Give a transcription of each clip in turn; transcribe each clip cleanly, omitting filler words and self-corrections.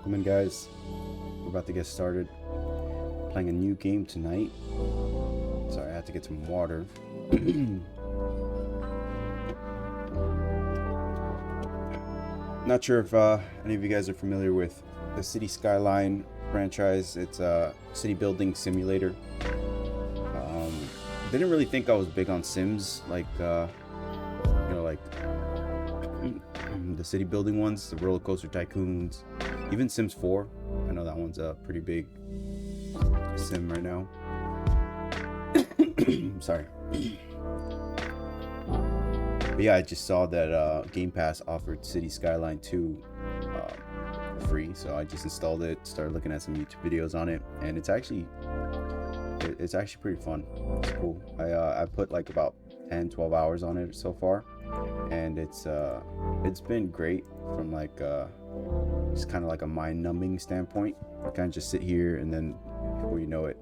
Welcome in, guys. We're about to get started. Playing a new game tonight. Sorry, I had to get some water. Not sure if any of you guys are familiar with the City Skyline franchise. It's a city building simulator. Didn't really think I was big on Sims, like like the city building ones, the roller coaster tycoons, even Sims 4. I know that one's a pretty big sim right now. Sorry. But yeah, I just saw that Game Pass offered City Skyline 2 for free, so I just installed it, started looking at some YouTube videos on it, and it's actually pretty fun. It's cool. I put like about 10-12 hours on it so far, and it's been great from like it's kind of like a mind-numbing standpoint. I kind of just sit here, and then before you know it,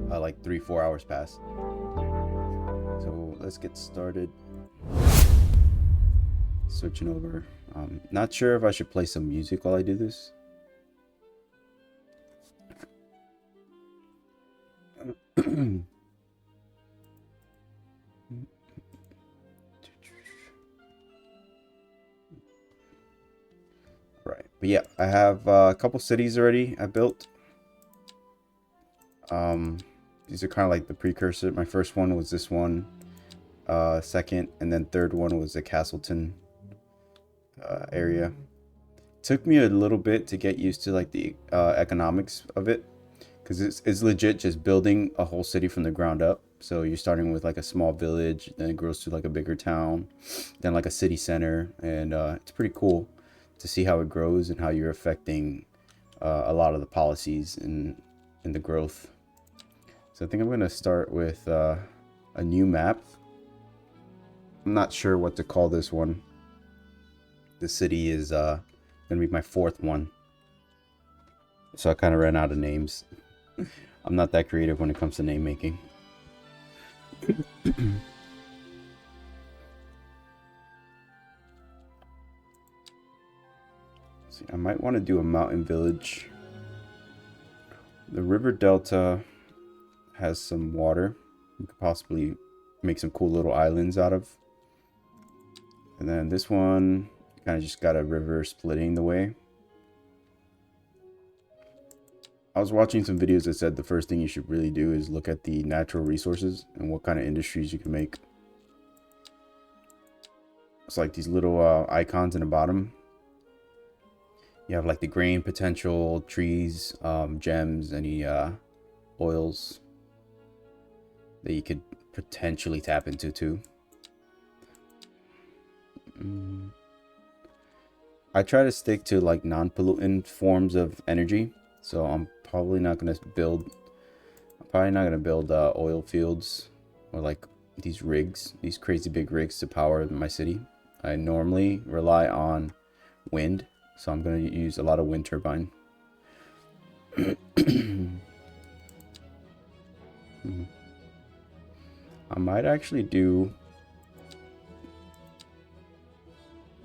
like 3-4 hours pass. So let's get started. Switching over. Not sure if I should play some music while I do this. Right, but yeah, I have a couple cities already I built. These are kind of like the precursor. My first one was this one, second, and then third one was the Castleton area. Took me a little bit to get used to like the economics of it, because it's legit just building a whole city from the ground up. So you're starting with like a small village, then it grows to like a bigger town, then like a city center, and it's pretty cool to see how it grows and how you're affecting a lot of the policies in the growth. So I think I'm gonna start with a new map. I'm not sure what to call this one. The city is gonna be my fourth one, so I kind of ran out of names. I'm not that creative when it comes to name making. See, I might want to do a mountain village. The river delta has some water. We could possibly make some cool little islands out of. And then this one kind of just got a river splitting the way. I was watching some videos that said the first thing you should really do is look at the natural resources and what kind of industries you can make. It's like these little icons in the bottom. You have like the grain potential, trees, gems, any oils that you could potentially tap into too. I try to stick to like non-pollutant forms of energy, so I'm probably not gonna build oil fields or like these rigs, these crazy big rigs to power my city. I normally rely on wind, so I'm gonna use a lot of wind turbine. I might actually do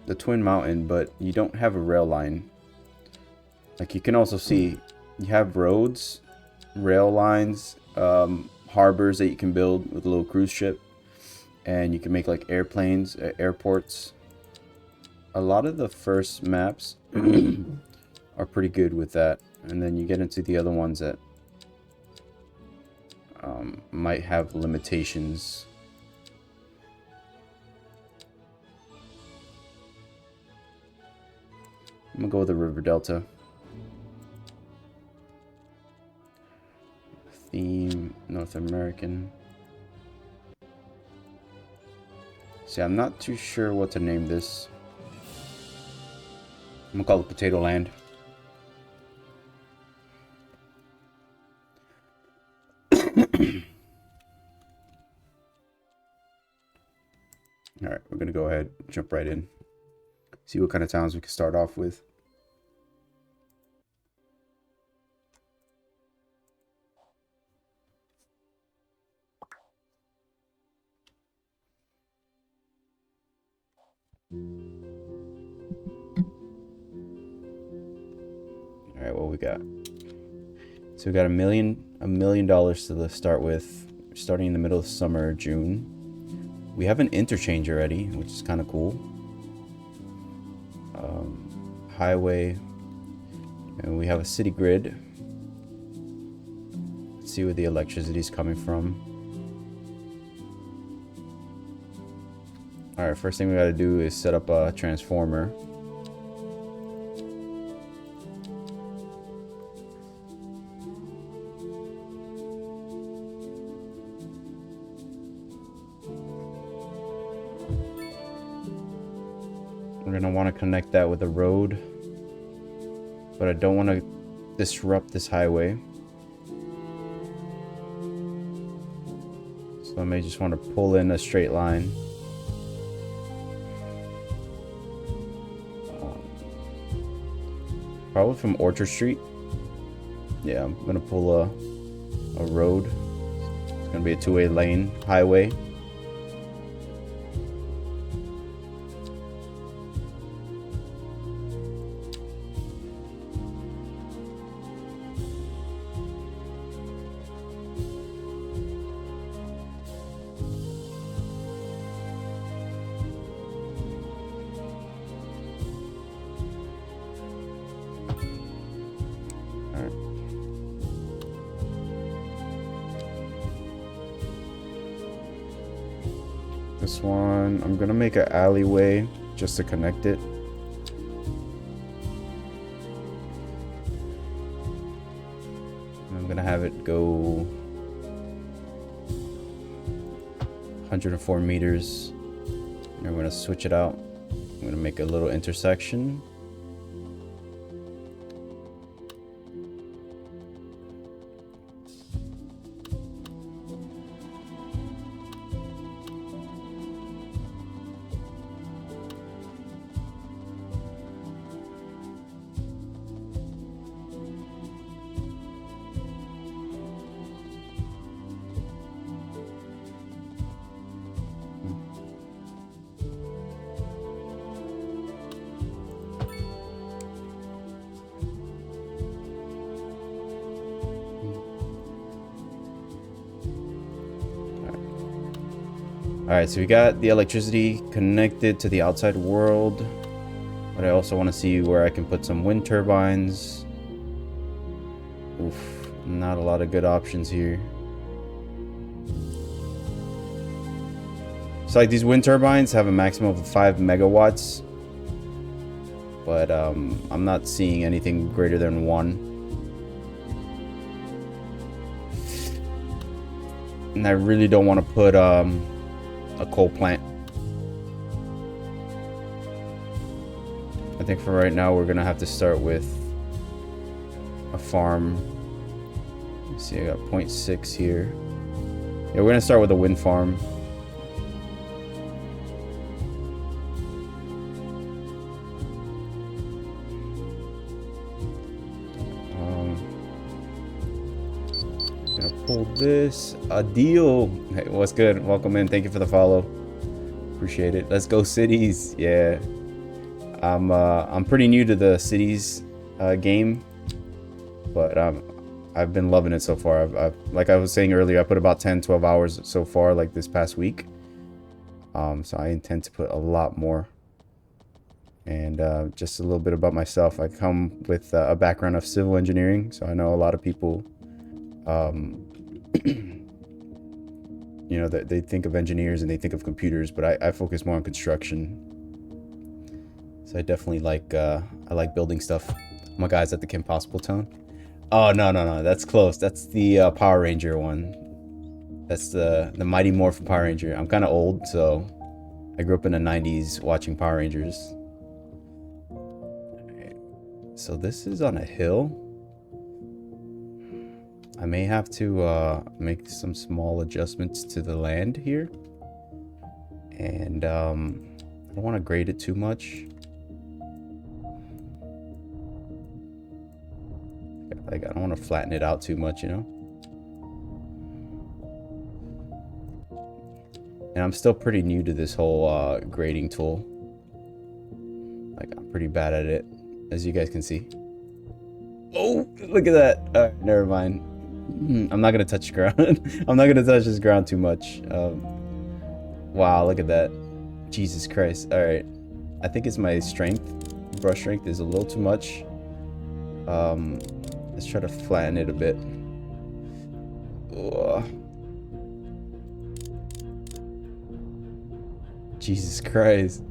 the Twin Mountain, but you don't have a rail line. Like you can also see, you have roads, rail lines, harbors that you can build with a little cruise ship, and you can make like airplanes, airports. A lot of the first maps are pretty good with that, and then you get into the other ones that might have limitations. I'm gonna go with the river delta. Theme North American. See, I'm not too sure what to name this. I'm gonna call it Potato Land. Alright, we're gonna go ahead, jump right in. See what kind of towns we can start off with. we got? So we got $1 million to start with, starting in the middle of summer, June. We have an interchange already, which is kind of cool. Highway, and we have a city grid. Let's see where the electricity is coming from. All right, first thing we got to do is set up a transformer. We're gonna want to connect that with a road, but I don't want to disrupt this highway. So I may just want to pull in a straight line. Probably from Orchard Street. Yeah, I'm gonna pull a road. It's gonna be a two-way lane highway. This one, I'm gonna make an alleyway just to connect it. And I'm gonna have it go 104 meters. And I'm gonna switch it out. I'm gonna make a little intersection. Alright, so we got the electricity connected to the outside world, but I also want to see where I can put some wind turbines. Oof, not a lot of good options here. So like these wind turbines have a maximum of 5 megawatts, but I'm not seeing anything greater than 1. And I really don't want to put a coal plant. I think for right now we're gonna have to start with a farm. Let's see, I got 0.6 here. Yeah, we're gonna start with a wind farm. Gonna pull this. A deal. Hey, what's good? Welcome in. Thank you for the follow. Appreciate it. Let's go cities. Yeah. I'm pretty new to the cities game, but I've been loving it so far. I've like I was saying earlier, I put about 10-12 hours so far, like this past week. So I intend to put a lot more. And just a little bit about myself. I come with a background of civil engineering, so I know a lot of people you know, they think of engineers and they think of computers, but I focus more on construction. So I definitely like I like building stuff. My guy's at the Kim Possible tone. Oh no, that's close. That's the Power Ranger one. That's the Mighty Morphin Power Ranger. I'm kind of old, so I grew up in the 90s watching Power Rangers. Alright. So this is on a hill. I may have to make some small adjustments to the land here. And I don't want to grade it too much. Like, I don't want to flatten it out too much, you know? And I'm still pretty new to this whole grading tool. Like, I'm pretty bad at it, as you guys can see. Oh, look at that. Never mind. I'm not gonna touch ground. I'm not gonna touch this ground too much. Wow, look at that. Jesus Christ. All right. I think it's my strength. Brush strength is a little too much. Let's try to flatten it a bit. Ugh. Jesus Christ.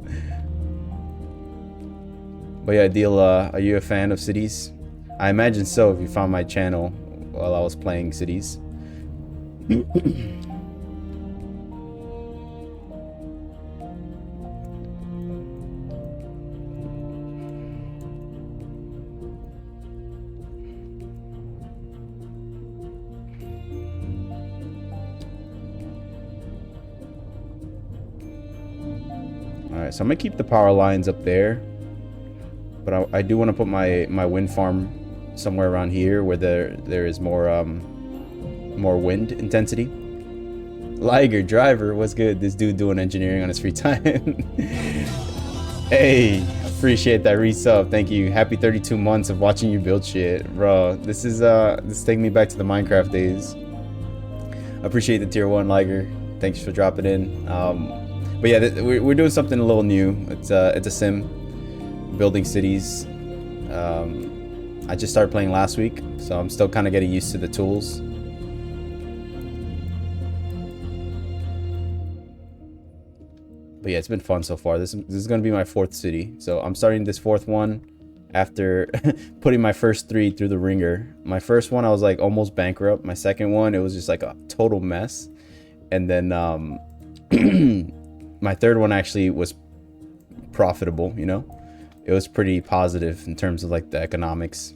But yeah, Deal, are you a fan of cities? I imagine so if you found my channel while I was playing cities. Alright, so I'm gonna keep the power lines up there. But I do want to put my wind farm somewhere around here where there is more more wind intensity. Liger driver, what's good? This dude doing engineering on his free time. Hey, appreciate that resub. Thank you. Happy 32 months of watching you build shit, bro. This is taking me back to the Minecraft days. Appreciate the tier 1 Liger. Thanks for dropping in. But yeah, we're doing something a little new. It's a sim. Building cities. I just started playing last week, so I'm still kind of getting used to the tools. But yeah, it's been fun so far. This is going to be my 4th city. So I'm starting this 4th one after putting my first 3 through the ringer. My first one, I was like almost bankrupt. My second one, it was just like a total mess. And then my third one actually was profitable, you know? It was pretty positive in terms of like the economics.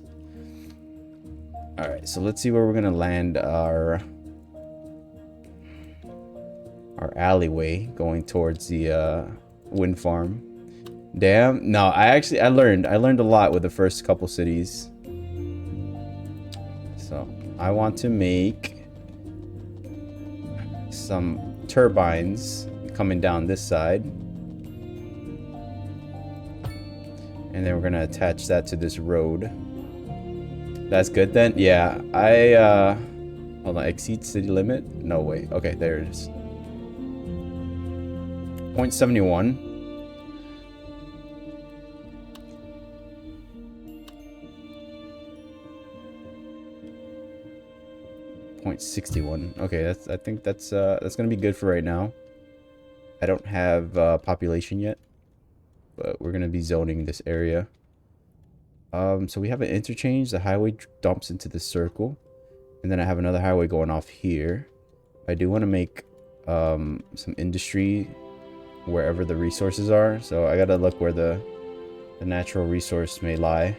All right, so let's see where we're gonna land our alleyway going towards the wind farm. Damn, no, I learned a lot with the first couple cities. So I want to make some turbines coming down this side. And then we're gonna attach that to this road. That's good then? Yeah, hold on, exceed city limit? No way. Okay, there it is. 0.71. .61. Okay, I think that's gonna be good for right now. I don't have population yet, but we're gonna be zoning this area. So we have an interchange. The highway dumps into the circle, and then I have another highway going off here. I do want to make some industry wherever the resources are, so I gotta look where the natural resource may lie.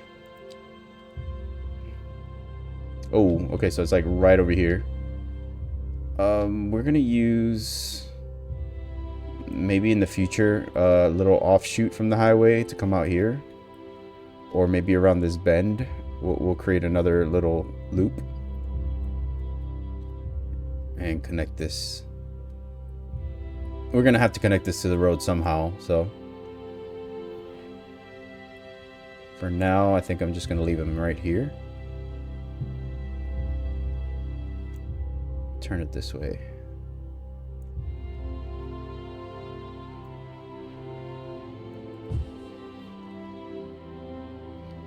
Oh, okay, so it's like right over here. We're gonna use maybe in the future a little offshoot from the highway to come out here, or maybe around this bend we'll create another little loop and connect this. We're gonna have to connect this to the road somehow, so for now I think I'm just gonna leave them right here. Turn it this way.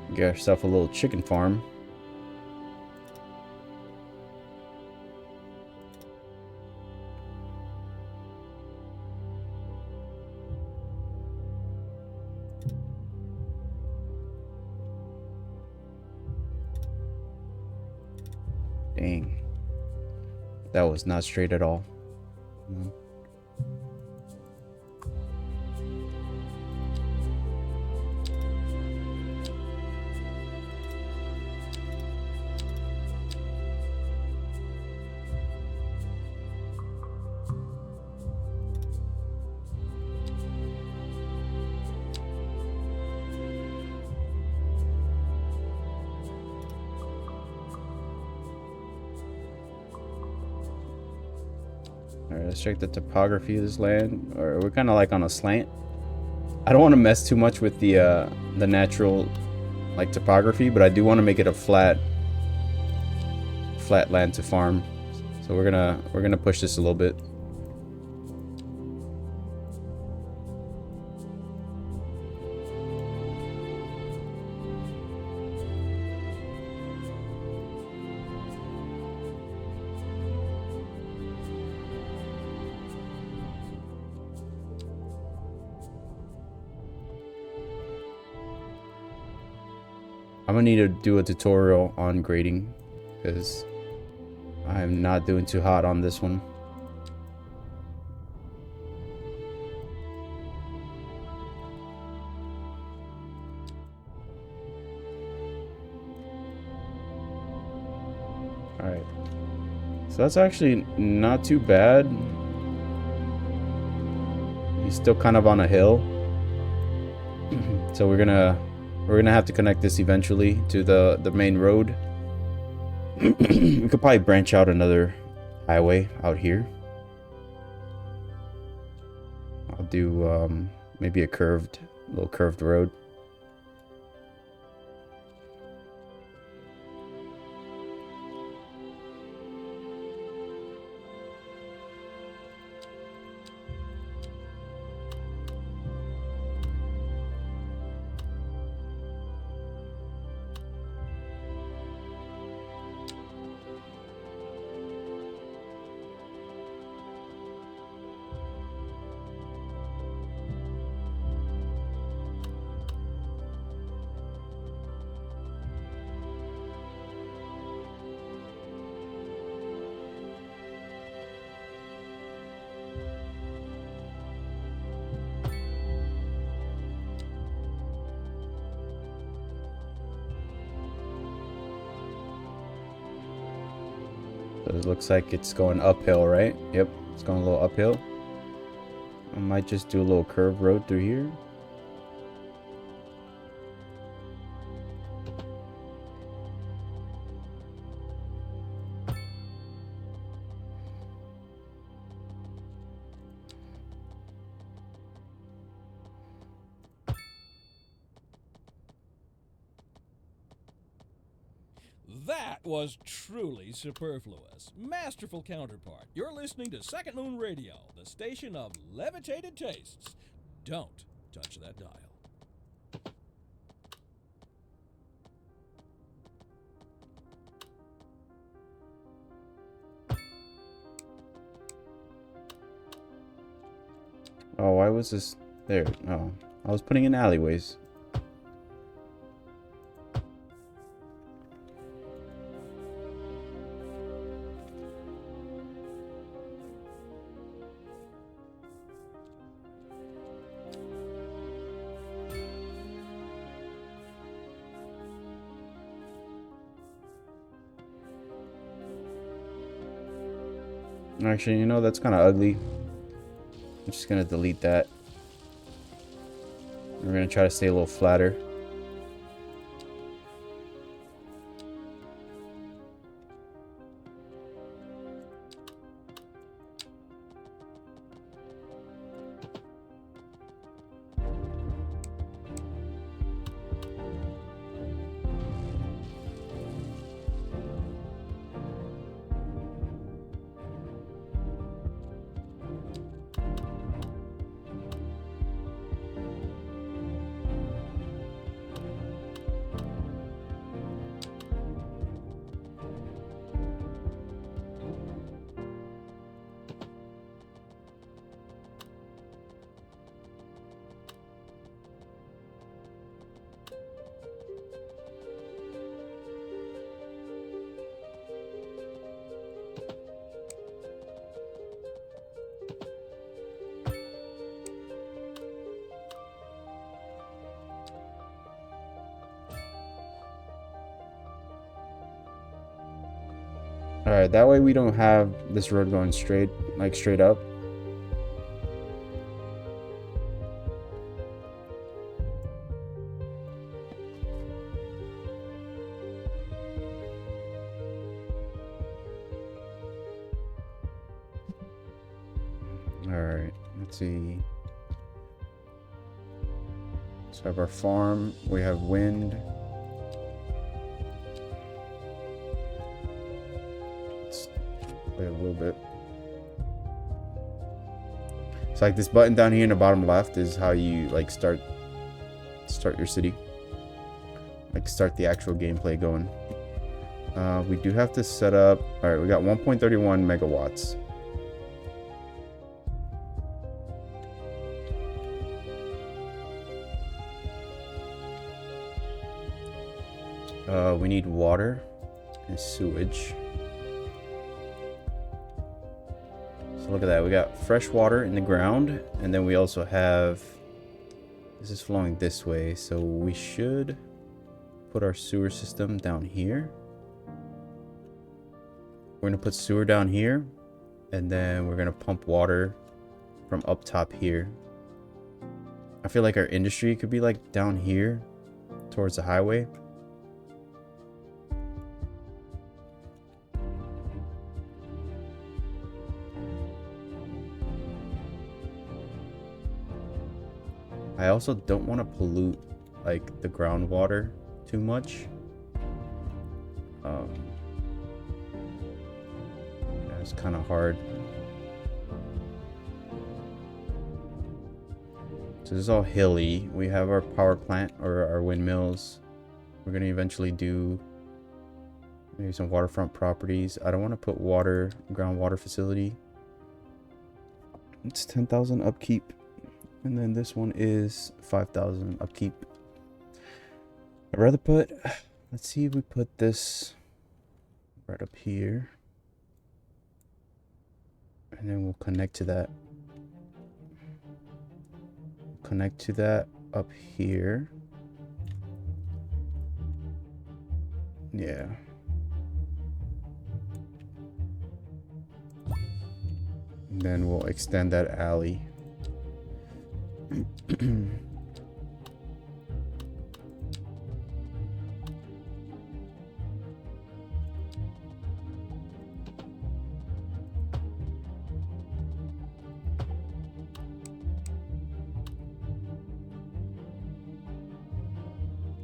Get yourself a little chicken farm. Dang. That was not straight at all. No. Alright, let's check the topography of this land. Or we're kind of like on a slant. I don't want to mess too much with the natural like topography, but I do want to make it a flat land to farm. So we're gonna push this a little bit. I'm gonna need to do a tutorial on grading because I'm not doing too hot on this one. Alright. So that's actually not too bad. He's still kind of on a hill. So we're gonna have to connect this eventually to the main road. We could probably branch out another highway out here. I'll do maybe a little curved road. So it looks like it's going uphill, right? Yep, it's going a little uphill. I might just do a little curved road through here. That was truly superfluous. Masterful counterpart. You're listening to Second Moon Radio, the station of levitated tastes. Don't touch that dial. Oh, why was this there? Oh, I was putting in alleyways. Actually, you know, that's kind of ugly. I'm just gonna delete that. We're gonna try to stay a little flatter. Alright, that way we don't have this road going straight up. Alright, let's see. So we have our farm, we have wind. Wait a little bit. So like this button down here in the bottom left is how you like start your city. Like start the actual gameplay going. We do have to set up. All right, we got 1.31 megawatts. We need water and sewage. So look at that. We got fresh water in the ground, and then we also have. This is flowing this way, so we should put our sewer system down here. We're gonna put sewer down here, and then we're gonna pump water from up top here. I feel like our industry could be like down here towards the highway. I also don't want to pollute like the groundwater too much. Yeah, it's kind of hard. So this is all hilly. We have our power plant or our windmills. We're gonna eventually do maybe some waterfront properties. I don't want to put groundwater facility. It's 10,000 upkeep. And then this one is 5,000 upkeep. I'd rather put, let's see if we put this right up here. And then we'll connect to that. Connect to that up here. Yeah. And then we'll extend that alley.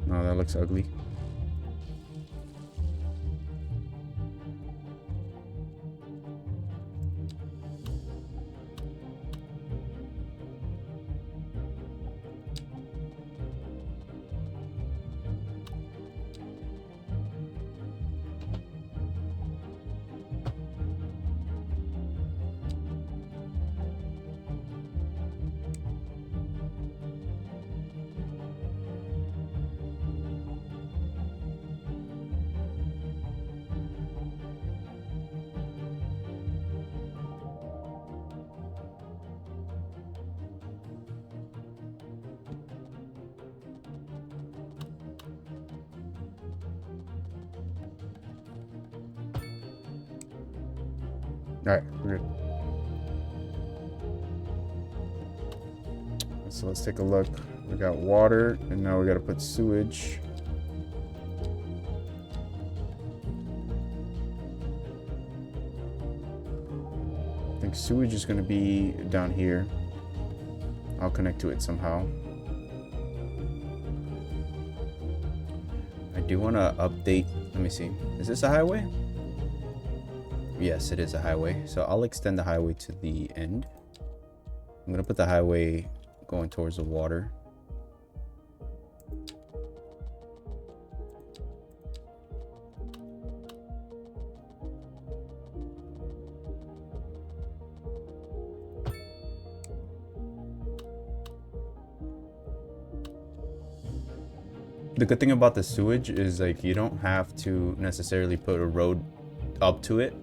No, that looks ugly. Alright, we're good. So let's take a look. We got water, and now we gotta put sewage. I think sewage is gonna be down here. I'll connect to it somehow. I do wanna update. Let me see. Is this a highway? Yes, it is a highway. So I'll extend the highway to the end. I'm gonna put the highway going towards the water. The good thing about the sewage is like you don't have to necessarily put a road up to it.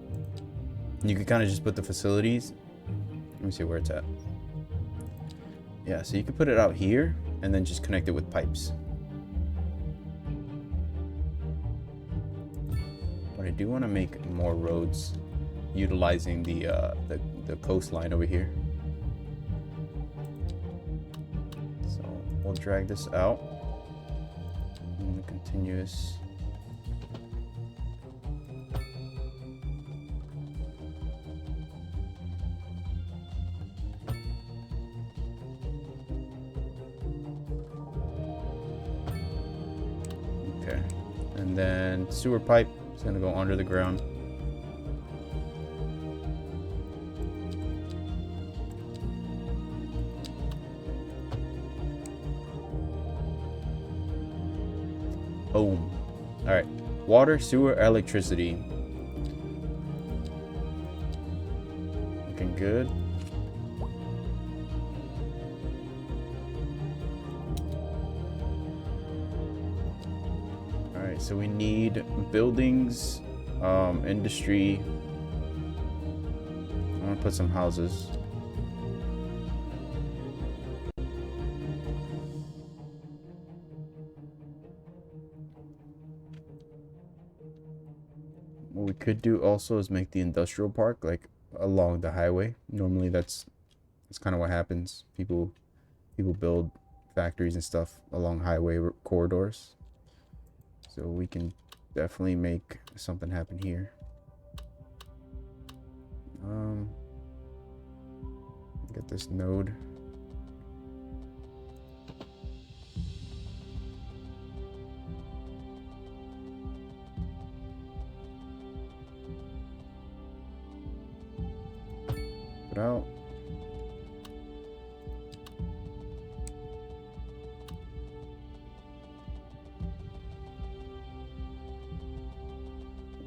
You can kind of just put the facilities. Let me see where it's at. Yeah, so you can put it out here and then just connect it with pipes. But I do want to make more roads utilizing the coastline over here. So we'll drag this out. And continuous. And then sewer pipe is going to go under the ground. Boom. All right. Water, sewer, electricity. Looking good. All right. So we need buildings, industry. I want to put some houses. What we could do also is make the industrial park like along the highway. Normally that's kind of what happens. People build factories and stuff along highway corridors. So we can definitely make something happen here. Get this node. Put out.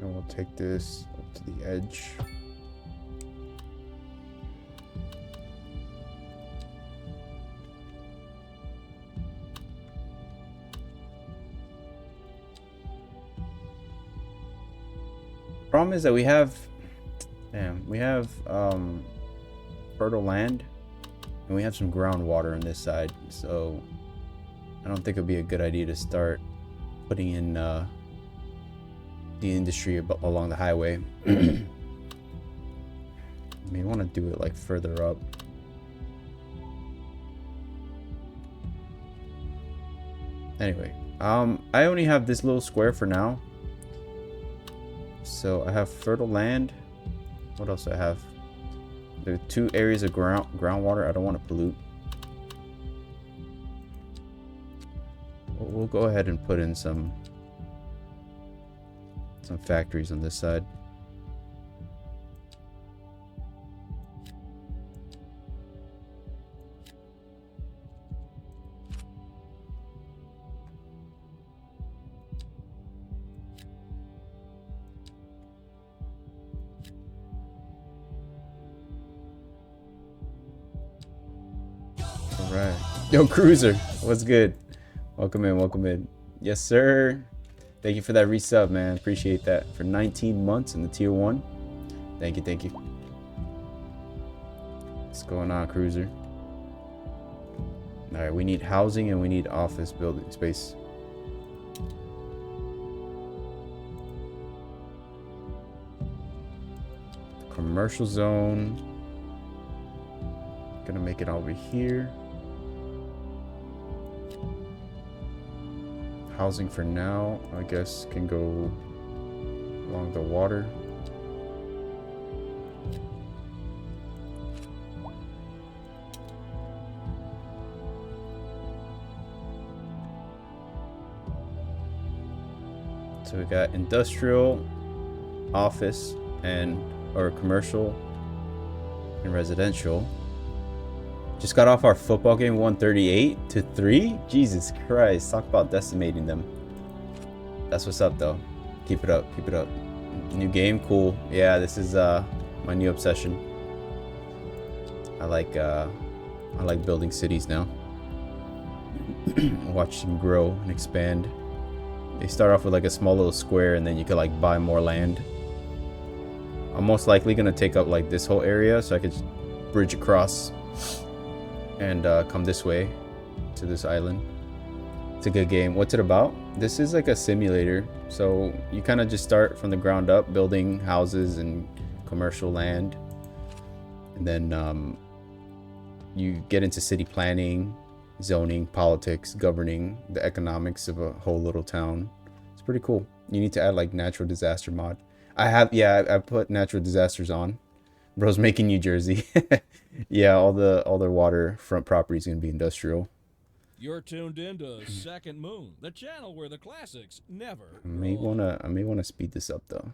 And we'll take this up to the edge. Problem is that we have fertile land and we have some groundwater on this side, so I don't think it'd be a good idea to start putting in the industry along the highway. I mean, want to do it like further up. Anyway, I only have this little square for now. So I have fertile land. What else do I have? There are 2 areas of groundwater I don't want to pollute. We'll go ahead and put in some factories on this side. Alright. Yo, Cruiser, what's good? Welcome in, welcome in. Yes, sir. Thank you for that resub, man. Appreciate that. For 19 months in the tier 1. Thank you, thank you. What's going on, Cruiser? Alright, we need housing and we need office building space. Commercial zone. Gonna make it over here. Housing for now, I guess, can go along the water. So we got industrial, office, or commercial and residential. Just got off our football game, 138-3. Jesus Christ, talk about decimating them. That's what's up, though. Keep it up, keep it up. New game, cool. Yeah, this is my new obsession. I like building cities now. Watch them grow and expand. They start off with like a small little square, and then you can like buy more land. I'm most likely gonna take up like this whole area, so I could just bridge across and come this way to this island. It's a good game. What's it about? This is like a simulator, so you kind of just start from the ground up, building houses and commercial land, and then you get into city planning, zoning, politics, governing the economics of a whole little town. It's pretty cool. You need to add like natural disaster mod. I put natural disasters on. Bro's making New Jersey. Yeah, all the waterfront property is gonna be industrial. You're tuned into Second Moon, the channel where the classics never. I may wanna speed this up though.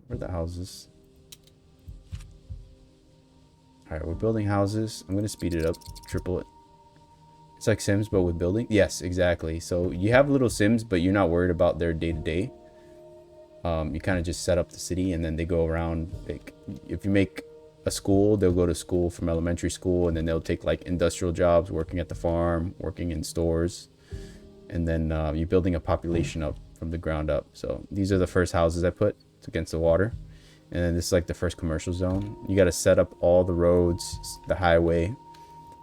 Where are the houses? All right, we're building houses. I'm gonna speed it up, triple it. It's like Sims, but with building. Yes, exactly. So you have little Sims, but you're not worried about their day to day. You kind of just set up the city, and then they go around. Like, if you make a school, they'll go to school from elementary school, and then they'll take like industrial jobs, working at the farm, working in stores, and then you're building a population up from the ground up. So these are the first houses I put. It's against the water, and then this is like the first commercial zone. You got to set up all the roads, the highway.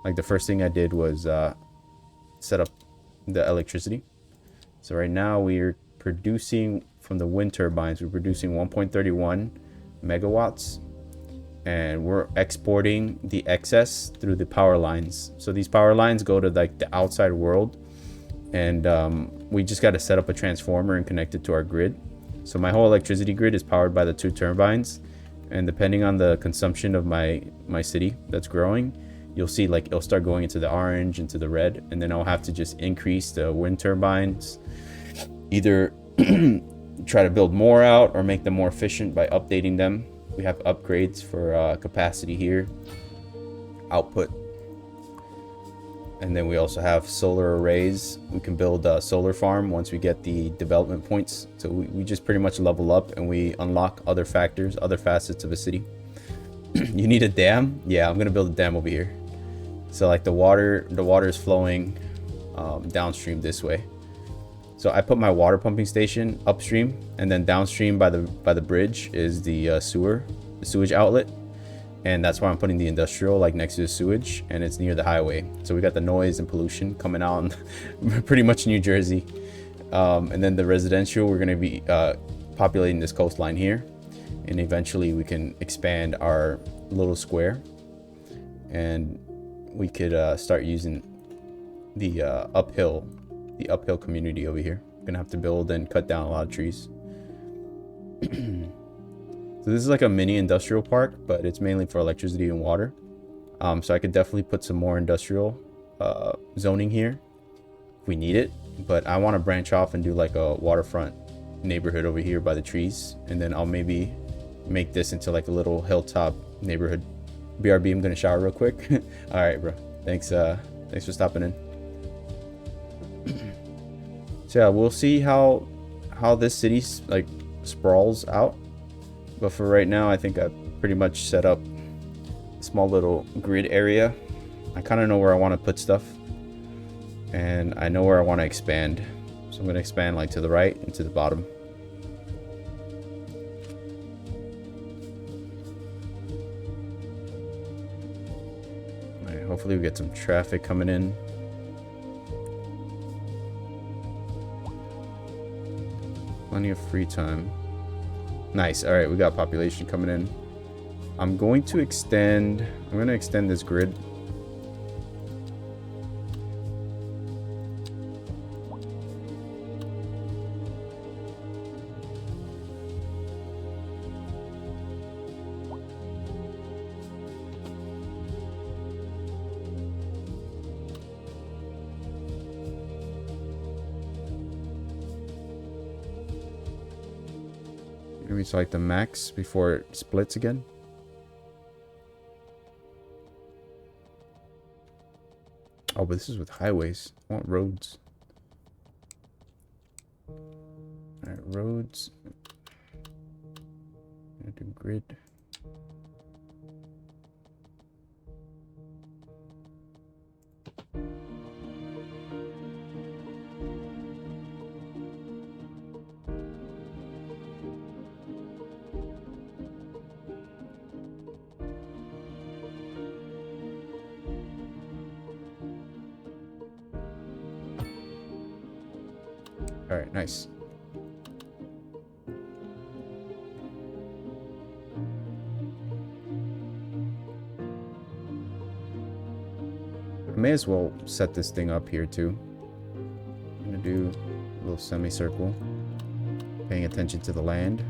Like the first thing I did was set up the electricity. So right now we're producing from the wind turbines, we're producing 1.31 megawatts, and we're exporting the excess through the power lines. So these power lines go to like the outside world, and we just got to set up a transformer and connect it to our grid. So my whole electricity grid is powered by the 2 turbines, and depending on the consumption of my city that's growing, you'll see like it'll start going into the orange, into the red, and then I'll have to just increase the wind turbines, either try to build more out or make them more efficient by updating them. We have upgrades for capacity here, output, and then we also have solar arrays. We can build a solar farm once we get the development points. So we just pretty much level up and we unlock other factors, other facets of a city. You need a dam? Yeah, I'm gonna build a dam over here. So like the water is flowing downstream this way. So I put my water pumping station upstream, and then downstream by the bridge is the sewage outlet, and that's why I'm putting the industrial like next to the sewage, and it's near the highway. So we got the noise and pollution coming out in pretty much New Jersey, and then the residential, we're gonna be populating this coastline here, and eventually we can expand our little square, and we could start using the uphill community over here. Gonna have to build and cut down a lot of trees. So this is like a mini industrial park, but it's mainly for electricity and water. So I could definitely put some more industrial zoning here if we need it, but I want to branch off and do like a waterfront neighborhood over here by the trees, and then I'll maybe make this into like a little hilltop neighborhood. BRB, I'm gonna shower real quick. All right, bro. Thanks for stopping in. So yeah, we'll see how this city like sprawls out. But for right now, I think I pretty much set up a small little grid area. I kind of know where I want to put stuff, and I know where I want to expand. So I'm gonna expand like to the right and to the bottom. Hopefully we get some traffic coming in. Plenty of free time. Nice. All right, we got population coming in. I'm going to extend this grid. Maybe it's like the max before it splits again. Oh, but this is with highways. I want roads. Alright, roads. I'm gonna do grid. All right, nice. I may as well set this thing up here too. I'm gonna do a little semicircle, paying attention to the land.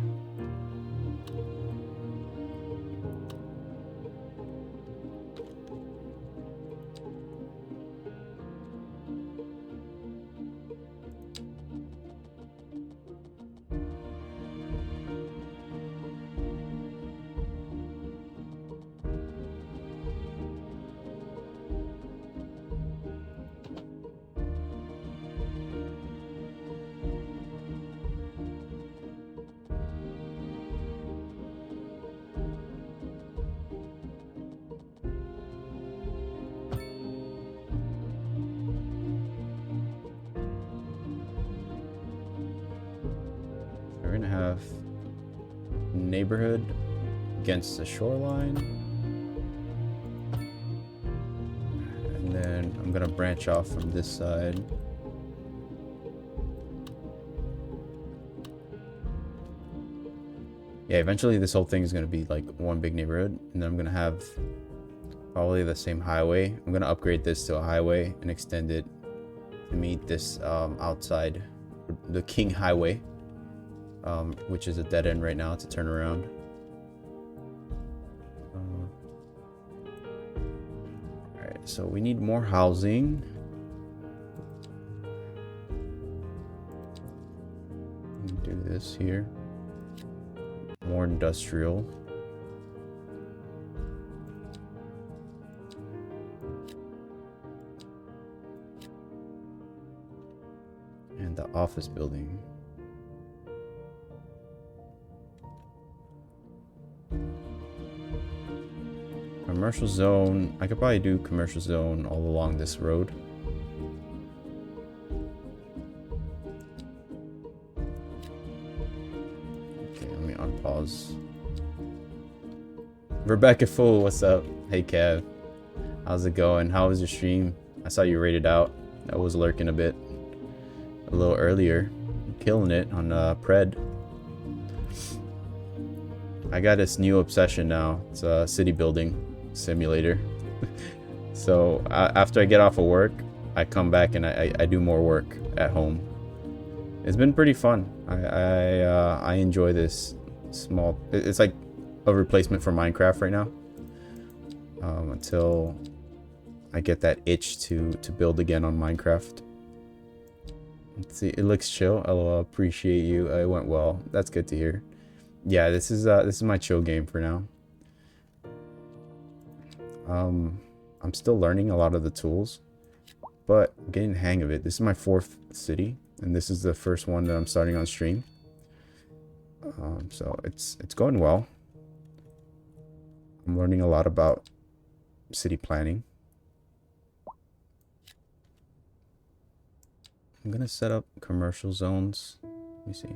neighborhood against the shoreline. And then I'm gonna branch off from this side. Yeah, eventually this whole thing is gonna be like one big neighborhood, and then I'm gonna have probably the same highway. I'm gonna upgrade this to a highway and extend it to meet this outside, the King Highway, which is a dead end right now. It's a turnaround. Alright, so we need more housing. Do this here. More industrial. And the office building. Commercial zone. I could probably do commercial zone all along this road. Okay, let me unpause. Rebecca Fool, what's up? Hey Kev. How's it going? How was your stream? I saw you rated out. I was lurking a bit. A little earlier. Killing it on Pred. I got this new obsession now. It's a city building simulator. So after I get off of work, I come back and I do more work at home. It's been pretty fun. I enjoy this small. It's like a replacement for Minecraft right now. Until I get that itch to build again on Minecraft. Let's see, it looks chill. LOL, appreciate you. It went well. That's good to hear. Yeah, this is my chill game for now. I'm still learning a lot of the tools, but I'm getting the hang of it. This is my 4th city, and this is the first one that I'm starting on stream. So it's going well. I'm learning a lot about city planning. I'm gonna set up commercial zones. Let me see.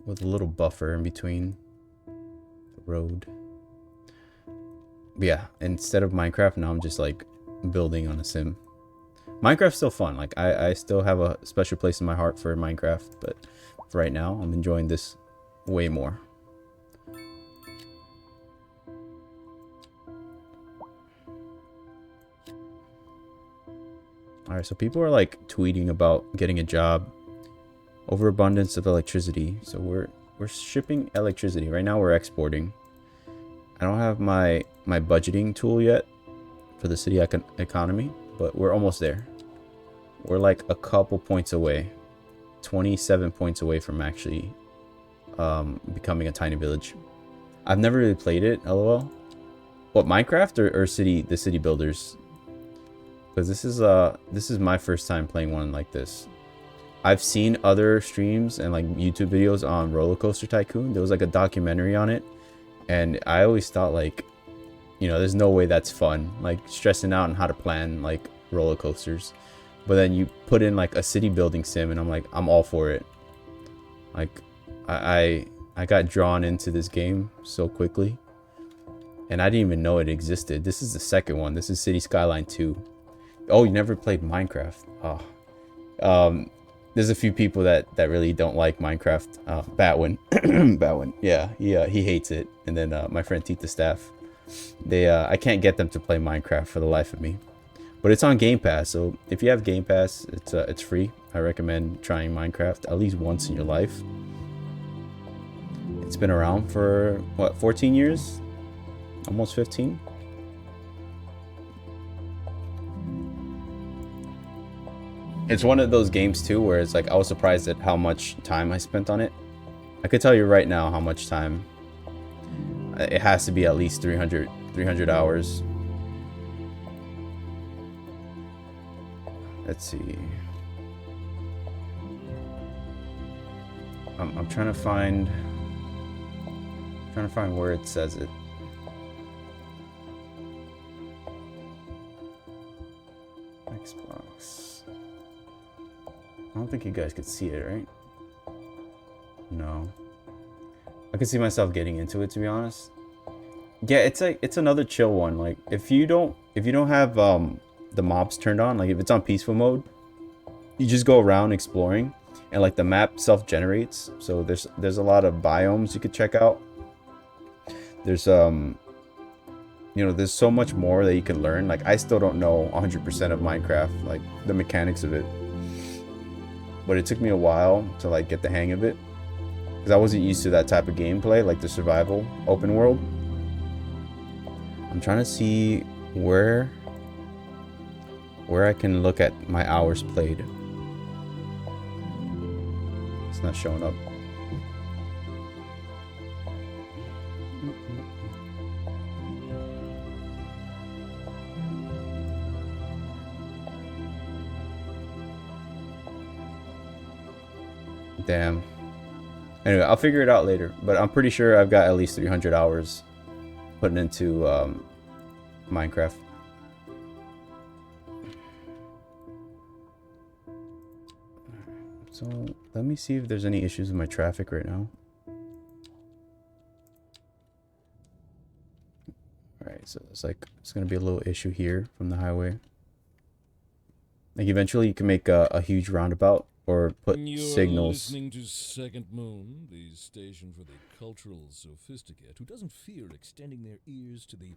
With a little buffer in between the road. But yeah, instead of Minecraft, now I'm just like building on a sim. Minecraft's still fun. Like I still have a special place in my heart for Minecraft, but for right now, I'm enjoying this way more. Alright, so people are like tweeting about getting a job. Overabundance of electricity. So we're shipping electricity. Right now we're exporting. I don't have my budgeting tool yet for the city economy, but we're almost there. We're like a couple points away. 27 points away from actually becoming a tiny village. I've never really played it, LOL. What, Minecraft or the city builders? Because this is my first time playing one like this. I've seen other streams and like YouTube videos on Roller Coaster Tycoon. There was like a documentary on it, and I always thought like, you know, there's no way that's fun, like stressing out on how to plan like roller coasters. But then you put in like a city building sim, and I'm like, I'm all for it. Like I got drawn into this game so quickly, and I didn't even know it existed. This is the second one. This is City Skyline 2. Oh, you never played Minecraft? Oh. There's a few people that really don't like Minecraft. Batwin. Batwin. Yeah, he hates it. And then my friend Tita Staff. I can't get them to play Minecraft for the life of me. But it's on Game Pass, so if you have Game Pass, it's free. I recommend trying Minecraft at least once in your life. It's been around for what, 14 years? Almost 15? It's one of those games too where it's like I was surprised at how much time I spent on it. I could tell you right now how much time. It has to be at least 300 hours. Let's see. I'm trying to find where it says it. Xbox. I don't think you guys could see it, right? No. could see myself getting into it, to be honest. Yeah, it's another chill one. Like if you don't have the mobs turned on, like if it's on peaceful mode, you just go around exploring, and like the map self-generates. So there's a lot of biomes you could check out. There's there's so much more that you can learn. Like I still don't know 100% of Minecraft, like the mechanics of it, but it took me a while to like get the hang of it, because I wasn't used to that type of gameplay, like the survival open world. I'm trying to see where I can look at my hours played. It's not showing up. Damn. Anyway, I'll figure it out later, but I'm pretty sure I've got at least 300 hours putting into Minecraft. So let me see if there's any issues with my traffic right now. Alright, so it's gonna be a little issue here from the highway. Like eventually you can make a huge roundabout or put signals. You're listening to Second Moon, the station for the cultural sophisticate who doesn't fear extending their ears to the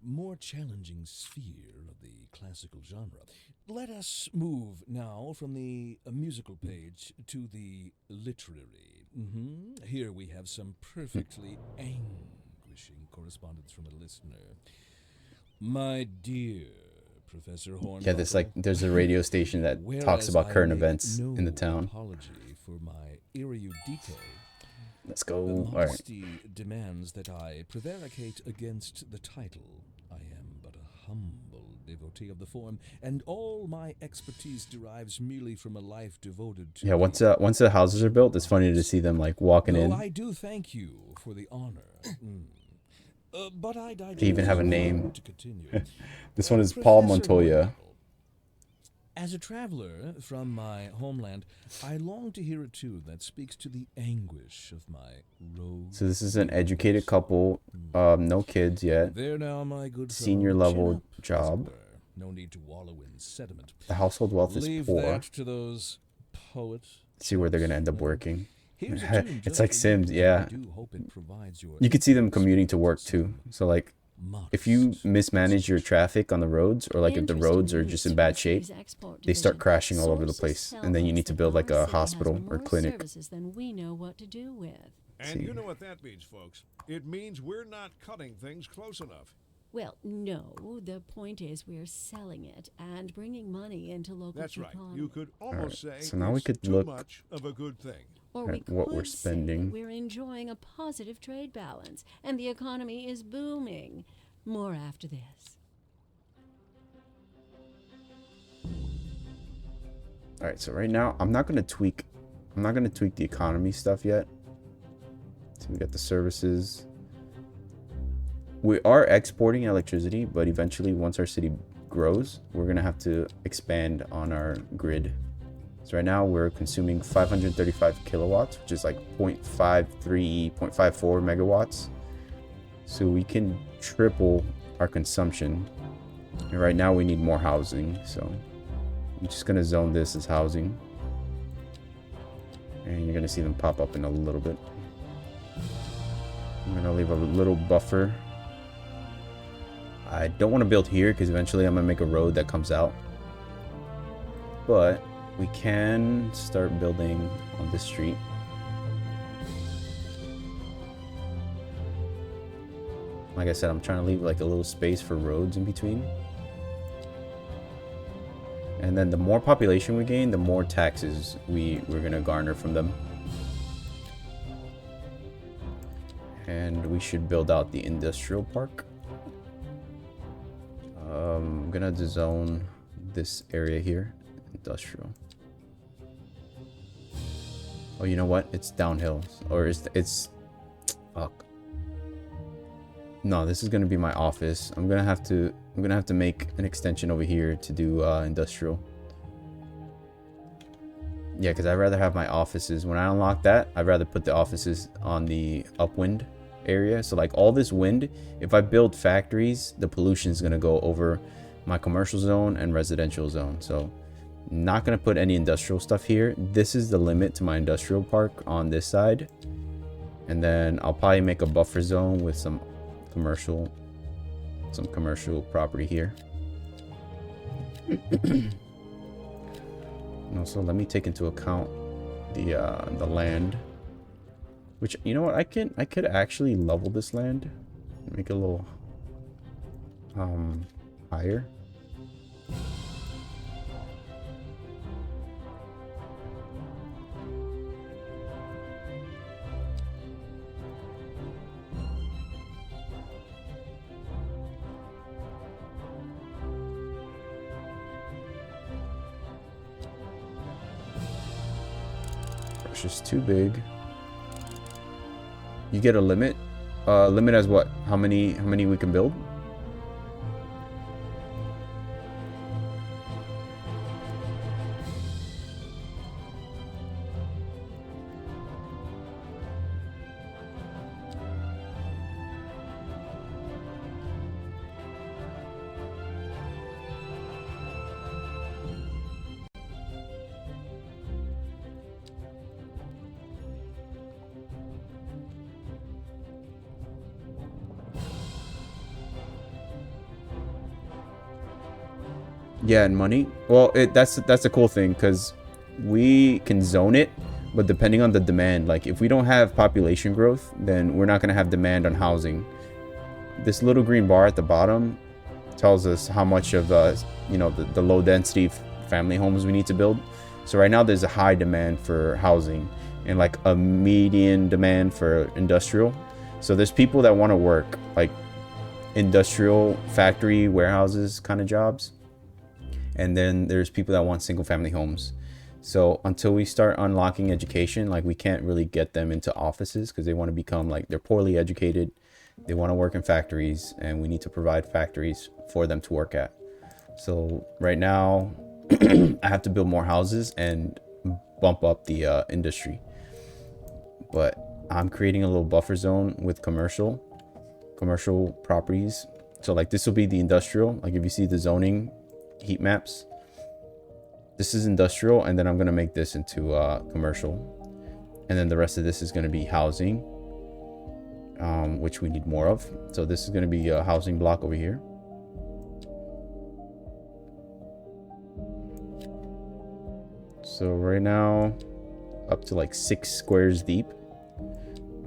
more challenging sphere of the classical genre. Let us move now from the musical page to the literary. Here we have some perfectly anguishing correspondence from a listener. My dear Professor Hornbuckle. Yeah, there's a radio station that talks about current events in the town. Apology for my erudite. Let's go. All right. Demands that I prevaricate against the title. I am but a humble devotee of the form, and all my expertise derives merely from a life devoted to. Yeah, once the houses are built, it's funny to see them like walking in. I do thank you for the honor. But They even have a name. To continue. This one is Paul Montoya. As a traveler from my homeland, I long to hear a tune that speaks to the anguish of my road. So this is an educated couple, no kids yet. There now, my good senior fellow, level chin up, job. No need to wallow in sediment. The household wealth is Leave poor. that to those poets. See where they're gonna end up working. Here's a tune It's just like for Sims, you. yeah. I do hope it provides your You could see them commuting to work too. So like, if you modest mismanage your traffic on the roads, or like if the roads are just in bad shape, they start crashing all over the place, and then you need to build like a hospital or clinic. Than we know what to do with. And you know what that means, folks. It means we're not cutting things close enough. Well, no. The point is we're selling it and bringing money into local That's right. economy. You could almost Alright, say so now we it's could too look much of a good thing. Or we at what could we're say spending. we're enjoying a positive trade balance and the economy is booming. More after this. All right, so right now I'm not gonna tweak the economy stuff yet. So we got the services. We are exporting electricity, but eventually, once our city grows, we're gonna have to expand on our grid. So right now we're consuming 535 kilowatts, which is like 0.54 megawatts. So we can triple our consumption. And right now we need more housing, so I'm just gonna zone this as housing. And you're gonna see them pop up in a little bit. I'm gonna leave a little buffer. I don't want to build here because eventually I'm gonna make a road that comes out. But we can start building on this street. Like I said, I'm trying to leave like a little space for roads in between. And then the more population we gain, the more taxes we're gonna garner from them. And we should build out the industrial park. I'm gonna zone this area here, industrial. Oh, you know what? It's downhill, or it's fuck. No, this is gonna be my office. I'm gonna have to make an extension over here to do industrial. Yeah, because I'd rather have my offices. When I unlock that, I'd rather put the offices on the upwind area. So like all this wind, if I build factories, the pollution is going to go over my commercial zone and residential zone. So not going to put any industrial stuff here. This is the limit to my industrial park on this side. And then I'll probably make a buffer zone with some commercial property here. And also, let me take into account the land, which, you know what, I could actually level this land, make it a little higher. It's just too big. You get a limit. Limit as what? How many we can build? Yeah, and money. Well, that's a cool thing because we can zone it, but depending on the demand, like if we don't have population growth, then we're not gonna have demand on housing. This little green bar at the bottom tells us how much of the low density family homes we need to build. So right now there's a high demand for housing and like a median demand for industrial. So there's people that want to work like industrial factory warehouses kind of jobs. And then there's people that want single family homes. So until we start unlocking education, like we can't really get them into offices because they want to become like, they're poorly educated. They want to work in factories and we need to provide factories for them to work at. So right now I have to build more houses and bump up the industry. But I'm creating a little buffer zone with commercial properties. So like this will be the industrial. Like if you see the zoning heat maps, this is industrial, and then I'm going to make this into commercial, and then the rest of this is going to be housing, which we need more of. So this is going to be a housing block over here. So right now up to like 6 squares deep,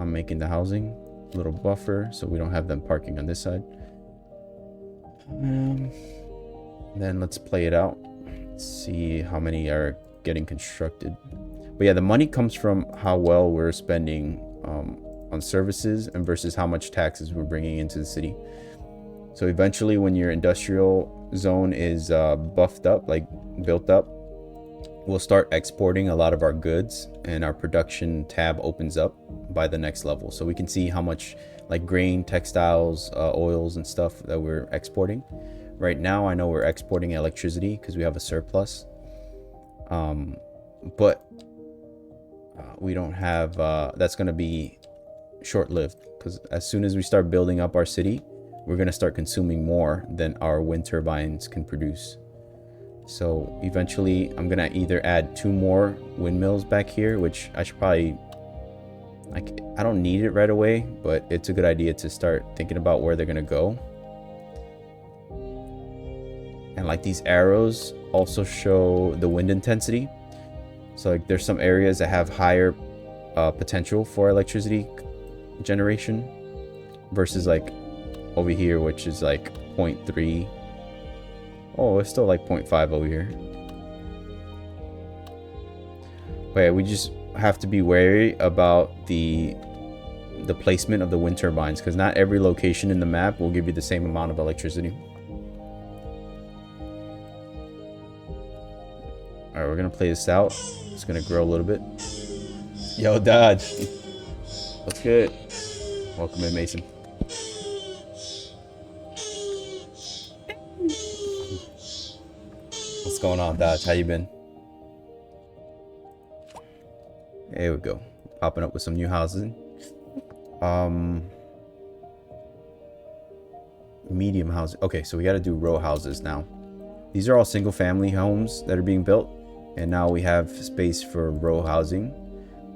I'm making the housing little buffer so we don't have them parking on this side. Then let's play it out. Let's see how many are getting constructed. But yeah, the money comes from how well we're spending on services and versus how much taxes we're bringing into the city. So eventually when your industrial zone is buffed up, like built up, we'll start exporting a lot of our goods and our production tab opens up by the next level. So we can see how much like grain, textiles, oils and stuff that we're exporting. Right now, I know we're exporting electricity because we have a surplus. But we don't have, that's going to be short-lived because as soon as we start building up our city, we're going to start consuming more than our wind turbines can produce. So eventually, I'm going to either add 2 more windmills back here, which I should probably, like, I don't need it right away, but it's a good idea to start thinking about where they're going to go. And like these arrows also show the wind intensity. So like there's some areas that have higher potential for electricity generation versus like over here, which is like 0.3. Oh, it's still like 0.5 over here. But yeah, we just have to be wary about the placement of the wind turbines because not every location in the map will give you the same amount of electricity. All right, we're gonna play this out. It's gonna grow a little bit. Yo, Dodge. What's good? Welcome in, Mason. What's going on, Dodge? How you been? There we go. Popping up with some new housing. Medium housing. Okay, so we got to do row houses now. These are all single family homes that are being built, and now we have space for row housing,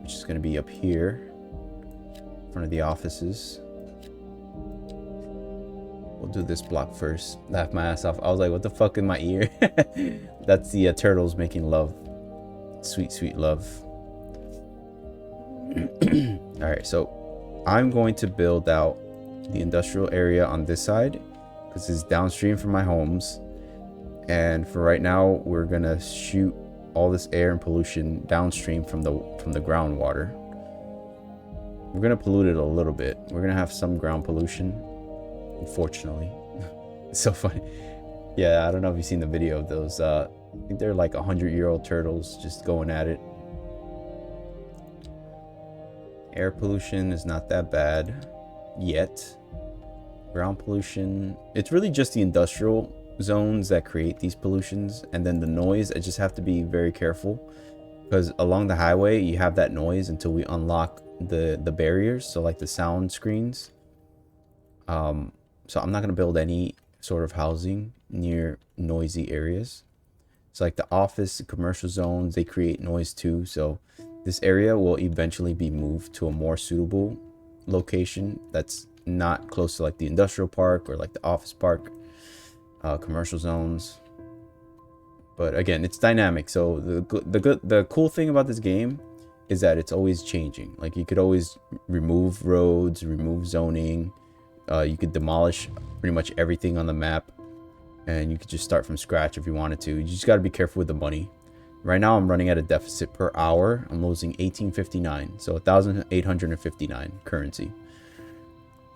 which is going to be up here in front of the offices. We'll do this block first. Laugh my ass off. I was like, what the fuck in my ear? That's the turtles making love. Sweet, sweet love. All right, so I'm going to build out the industrial area on this side because it's downstream from my homes. And for right now, we're gonna shoot all this air and pollution downstream from the groundwater. We're gonna pollute it a little bit. We're gonna have some ground pollution, unfortunately. It's so funny. Yeah, I don't know if you've seen the video of those. I think they're like 100-year-old turtles just going at it. Air pollution is not that bad yet. Ground pollution, it's really just the industrial zones that create these pollutions, and then the noise. I just have to be very careful because along the highway you have that noise until we unlock the barriers, so like the sound screens. So I'm not going to build any sort of housing near noisy areas. So like the office, the commercial zones, they create noise too, so this area will eventually be moved to a more suitable location that's not close to like the industrial park or like the office park, commercial zones. But again, it's dynamic. So the cool thing about this game is that it's always changing. Like you could always remove roads, remove zoning. You could demolish pretty much everything on the map, and you could just start from scratch if you wanted to. You just got to be careful with the money. Right now I'm running at a deficit per hour. I'm losing 1859, so 1,859 currency.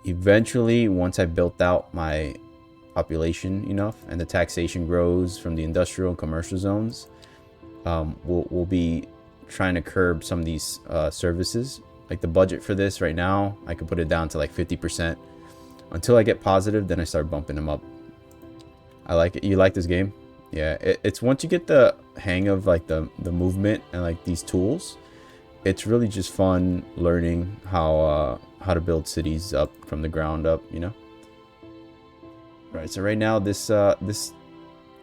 Eventually, once I built out my population enough and the taxation grows from the industrial and commercial zones, we'll be trying to curb some of these services. Like the budget for this right now, I could put it down to like 50%. Until I get positive, then I start bumping them up. I like it. You like this game? Yeah, it's once you get the hang of like the movement and like these tools, it's really just fun learning how to build cities up from the ground up, you know. Right, so right now this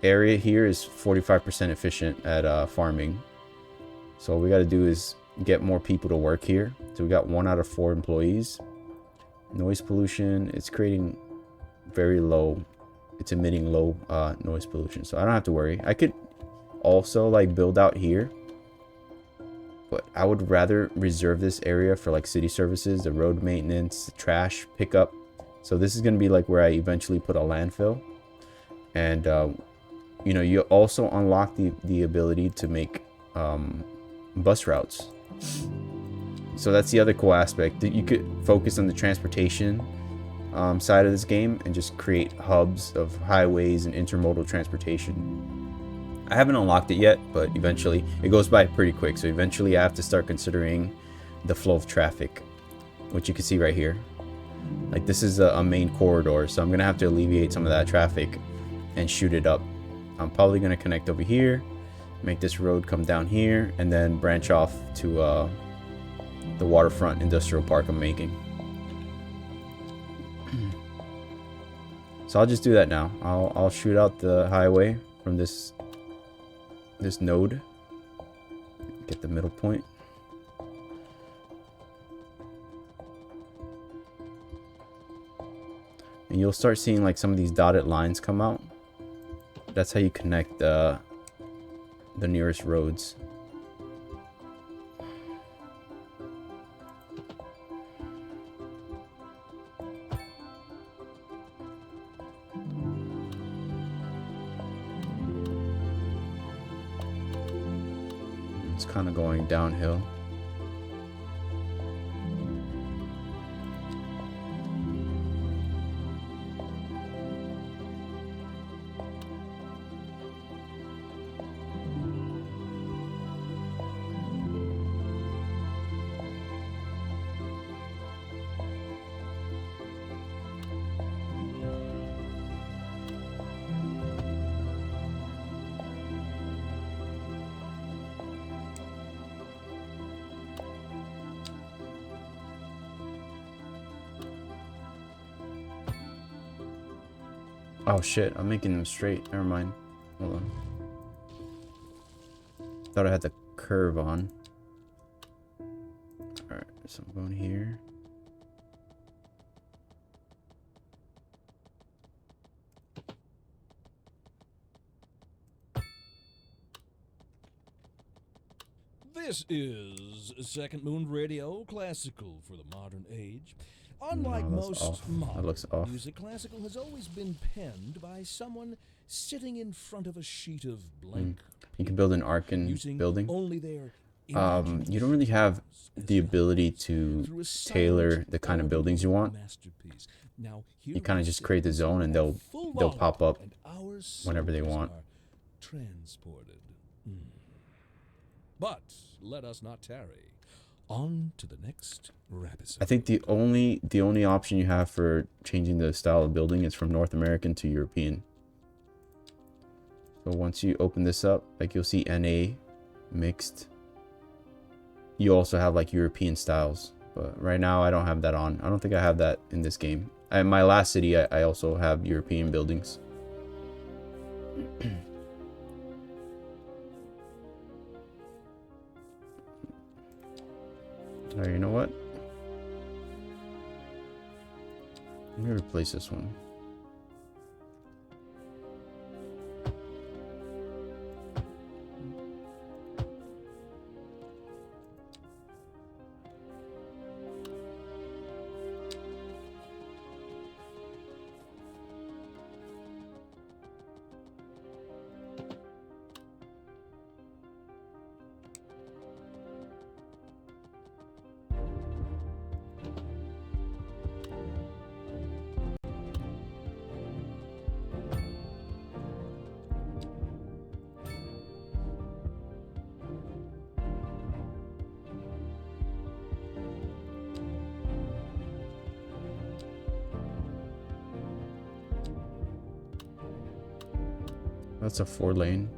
area here is 45% efficient at farming. So what we got to do is get more people to work here. So we got 1 out of 4 employees. Noise pollution, it's creating very low, it's emitting low noise pollution, so I don't have to worry. I could also like build out here, but I would rather reserve this area for like city services, the road maintenance, the trash pickup. So this is going to be like where I eventually put a landfill. And you know, you also unlock the ability to make bus routes. So that's the other cool aspect, that you could focus on the transportation side of this game and just create hubs of highways and intermodal transportation. I haven't unlocked it yet, but eventually it goes by pretty quick. So eventually I have to start considering the flow of traffic, which you can see right here. Like this is a main corridor, so I'm gonna have to alleviate some of that traffic and shoot it up. I'm probably gonna connect over here, make this road come down here, and then branch off to the waterfront industrial park I'm making. So I'll just do that now. I'll shoot out the highway from this node. Get the middle point. And you'll start seeing like some of these dotted lines come out. That's how you connect the nearest roads. It's kind of going downhill. Oh shit, I'm making them straight. Never mind. Hold on. Thought I had the curve on. Alright, so I'm going here. This is Second Moon Radio, classical for the modern age. Unlike No, that's most off. That modern looks off. music, classical has always been penned by someone sitting in front of a sheet of blank You can build an Arcan using building. only their You don't really have the ability to tailor the kind of buildings you want. Masterpiece. Now, You kind of just create the zone and they'll pop up whenever they want. Transported. But let us not tarry. On to the next episode. I think the only option you have for changing the style of building is from North American to European. So once you open this up, like you'll see NA mixed. You also have like European styles, but right now I don't have that on. I don't think I have that in this game. In my last city, I also have European buildings. Alright, you know what? Let me replace this one. That's a 4-lane.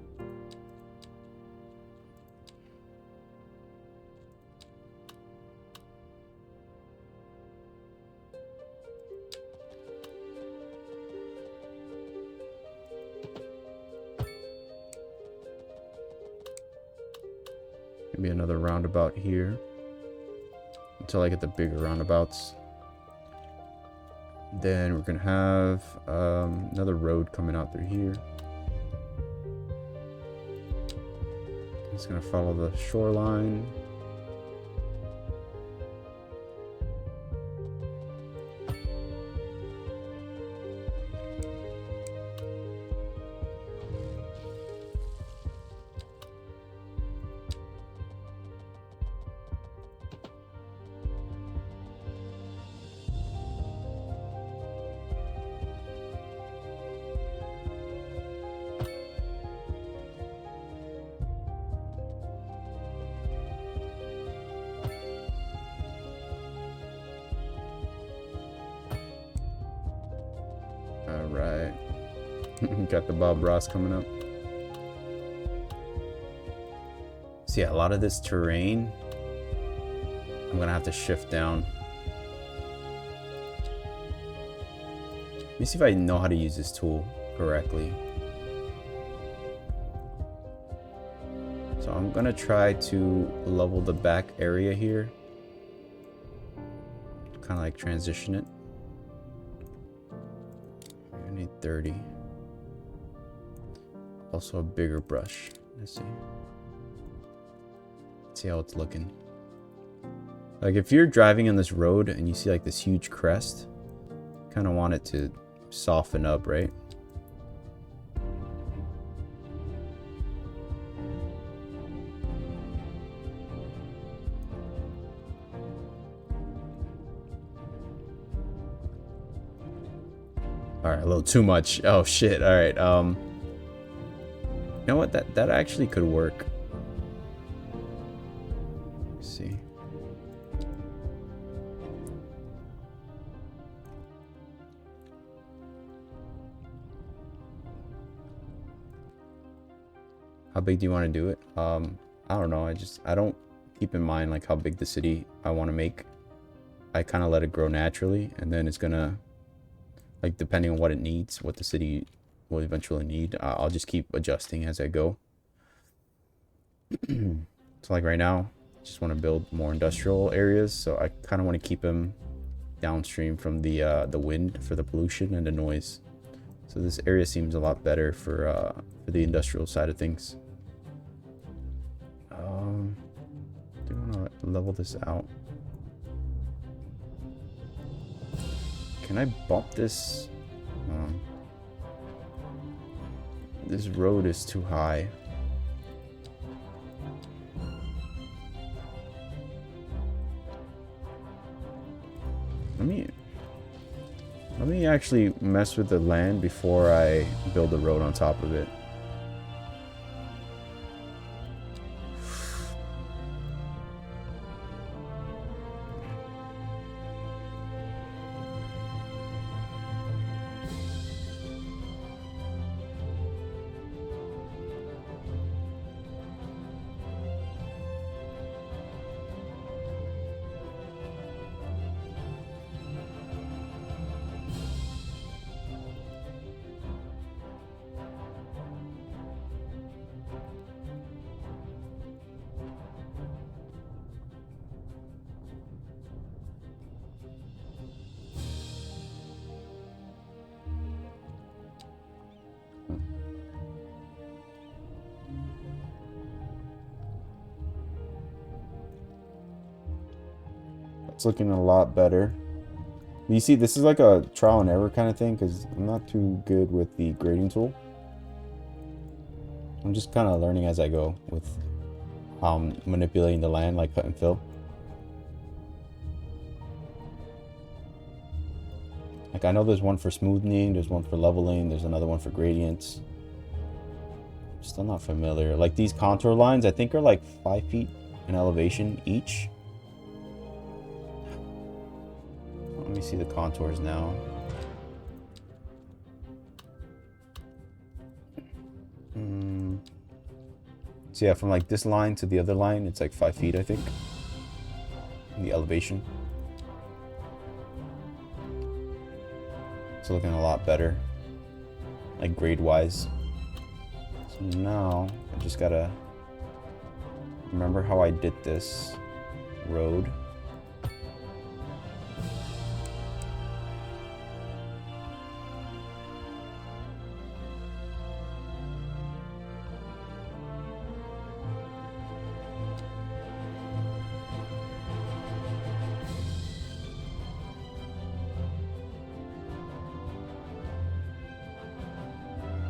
Maybe another roundabout here until I get the bigger roundabouts. Then we're gonna have another road coming out through here. It's gonna follow the shoreline. Alright. Got the Bob Ross coming up. So yeah, a lot of this terrain I'm gonna have to shift down. Let me see if I know how to use this tool correctly. So I'm gonna try to level the back area here. Kind of like transition it. I need 30. Also a bigger brush. Let's see. Let's see how it's looking. Like if you're driving on this road and you see like this huge crest, kind of want it to soften up, right? All right, a little too much. Oh shit. All right. You know what? That actually could work. Let's see. How big do you want to do it? I don't know. I don't keep in mind like how big the city I want to make. I kind of let it grow naturally, and then it's gonna like depending on what it needs, what the city will eventually need. I'll just keep adjusting as I go. So like right now, I just want to build more industrial areas. So I kind of want to keep them downstream from the wind for the pollution and the noise. So this area seems a lot better for the industrial side of things. Do you want to level this out? Can I bump this? This road is too high. Let me actually mess with the land before I build the road on top of it. It's looking a lot better. You see, this is like a trial and error kind of thing because I'm not too good with the grading tool. I'm just kind of learning as I go with how I'm manipulating the land, like cut and fill. Like I know there's one for smoothing, there's one for leveling, there's another one for gradients. I'm still not familiar. Like these contour lines, I think are like 5 feet in elevation each. Let me see the contours now. So yeah, from like this line to the other line, it's like 5 feet, I think, in the elevation. It's looking a lot better, like grade-wise. So now I just gotta remember how I did this road.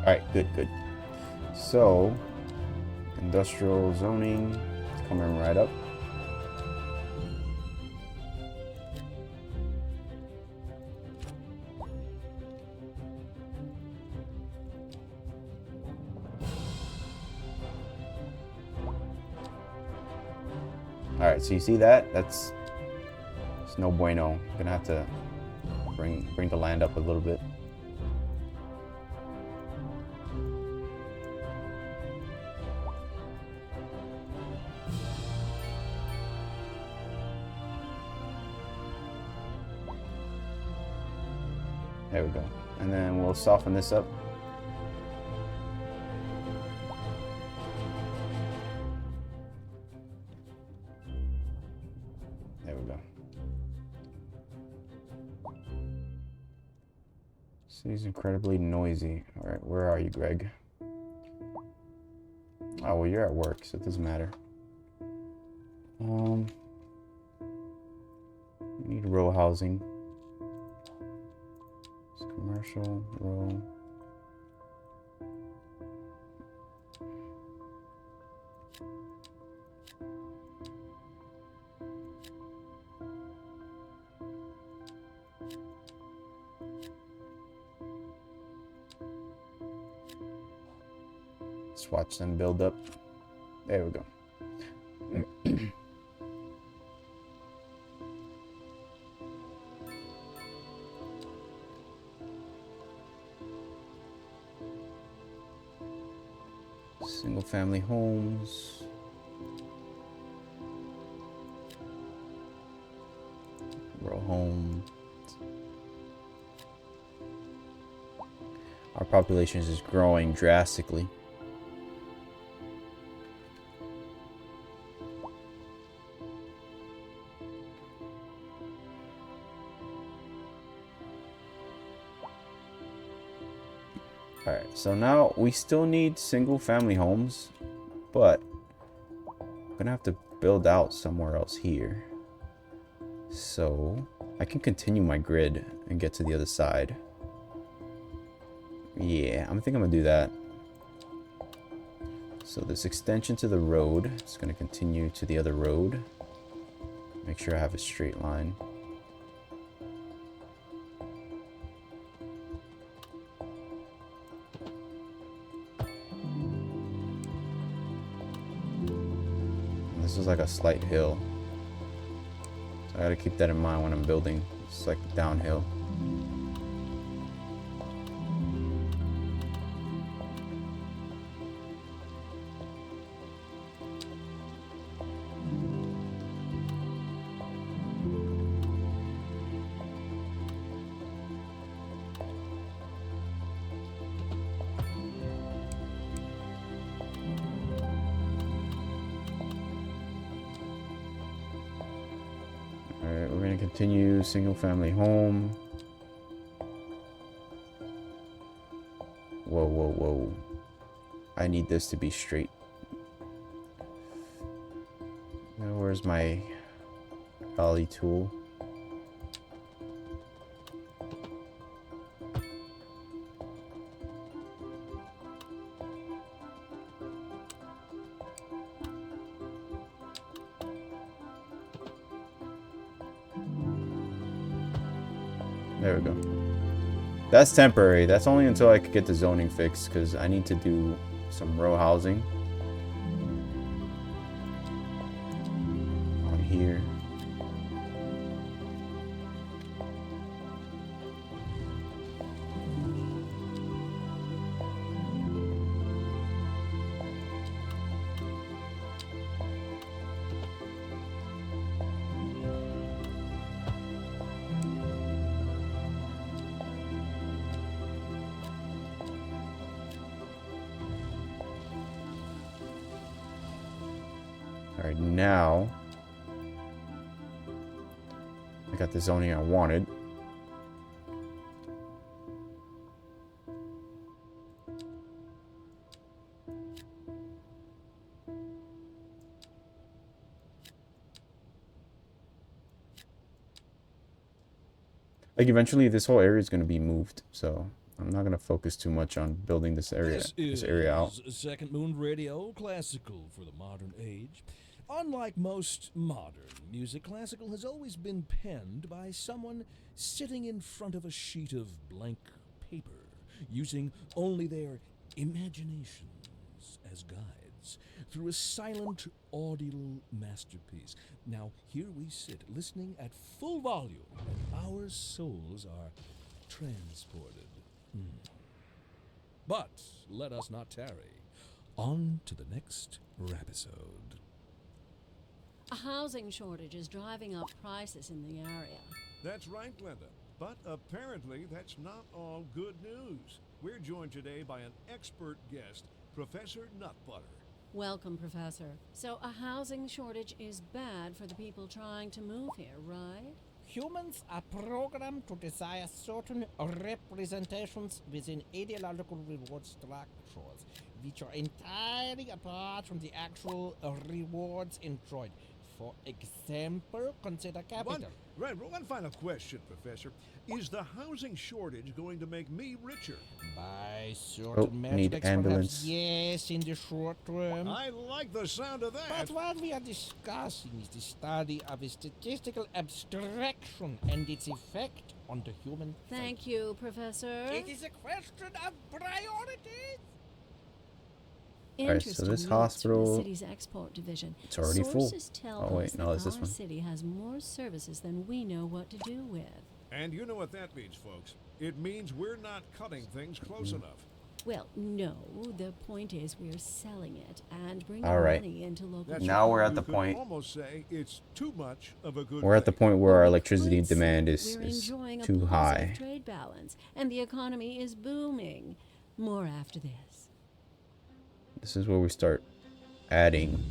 Alright, good. So, industrial zoning, it's coming right up. Alright, so you see that? It's no bueno. Gonna have to bring the land up a little bit. There we go. And then we'll soften this up. There we go. City's incredibly noisy. Alright, where are you, Greg? Oh, well, you're at work, so it doesn't matter. We need row housing. Commercial row. Let's watch them build up. There we go. Single family homes. Row home. Our population is just growing drastically. Alright, so now we still need single family homes, but I'm gonna have to build out somewhere else here. So I can continue my grid and get to the other side. Yeah, I think I'm gonna do that. So this extension to the road is gonna continue to the other road. Make sure I have a straight line. This is like a slight hill. So I gotta keep that in mind when I'm building. It's like downhill. Alright, we're gonna continue single family home. Whoa, whoa, whoa. I need this to be straight. Now, where's my valley tool? There we go. That's temporary. That's only until I could get the zoning fixed, because I need to do some row housing on here. Alright, now I got the zoning I wanted. Like, eventually this whole area is going to be moved, so I'm not going to focus too much on building this area out. Second Moon Radio, classical for the modern age. Unlike most modern music, classical has always been penned by someone sitting in front of a sheet of blank paper, using only their imaginations as guides through a silent, audible masterpiece. Now, here we sit, listening at full volume, and our souls are transported. But let us not tarry. On to the next rapisode. A housing shortage is driving up prices in the area. That's right, Glenda. But apparently that's not all good news. We're joined today by an expert guest, Professor Nutbutter. Welcome, Professor. So a housing shortage is bad for the people trying to move here, right? Humans are programmed to desire certain representations within ideological reward structures, which are entirely apart from the actual rewards enjoyed. For example, consider capital. One final question, Professor. Is the housing shortage going to make me richer? By certain need metrics, ambulance. perhaps yes, in the short term. I like the sound of that. But what we are discussing is the study of a statistical abstraction and its effect on the human Thank you, Professor. psyche. It is a question of priorities. Alright, so Interesting this notes from hospital, the city's export division. it's already full. Sources tell Oh, wait, us no, that it's this our one. city has more services than we know what to do with. And you know what that means, folks. It means we're not cutting things close enough. Well, no. The point is we're selling it and bringing All right. money into local. That's Now we're at you the could point- almost say it's too much of a good We're at the thing. point where our Well, electricity let's say demand we're is enjoying a too positive high. trade balance, and the economy is booming. More after this. This is where we start adding.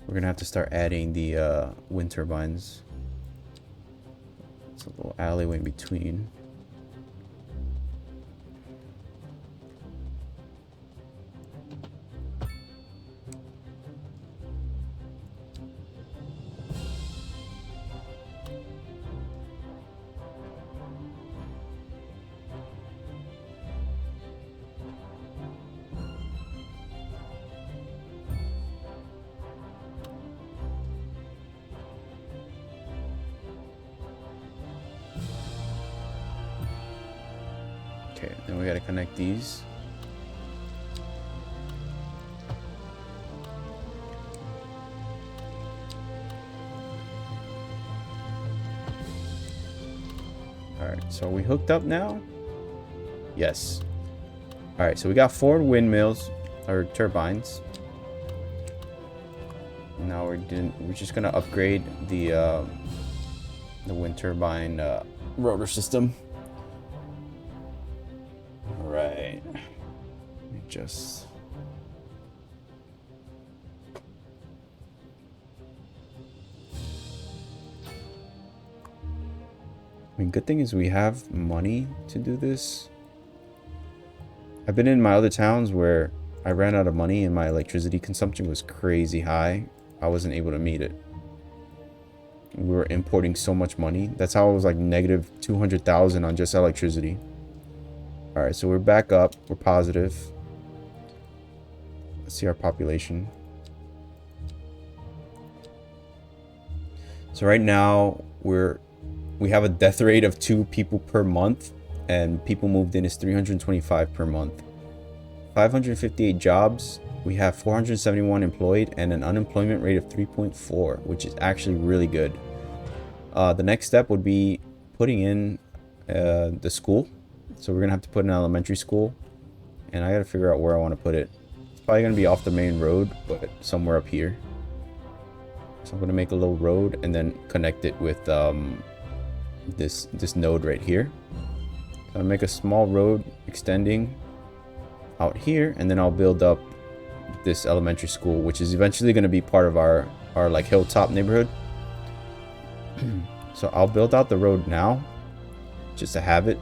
We're gonna have to start adding the wind turbines. It's a little alleyway in between. Okay, then we gotta connect these. Alright, so are we hooked up now? Yes. Alright, so we got 4 windmills, or turbines. Now we're just gonna upgrade the wind turbine rotor system. Alright. Let me just... I mean, good thing is we have money to do this. I've been in my other towns where I ran out of money and my electricity consumption was crazy high. I wasn't able to meet it. We were importing so much money. That's how it was like negative 200,000 on just electricity. Alright, so we're back up. We're positive. Let's see our population. So right now we have a death rate of 2 people per month, and people moved in is 325 per month. 558 jobs. We have 471 employed and an unemployment rate of 3.4, which is actually really good. The next step would be putting in the school. So we're gonna have to put an elementary school, and I gotta figure out where I want to put it. It's probably gonna be off the main road, but somewhere up here. So I'm gonna make a little road and then connect it with this node right here. So I'll make a small road extending out here, and then I'll build up this elementary school, which is eventually going to be part of our like hilltop neighborhood. So I'll build out the road now just to have it.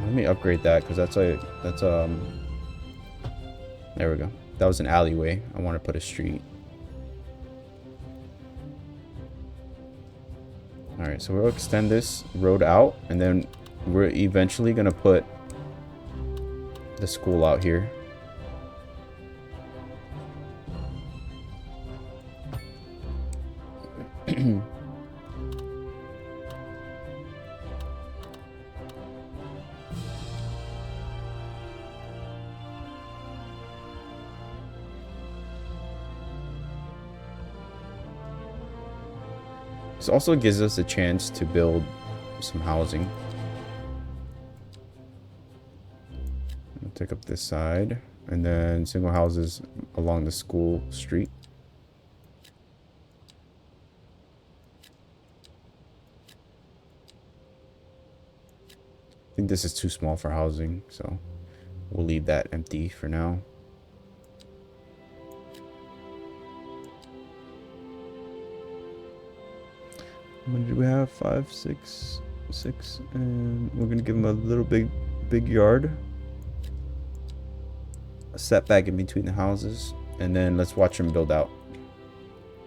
Let me upgrade that, because that's there we go. That was an alleyway. I want to put a street. Alright, so we'll extend this road out, and then we're eventually gonna put the school out here. This also gives us a chance to build some housing. I'll take up this side, and then single houses along the school street. I think this is too small for housing, so we'll leave that empty for now. How many do we have? 5, 6, 6, and we're gonna give him a little big yard. A setback in between the houses, and then let's watch him build out.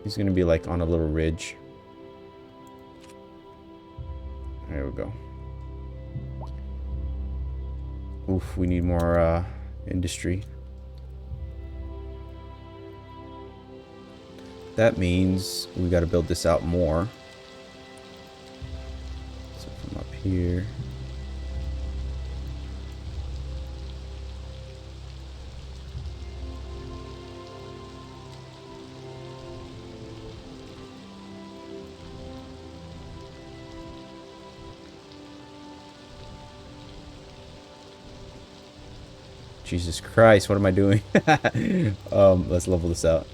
He's gonna be like on a little ridge. There we go. Oof, we need more industry. That means we got to build this out more. So from up here. Jesus Christ, what am I doing? Let's level this out.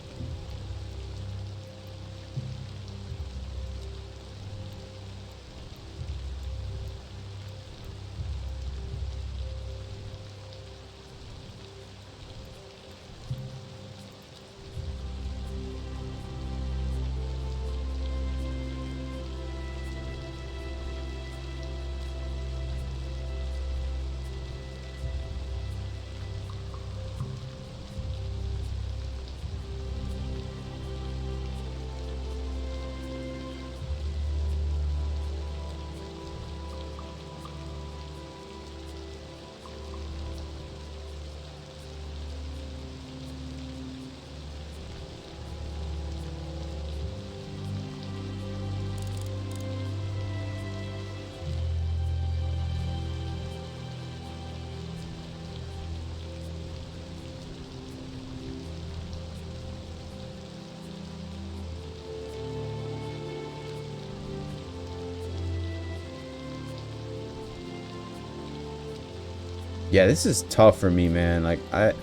Yeah, this is tough for me, man. Like I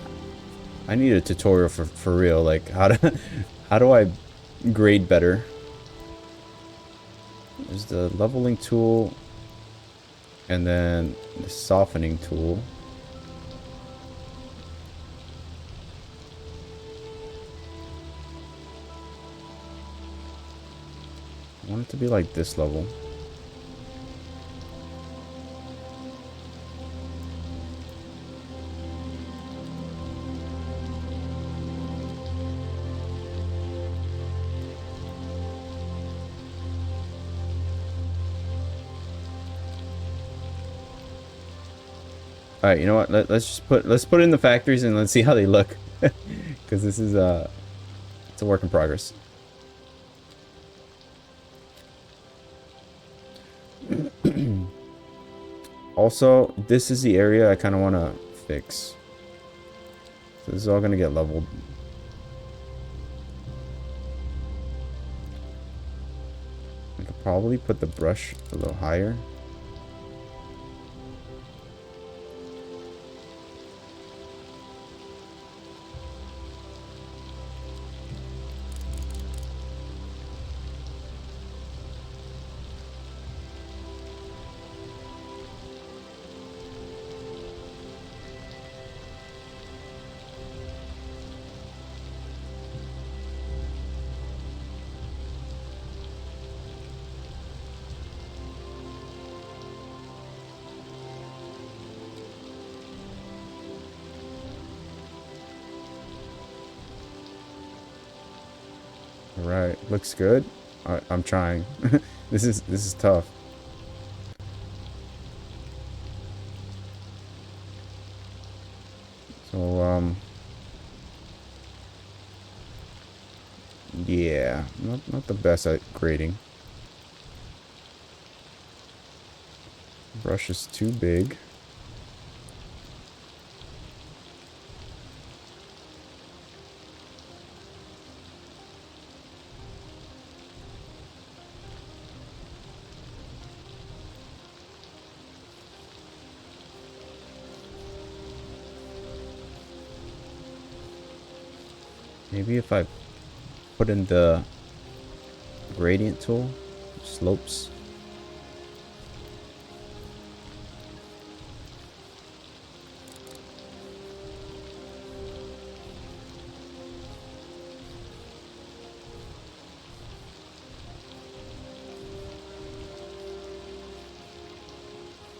need a tutorial for real. Like how do I grade better? There's the leveling tool and then the softening tool. I want it to be like this level. All right, you know what? Let's put in the factories and let's see how they look, because this is it's a work in progress. Also, this is the area I kind of want to fix. So this is all gonna get leveled. I could probably put the brush a little higher. Right, looks good. I'm trying. This is tough. So yeah, not the best at grading. Brush is too big. Maybe if I put in the gradient tool, slopes.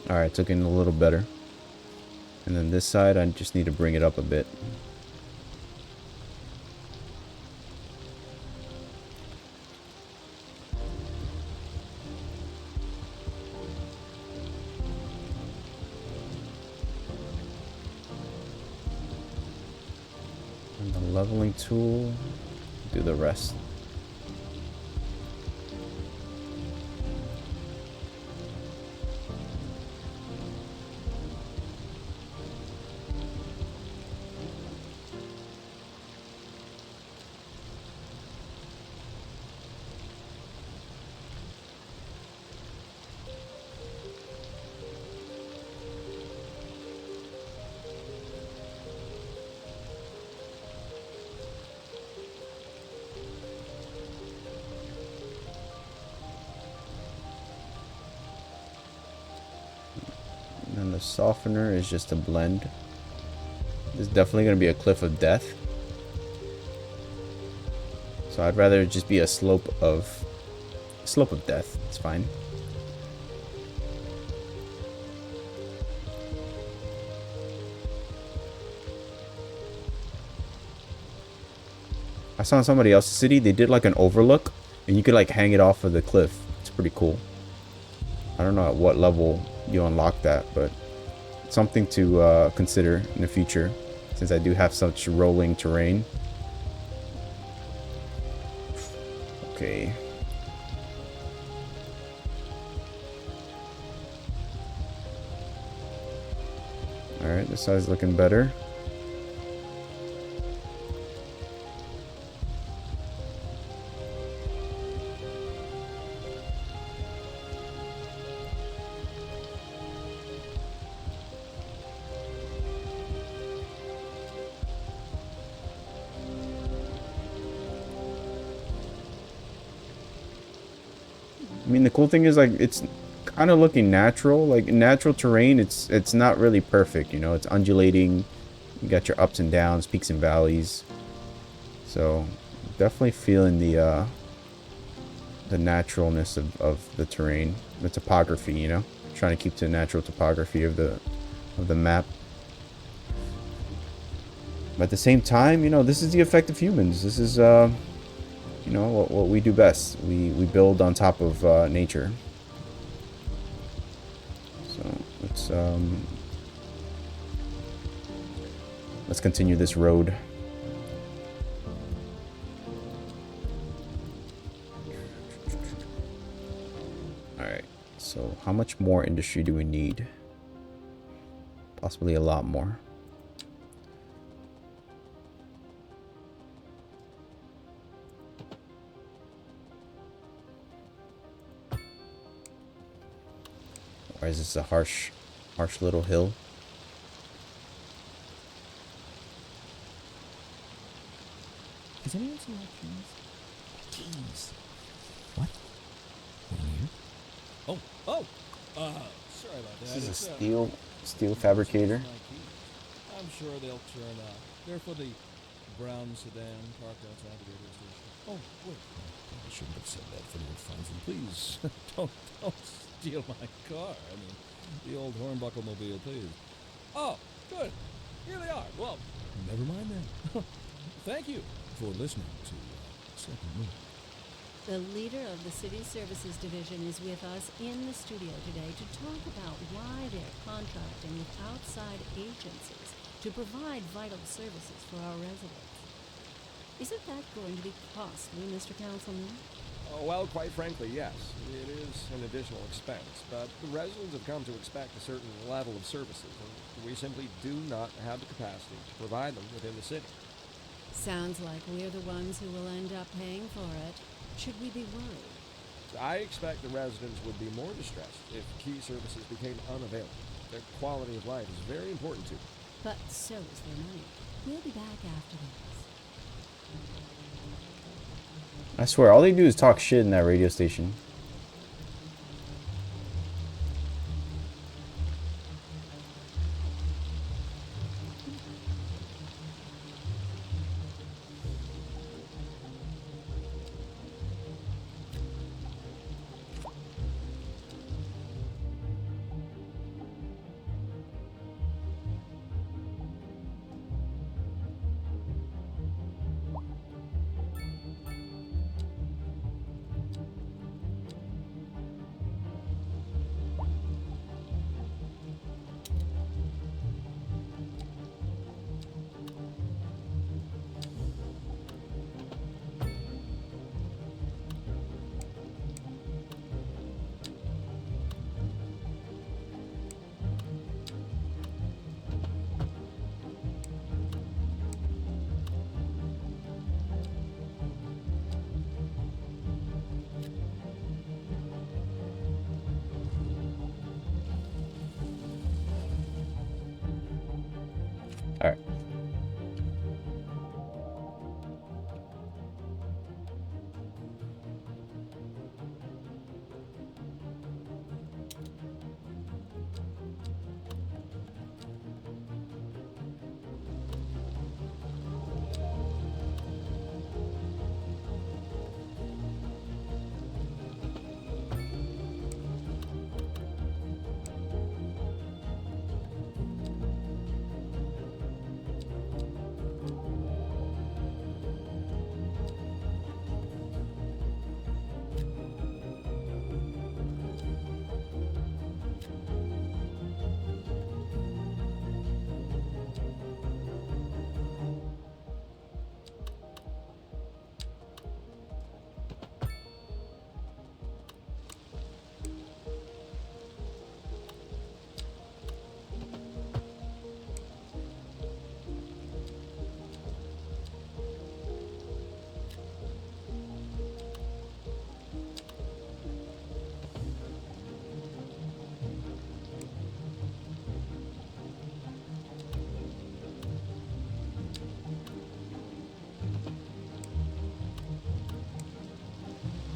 Alright, it's looking a little better. And then this side, I just need to bring it up a bit. And the leveling tool, do the rest. And the softener is just a blend. There's definitely going to be a cliff of death. So I'd rather it just be a slope of death. It's fine. I saw in somebody else's city, they did like an overlook and you could like hang it off of the cliff. It's pretty cool. I don't know at what level you unlock that, but it's something to consider in the future since I do have such rolling terrain. Okay. Alright, this side's looking better. I mean, the cool thing is like it's kind of looking natural, like natural terrain. It's not really perfect, you know. It's undulating. You got your ups and downs, peaks and valleys. So definitely feeling the naturalness of the terrain, the topography, you know. Trying to keep to the natural topography of the map. But at the same time, you know, this is the effect of humans. This is you know what we do best. We build on top of nature. So let's continue this road. All right. So how much more industry do we need? Possibly a lot more. Or is this a harsh little hill? Has anyone seen my keys? Keys. What? Sorry about that. This is a It's, steel fabricator. my keys. I'm sure they'll turn up. They're for the brown sedan parked outside the radio station. Oh, wait. I shouldn't have said that if anyone finds them. Please, don't steal my car. I mean, the old Hornbuckle mobile, please. Oh, good. Here they are. Well, never mind then. Thank you for listening to Second Move. The leader of the City Services Division is with us in the studio today to talk about why they're contracting with outside agencies to provide vital services for our residents. Isn't that going to be costly, Mr. Councilman? Oh, well, quite frankly, yes. It is an additional expense, but the residents have come to expect a certain level of services, and we simply do not have the capacity to provide them within the city. Sounds like we're the ones who will end up paying for it. Should we be worried? I expect the residents would be more distressed if key services became unavailable. Their quality of life is very important to them. But so is their money. We'll be back after this. I swear, all they do is talk shit in that radio station. All right.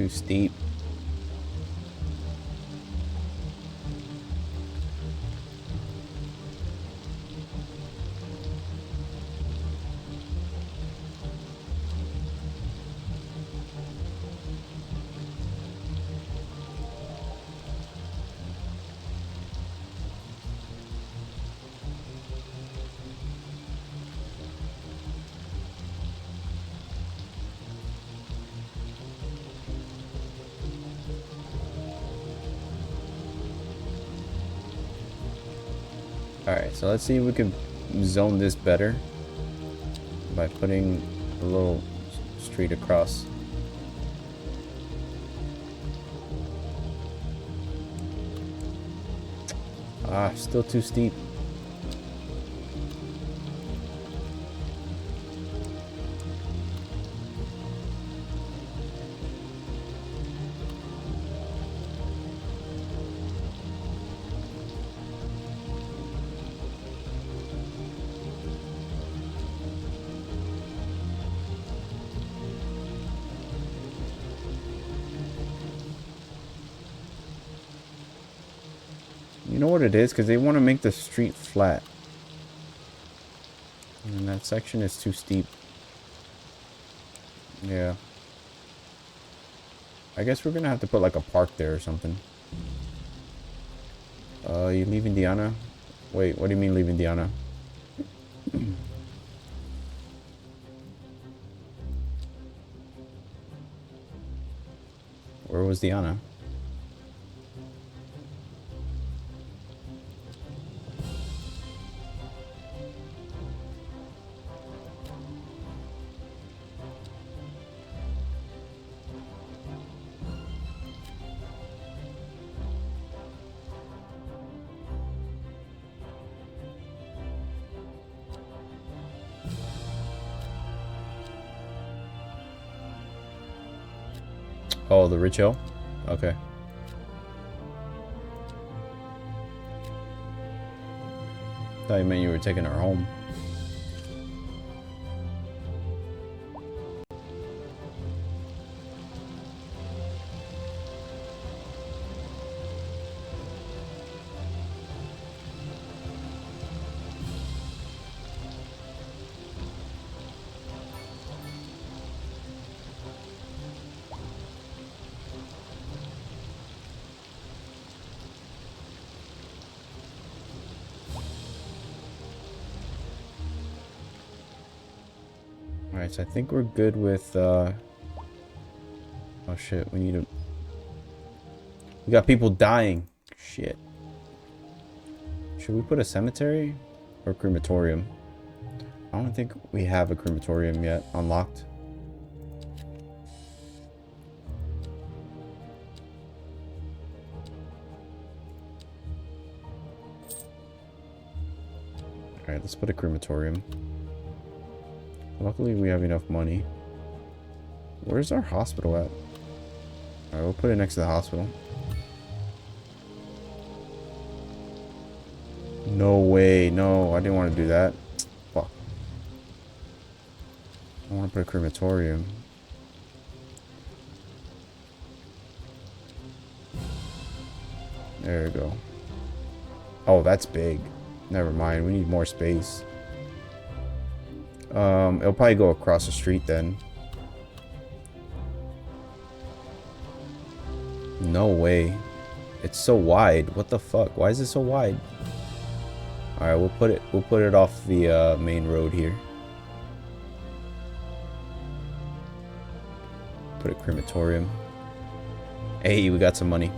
Too steep. Alright, so let's see if we can zone this better by putting a little street across. Ah, still too steep. You know what it is? Because they want to make the street flat. And that section is too steep. Yeah. I guess we're going to have to put like a park there or something. You leaving Diana? Wait, what do you mean leaving Diana? Where was Diana? Oh, the Rich Hill? Okay. Thought you meant you were taking her home. Alright, so I think we're good with, oh shit, we need to... We got people dying. Shit. Should we put a cemetery or crematorium? I don't think we have a crematorium yet unlocked. Alright, let's put a crematorium. Luckily, we have enough money. Where's our hospital at? Alright, we'll put it next to the hospital. No way. No, I didn't want to do that. Fuck. I want to put a crematorium. There we go. Oh, that's big. Never mind. We need more space. It'll probably go across the street then. No way. It's so wide. What the fuck? Why is it so wide? Alright, we'll put it off the main road here. Put a crematorium. Hey, we got some money.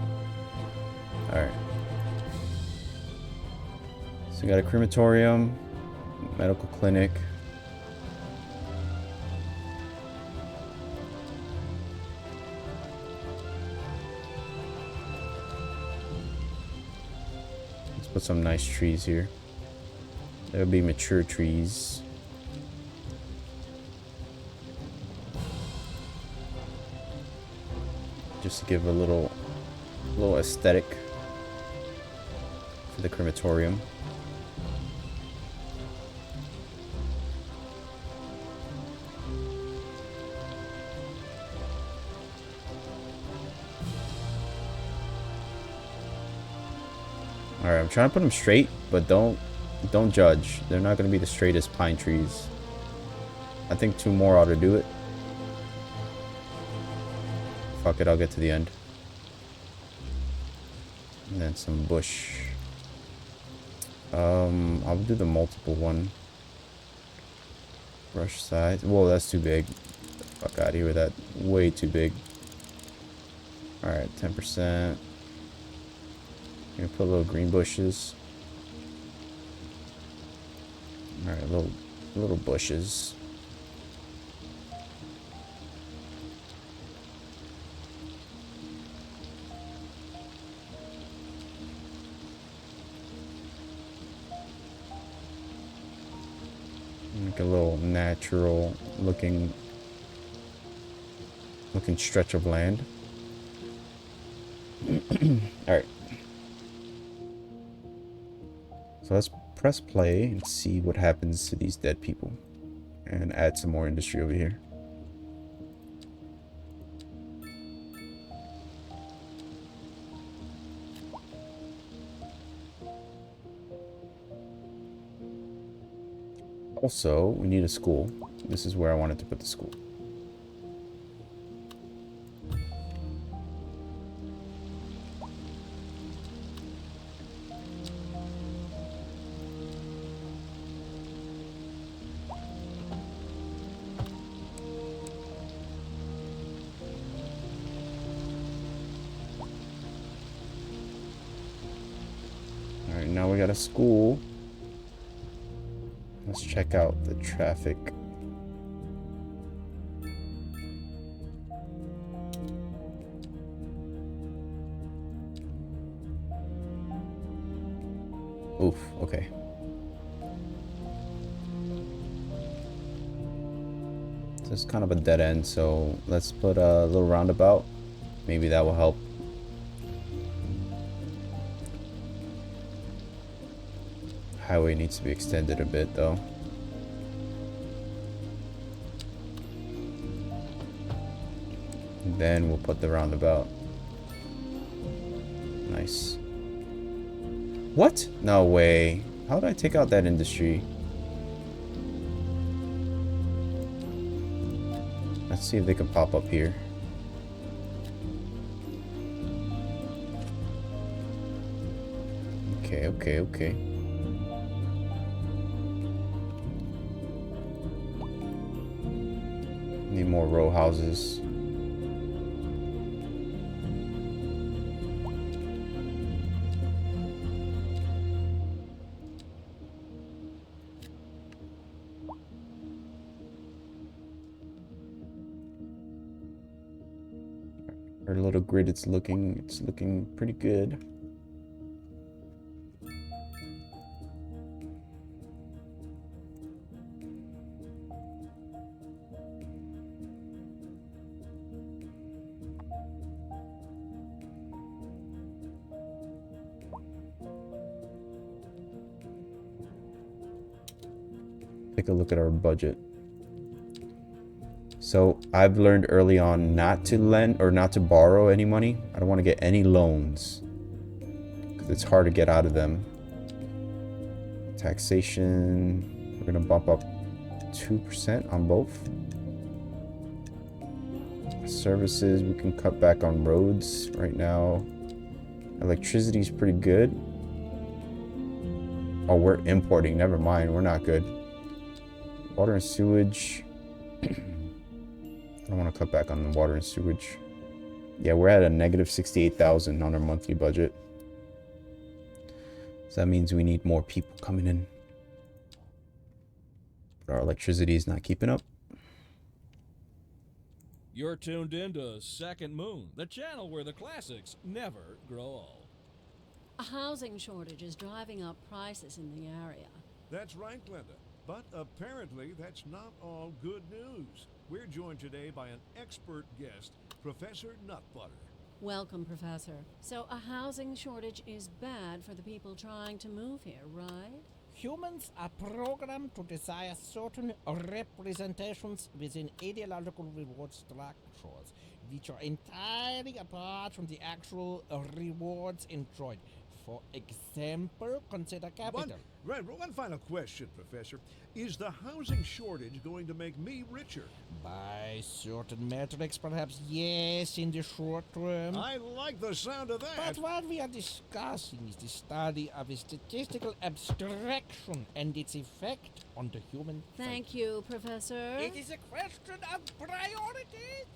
Alright. So we got a crematorium, medical clinic. Put some nice trees here. There'll be mature trees. Just to give a little aesthetic for the crematorium. All right, I'm trying to put them straight, but don't judge. They're not going to be the straightest pine trees. I think 2 more ought to do it. Fuck it, I'll get to the end. And then some bush. I'll do the multiple one. Brush sides. Whoa, that's too big. Get the fuck out of here with that. Way too big. Alright, 10%. Gonna put little green bushes. Alright, little bushes. Like a little natural looking stretch of land. Alright. So let's press play and see what happens to these dead people. And add some more industry over here. Also, we need a school. This is where I wanted to put the school. Alright, now we got a school. Let's check out the traffic. Oof, okay. This is kind of a dead end, so let's put a little roundabout. Maybe that will help. Highway needs to be extended a bit though. Then we'll put the roundabout. Nice. What? No way. How did I take out that industry? Let's see if they can pop up here. Okay. Need more row houses. Our little grid, it's looking pretty good. Take a look at our budget. So I've learned early on not to lend or not to borrow any money. I don't want to get any loans because it's hard to get out of them. Taxation, we're gonna bump up 2% on both. Services, we can cut back on roads right now. Electricity is pretty good. Oh, we're importing. Never mind, we're not good. Water and sewage. I don't want to cut back on the water and sewage. Yeah, we're at a negative 68,000 on our monthly budget. So that means we need more people coming in. But our electricity is not keeping up. You're tuned in to Second Moon, the channel where the classics never grow old. A housing shortage is driving up prices in the area. That's right, Glenda. But apparently that's not all good news. We're joined today by an expert guest, Professor Nutbutter. Welcome, Professor. So a housing shortage is bad for the people trying to move here, right? Humans are programmed to desire certain representations within ideological reward structures, which are entirely apart from the actual rewards enjoyed. For example, consider capital. One final question, Professor. Is the housing shortage going to make me richer? By certain metrics, perhaps yes, in the short term. I like the sound of that. But what we are discussing is the study of a statistical abstraction and its effect on the human Thank you, Professor. psyche. It is a question of priorities.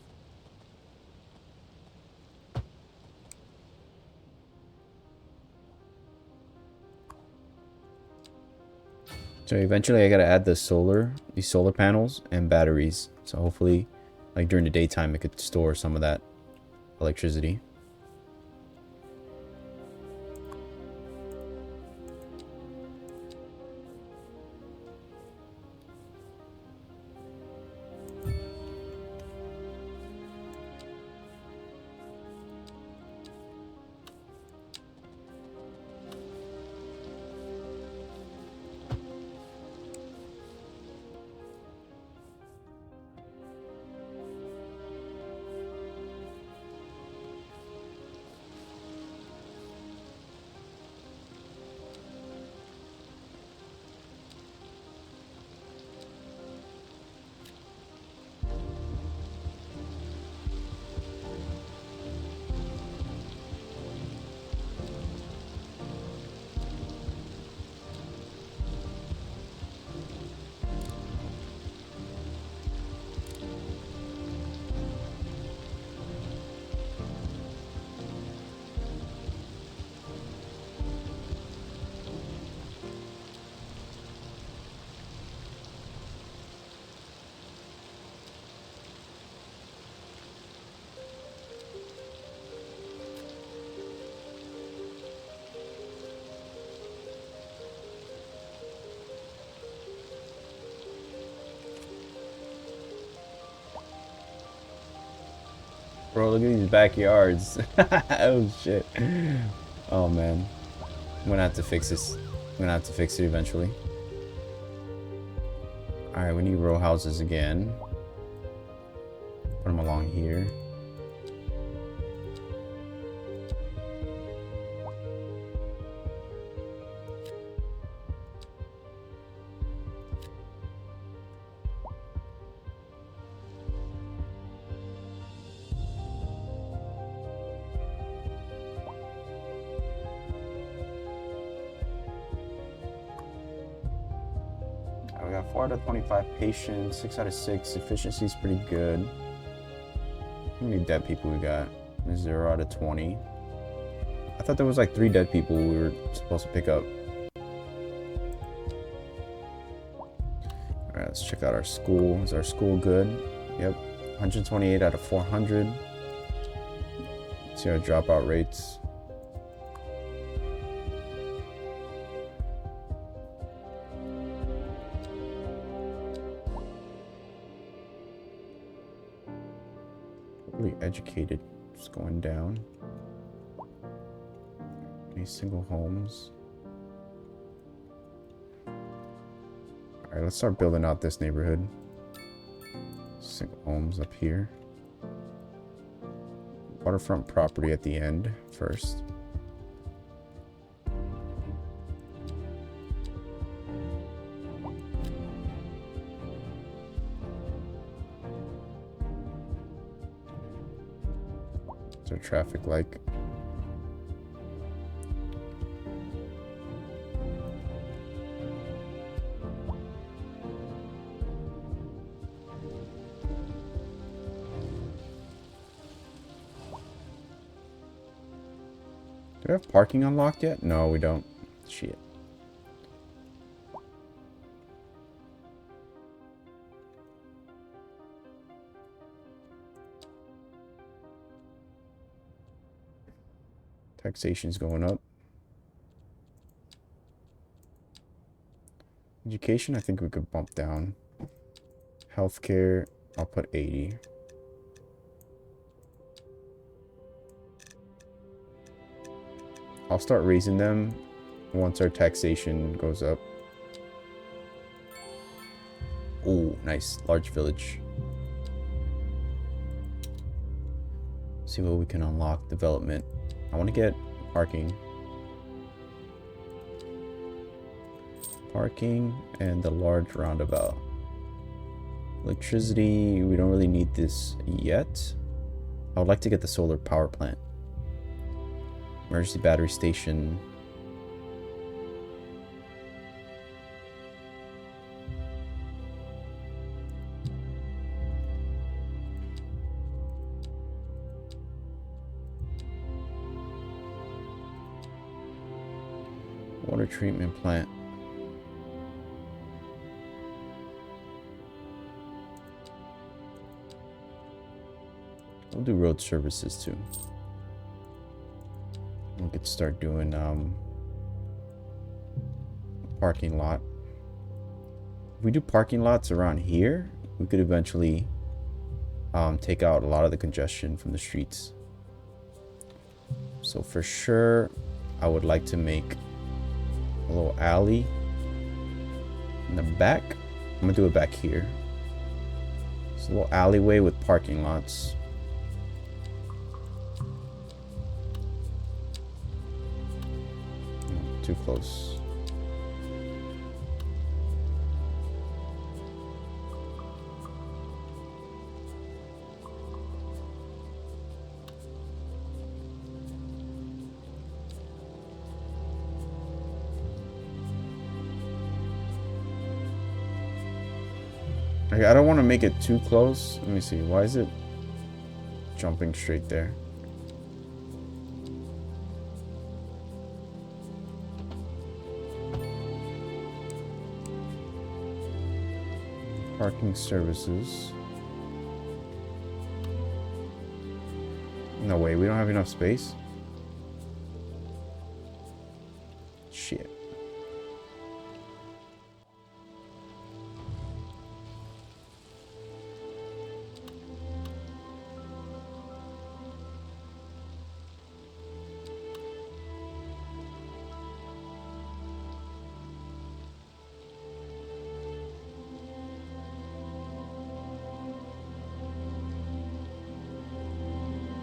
So eventually I gotta add these solar panels and batteries. So hopefully, like during the daytime, it could store some of that electricity. Bro, look at these backyards. Oh shit. Oh man. I'm gonna have to fix this. I'm gonna have to fix it eventually. Alright, we need row houses again. Put them along here. We got 4 out of 25 patience, 6 out of 6. Efficiency is pretty good. How many dead people we got? 0 out of 20. I thought there was like 3 dead people we were supposed to pick up. Alright, let's check out our school. Is our school good? Yep. 128 out of 400. Let's see our dropout rates. Really educated, just going down. Any single homes? Alright, let's start building out this neighborhood. Single homes up here. Waterfront property at the end first. What's our traffic like? Do we have parking unlocked yet? No, we don't. Shit. Taxation's going up. Education, I think we could bump down. Healthcare, I'll put 80. I'll start raising them once our taxation goes up. Oh, nice. Large village. See what we can unlock. Development. I want to get parking. parking and the large roundabout. Electricity, we don't really need this yet. I would like to get the solar power plant. Emergency battery station. Water treatment plant. We'll do road services too. We could start doing parking lot. If we do parking lots around here, we could eventually take out a lot of the congestion from the streets. So for sure, I would like to make a little alley in the back. I'm gonna do it back here. It's a little alleyway with parking lots. No, too close. I don't want to make it too close. Let me see. Why is it jumping straight there? Parking services. No way. We don't have enough space. Shit.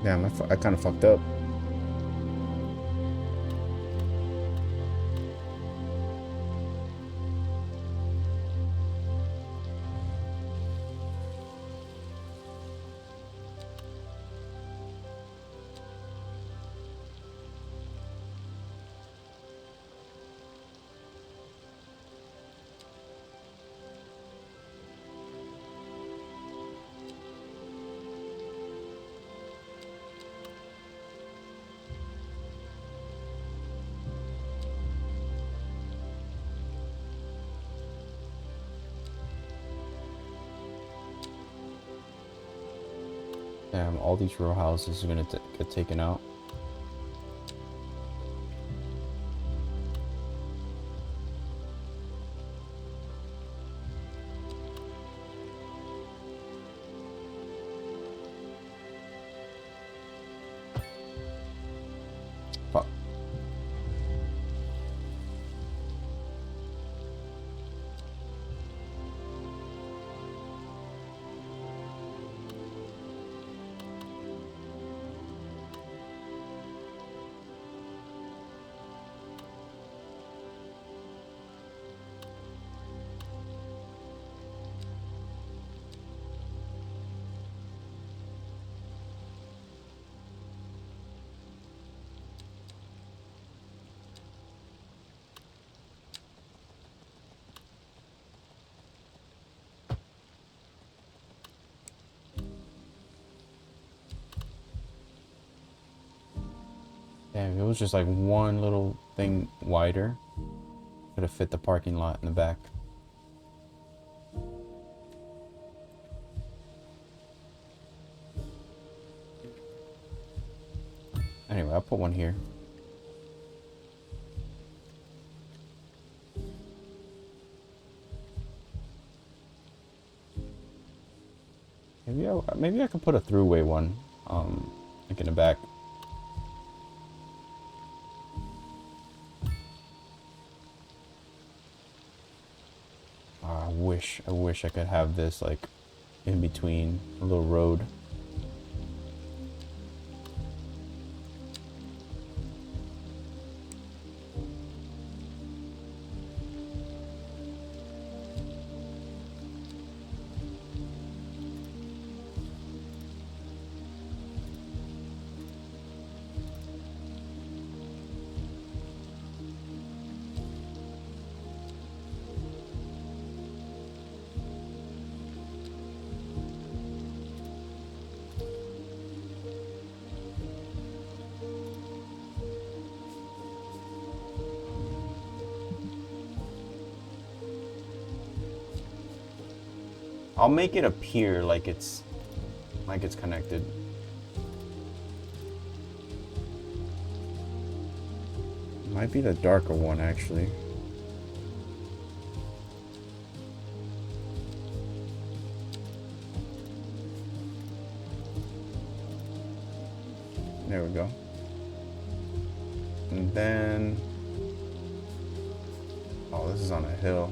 Damn, I kind of fucked up. Damn, all these row houses are gonna get taken out. Fuck. Damn, it was just like one little thing wider. Could have fit the parking lot in the back. Anyway, I'll put one here. Maybe I could put a throughway one, like in the back. I wish I could have this like in between a little road. I'll make it appear like it's connected. Might be the darker one actually. There we go. And then, oh, this is on a hill.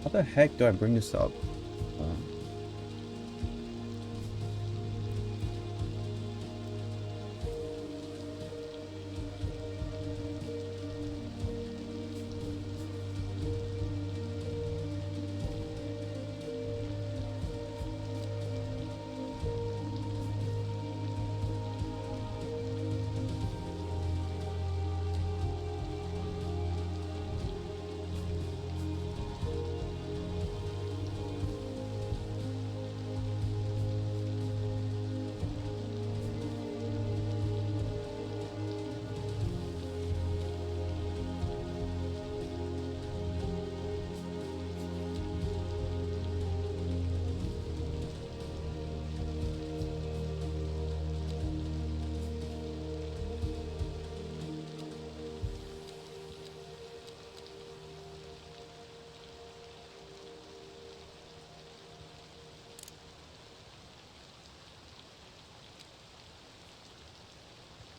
How the heck do I bring this up?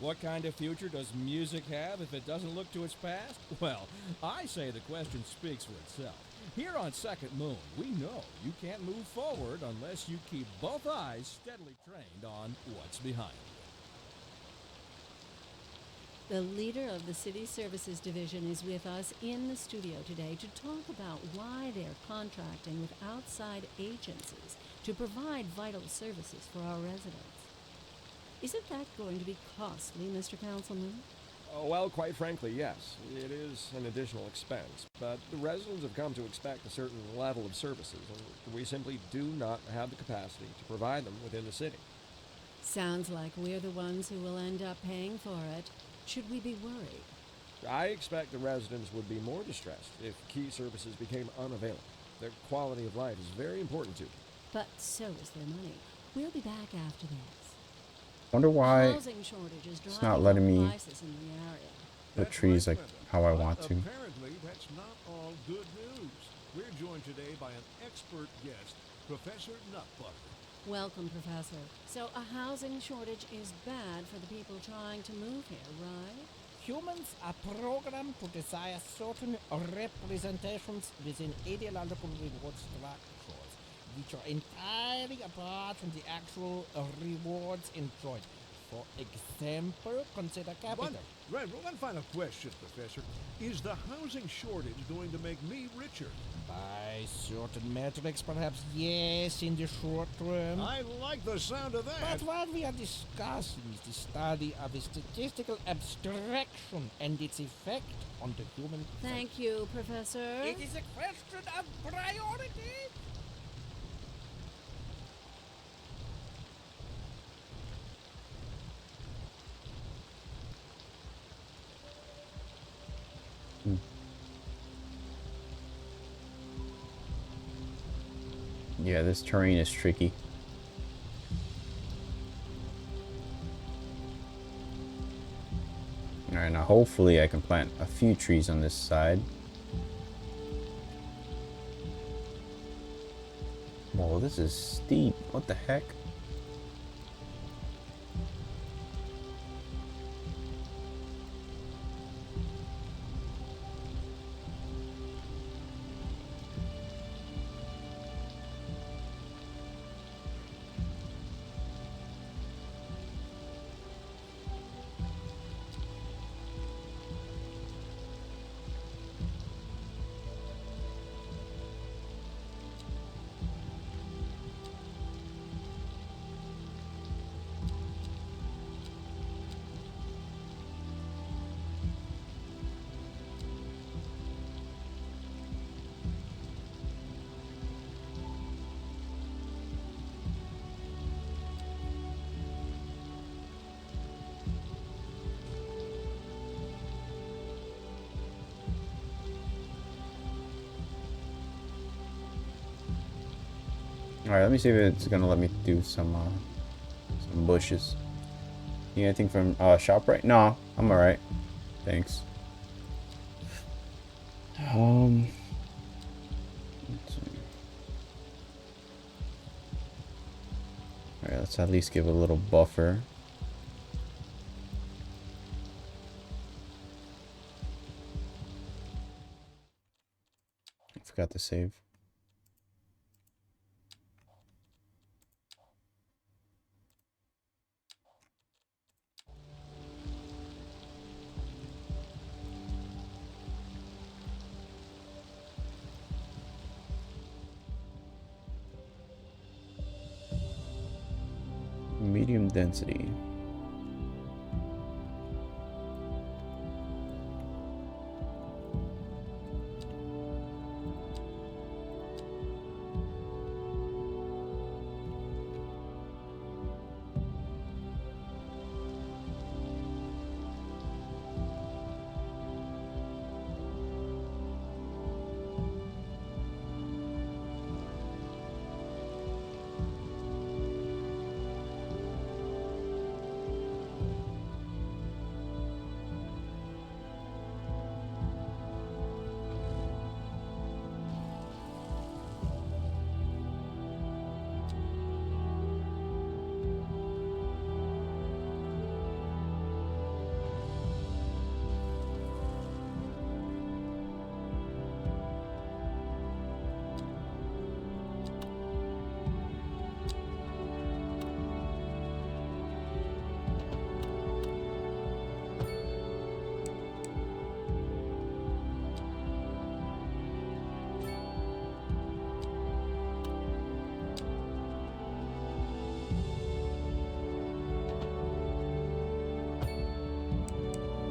What kind of future does music have if it doesn't look to its past? Well, I say the question speaks for itself. Here on Second Moon, we know you can't move forward unless you keep both eyes steadily trained on what's behind you. The leader of the City Services Division is with us in the studio today to talk about why they're contracting with outside agencies to provide vital services for our residents. Isn't that going to be costly, Mr. Councilman? Well, quite frankly, yes. It is an additional expense, but the residents have come to expect a certain level of services, and we simply do not have the capacity to provide them within the city. Sounds like we're the ones who will end up paying for it. Should we be worried? I expect the residents would be more distressed if key services became unavailable. Their quality of life is very important to them. But so is their money. We'll be back after this. Wonder why Housing shortage is it's driving not letting up me prices in the area. put That's trees right, like Brenda. how I But want to. Apparently, that's not all good news. We're joined today by an expert guest, Professor Nutbutter. Welcome, Professor. So a housing shortage is bad for the people trying to move here, right? Humans are programmed to desire certain representations within ideological reward structures, which are entirely apart from the actual rewards enjoyed. For example, consider capital. One final question, Professor. Is the housing shortage going to make me richer? By certain metrics, perhaps yes, in the short term. I like the sound of that. But what we are discussing is the study of a statistical abstraction and its effect on the human. Thank you, Professor. It is a question of priority. Yeah, this terrain is tricky. Alright, now hopefully I can plant a few trees on this side. Whoa, this is steep. What the heck? Alright, let me see if it's gonna let me do some bushes. Need anything from ShopRite? No, I'm alright. Thanks. Let's see. Alright, let's at least give a little buffer. I forgot to save. Medium density.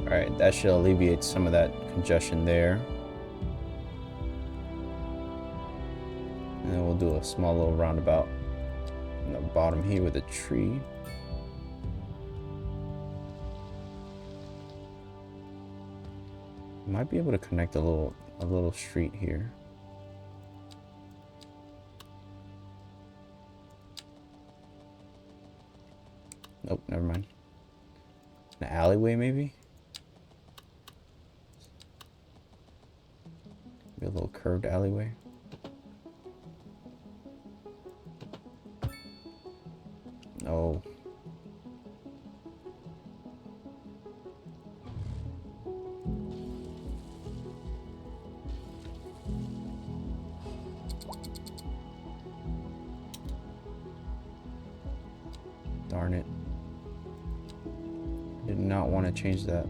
Alright, that should alleviate some of that congestion there. And then we'll do a small little roundabout on the bottom here with a tree. Might be able to connect a little street here. Nope, never mind. An alleyway maybe? Maybe a little curved alleyway. No. Darn it. Did not want to change that.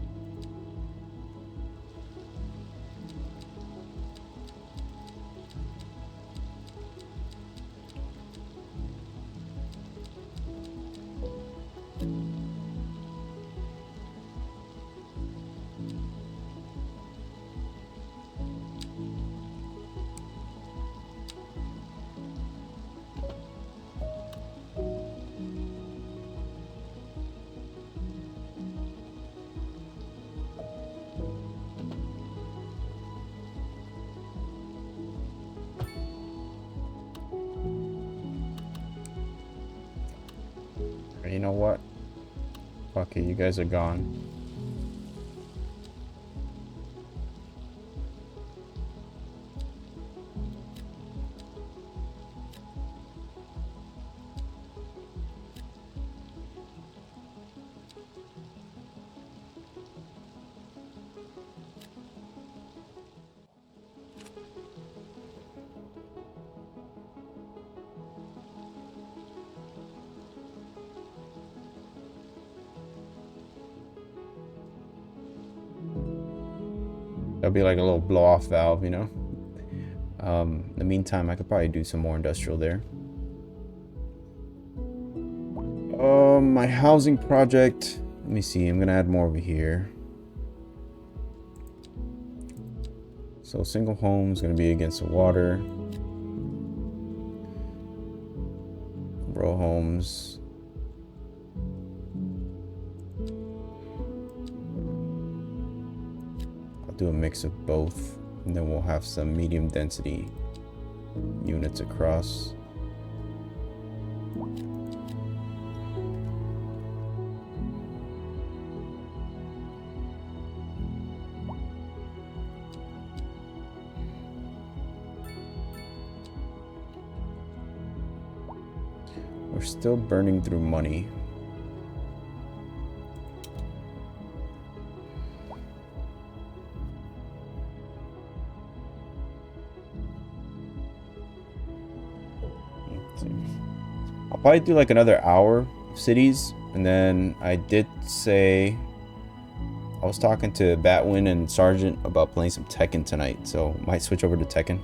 You know what? Fuck it, you guys are gone. That'll be like a little blow-off valve, you know? In the meantime, I could probably do some more industrial there. My housing project. Let me see. I'm gonna add more over here. So single home is gonna be against the water. Row homes. Do a mix of both, and then we'll have some medium density units across. We're still burning through money. Let's see. I'll probably do like another hour of cities, and then I did say I was talking to Batwin and Sergeant about playing some Tekken tonight, so might switch over to Tekken.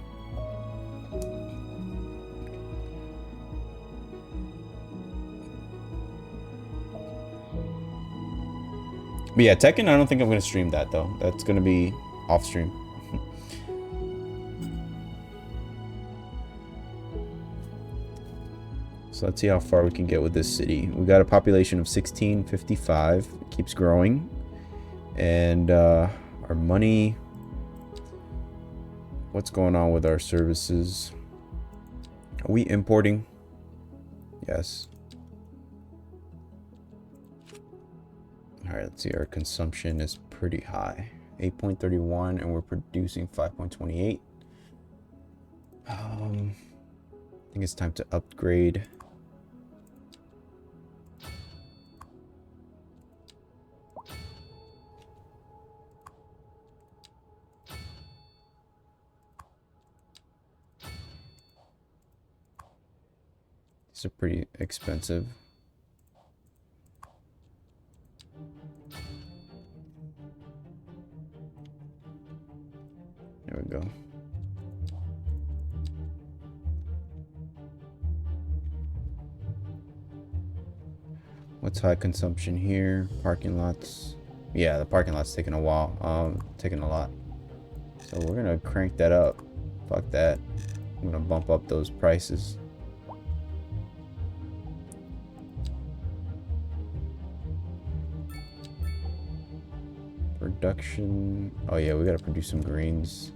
But yeah, Tekken, I don't think I'm going to stream that, though. That's going to be off stream. So let's see how far we can get with this city. We got a population of 1655. It keeps growing. And our money... What's going on with our services? Are we importing? Yes. Alright, let's see. Our consumption is pretty high. 8.31, and we're producing 5.28. I think it's time to upgrade. These are pretty expensive. There we go. What's high consumption here? Parking lots. Yeah, the parking lot's taking a while. Taking a lot. So we're gonna crank that up. Fuck that. I'm gonna bump up those prices. Production. Oh yeah, we gotta produce some greens.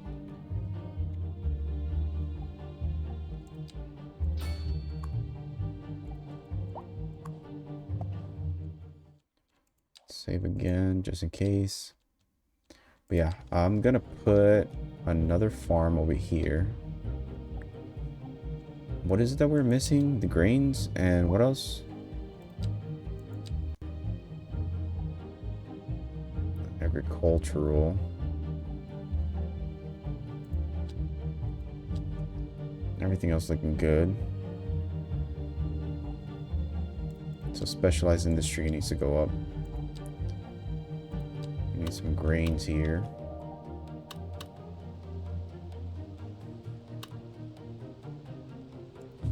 Save again, just in case. But yeah, I'm gonna put another farm over here. What is it that we're missing? The grains and what else? Agricultural. Everything else looking good. So specialized industry needs to go up. We need some grains here.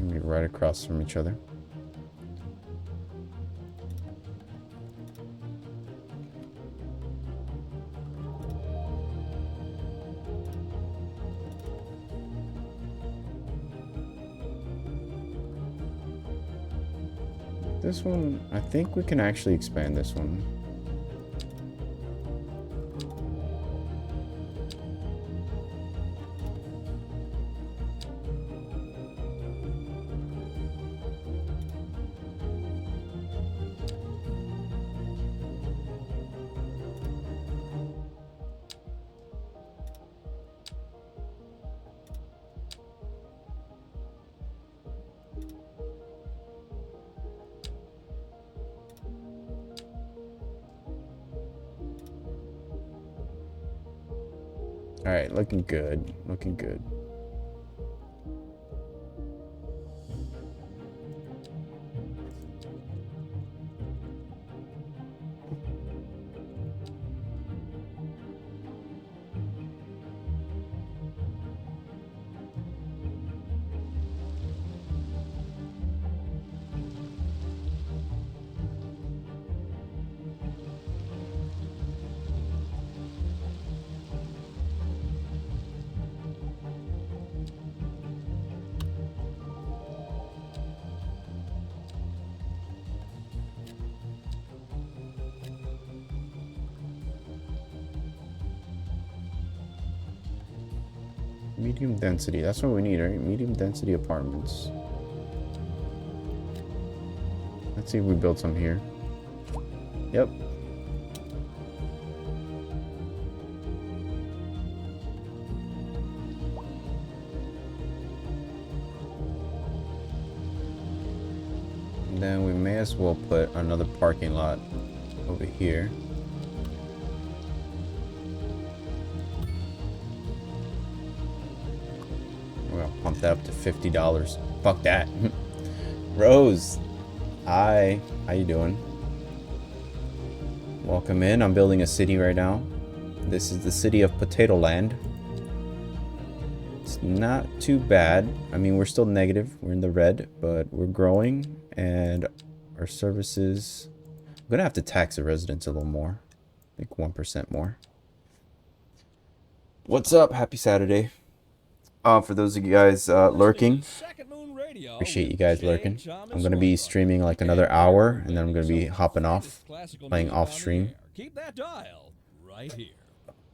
Be right across from each other. This one, I think we can actually expand this one. All right, looking good, looking good. Medium density, that's what we need, right? Medium density apartments. Let's see if we build some here. Yep. And then we may as well put another parking lot over here. We're gonna pump that up to $50. Fuck that. Rose. Hi. How you doing? Welcome in. I'm building a city right now. This is the city of Potato Land. It's not too bad. I mean, we're still negative. We're in the red, but we're growing, and our services... I'm gonna have to tax the residents a little more. I think 1% more. What's up? Happy Saturday. For those of you guys lurking, appreciate you guys lurking. I'm gonna be streaming like another hour, and then I'm gonna be hopping off, playing off stream. Keep that dial right here.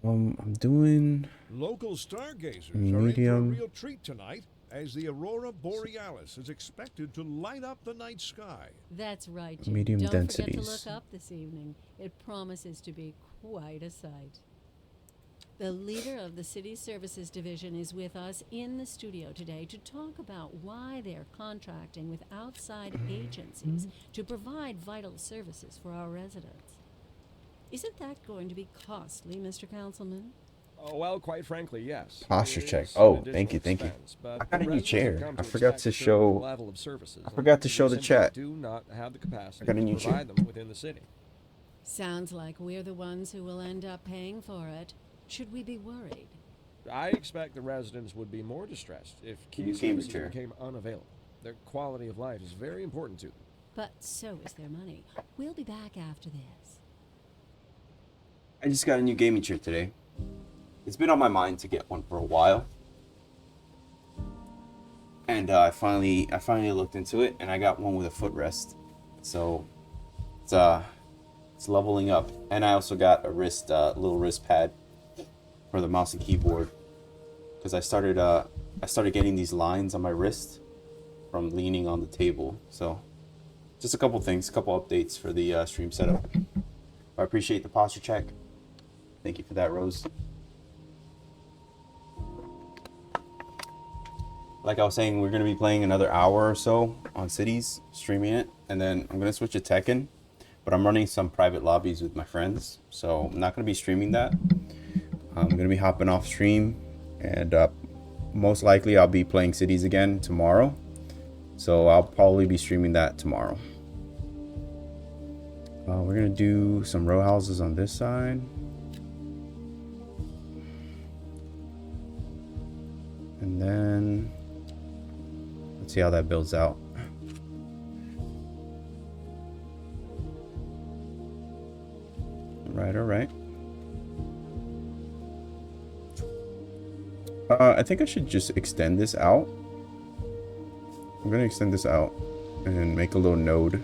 I'm doing Local stargazers are medium. in for a real treat tonight, as the aurora borealis is expected to light up the night sky. That's right, Jim. Medium Don't densities. forget to look up this evening. It promises to be quite a sight. The leader of the City Services Division is with us in the studio today to talk about why they're contracting with outside agencies to provide vital services for our residents. Isn't that going to be costly, Mr. Councilman? Oh, well, quite frankly, yes. Posture It check. is Oh, an thank you, additional thank you. expense, but I got a new residents chair. have come I to forgot expect to a certain show- level of services, I forgot to and show we the simply chat. do not have the capacity I got a to new chair. provide them within the city. Sounds like we're the ones who will end up paying for it. Should we be worried? I expect the residents would be more distressed if key You gave me services chair. became unavailable. Their quality of life is very important to them. But so is their money. We'll be back after this. I just got a new gaming chair today. It's been on my mind to get one for a while, and I finally looked into it, and I got one with a footrest. So it's leveling up, and I also got a little wrist pad for the mouse and keyboard, because I started getting these lines on my wrist from leaning on the table. So just a couple things, a couple updates for the stream setup. I appreciate the posture check. Thank you for that, Rose. Like I was saying, we're gonna be playing another hour or so on Cities, streaming it, and then I'm gonna switch to Tekken, but I'm running some private lobbies with my friends, so I'm not gonna be streaming that. I'm gonna be hopping off stream, and most likely I'll be playing Cities again tomorrow, so I'll probably be streaming that tomorrow. We're gonna do some row houses on this side. And then let's see how that builds out. All right. I think I should just extend this out. I'm gonna extend this out and make a little node.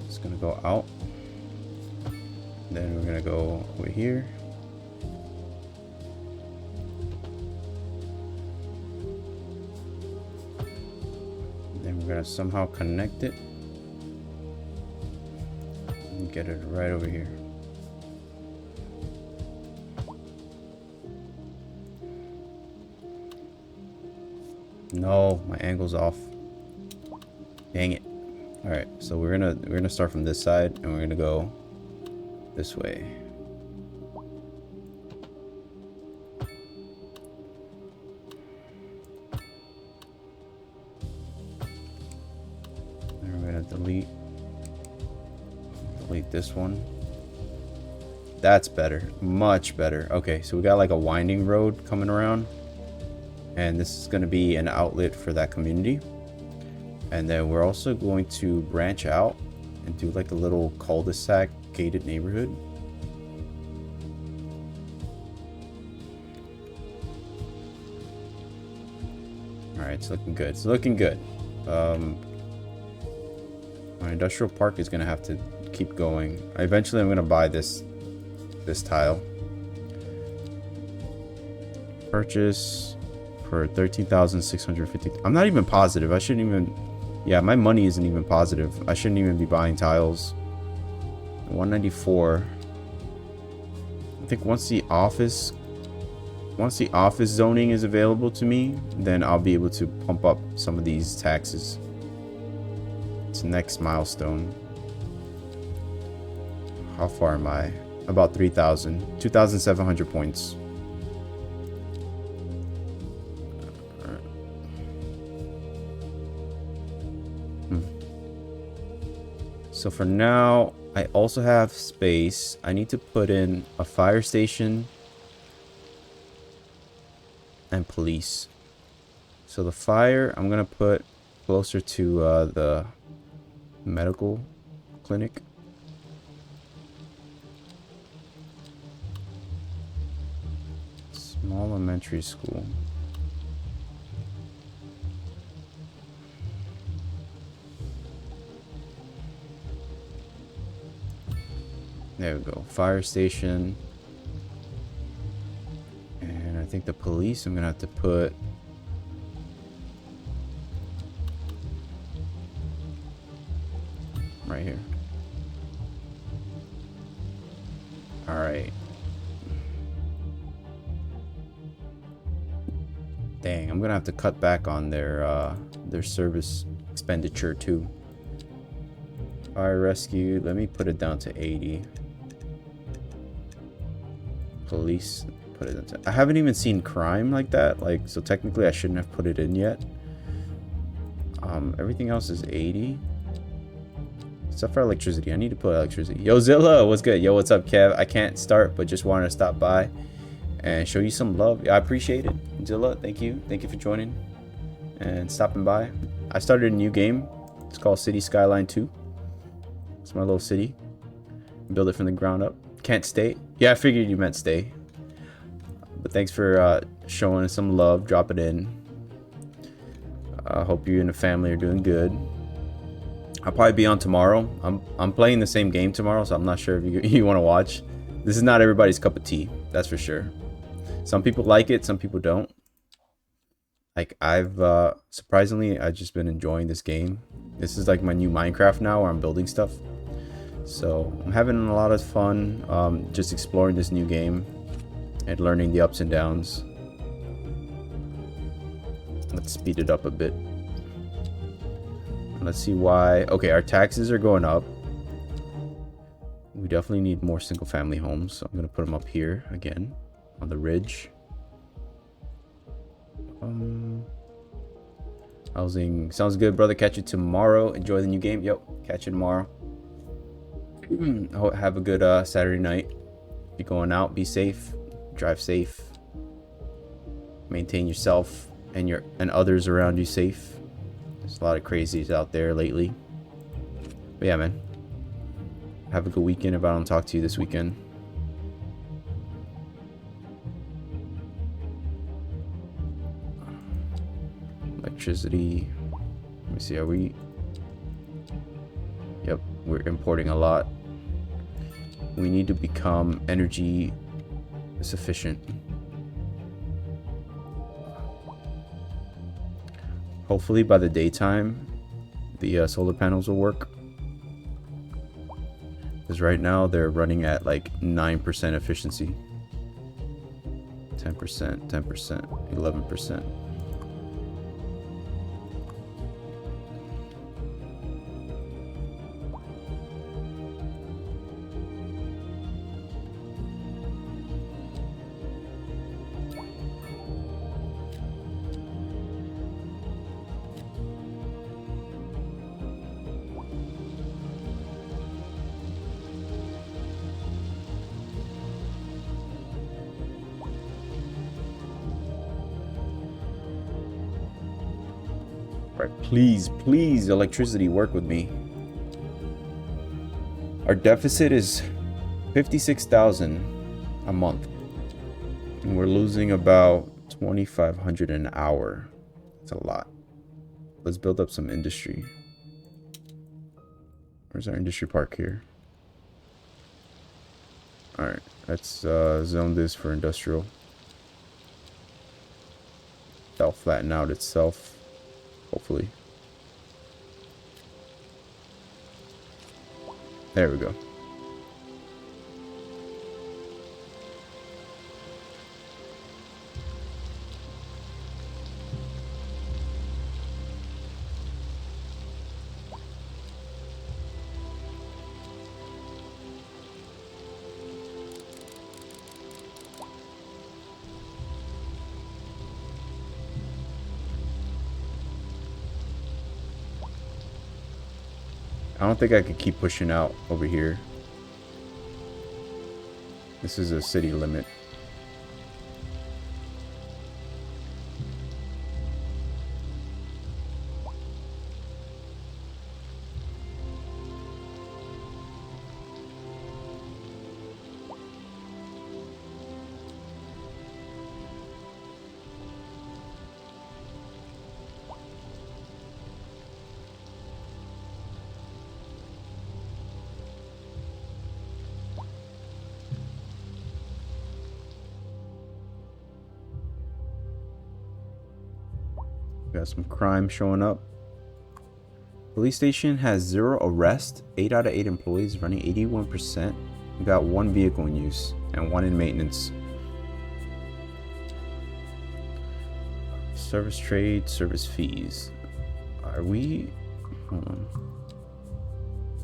It's gonna go out. Then we're gonna go over here. Then we're gonna somehow connect it and get it right over here. No, my angle's off. Dang it. All right, so we're gonna start from this side, and we're gonna go this way. And we're gonna delete this one. That's better, much better. Okay, so we got like a winding road coming around, and this is gonna be an outlet for that community. And then we're also going to branch out and do like a little cul-de-sac gated neighborhood. Alright, it's looking good. It's looking good. My industrial park is gonna have to keep going. Eventually I'm gonna buy this tile. Purchase for 13,650. I'm not even positive. I shouldn't even. Yeah, my money isn't even positive. I shouldn't even be buying tiles. 194. I think once the office zoning is available to me, then I'll be able to pump up some of these taxes. It's the next milestone. How far am I? About 3,000. 2,700 points. So for now, I also have space. I need to put in a fire station and police. So the fire, I'm gonna put closer to the medical clinic. Small elementary school. There we go. Fire station. And I think the police, I'm gonna have to put right here. Alright. Dang, I'm gonna have to cut back on their service expenditure too. Fire rescue, let me put it down to 80. Police, put it into. I haven't even seen crime like that. Like, so technically I shouldn't have put it in yet. Everything else is 80. Except for electricity. I need to put electricity. Yo, Zilla, what's good? Yo, what's up, Kev? I can't start, but just wanted to stop by and show you some love. I appreciate it. Zilla, thank you. Thank you for joining and stopping by. I started a new game. It's called City Skyline 2. It's my little city. Build it from the ground up. Can't stay. Yeah, I figured you meant stay. But thanks for showing us some love. Drop it in. I hope you and the family are doing good. I'll probably be on tomorrow. I'm playing the same game tomorrow, so I'm not sure if you want to watch. This is not everybody's cup of tea. That's for sure. Some people like it. Some people don't. Like, I've surprisingly, I've just been enjoying this game. This is like my new Minecraft now, where I'm building stuff. So I'm having a lot of fun just exploring this new game and learning the ups and downs. Let's speed it up a bit. Let's see why. Okay, our taxes are going up. We definitely need more single family homes, so I'm gonna put them up here again on the ridge. Housing sounds good, brother. Catch you tomorrow. Enjoy the new game. Yep, catch you tomorrow. Have a good Saturday night. Be going out, be safe, drive safe, maintain yourself and others around you safe. There's a lot of crazies out there lately. But yeah, man, have a good weekend if I don't talk to you this weekend. Electricity, let me see, are we? Yep, we're importing a lot. We need to become energy sufficient. Hopefully by the daytime, the solar panels will work. Because right now they're running at like 9% efficiency. 10%, 10%, 11%. Please, please, electricity, work with me. Our deficit is 56,000 a month. And we're losing about 2,500 an hour. It's a lot. Let's build up some industry. Where's our industry park here? Alright, let's zone this for industrial. That'll flatten out itself, hopefully. There we go. I don't think I could keep pushing out over here. This is a city limit. Got some crime showing up. Police station has 0 arrests, 8 out of 8 employees running 81%. We got 1 vehicle in use and 1 in maintenance. Service trade, service fees. Are we? Hold on.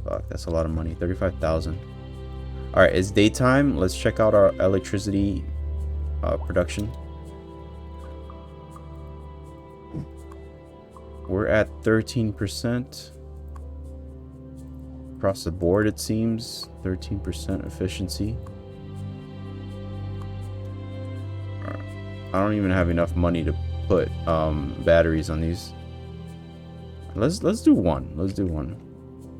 Fuck, that's a lot of money. 35,000. All right, it's daytime. Let's check out our electricity production. We're at 13%. Across the board, it seems. 13% efficiency. I don't even have enough money to put batteries on these. Let's do one. Let's do one.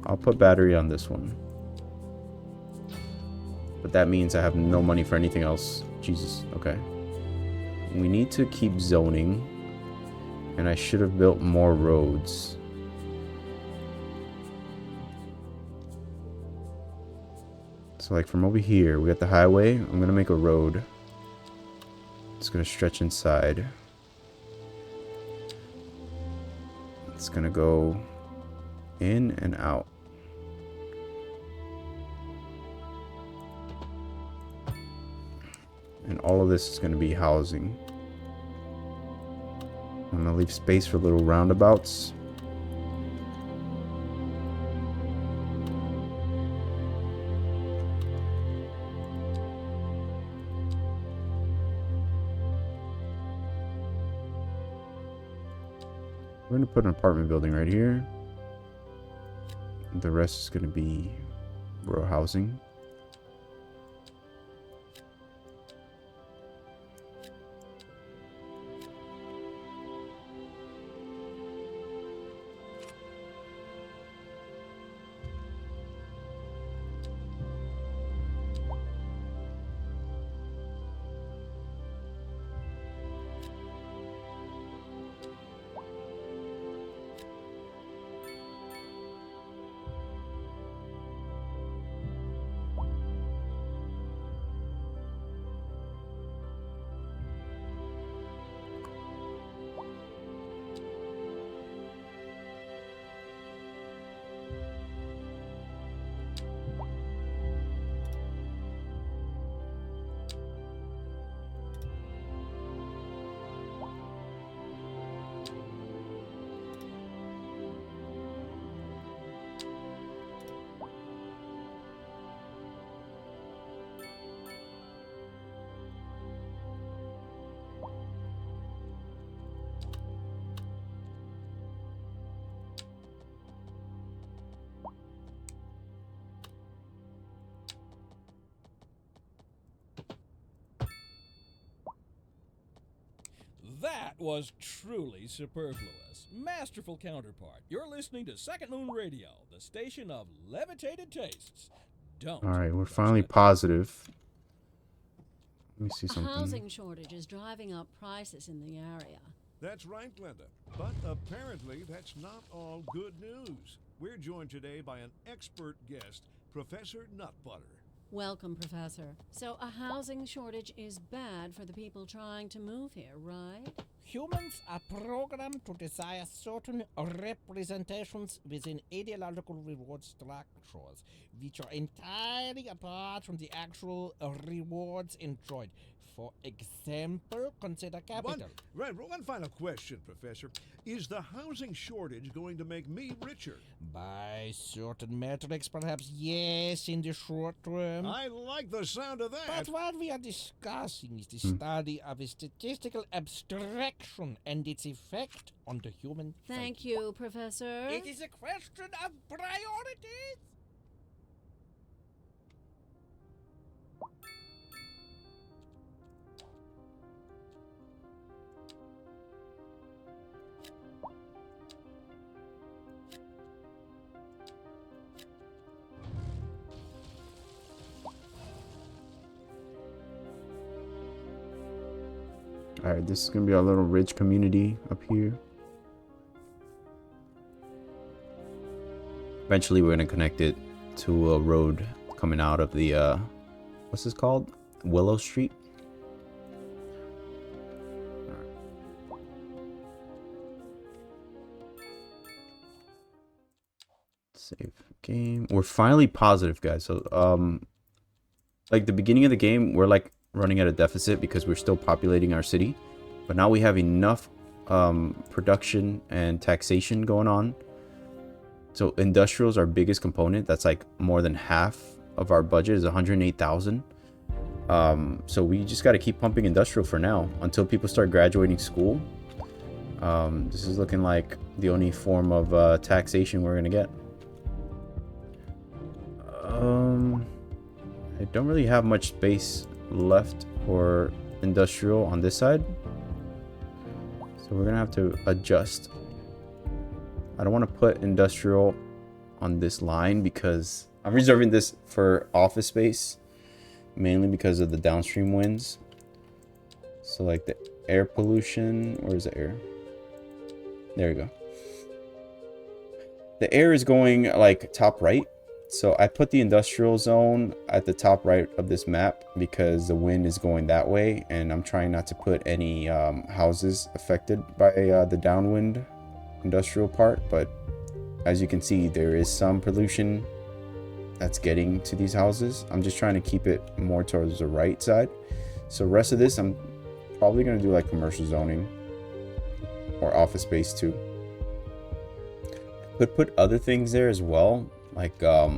I'll put battery on this one. But that means I have no money for anything else. Jesus. Okay. We need to keep zoning. And I should have built more roads. So like from over here, we got the highway. I'm gonna make a road. It's gonna stretch inside. It's gonna go in and out. And all of this is gonna be housing. I'm gonna leave space for little roundabouts. We're gonna put an apartment building right here. The rest is gonna be row housing. That was truly superfluous. Masterful counterpart. You're listening to Second Moon Radio, the station of levitated tastes. Don't. All right, we're finally positive. Let me see A something. housing shortage is driving up prices in the area. That's right, Glenda. But apparently, that's not all good news. We're joined today by an expert guest, Professor Nutbutter. Welcome, Professor. So, a housing shortage is bad for the people trying to move here, right? Humans are programmed to desire certain representations within ideological reward structures, which are entirely apart from the actual rewards enjoyed. For example, consider capital. One final question, Professor. Is the housing shortage going to make me richer? By certain metrics, perhaps yes, in the short term. I like the sound of that. But what we are discussing is the study of a statistical abstraction and its effect on the human Thank you, Professor. It is a question of priorities. Alright, this is gonna be our little ridge community up here. Eventually we're gonna connect it to a road coming out of the what's this called? Willow Street. Save game. We're finally positive, guys. So like the beginning of the game, we're like running at a deficit because we're still populating our city, but now we have enough production and taxation going on. So industrial is our biggest component. That's like more than half of our budget is 108,000. So we just got to keep pumping industrial for now until people start graduating school. This is looking like the only form of taxation we're gonna get. I don't really have much space left for industrial on this side, so we're gonna have to adjust. I don't want to put industrial on this line because I'm reserving this for office space, mainly because of the downstream winds. So like the air pollution, where's the air? There we go. The air is going like top right. So I put the industrial zone at the top right of this map because the wind is going that way, and I'm trying not to put any houses affected by the downwind industrial part. But as you can see, there is some pollution that's getting to these houses. I'm just trying to keep it more towards the right side. So rest of this, I'm probably going to do like commercial zoning or office space too. I could put other things there as well. Like, I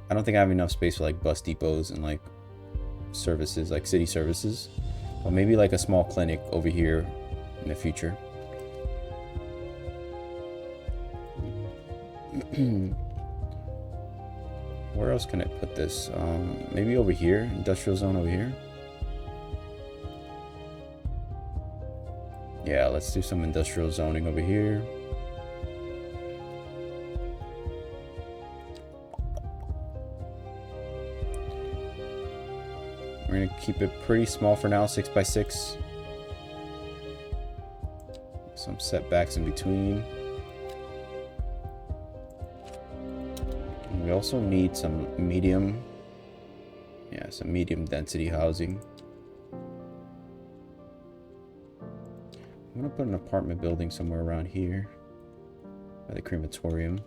don't think I have enough space for like bus depots and like services, like city services. But maybe like a small clinic over here in the future. Where else can I put this? Maybe over here, industrial zone over here. Yeah, let's do some industrial zoning over here. We're gonna keep it pretty small for now, 6x6. Some setbacks in between. And we also need some medium, some medium density housing. I'm gonna put an apartment building somewhere around here by the crematorium.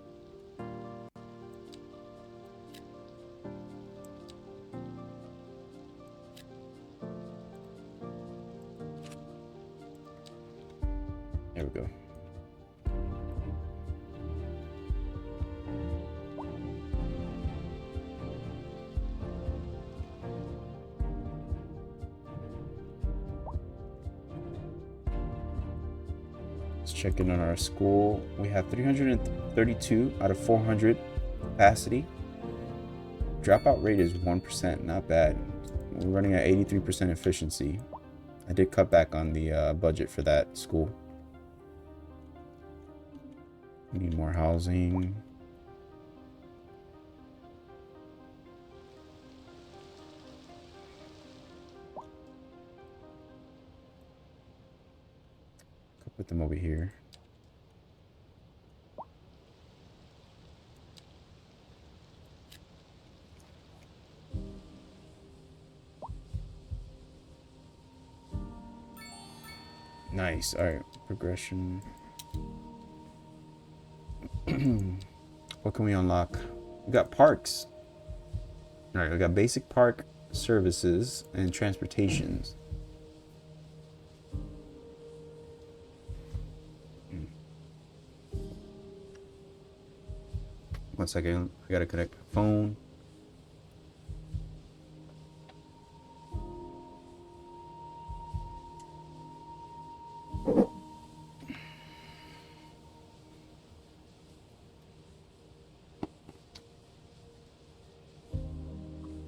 There we go. Let's check in on our school. We have 332 out of 400 capacity. Dropout rate is 1%, not bad. We're running at 83% efficiency. I did cut back on the budget for that school. We need more housing. put them over here. Nice. All right, progression. What can we unlock? We got parks. All right, we got basic park services and transportations. One second, I gotta connect my phone.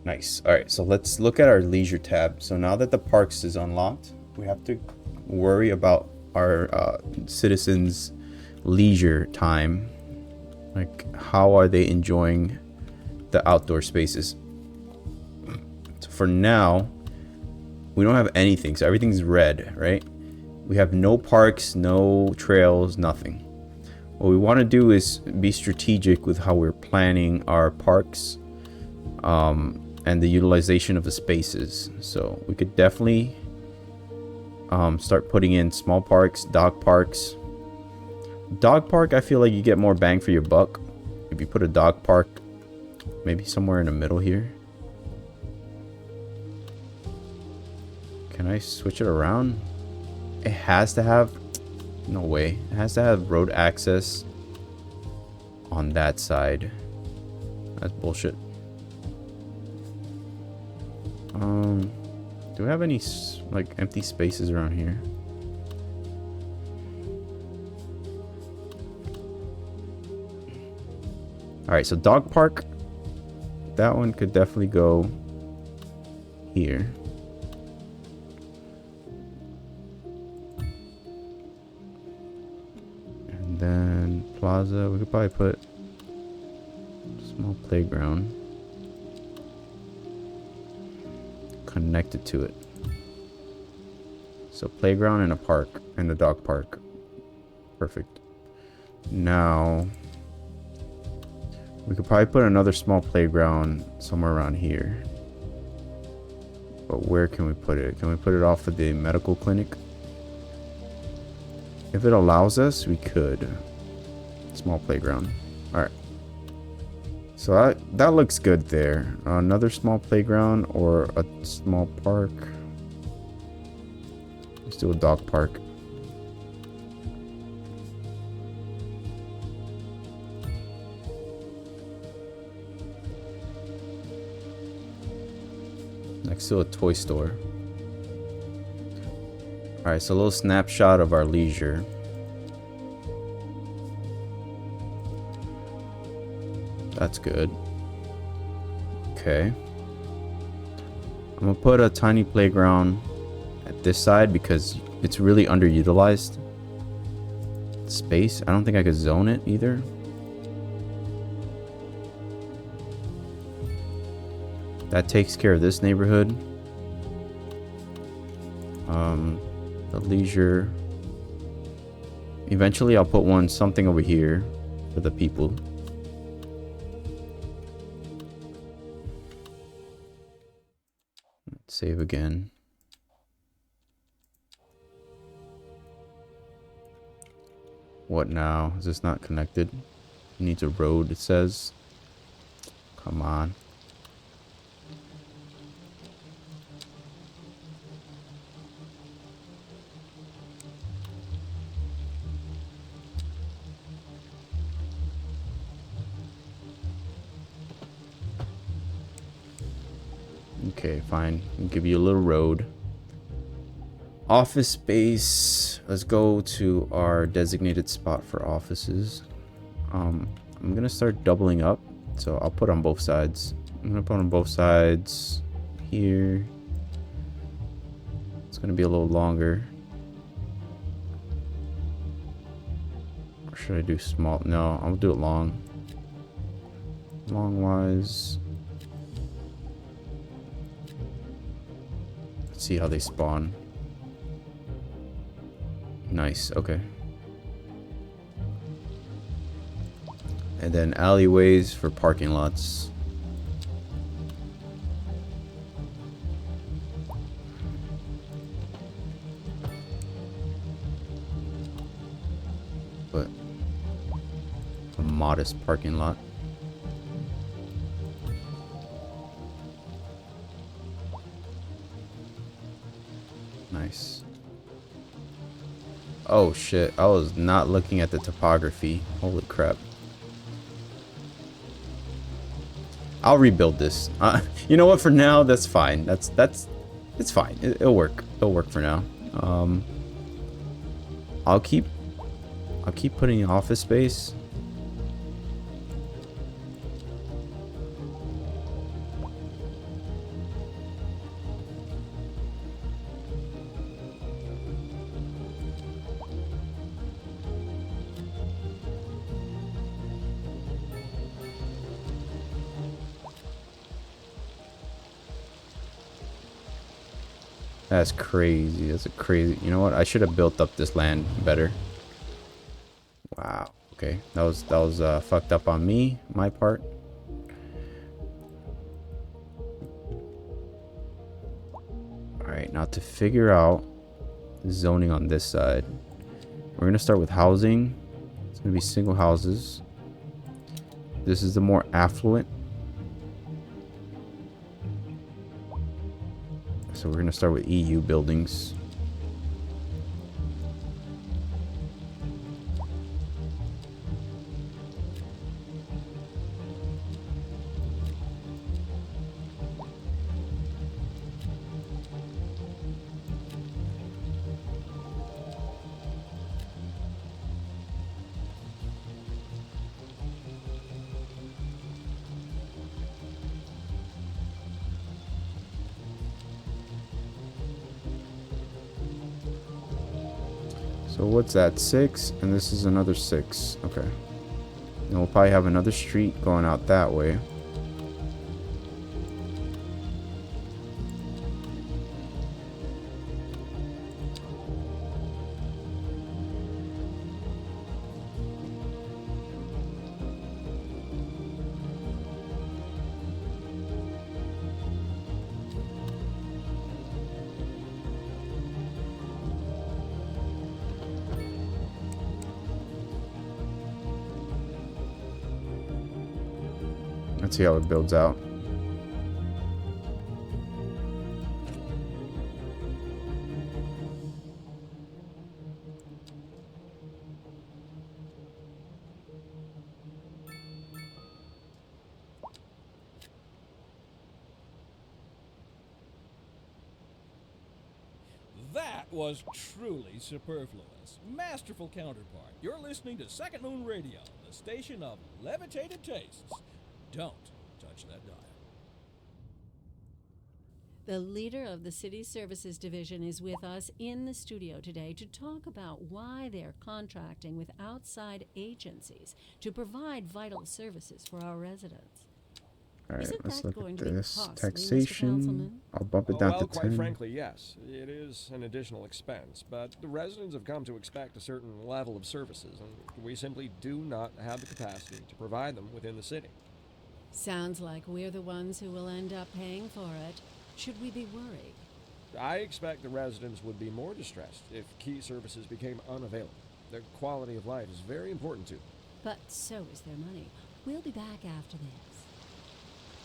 Nice. All right, so let's look at our leisure tab. So now that the parks is unlocked, we have to worry about our citizens' leisure time. Like, how are they enjoying the outdoor spaces? So for now, we don't have anything, so everything's red, right? We have no parks, no trails, nothing. What we want to do is be strategic with how we're planning our parks and the utilization of the spaces. So we could definitely start putting in small parks, dog parks. Dog park, I feel like you get more bang for your buck if you put a dog park maybe somewhere in the middle here. Can I switch it around? It has to have, no way, it has to have road access on that side. That's bullshit. Do we have any like empty spaces around here? All right, so dog park, that one could definitely go here. And then plaza, we could probably put a small playground connected to it. So playground and a park and a dog park. Perfect. Now we could probably put another small playground somewhere around here. But where can we put it? Can we put it off of the medical clinic? If it allows us, we could. Small playground. Alright. So that looks good there. Another small playground or a small park. Let's do a dog park. Next to a toy store. Alright, so a little snapshot of our leisure. That's good. Okay. I'm gonna put a tiny playground at this side because it's really underutilized space. I don't think I could zone it either. That takes care of this neighborhood. The leisure. Eventually I'll put something over here for the people. Let's save again. What now? Is this not connected? It needs a road, it says. Come on. Okay, fine. I'll give you a little road. Office space. Let's go to our designated spot for offices. I'm gonna start doubling up, so I'll put on both sides. I'm gonna put on both sides here. It's gonna be a little longer. Or should I do small? No, I'll do it long. Long wise. Let's see how they spawn. Nice. Okay. And then alleyways for parking lots. But a modest parking lot. Nice. Oh shit, I was not looking at the topography. Holy crap. I'll rebuild this. You know what? For now, that's fine. It's fine. It'll work. It'll work for now. I'll keep putting in office space. That's crazy. That's a crazy. You know what? I should have built up this land better. Wow. Okay. That was fucked up on me, my part. All right. Now to figure out zoning on this side, we're gonna start with housing. It's gonna be single houses. This is the more affluent. So we're gonna start with EU buildings. So what's that? 6, and this is another 6. Okay. And we'll probably have another street going out that way. Let's see how it builds out. That was truly superfluous. Masterful counterpart. You're listening to Second Moon Radio, the station of levitated tastes. Don't touch that dial. The leader of the City Services Division is with us in the studio today to talk about why they're contracting with outside agencies to provide vital services for our residents. Alright, Isn't let's that look going at to be this. costly, Mr. Taxation. Councilman? I'll bump it down Well, to quite 10. frankly, yes. It is an additional expense, but the residents have come to expect a certain level of services, and we simply do not have the capacity to provide them within the city. Sounds like we're the ones who will end up paying for it. Should we be worried? I expect the residents would be more distressed if key services became unavailable. Their quality of life is very important to them. But so is their money. We'll be back after this.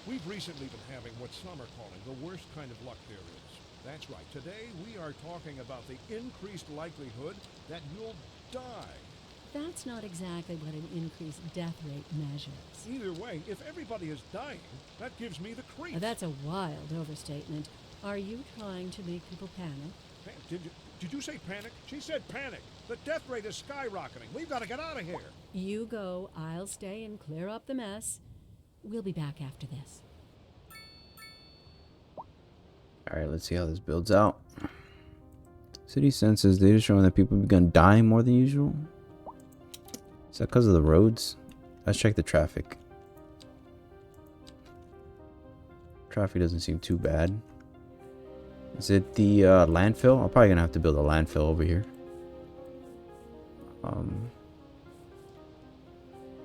We've recently been having what some are calling the worst kind of luck there is. That's right. Today we are talking about the increased likelihood that you'll die. That's not exactly what an increased death rate measures. Either way, if everybody is dying, that gives me the creeps. That's a wild overstatement. Are you trying to make people panic? Did you say panic? She said panic. The death rate is skyrocketing. We've got to get out of here. You go, I'll stay and clear up the mess. We'll be back after this. Alright, let's see how this builds out. City census data showing that people begun dying more than usual. Is that because of the roads? Let's check the traffic. Traffic doesn't seem too bad. Is it the landfill? I'm probably gonna have to build a landfill over here.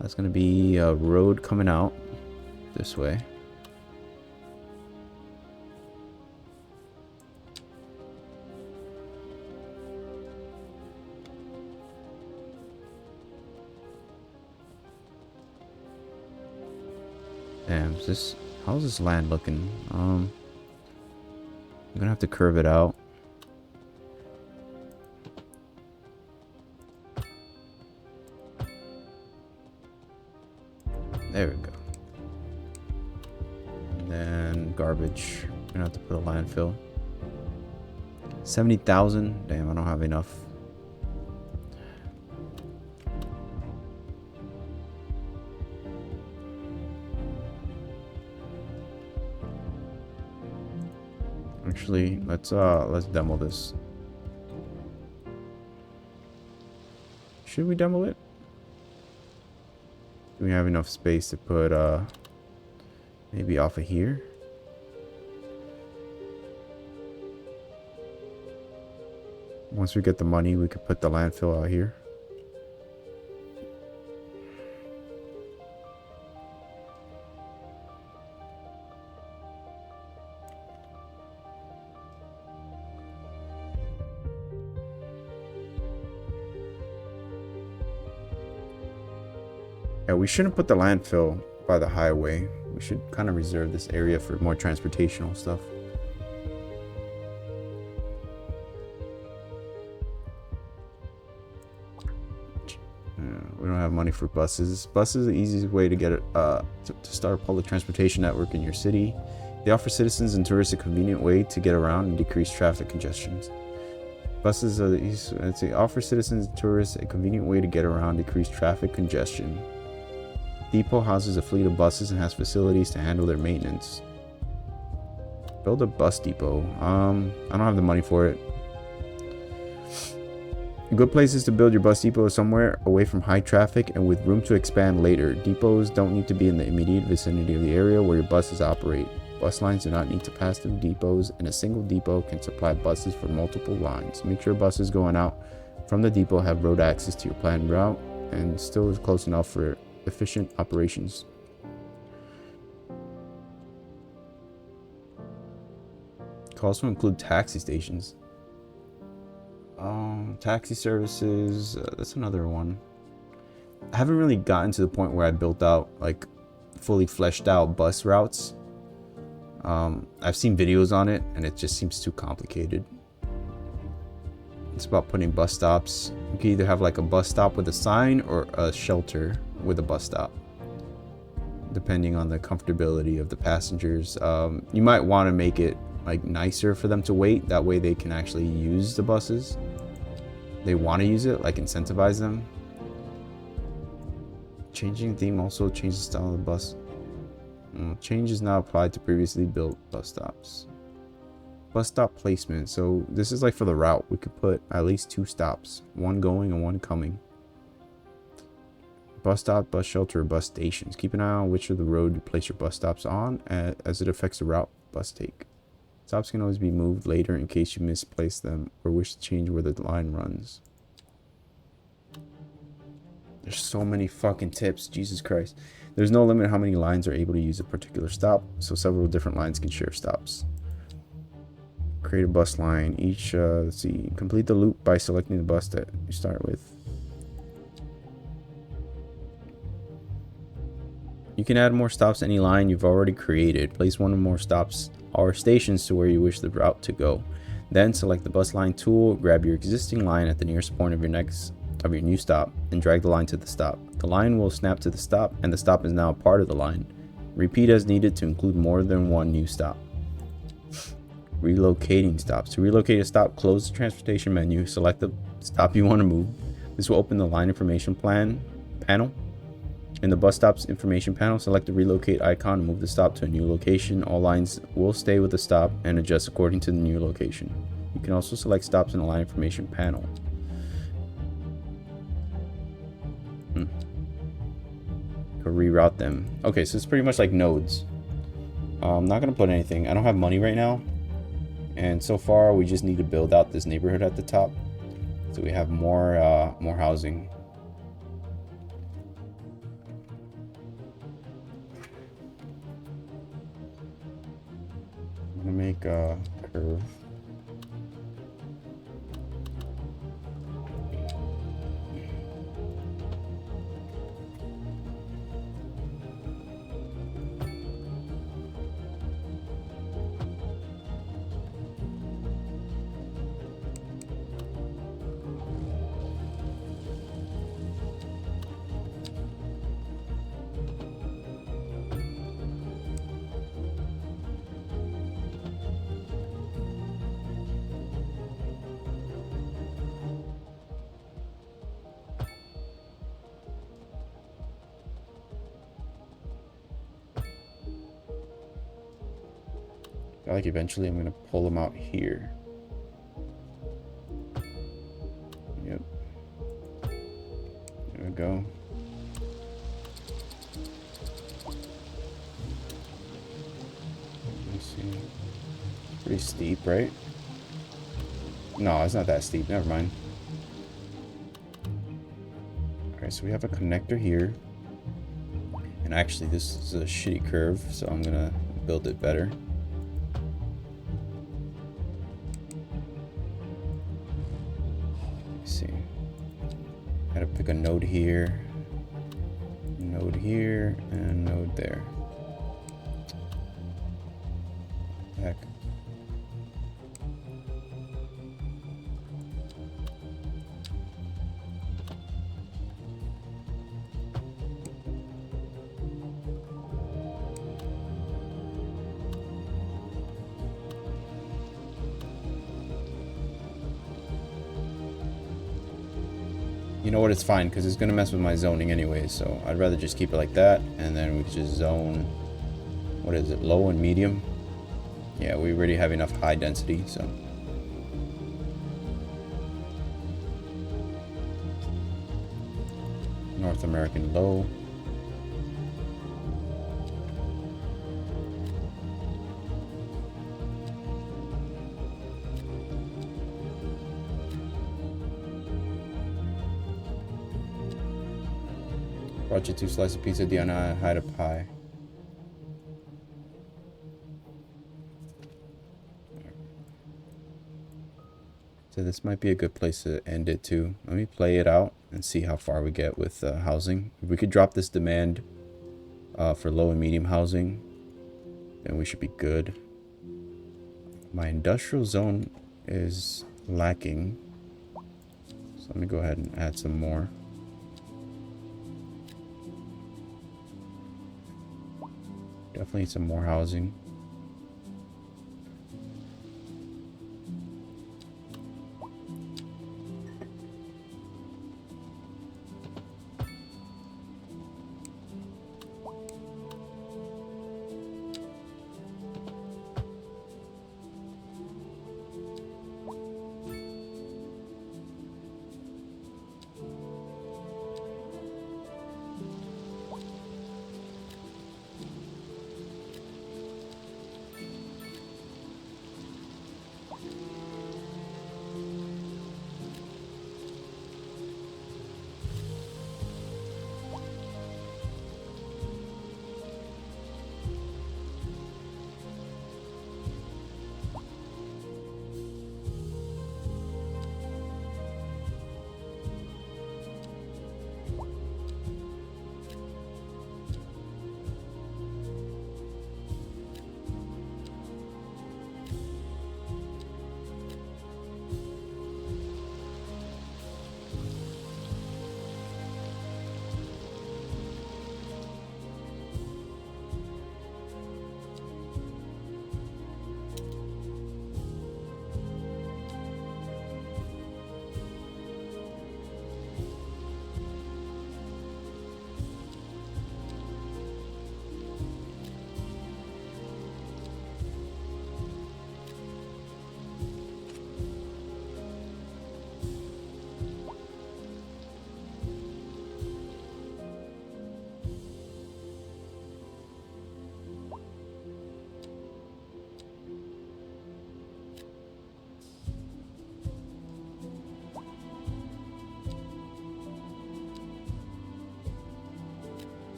That's gonna be a road coming out this way. Damn, how's this land looking? I'm gonna have to curve it out. There we go. And then garbage. I'm gonna have to put a landfill. 70,000. Damn, I don't have enough. Actually, let's demo this. Should we demo it? Do we have enough space to put maybe off of here? Once we get the money, we could put the landfill out here. Yeah, we shouldn't put the landfill by the highway. We should kind of reserve this area for more transportational stuff. We don't have money for buses. Buses are the easiest way to get to start a public transportation network in your city. They offer citizens and tourists a convenient way to get around and decrease traffic congestions. Buses are the easiest. They offer citizens and tourists a convenient way to get around and decrease traffic congestion. Depot houses a fleet of buses and has facilities to handle their maintenance. Build a bus depot. I don't have the money for it. A good place is to build your bus depot somewhere away from high traffic and with room to expand later. Depots don't need to be in the immediate vicinity of the area where your buses operate. Bus lines do not need to pass through depots, and a single depot can supply buses for multiple lines. Make sure buses going out from the depot have road access to your planned route and still is close enough for efficient operations. Can also include taxi stations. Taxi services, that's another one. I haven't really gotten to the point where I built out like fully fleshed out bus routes. I've seen videos on it and it just seems too complicated. It's about putting bus stops. You can either have like a bus stop with a sign or a shelter with a bus stop, depending on the comfortability of the passengers. You might want to make it like nicer for them to wait. That way they can actually use the buses. They want to use it, like incentivize them. Changing theme also changes the style of the bus. Change is now applied to previously built bus stops. Bus stop placement. So this is like for the route. We could put at least 2 stops, one going and one coming. Bus stop, bus shelter, or bus stations. Keep an eye on which of the road you place your bus stops on as it affects the route bus take. Stops can always be moved later in case you misplace them or wish to change where the line runs. There's so many fucking tips, Jesus Christ. There's no limit how many lines are able to use a particular stop, so several different lines can share stops. Create a bus line. Each, let's see, complete the loop by selecting the bus that you start with. You can add more stops to any line you've already created. Place one or more stops or stations to where you wish the route to go. Then select the bus line tool, grab your existing line at the nearest point of your new stop, and drag the line to the stop. The line will snap to the stop, and the stop is now a part of the line. Repeat as needed to include more than one new stop. Relocating stops. To relocate a stop, close the transportation menu, select the stop you want to move. This will open the line information panel. In the bus stops information panel, select the relocate icon and move the stop to a new location. All lines will stay with the stop and adjust according to the new location. You can also select stops in the line information panel. Can reroute them. Okay, so it's pretty much like nodes. I'm not gonna put anything. I don't have money right now, and so far we just need to build out this neighborhood at the top. So we have more housing. I'm gonna make a curve. Like eventually I'm gonna pull them out here. Yep. There we go. Let me see. Pretty steep, right? No, it's not that steep. Never mind. Alright, so we have a connector here. And actually this is a shitty curve, so I'm gonna build it better. Gotta pick a node here, and a node there. Heck. You know what, it's fine, because it's going to mess with my zoning anyway, so I'd rather just keep it like that, and then we could just zone, what is it, low and medium? Yeah, we already have enough high density, so. North American low. Brought you 2 slices of pizza, Diana. I had a pie. So this might be a good place to end it too. Let me play it out and see how far we get with housing. If we could drop this demand for low and medium housing, then we should be good. My industrial zone is lacking. So let me go ahead and add some more. Definitely some more housing.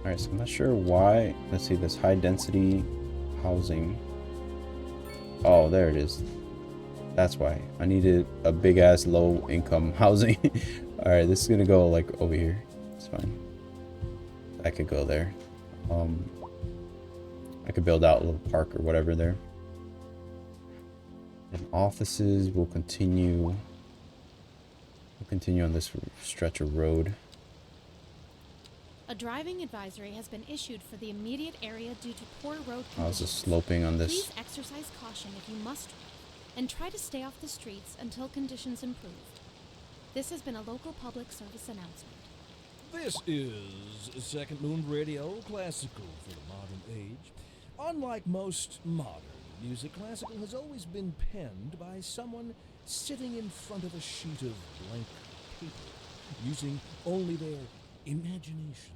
Alright, so I'm not sure why. Let's see, this high density housing. Oh, there it is. That's why. I needed a big ass low income housing. Alright, this is gonna go like over here. It's fine. I could go there. I could build out a little park or whatever there. And offices will continue. We'll continue on this stretch of road. A driving advisory has been issued for the immediate area due to poor road conditions. How's the sloping on this? Please exercise caution if you must drive, and try to stay off the streets until conditions improve. This has been a local public service announcement. This is Second Moon Radio, classical for the modern age. Unlike most modern music, classical has always been penned by someone sitting in front of a sheet of blank paper, using only their imaginations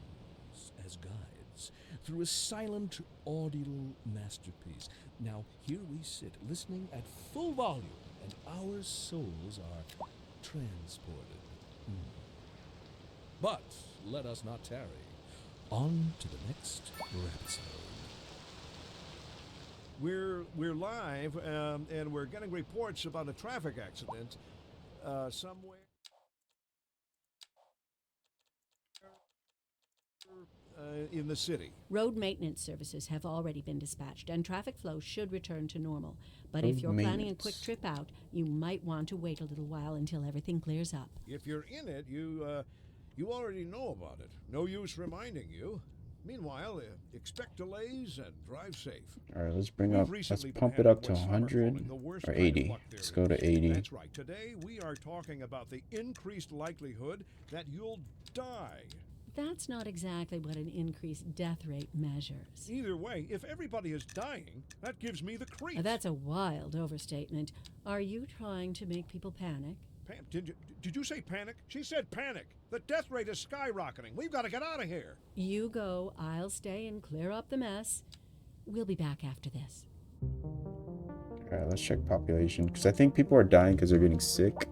as guides through a silent audible masterpiece. Now, here we sit, listening at full volume, and our souls are transported. But let us not tarry. On to the next episode. We're live, and we're getting reports about a traffic accident somewhere in the city. Road maintenance services have already been dispatched, and traffic flow should return to normal. But if Road you're planning a quick maintenance. trip out, you might want to wait a little while until everything clears up. If you're in it, you already know about it. No use reminding you. Meanwhile, expect delays and drive safe. Alright, let's bring We've up, let's recently been pump it having up to what some are 100 calling the worst or kind of 80. luck there Let's go is. to 80. That's right. Today we are talking about the increased likelihood that you'll die. That's not exactly what an increased death rate measures. Either way, if everybody is dying, that gives me the creeps. That's a wild overstatement. Are you trying to make people panic? Did you say panic? She said panic. The death rate is skyrocketing. We've got to get out of here. You go, I'll stay and clear up the mess. We'll be back after this. Alright, let's check population. Because I think people are dying because they're getting sick.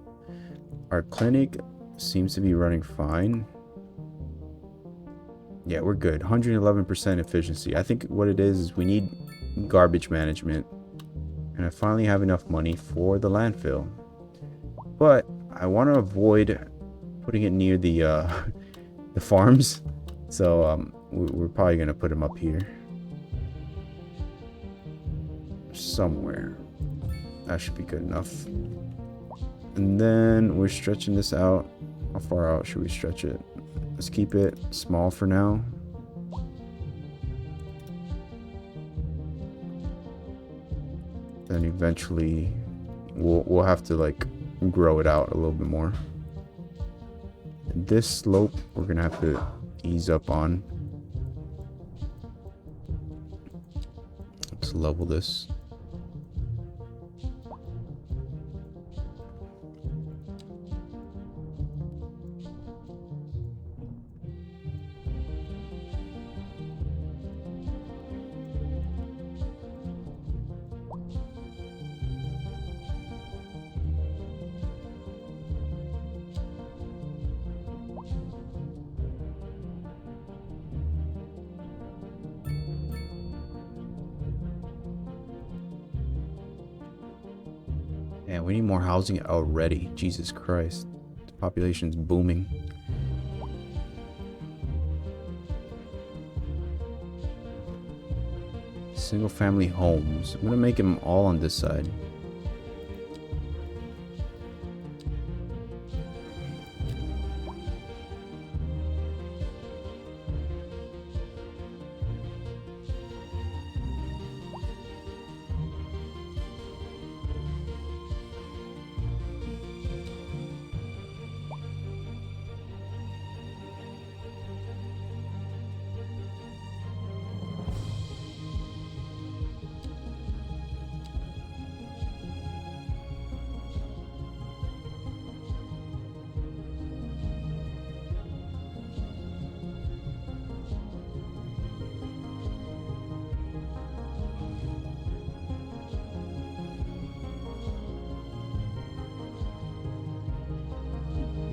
Our clinic seems to be running fine. Yeah, we're good. 111% efficiency. I think what it is we need garbage management. And I finally have enough money for the landfill. But I want to avoid putting it near the the farms. So we're probably going to put them up here. Somewhere. That should be good enough. And then we're stretching this out. How far out should we stretch it? Let's keep it small for now. Then eventually we'll have to like grow it out a little bit more. This slope we're gonna have to ease up on. Let's level this. Yeah, we need more housing already. Jesus Christ. The population's booming. Single family homes. I'm gonna make them all on this side.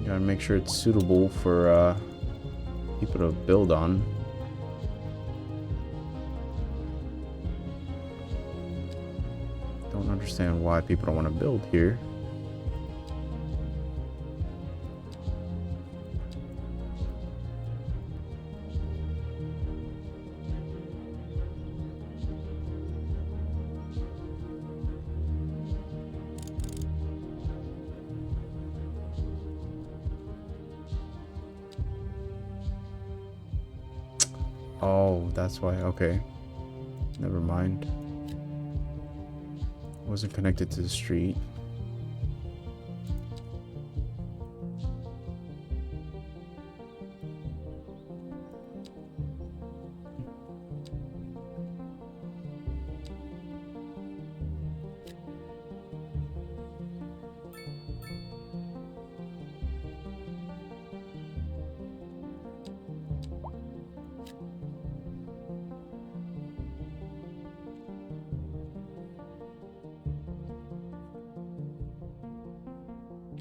Gotta make sure it's suitable for people to build on. understand why people don't want to build here. Oh, that's why. Okay. Never mind. Wasn't connected to the street.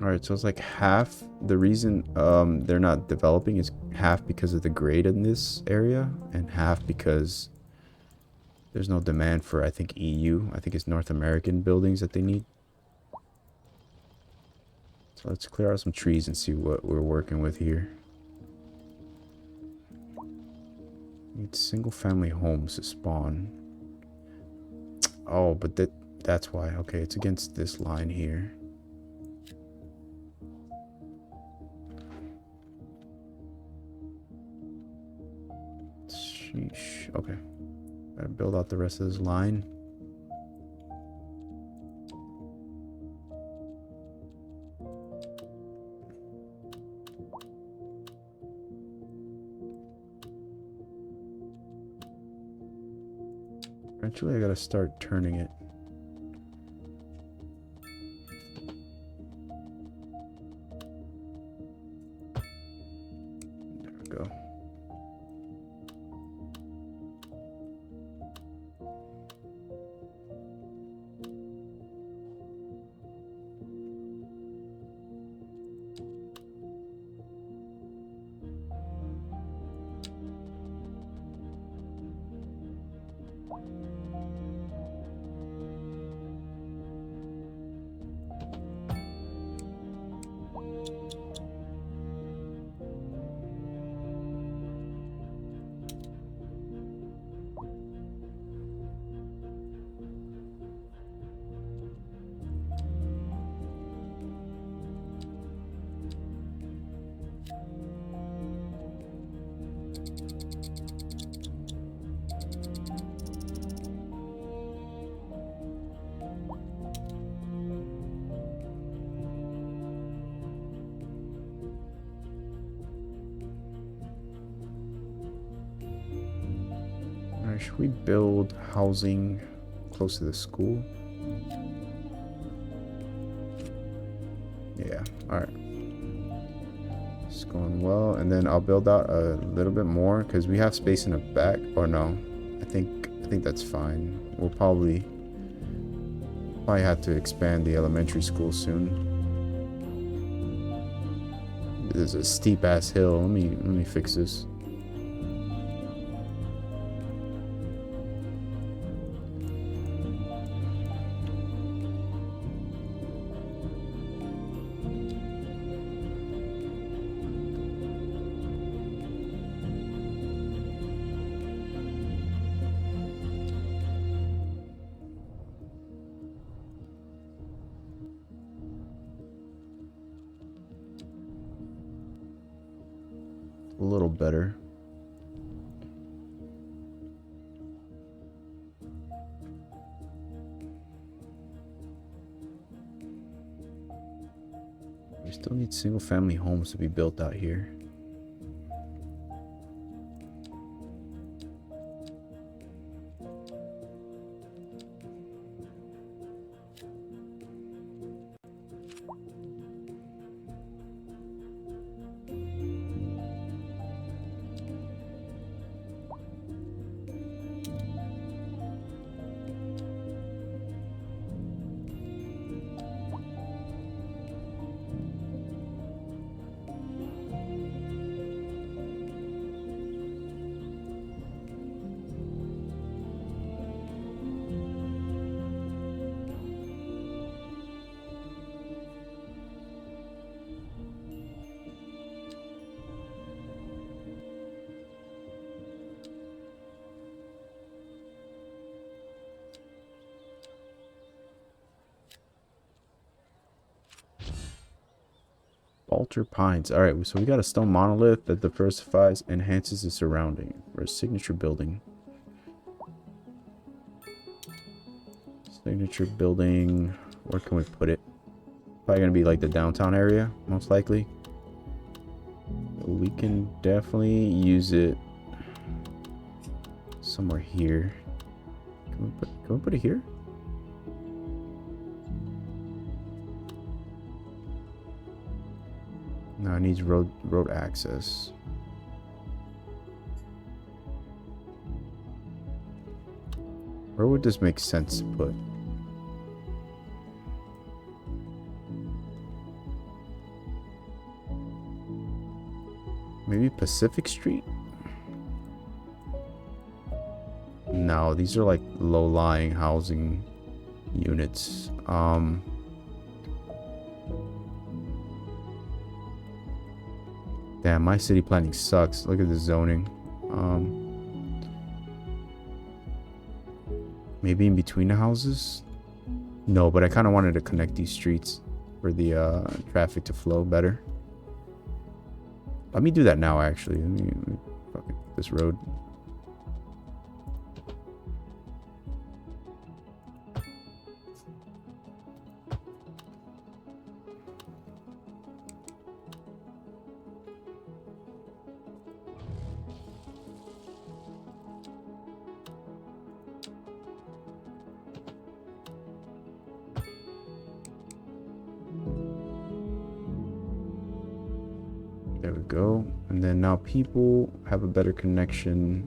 All right, so it's like half. The reason they're not developing is half because of the grade in this area, and half because there's no demand for, I think, EU. I think it's North American buildings that they need. So let's clear out some trees and see what we're working with here. Need single family homes to spawn. Oh, but that's why. Okay, it's against this line here. Sheesh. Okay. Gotta build out the rest of this line. Eventually I gotta start turning it. There we go. Should we build housing close to the school? Yeah, alright. It's going well. And then I'll build out a little bit more because we have space in the back. Or no, I think that's fine. We'll probably have to expand the elementary school soon. There's a steep ass hill. Let me fix this. A little better. We still need single family homes to be built out here. Alter Pines. All right, so we got a stone monolith that diversifies, enhances the surrounding for a signature building. Signature building. Where can we put it? Probably gonna be like the downtown area, most likely. We can definitely use it somewhere here. Can we put it here? No, it needs road access. Where would this make sense to put? Maybe Pacific Street? No, these are like low-lying housing units. Damn, my city planning sucks. Look at the zoning. Maybe in between the houses? No, but I kind of wanted to connect these streets for the traffic to flow better. Let me do that now, actually. Let me fucking this road. There we go. And then now people have a better connection.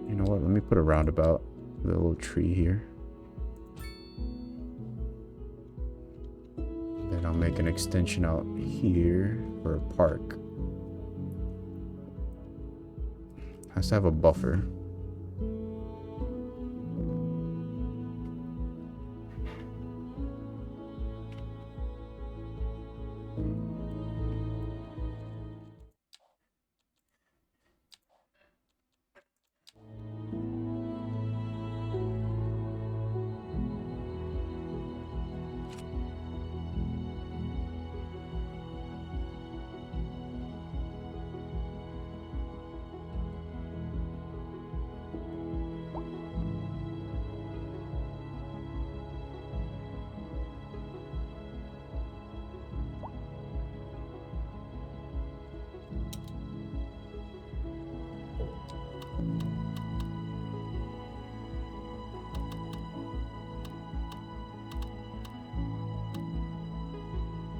You know what? Let me put a roundabout with a little tree here. Then I'll make an extension out here for a park. Has to have a buffer.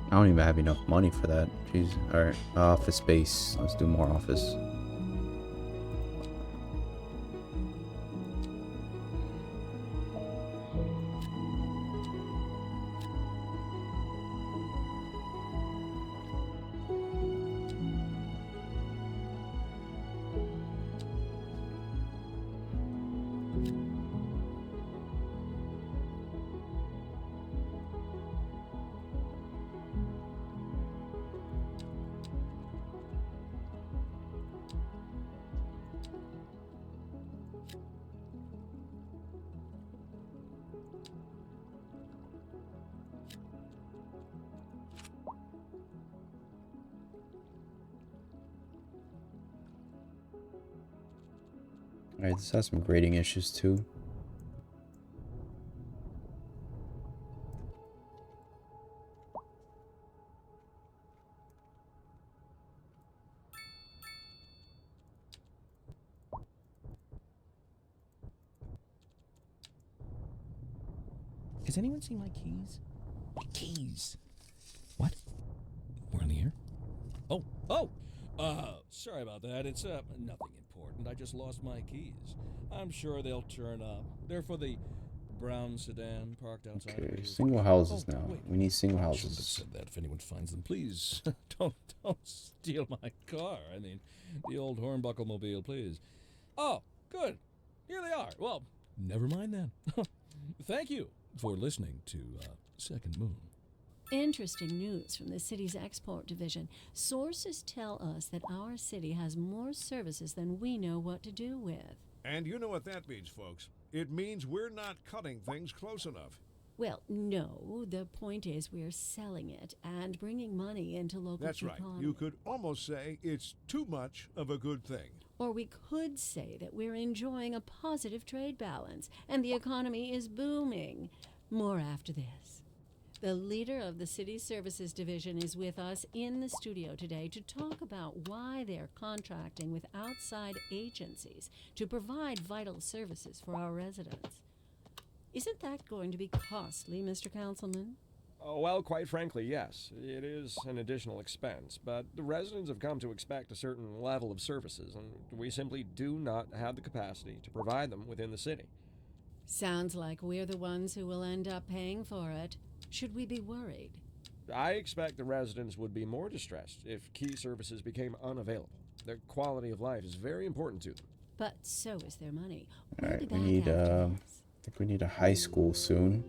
I don't even have enough money for that. Jeez. Alright. Office space. Let's do more office. Alright, this has some grading issues too. Has anyone seen my keys? My keys. What? We're in the air? Oh! Sorry about that. It's, nothing important. I just lost my keys. I'm sure they'll turn up. They're for the brown sedan parked outside. Okay, single houses now. Wait. We need single I shouldn't have houses. said that. If anyone finds them, please don't steal my car. I mean, the old Hornbuckle mobile, please. Oh, good. Here they are. Well, never mind then. Thank you for listening to Second Moon. Interesting news from the city's export division. Sources tell us that our city has more services than we know what to do with. And you know what that means, folks. It means we're not cutting things close enough. Well, no. The point is we're selling it and bringing money into local That's right. economy. You could almost say it's too much of a good thing. Or we could say that we're enjoying a positive trade balance and the economy is booming. More after this. The leader of the City Services Division is with us in the studio today to talk about why they're contracting with outside agencies to provide vital services for our residents. Isn't that going to be costly, Mr. Councilman? Oh, well, quite frankly, yes. It is an additional expense, but the residents have come to expect a certain level of services, and we simply do not have the capacity to provide them within the city. Sounds like we're the ones who will end up paying for it. Should we be worried? I expect the residents would be more distressed if key services became unavailable. Their quality of life is very important to them. But so is their money. All We'll right, be we back need after I this. think we need a high school soon.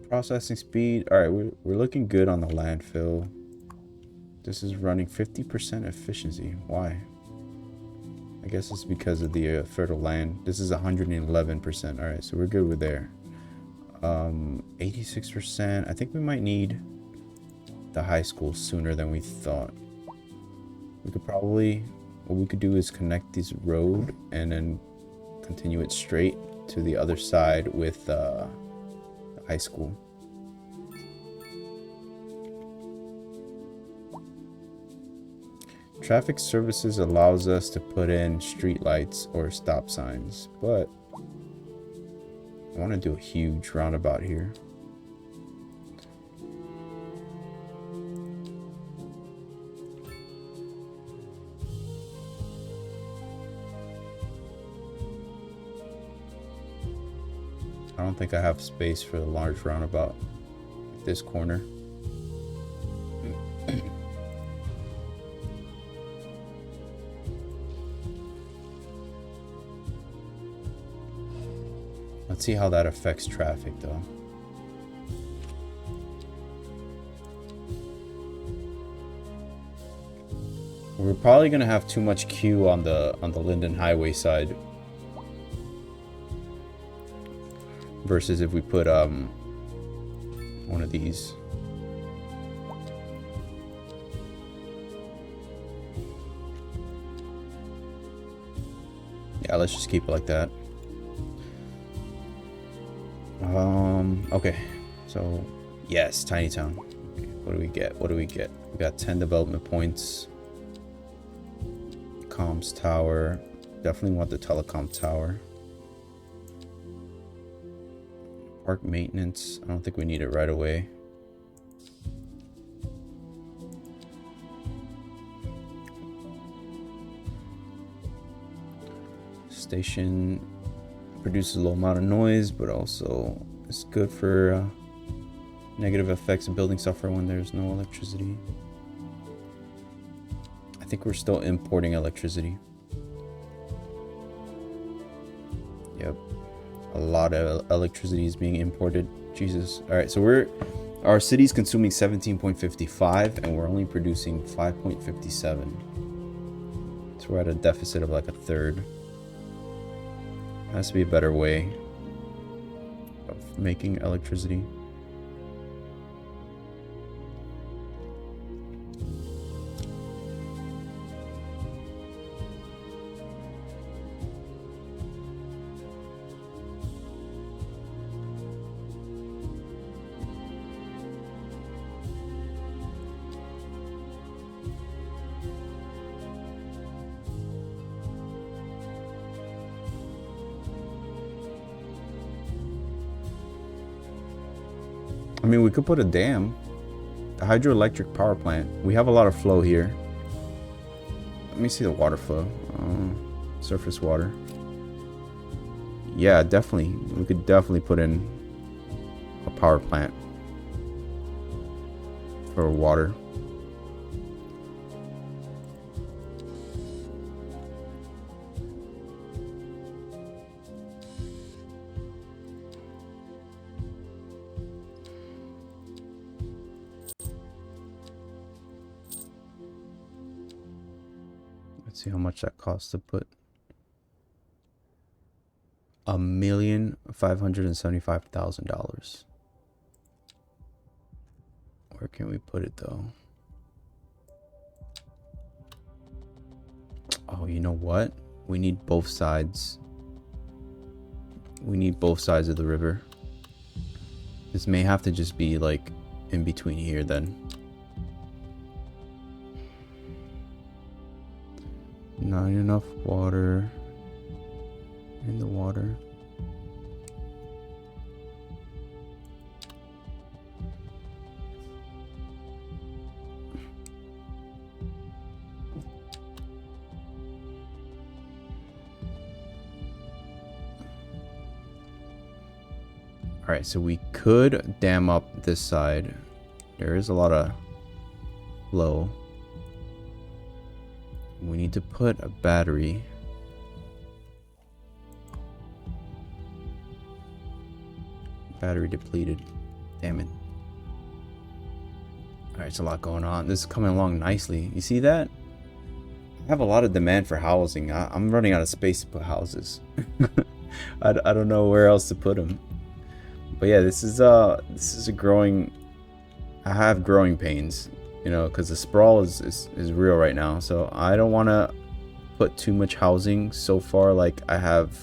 Processing speed. All right, we're looking good on the landfill. This is running 50% efficiency. Why? I guess it's because of the fertile land. This is 111%. All right, so we're good with there. 86%. I think we might need the high school sooner than we thought. We could probably, what we could do is connect this road and then continue it straight to the other side with the high school. Traffic services allows us to put in street lights or stop signs, but I want to do a huge roundabout here. I don't think I have space for the large roundabout at this corner. Let's see how that affects traffic though. We're probably gonna have too much queue on the Linden Highway side versus if we put one of these. Yeah, let's just keep it like that. Okay, so yes, Tiny Town. Okay, what do we get? What do we get? We got 10 development points. Comms tower. Definitely want the telecom tower. Park maintenance. I don't think we need it right away. Station produces a low amount of noise, but also it's good for negative effects of building software when there's no electricity. I think we're still importing electricity. Yep, a lot of electricity is being imported. Jesus. All right, so our city's consuming 17.55 and we're only producing 5.57. So we're at a deficit of like a third. Has to be a better way of making electricity. I mean, we could put a dam. The hydroelectric power plant. We have a lot of flow here. Let me see the water flow. Surface water. Yeah, definitely. We could definitely put in a power plant for water. Let's see how much that costs to put. $1,575,000. Where can we put it though? Oh, you know what? We need both sides. We need both sides of the river. This may have to just be like in between here then. Not enough water in the water. Alright, so we could dam up this side. There is a lot of flow. We need to put a battery. Battery depleted. Damn it. Alright, it's a lot going on. This is coming along nicely. You see that? I have a lot of demand for housing. I'm running out of space to put houses. I don't know where else to put them. But yeah, this is a growing. I have growing pains, you know, because the sprawl is real right now. So I don't want to put too much housing so far. Like I have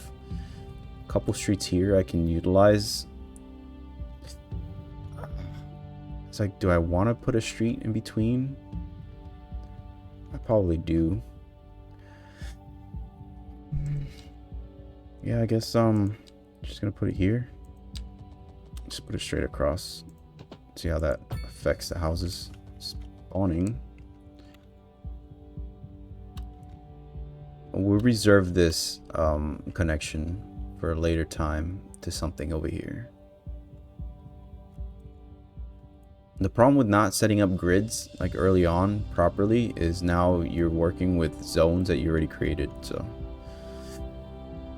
a couple streets here I can utilize. It's like, do I want to put a street in between? I probably do. Yeah, I guess just gonna put it here. Just put it straight across. See how that affects the houses spawning. We'll reserve this connection for a later time to something over here. The problem with not setting up grids like early on properly is now you're working with zones that you already created. So,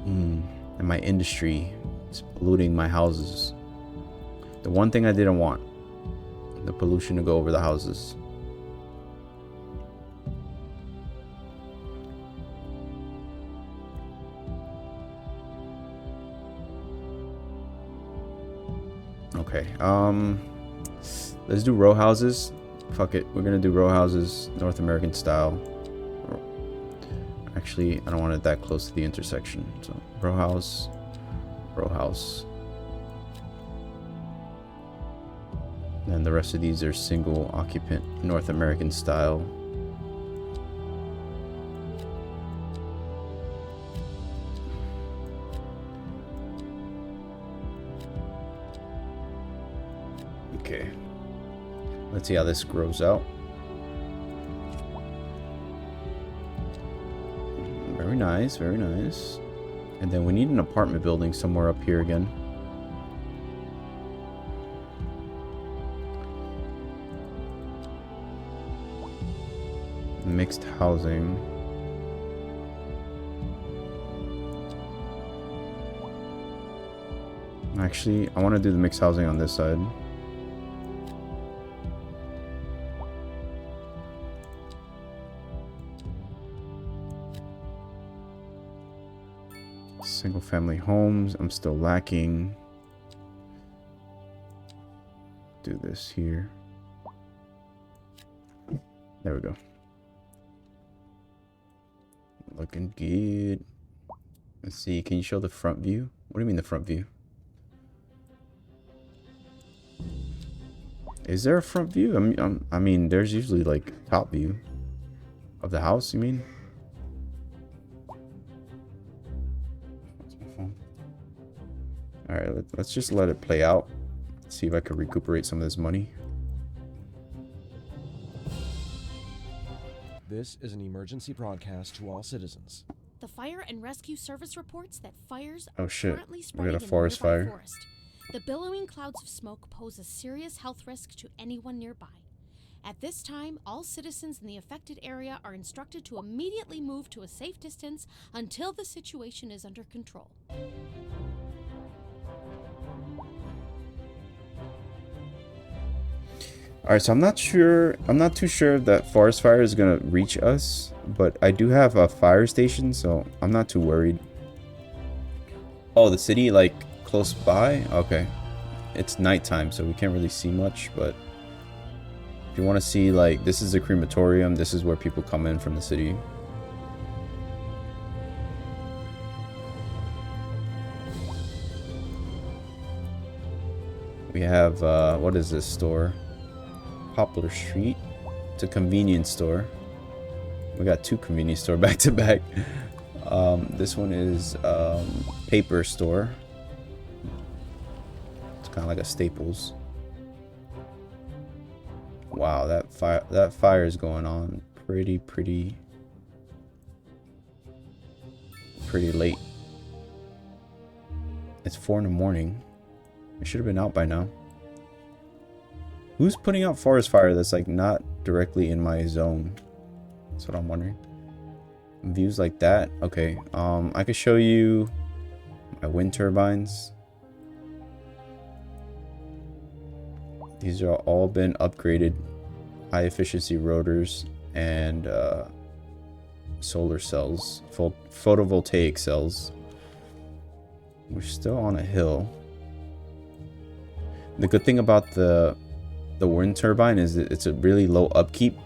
and my industry is polluting my houses. The one thing I didn't want, the pollution to go over the houses. Okay, let's do row houses. Fuck it, we're gonna do row houses, North American style. Actually, I don't want it that close to the intersection. So row house, row house. And the rest of these are single occupant North American style. Okay. Let's see how this grows out. Very nice, very nice. And then we need an apartment building somewhere up here again. Mixed housing. Actually, I want to do the mixed housing on this side. Single family homes, I'm still lacking. Do this here. There we go. Looking good. Let's see, can you show the front view? What do you mean the front view? Is there a front view? I mean, there's usually like top view of the house, you mean? What's my phone? Alright, let's just let it play out. See if I can recuperate some of this money. This is an emergency broadcast to all citizens. The Fire and Rescue Service reports that fires Oh are shit, currently we spreading got a in forest the nearby fire. forest. The billowing clouds of smoke pose a serious health risk to anyone nearby. At this time, all citizens in the affected area are instructed to immediately move to a safe distance until the situation is under control. Alright, so I'm not too sure that forest fire is gonna reach us, but I do have a fire station, so I'm not too worried. Oh, the city, like, close by? Okay. It's nighttime, so we can't really see much, but if you want to see, like, this is a crematorium. This is where people come in from the city. We have, what is this store? Poplar Street. It's a convenience store. We got 2 convenience store back to back. This one is paper store. It's kind of like a Staples. Wow, that fire is going on pretty late. It's 4 in the morning. It should have been out by now. Who's putting out forest fire that's like not directly in my zone? That's what I'm wondering. Views like that. Okay. I could show you my wind turbines. These are all been upgraded. High efficiency rotors and solar cells, photovoltaic cells. We're still on a hill. The good thing about the wind turbine is that it's a really low upkeep,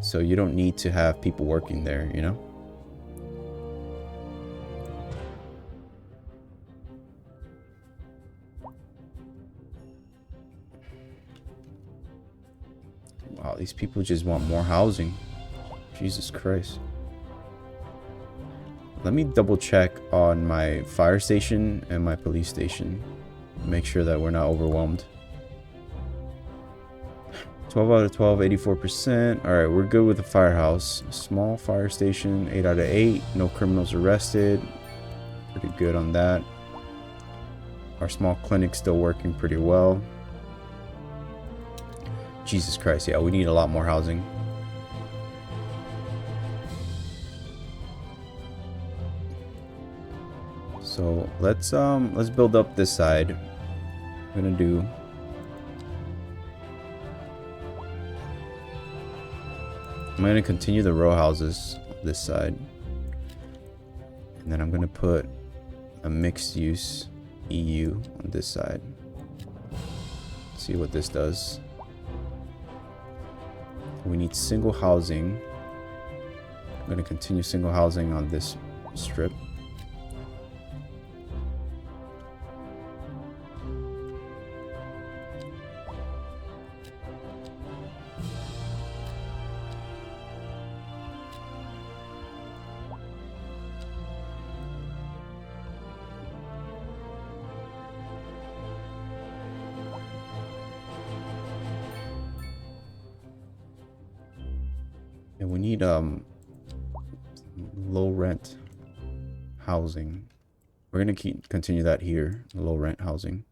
so you don't need to have people working there, you know? Wow, these people just want more housing. Jesus Christ. Let me double check on my fire station and my police station. Make sure that we're not overwhelmed. 12 out of 12, 84%. Alright, we're good with the firehouse. Small fire station, 8 out of 8. No criminals arrested. Pretty good on that. Our small clinic's still working pretty well. Jesus Christ, yeah, we need a lot more housing. So let's build up this side. I'm gonna do I'm gonna continue the row houses this side, and then I'm gonna put a mixed use EU on this side. See what this does. We need single housing. I'm gonna continue single housing on this strip. And we need low rent housing. We're gonna continue that here, low rent housing.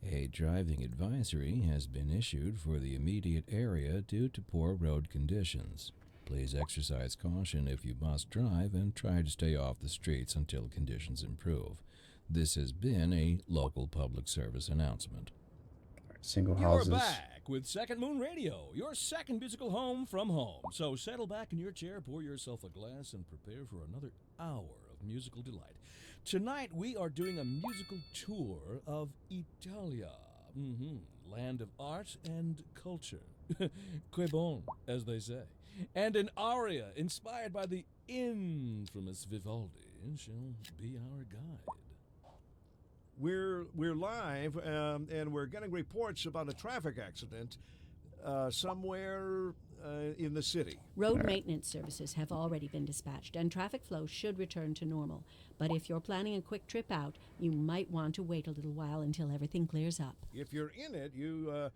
A driving advisory has been issued for the immediate area due to poor road conditions. Please exercise caution if you must drive and try to stay off the streets until conditions improve. This has been a local public service announcement. Single You're houses. back with Second Moon Radio, your second musical home from home. So settle back in your chair, pour yourself a glass, and prepare for another hour of musical delight. Tonight we are doing a musical tour of Italia, land of art and culture. Que bon, as they say. And an aria inspired by the infamous Vivaldi shall be our guide. We're live, and we're getting reports about a traffic accident somewhere in the city. Road maintenance services have already been dispatched, and traffic flow should return to normal. But if you're planning a quick trip out, you might want to wait a little while until everything clears up. If you're in it, you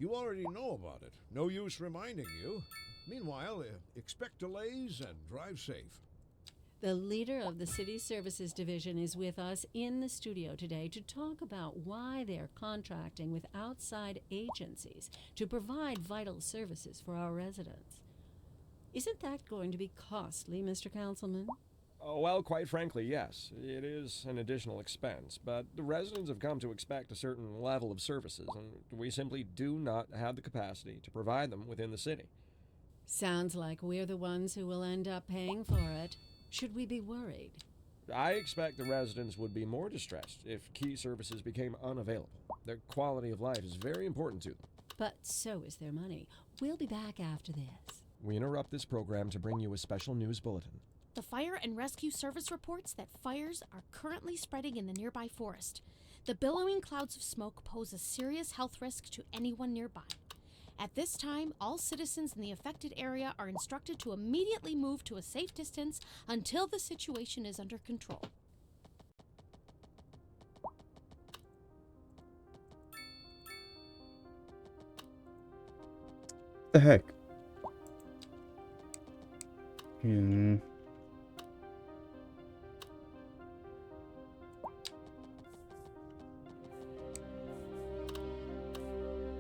already know about it. No use reminding you. Meanwhile, expect delays and drive safe. The leader of the City Services Division is with us in the studio today to talk about why they're contracting with outside agencies to provide vital services for our residents. Isn't that going to be costly, Mr. Councilman? Oh, well, quite frankly, yes. It is an additional expense, but the residents have come to expect a certain level of services, and we simply do not have the capacity to provide them within the city. Sounds like we're the ones who will end up paying for it. Should we be worried? I expect the residents would be more distressed if key services became unavailable. Their quality of life is very important to them. But so is their money. We'll be back after this. We interrupt this program to bring you a special news bulletin. The Fire and Rescue Service reports that fires are currently spreading in the nearby forest. The billowing clouds of smoke pose a serious health risk to anyone nearby. At this time, all citizens in the affected area are instructed to immediately move to a safe distance until the situation is under control. What the heck? Hmm.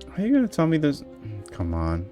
How are you gonna tell me this? Come on.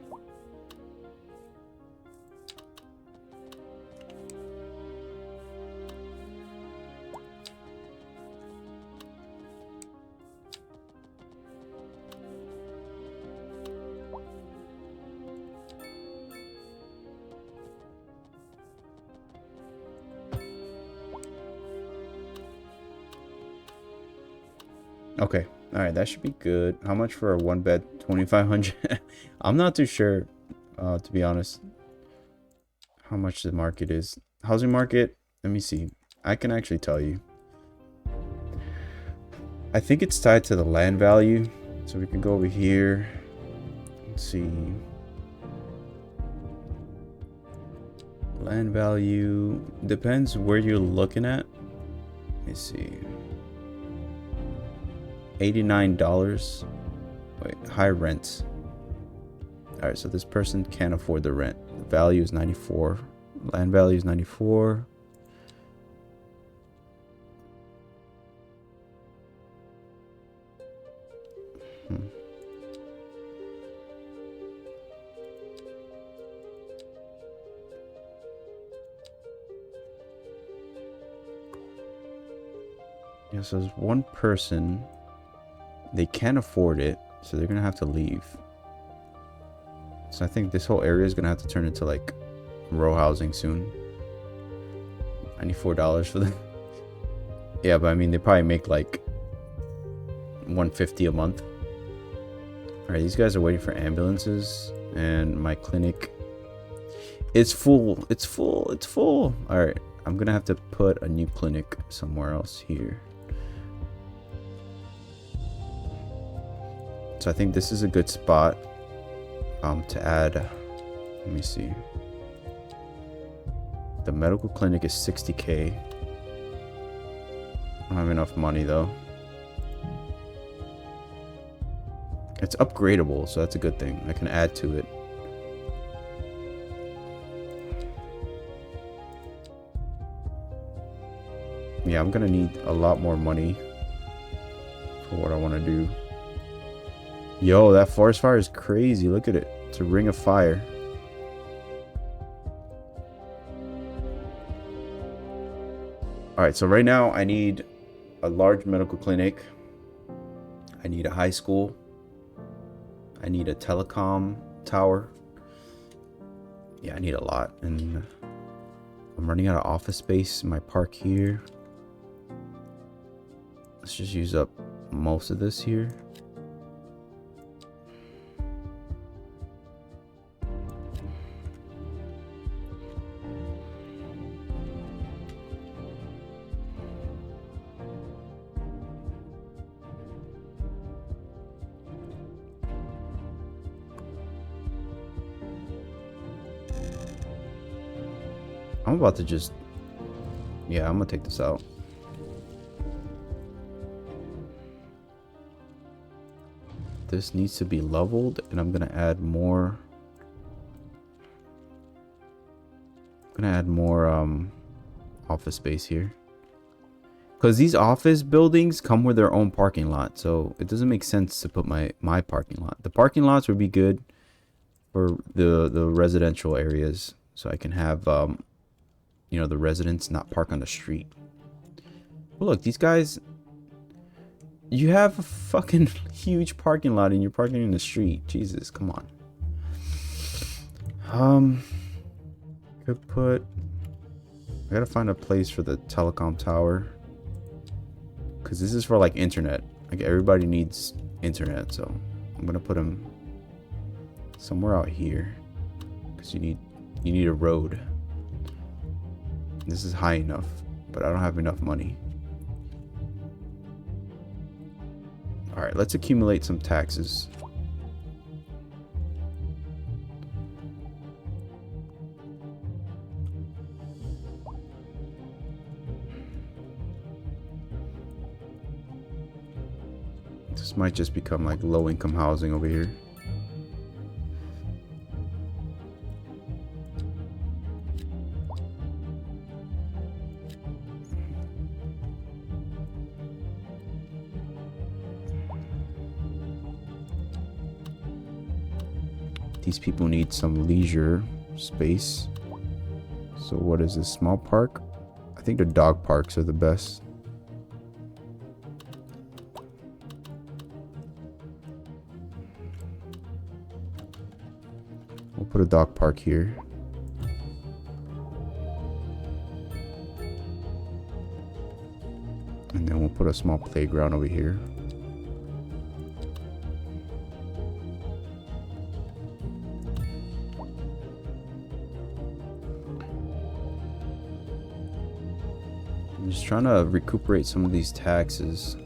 Okay. All right, that should be good. How much for a one bed? 2,500. I'm not too sure, to be honest, how much the market is. Housing market. Let me see. I can actually tell you. I think it's tied to the land value. So we can go over here. Let's see. Land value depends where you're looking at. Let me see. $89. Wait, high rent. All right, so this person can't afford the rent. The value is 94. Land value is 94. Yeah, so there's one person. They can't afford it, so they're gonna have to leave. So I think this whole area is gonna have to turn into like row housing soon. $94 for them. Yeah, but I mean they probably make like $150 a month. All right, these guys are waiting for ambulances, and my clinic is full. It's full. It's full. All right, I'm gonna have to put a new clinic somewhere else here. So I think this is a good spot to add. Let me see. The medical clinic is 60K. I don't have enough money though. It's upgradable, so that's a good thing. I can add to it. Yeah, I'm gonna need a lot more money for what I want to do. Yo, that forest fire is crazy. Look at it. It's a ring of fire. Alright, so right now I need a large medical clinic. I need a high school. I need a telecom tower. Yeah, I need a lot. And I'm running out of office space in my park here. Let's just use up most of this here. I'm about to just... Yeah, I'm gonna take this out. This needs to be leveled, and I'm gonna add more... office space here. Because these office buildings come with their own parking lot, so it doesn't make sense to put my parking lot. The parking lots would be good for the residential areas, so I can have... you know, the residents not park on the street. But look, these guys, you have a fucking huge parking lot and you're parking in the street. Jesus, come on. Could put I gotta find a place for the telecom tower. Because this is for like internet. Like everybody needs internet. So I'm gonna put them somewhere out here. Because you need a road. This is high enough. But I don't have enough money. Alright, let's accumulate some taxes. This might just become like low-income housing over here. These people need some leisure space. So what is this, small park? I think the dog parks are the best. We'll put a dog park here. And then we'll put a small playground over here. I'm just trying to recuperate some of these taxes.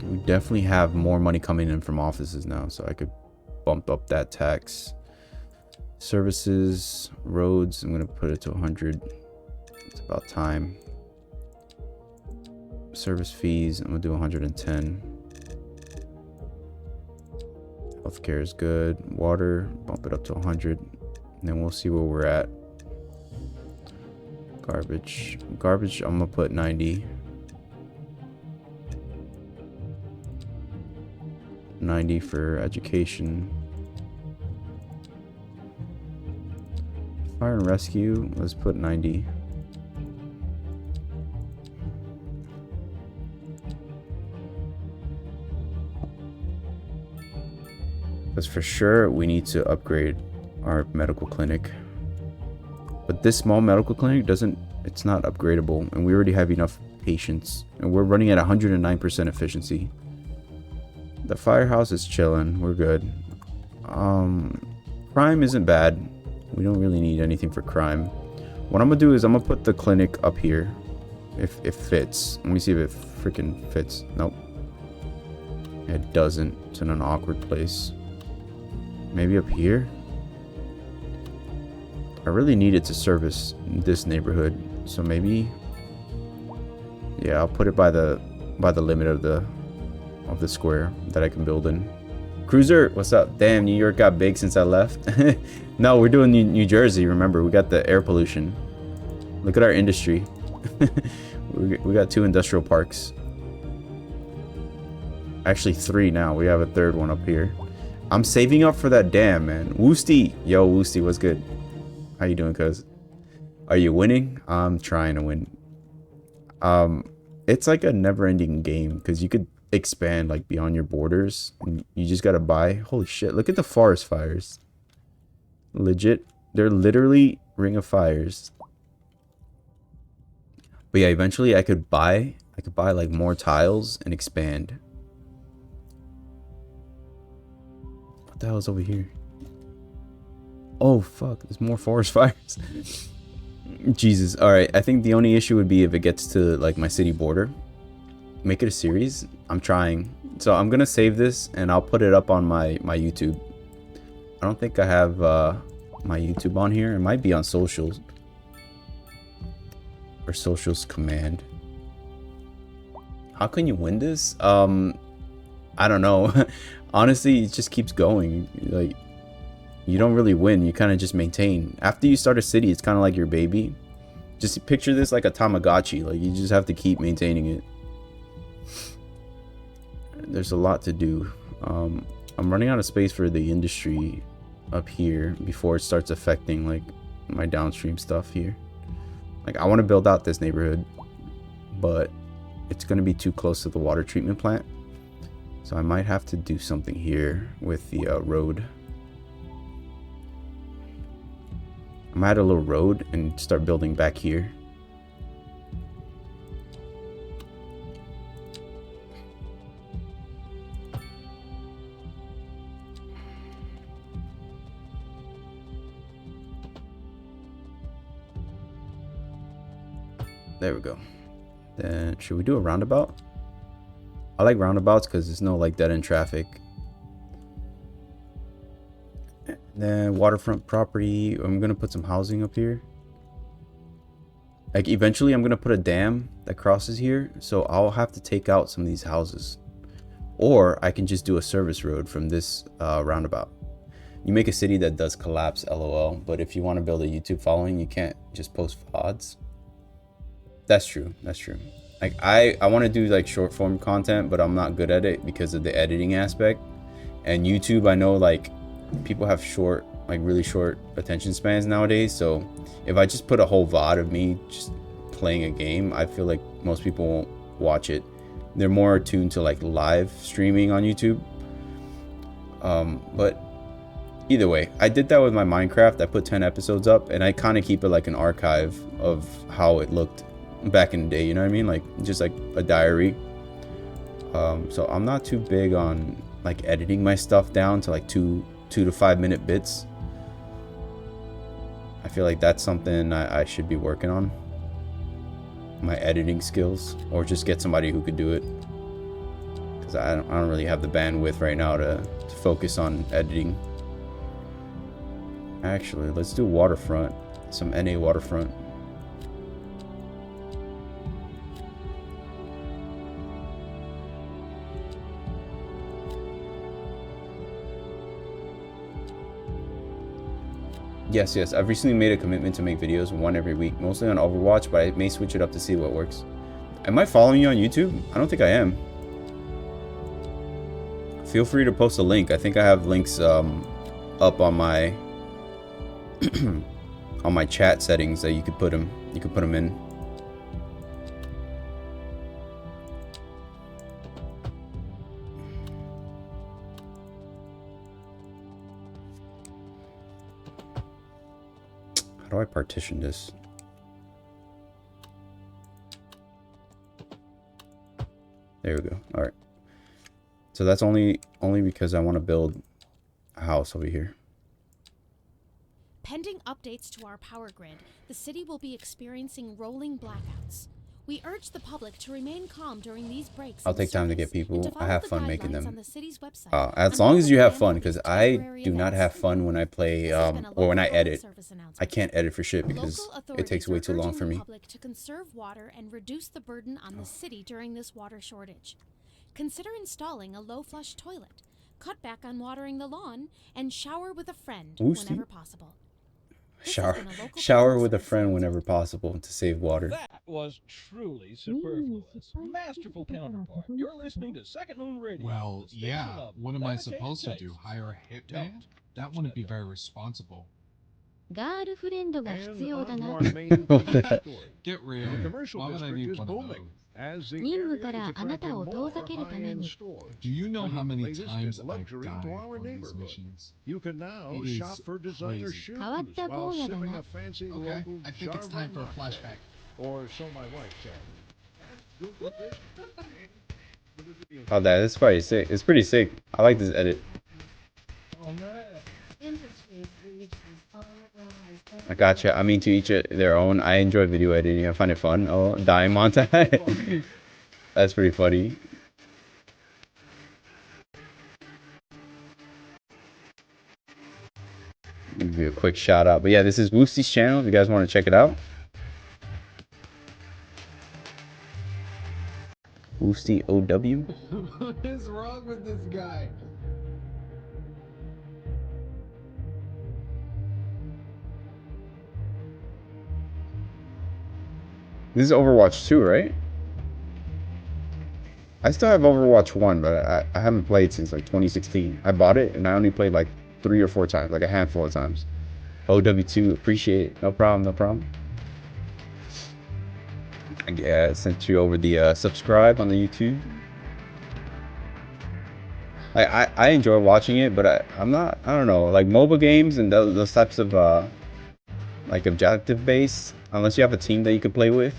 We definitely have more money coming in from offices now, so I could bump up that tax. Services, roads, I'm gonna put it to 100. It's about time. Service fees, I'm gonna do 110. Healthcare is good. Water, bump it up to 100. And then we'll see where we're at. Garbage, I'm gonna put 90. 90 for education. Fire and rescue, let's put 90. Because for sure we need to upgrade our medical clinic. But this small medical clinic it's not upgradable, and we already have enough patients, and we're running at 109% efficiency. The firehouse is chilling, we're good. Crime isn't bad. We don't really need anything for crime. What I'm gonna do is I'm gonna put the clinic up here. If it fits. Let me see if it freaking fits. Nope. It doesn't. It's in an awkward place. Maybe up here? I really need it to service this neighborhood. So maybe... yeah, I'll put it by the limit of the square that I can build in. Cruiser, what's up? Damn, New York got big since I left. No, we're doing New Jersey. Remember, we got the air pollution. Look at our industry. We got 2 industrial parks. Actually 3 now. We have a 3rd one up here. I'm saving up for that dam, man. Woosty. Yo, Woosty, what's good? How you doing, cuz? Are you winning? I'm trying to win. It's like a never-ending game because you could expand like beyond your borders, and you just gotta buy. Holy shit, look at the forest fires. Legit, they're literally Ring of Fires. But yeah, eventually I could buy like more tiles and expand. What the hell is over here? Oh fuck, there's more forest fires. Jesus. All right, I think the only issue would be if it gets to like my city border. Make it a series. I'm trying. So I'm gonna save this and I'll put it up on my YouTube. I don't think I have my YouTube on here. It might be on socials or socials command. How can you win this? I don't know. Honestly, it just keeps going. Like, you don't really win. You kind of just maintain. After you start a city, it's kind of like your baby. Just picture this like a Tamagotchi. Like, you just have to keep maintaining it. There's a lot to do. I'm running out of space for the industry up here before it starts affecting like my downstream stuff here. Like, I want to build out this neighborhood, but it's going to be too close to the water treatment plant. So I might have to do something here with the road. I might add a little road and start building back here. There we go. Then should we do a roundabout? I like roundabouts because there's no like dead end traffic. And then waterfront property. I'm gonna put some housing up here. Like eventually I'm gonna put a dam that crosses here, so I'll have to take out some of these houses. Or I can just do a service road from this roundabout. You make a city that does collapse, LOL. But if you want to build a YouTube following, you can't just post VODs. That's true. That's true. Like I want to do like short form content, but I'm not good at it because of the editing aspect. And YouTube, I know like people have short, like really short attention spans nowadays. So if I just put a whole VOD of me just playing a game, I feel like most people won't watch it. They're more attuned to like live streaming on YouTube. But either way, I did that with my Minecraft. I put 10 episodes up and I kind of keep it like an archive of how it looked back in the day, you know what I mean? Like just like a diary. So I'm not too big on like editing my stuff down to like 2 to 5 minute bits. I feel like that's something I should be working on, my editing skills, or just get somebody who could do it, because I don't really have the bandwidth right now to focus on editing. Actually, let's do waterfront, some NA waterfront. Yes, I've recently made a commitment to make videos, one every week, mostly on Overwatch, but I may switch it up to see what works. Am I following you on YouTube? I don't think I am. Feel free to post a link. I think I have links up on my on my chat settings that you could put them in. How do I partition this? There we go. All right. So that's only because I want to build a house over here. Pending updates to our power grid, the city will be experiencing rolling blackouts. We urge the public to remain calm during these breaks. I'll take time to get people. I have fun making them. On the city's website. As long as you have fun, because I do not have fun when I play or when I edit. I can't edit for shit because it takes way too long for me. Public to conserve water and reduce the burden on the city during this water shortage. Consider installing a low flush toilet, cut back on watering the lawn, and shower with a friend whenever possible. Shower with a friend whenever possible to save water. That was truly superfluous. Masterful counterpart. You're listening to Second Moon Radio. Well, yeah. What am I supposed to do? Hire a hitman? That wouldn't be very responsible. ガールフレンドが必要だな。 Get real. Why would I need one of those? 任務からあなたを遠ざけるために。 Do you know how many times I've died for these missions? You can now It is shop for designer crazy. shoes 変わったwhile 坊やだ sipping な。 a fancy Okay, local I think it's time for a Java flashback. Or so my wife said. Oh, that's probably sick. It's pretty sick. I like this edit. I gotcha. I mean, to each their own. I enjoy video editing. I find it fun. Oh, dying montage. That's pretty funny. Give you a quick shout out. But yeah, this is Woosty's channel. If you guys want to check it out. Woosty OW. What is wrong with this guy? This is Overwatch 2, right? I still have Overwatch 1, but I haven't played since like 2016. I bought it and I only played like 3 or 4 times, like a handful of times. OW2, appreciate it. No problem, no problem. I sent you over the subscribe on the YouTube. I enjoy watching it, but I don't know, like mobile games and those types of like objective based, unless you have a team that you can play with,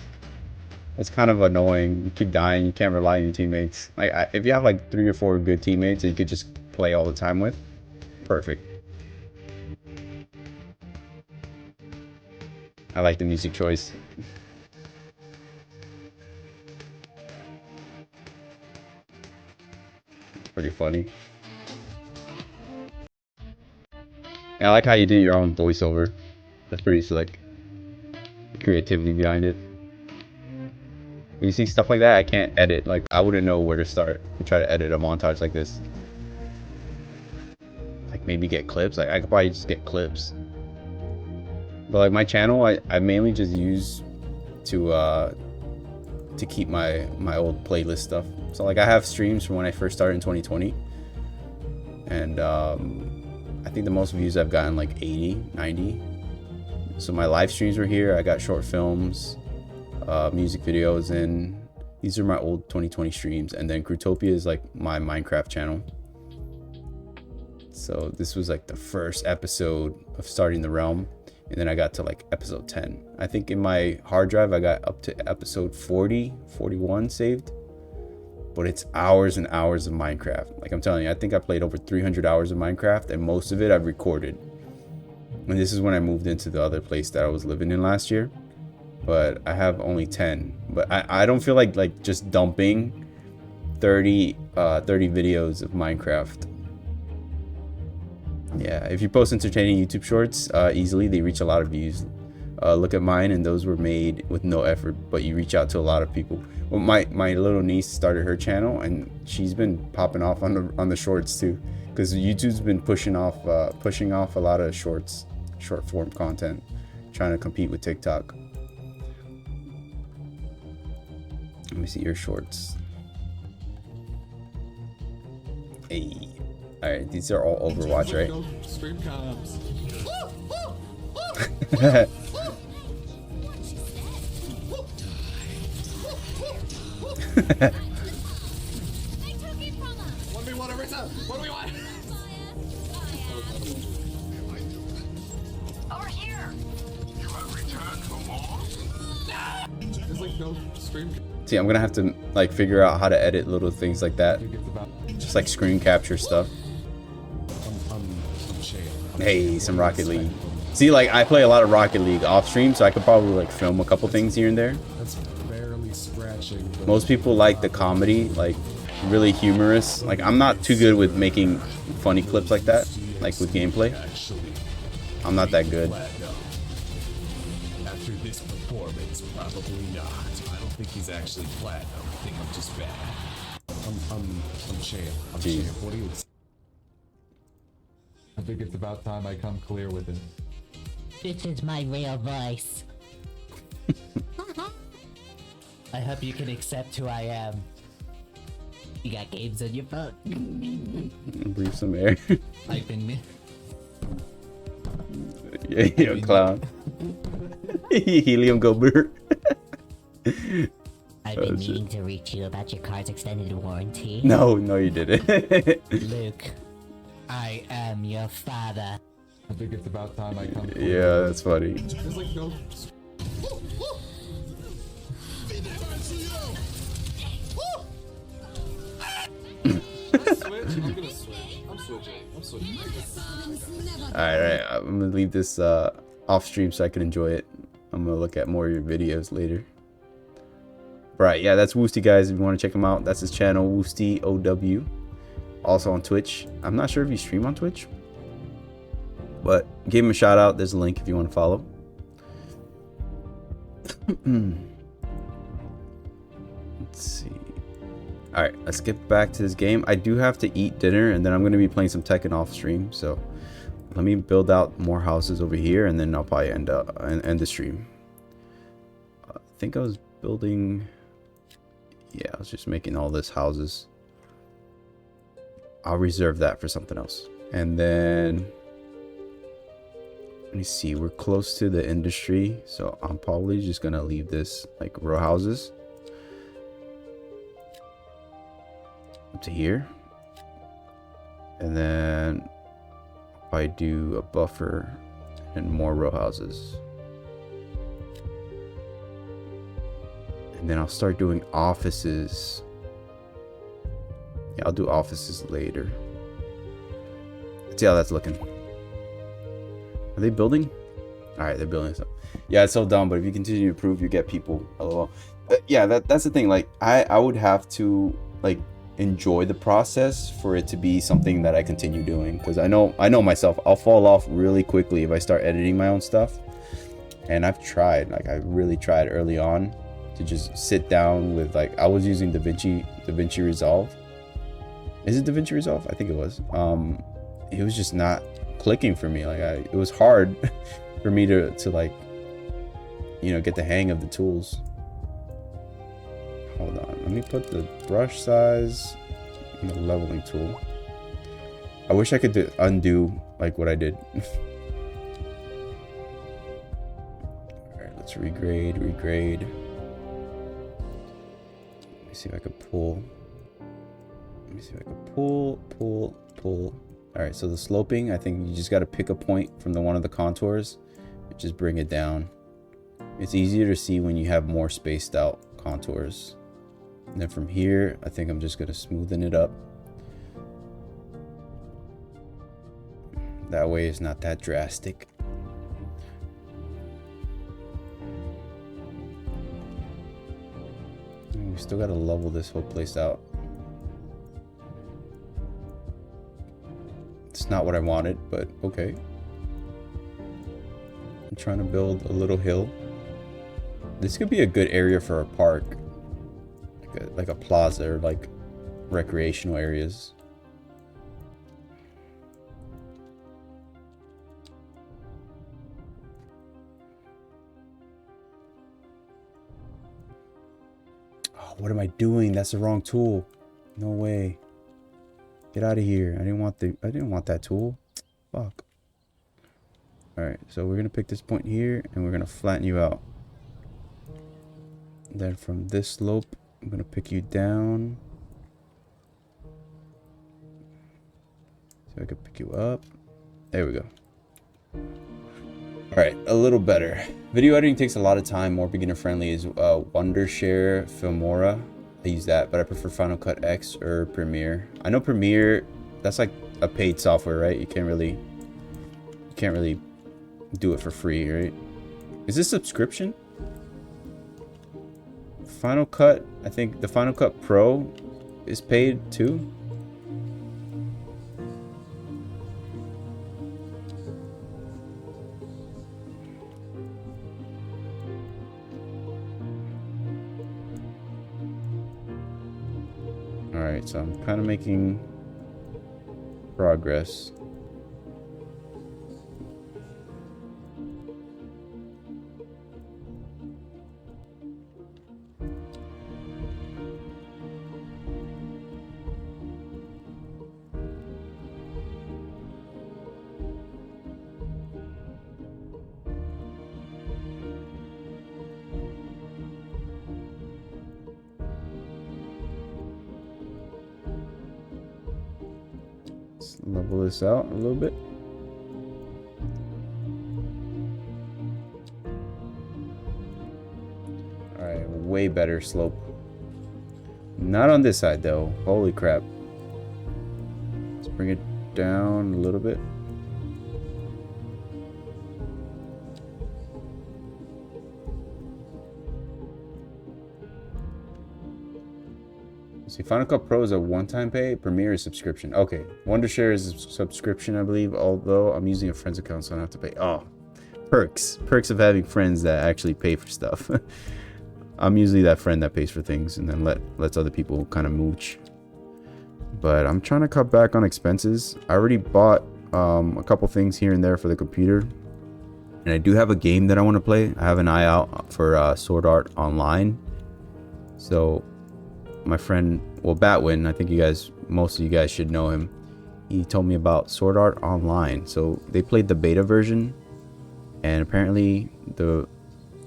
it's kind of annoying. You keep dying, you can't rely on your teammates. Like if you have like 3 or 4 good teammates that you could just play all the time with, perfect. I like the music choice. Pretty funny. And I like how you do your own voiceover. That's pretty slick. The creativity behind it. When you see stuff like that, I can't edit. Like, I wouldn't know where to start to try to edit a montage like this. Like, maybe get clips. Like, I could probably just get clips. But like my channel, I mainly just use to keep my old playlist stuff. So like I have streams from when I first started in 2020. And I think the most views I've gotten like 80, 90. So my live streams were here. I got short films, music videos, and these are my old 2020 streams. And then Crewtopia is like my Minecraft channel. So this was like the first episode of starting the realm. And then I got to like episode 10. I think in my hard drive, I got up to episode 40, 41 saved. But it's hours and hours of Minecraft. Like I'm telling you, I think I played over 300 hours of Minecraft, and most of it I've recorded. And this is when I moved into the other place that I was living in last year. But I have only 10. But I don't feel like just dumping 30 videos of Minecraft. Yeah, if you post entertaining YouTube shorts, easily they reach a lot of views. Look at mine, and those were made with no effort, but you reach out to a lot of people. Well, my little niece started her channel, and she's been popping off on the shorts too, because YouTube's been pushing off a lot of short form content, trying to compete with TikTok. Let me see your shorts. Hey, all right, these are all Overwatch, right? Stream comms. What do we want, Arisa? What do we want? Over here. You have returned for more? There's like no stream. See, I'm gonna have to like figure out how to edit little things like that, just like screen capture stuff. Hey, some Rocket League. See, like I play a lot of Rocket League off stream, so I could probably like film a couple things here and there. That's barely scratching. Most people like the comedy, like really humorous. Like I'm not too good with making funny clips like that, like with gameplay. I'm not that good. After this performance, probably not. I don't think he's actually platinum. I think I'm just bad. I'm champ. I'm Jeez. champ. What do you? I think it's about time I come clear with it. This is my real voice. I hope you can accept who I am. You got games on your phone. Breathe some air. I've been. Yeah, you clown. Helium Gobert. I've been meaning to reach you about your car's extended warranty. No, you didn't. Luke, I am your father. I think it's about time I come clear. Yeah, that's funny. There's like no. I'm switching. Alright, I'm gonna leave this off stream so I can enjoy it. I'm gonna look at more of your videos later. Right, yeah, that's Woosty, guys. If you want to check him out, that's his channel, Woosty OW. Also on Twitch. I'm not sure if you stream on Twitch, but give him a shout out. There's a link if you want to follow. Let's see. Alright, let's get back to this game. I do have to eat dinner, and then I'm going to be playing some Tekken off stream. So let me build out more houses over here, and then I'll probably end the stream. I think I was building... Yeah, I was just making all this houses. I'll reserve that for something else. And then... Let me see, we're close to the industry, so I'm probably just going to leave this like row houses. Up to here. And then I do a buffer and more row houses. And then I'll start doing offices. Yeah, I'll do offices later. Let's see how that's looking. Are they building? Alright, they're building something. Yeah, it's so dumb, but if you continue to improve, you get people. LOL. Yeah, that's the thing. Like, I would have to like enjoy the process for it to be something that I continue doing, because I know myself, I'll fall off really quickly if I start editing my own stuff. And I've tried, like I really tried early on to just sit down with, like, I was using DaVinci Resolve. Is it DaVinci Resolve? I think it was. It was just not clicking for me. Like it was hard for me to like, you know, get the hang of the tools. Hold on, let me put the brush size and the leveling tool. I wish I could undo like what I did. Alright, let's regrade. Let me see if I could pull. Pull. Alright, so the sloping, I think you just got to pick a point from one of the contours and just bring it down. It's easier to see when you have more spaced out contours. And then from here, I think I'm just going to smoothen it up. That way it's not that drastic. And we still got to level this whole place out. It's not what I wanted, but okay. I'm trying to build a little hill. This could be a good area for a park. Like a plaza or like recreational areas. Oh, what am I doing? That's the wrong tool. No way. Get out of here. I didn't want that tool. Fuck. Alright, so we're gonna pick this point here and we're gonna flatten you out. Then from this slope, I'm gonna pick you down. So I can pick you up. There we go. Alright, a little better. Video editing takes a lot of time. More beginner friendly is Wondershare, Filmora. I use that, but I prefer Final Cut X or Premiere. I know Premiere, that's like a paid software, right? You can't really do it for free, right? Is this subscription? Final Cut, I think the Final Cut Pro is paid too. Alright, so I'm kind of making progress. Let's level this out a little bit. Alright, way better slope. Not on this side though. Holy crap. Let's bring it down a little bit. See, Final Cut Pro is a one-time pay. Premiere is subscription. Okay, Wondershare is a subscription, I believe. Although I'm using a friend's account, so I don't have to pay. Oh, perks of having friends that actually pay for stuff. I'm usually that friend that pays for things and then lets other people kind of mooch. But I'm trying to cut back on expenses. I already bought a couple things here and there for the computer, and I do have a game that I want to play. I have an eye out for Sword Art Online. So my friend, well, Batwin, I think most of you guys should know him. He told me about Sword Art Online. So they played the beta version, and apparently the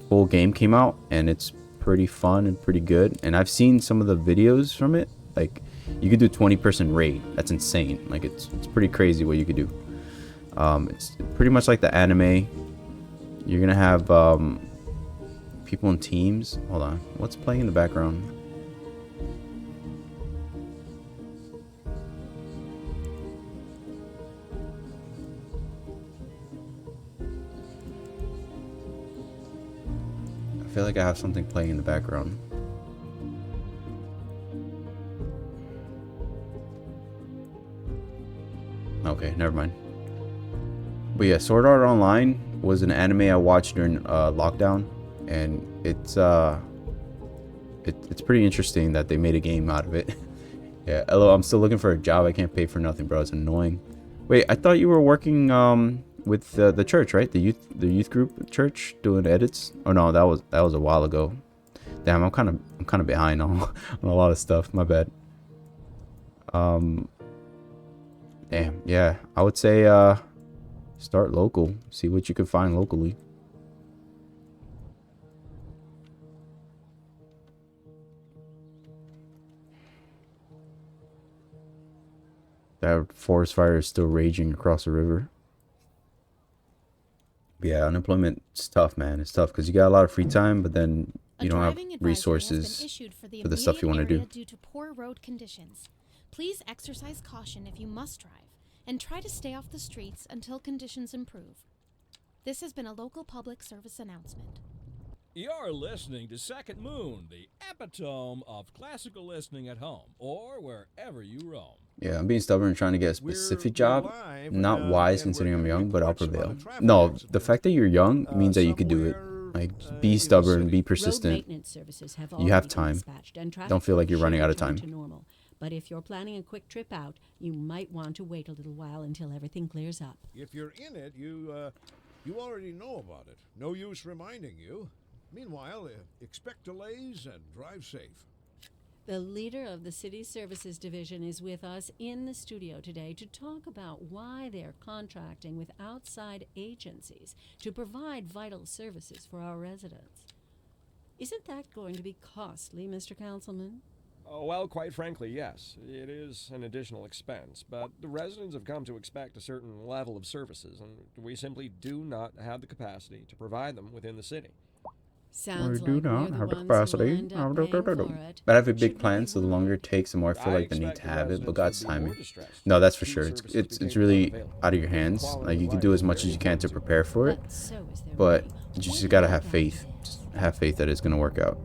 full game came out, and it's pretty fun and pretty good. And I've seen some of the videos from it. Like, You could do 20-person raid. That's insane. Like it's pretty crazy what you could do. It's pretty much like the anime. You're gonna have people in teams. Hold on, what's playing in the background? I feel like I have something playing in the background. Okay, never mind. But yeah, Sword Art Online was an anime I watched during lockdown, and it's pretty interesting that they made a game out of it. Yeah, hello, I'm still looking for a job. I can't pay for nothing, bro. It's annoying. Wait, I thought you were working with the church, right? The youth group church doing edits. Oh no, that was a while ago. Damn, I'm kind of behind on a lot of stuff. My bad. Damn, yeah, I would say start local. See what you can find locally. That forest fire is still raging across the river. Yeah, unemployment's tough, man. It's tough because you got a lot of free time, but then you don't have resources for the stuff you want to do. Due to poor road conditions. Please exercise caution if you must drive, and try to stay off the streets until conditions improve. This has been a local public service announcement. You're listening to Second Moon, the epitome of classical listening at home or wherever you roam. Yeah, I'm being stubborn and trying to get a specific job. Not wise considering I'm young, but I'll prevail. No, the fact that you're young means that you could do it. Like, be stubborn, be persistent. You have time. Don't feel like you're running out of time. But if you're planning a quick trip out, you might want to wait a little while until everything clears up. If you're in it, you already know about it. No use reminding you. Meanwhile, expect delays and drive safe. The leader of the City Services Division is with us in the studio today to talk about why they're contracting with outside agencies to provide vital services for our residents. Isn't that going to be costly, Mr. Councilman? Oh, well, quite frankly, yes. It is an additional expense, but the residents have come to expect a certain level of services, and we simply do not have the capacity to provide them within the city. Sounds like we're the ones who will end up paying for it. But I have a big plan, so the longer it takes, the more I feel like the need to have it. But God's timing. No, that's for sure. It's really out of your hands. Like, you can do as much as you can to prepare for it, but you just gotta have faith. Just have faith that it's gonna work out.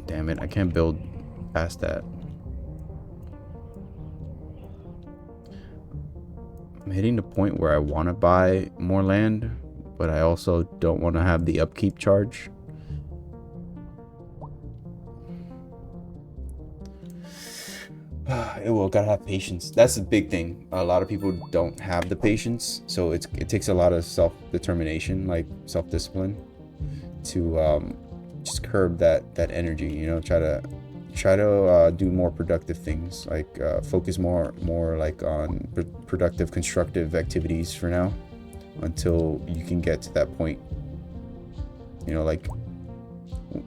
Damn it, I can't build past that. I'm hitting the point where I want to buy more land, but I also don't want to have the upkeep charge. It will gotta have patience. That's the big thing. A lot of people don't have the patience, so it takes a lot of self-determination, like self-discipline, to just curb that energy. You know, try to do more productive things, like focus more like on productive, constructive activities for now, until you can get to that point. You know, like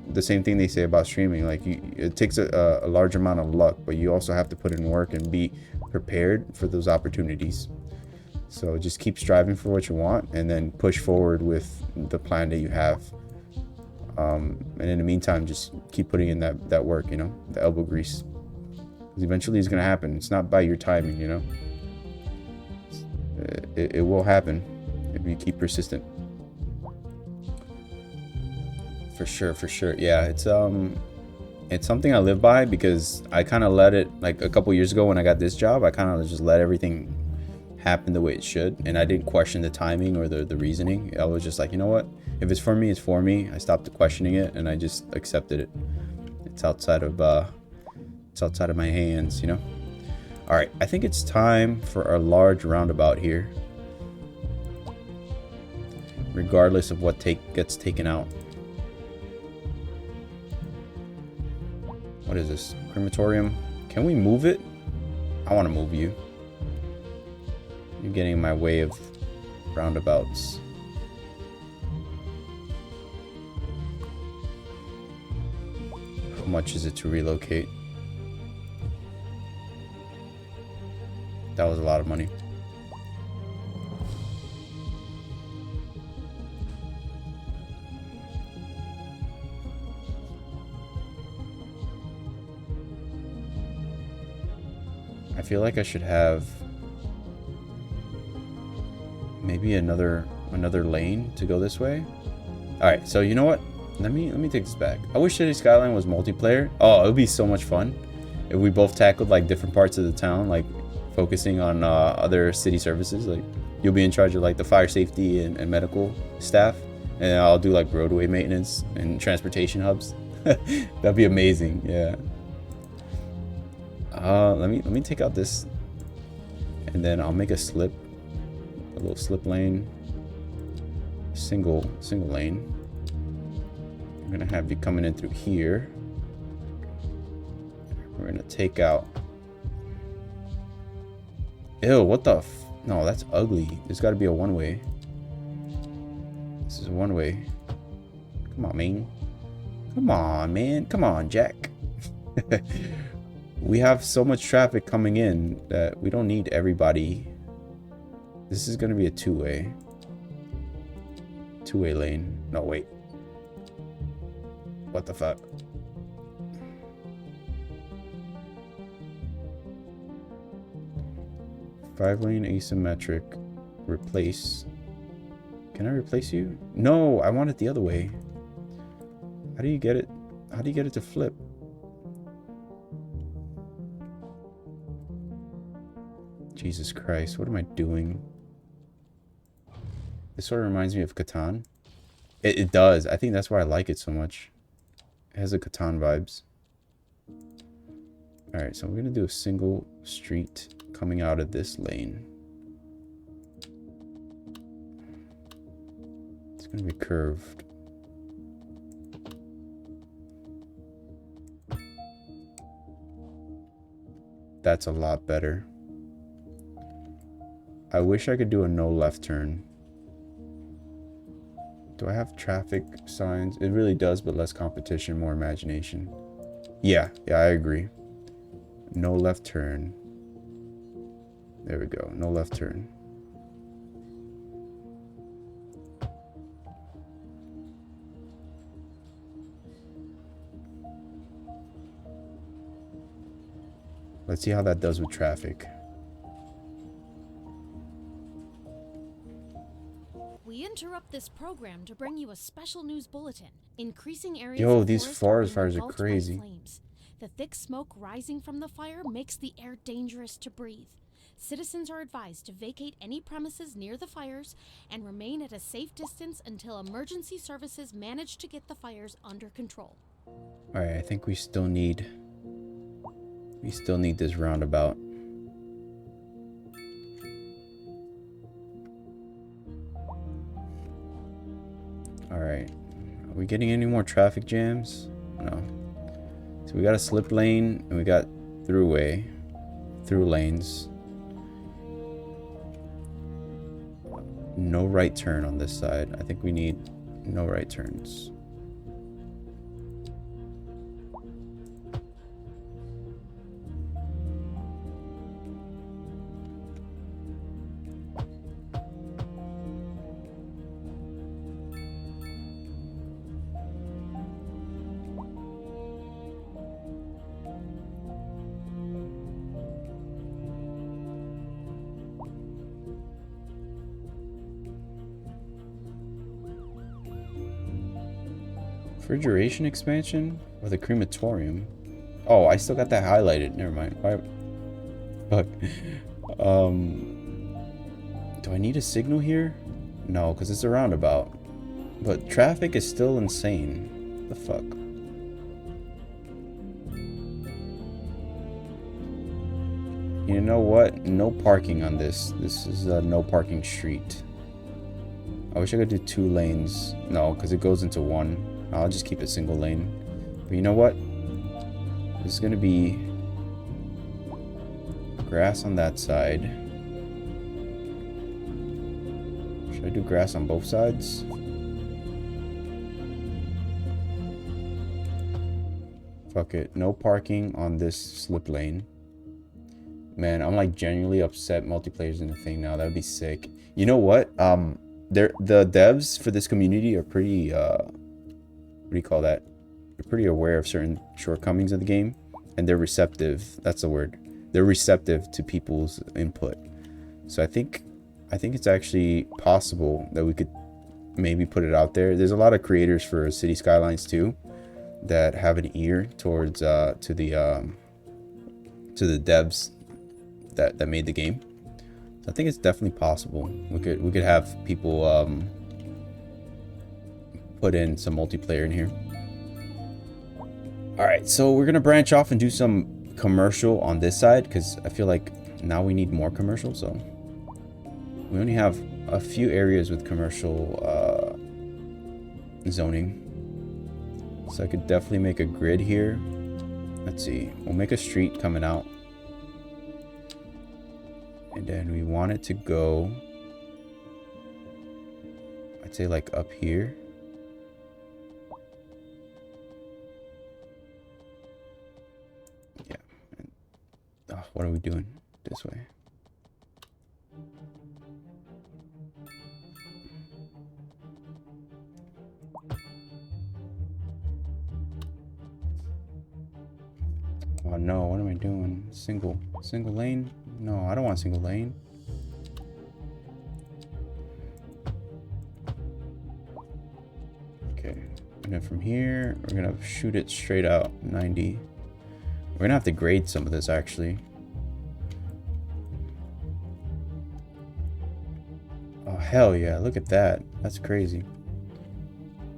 the same thing they say about streaming. Like, it takes a large amount of luck, but you also have to put in work and be prepared for those opportunities. So just keep striving for what you want, and then push forward with the plan that you have. And in the meantime, just keep putting in that work, you know, the elbow grease. Because eventually it's going to happen. It's not by your timing, you know. It will happen if you keep persistent. For sure. Yeah, it's something I live by, because I kind of let it, like a couple years ago when I got this job, I kind of just let everything happen the way it should, and I didn't question the timing or the reasoning. I was just like, you know what, if it's for me, it's for me. I stopped questioning it, and I just accepted it. It's outside of my hands, you know. All right, I think it's time for our large roundabout here, regardless of what gets taken out. What is this? Crematorium? Can we move it? I want to move you. You're getting in my way of roundabouts. much is it to relocate? That was a lot of money. I feel like I should have maybe another lane to go this way. All right, so you know what? Let me take this back. I wish City Skyline was multiplayer. Oh, it would be so much fun if we both tackled like different parts of the town, like focusing on other city services. Like you'll be in charge of like the fire safety and medical staff, and I'll do like roadway maintenance and transportation hubs. That'd be amazing. Yeah. Let me take out this, and then I'll make a little slip lane, single lane. I'm gonna have you coming in through here. We're gonna take out. Ew, what the no, that's ugly. There's got to be a one-way. This is a one-way. Come on, man. Come on, man. Come on, Jack. We have so much traffic coming in that we don't need everybody. This is going to be a two-way lane. No, wait. What the fuck? Five-lane asymmetric. Replace. Can I replace you? No, I want it the other way. How do you get it? How do you get it to flip? Jesus Christ, what am I doing? This sort of reminds me of Catan. It does. I think that's why I like it so much. It has the Catan vibes. Alright, so we're going to do a single street coming out of this lane. It's going to be curved. That's a lot better. I wish I could do a no left turn. Do I have traffic signs? It really does, but less competition, more imagination. Yeah, I agree. No left turn. There we go. No left turn. Let's see how that does with traffic. We interrupt this program to bring you a special news bulletin. Increasing areas Yo, of these forest fires are engulfed by crazy. flames. The thick smoke rising from the fire makes the air dangerous to breathe. Citizens are advised to vacate any premises near the fires and remain at a safe distance until emergency services manage to get the fires under control. Alright, I think we still need this roundabout. Alright. Are we getting any more traffic jams? No. So we got a slip lane and we got through lanes. No right turn on this side. I think we need no right turns. Refrigeration expansion or the crematorium? Oh, I still got that highlighted. Never mind. Why? Fuck. Do I need a signal here? No, because it's a roundabout. But traffic is still insane. The fuck? You know what? No parking on this. This is a no parking street. I wish I could do 2 lanes. No, because it goes into 1. I'll just keep it single lane. But you know what? This is going to be grass on that side. Should I do grass on both sides? Fuck it. No parking on this slip lane. Man, I'm like genuinely upset multiplayer's in the thing now. That would be sick. You know what? The devs for this community are pretty what do you call that? They're pretty aware of certain shortcomings of the game, and they're receptive. That's the word. They're receptive to people's input. So I think it's actually possible that we could maybe put it out there. There's a lot of creators for City Skylines too that have an ear towards to the devs that made the game. So I think it's definitely possible. We could have people put in some multiplayer in here. All right, so we're gonna branch off and do some commercial on this side because I feel like now we need more commercial. So we only have a few areas with commercial zoning. So I could definitely make a grid here. Let's see. We'll make a street coming out. And then we want it to go, I'd say like up here. Yeah. And, what are we doing this way? Oh no, what am I doing? Single lane? No, I don't want single lane. Okay, and then from here, we're gonna shoot it straight out 90. We're gonna have to grade some of this actually. Oh hell yeah, look at that. That's crazy.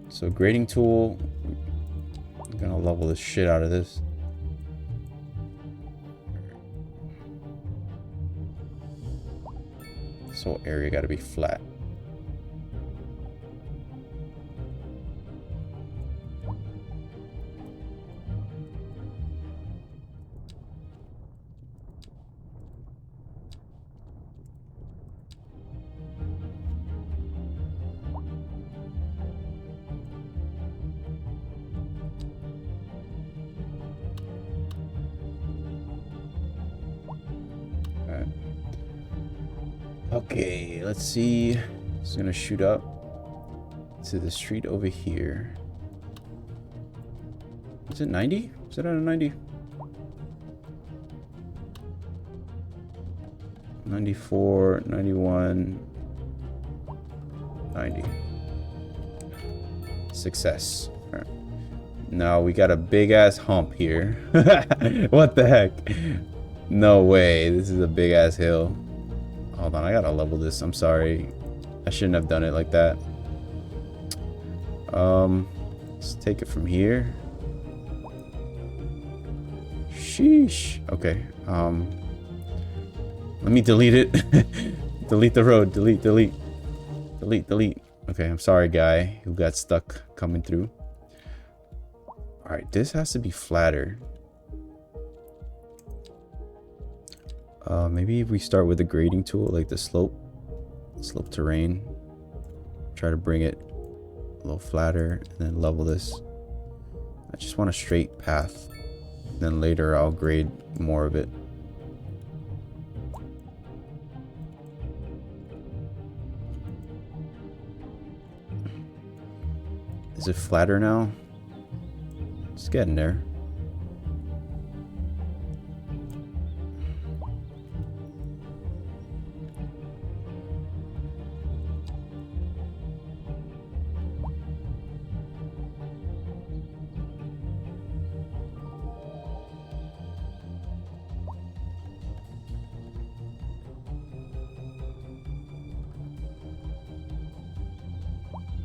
So grading tool, I'm gonna level the shit out of this. This whole area got to be flat. Okay, let's see. It's gonna shoot up to the street over here. Is it 90? Is it at a 90? 94, 91, 90. Success. All right. Now we got a big ass hump here. What the heck? No way. This is a big ass hill. Hold on, I gotta level this. I'm sorry. I shouldn't have done it like that. Let's take it from here. Sheesh. Okay. Let me delete it. Delete the road. Delete. Okay, I'm sorry, guy who got stuck coming through. Alright, this has to be flatter. Maybe if we start with the grading tool, like the slope terrain, try to bring it a little flatter and then level this. I just want a straight path. Then later I'll grade more of it. Is it flatter now? It's getting there.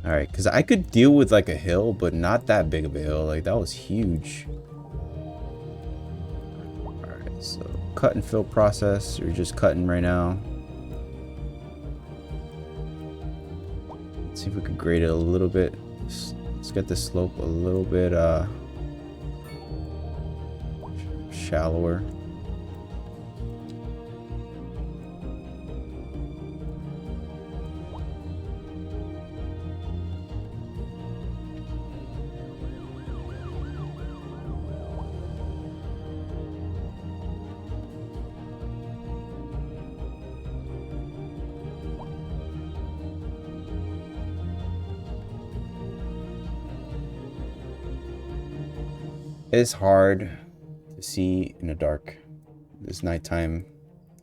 Alright, because I could deal with like a hill, but not that big of a hill. Like, that was huge. Alright, so cut and fill process. You're just cutting right now. Let's see if we could grade it a little bit. Let's get the slope a little bit shallower. It's hard to see in the dark. This nighttime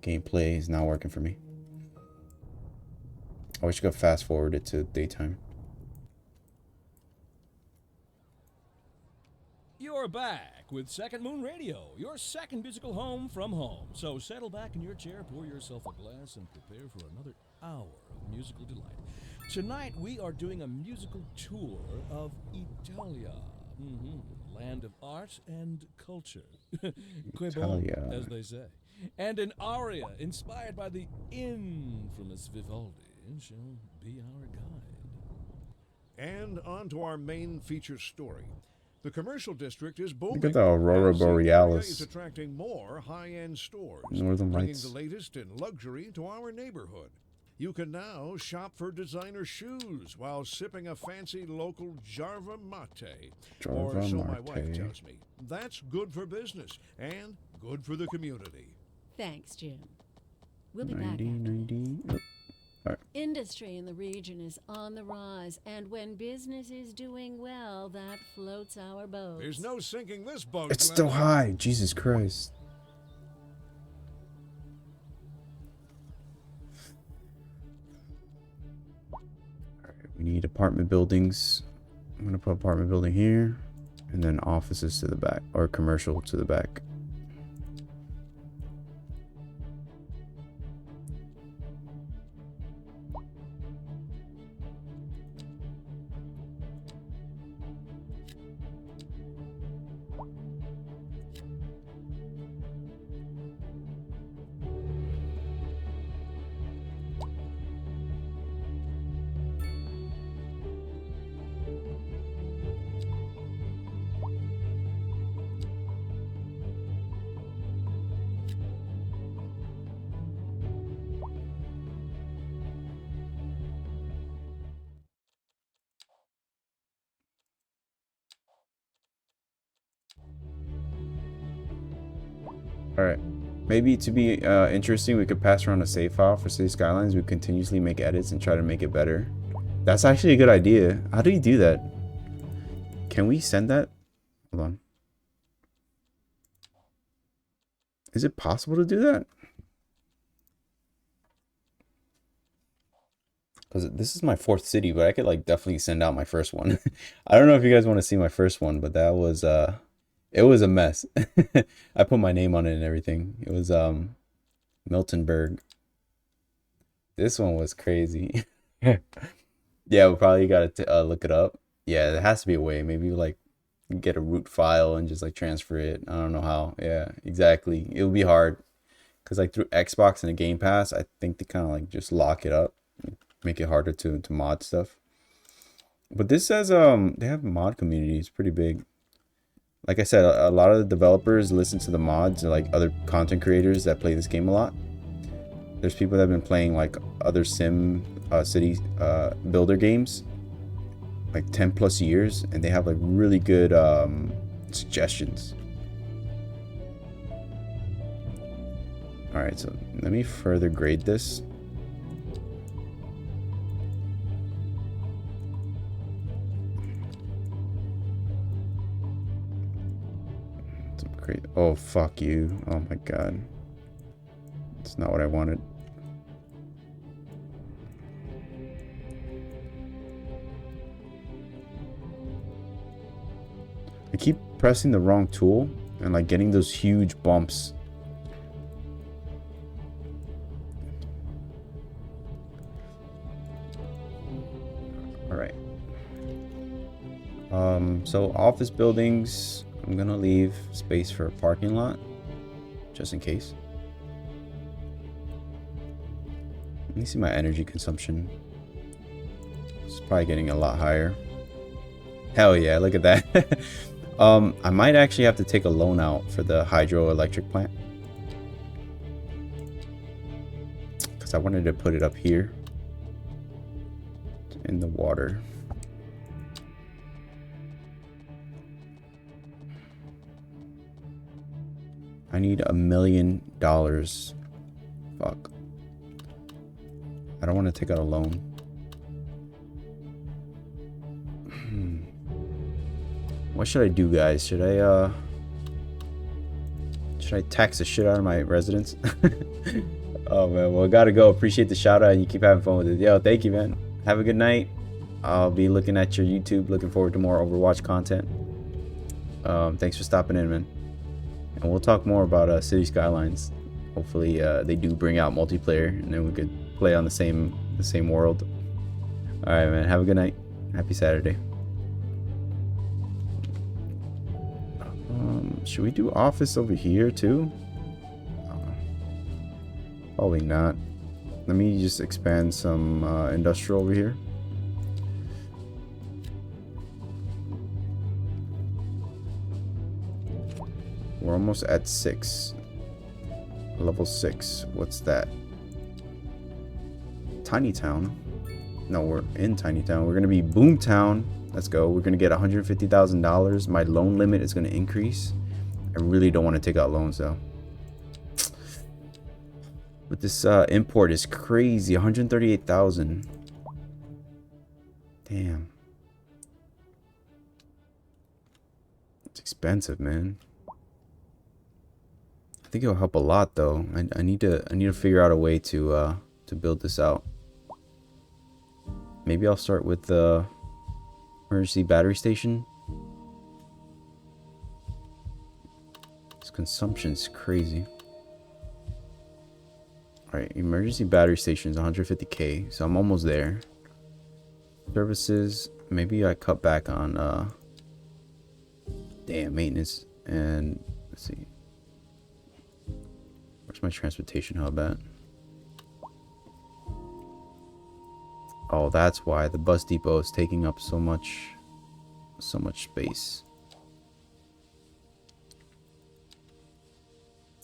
gameplay is not working for me. I wish I could fast forward it to daytime. You're back with Second Moon Radio, your second musical home from home. So settle back in your chair, pour yourself a glass, and prepare for another hour of musical delight. Tonight we are doing a musical tour of Italia, land of art and culture. Que bon, as they say. And an aria inspired by the infamous Vivaldi shall be our guide. And on to our main feature story. The commercial district is booming. Look at the Aurora Borealis. Is attracting more high-end stores, Northern bringing Lights. the latest in luxury to our neighborhood. You can now shop for designer shoes while sipping a fancy local Jarva Mate. Or so my wife tells me. That's good for business and good for the community. Thanks, Jim. We'll be back after. Right. Industry in the region is on the rise, and when business is doing well, that floats our boat. There's no sinking this boat. It's still high. Jesus Christ. Alright, we need apartment buildings. I'm gonna put apartment building here, and then offices to the back, or commercial to the back. Alright. Maybe to be interesting, we could pass around a save file for City Skylines. We continuously make edits and try to make it better. That's actually a good idea. How do you do that? Can we send that? Hold on. Is it possible to do that? Because this is my 4th city, but I could like definitely send out my first one. I don't know if you guys want to see my first one, but that was it was a mess. I put my name on it and everything. It was Miltonberg. This one was crazy. Yeah, we probably gotta look it up. Yeah, there has to be a way. Maybe like get a root file and just like transfer it. I don't know how. Yeah, exactly. It would be hard because like through Xbox and the Game Pass, I think they kind of like just lock it up, make it harder to mod stuff. But this says they have a mod community. It's pretty big. Like I said, a lot of the developers listen to the mods and like other content creators that play this game a lot. There's people that have been playing like other sim city builder games like 10 plus years, and they have like really good suggestions. All right, so let me further grade this. Oh, fuck you. Oh my god. It's not what I wanted. I keep pressing the wrong tool and like getting those huge bumps. All right. So office buildings, I'm gonna leave space for a parking lot, just in case. Let me see my energy consumption. It's probably getting a lot higher. Hell yeah, look at that. I might actually have to take a loan out for the hydroelectric plant, because I wanted to put it up here in the water. I need $1 million. Fuck. I don't want to take out a loan. What should I do, guys? Should I tax the shit out of my residents? Oh man, well, gotta go. Appreciate the shout out, and you keep having fun with it. Yo, thank you, man. Have a good night. I'll be looking at your YouTube. Looking forward to more Overwatch content. Thanks for stopping in, man. And we'll talk more about City Skylines. Hopefully, they do bring out multiplayer, and then we could play on the same world. All right, man. Have a good night. Happy Saturday. Should we do office over here too? Probably not. Let me just expand some industrial over here. We're almost at 6. Level 6. What's that? Tiny Town. No, we're in Tiny Town. We're gonna be Boomtown. Let's go. We're gonna get $150,000. My loan limit is gonna increase. I really don't want to take out loans though. But this import is crazy. 138,000. Damn. It's expensive, man. I think it'll help a lot though. I need to figure out a way to build this out. Maybe I'll start with the emergency battery station. This consumption's crazy. Alright, emergency battery station is 150k, so I'm almost there. Services, maybe I cut back on maintenance, and let's see. Where's my transportation hub at? Oh, that's why the bus depot is taking up so much space.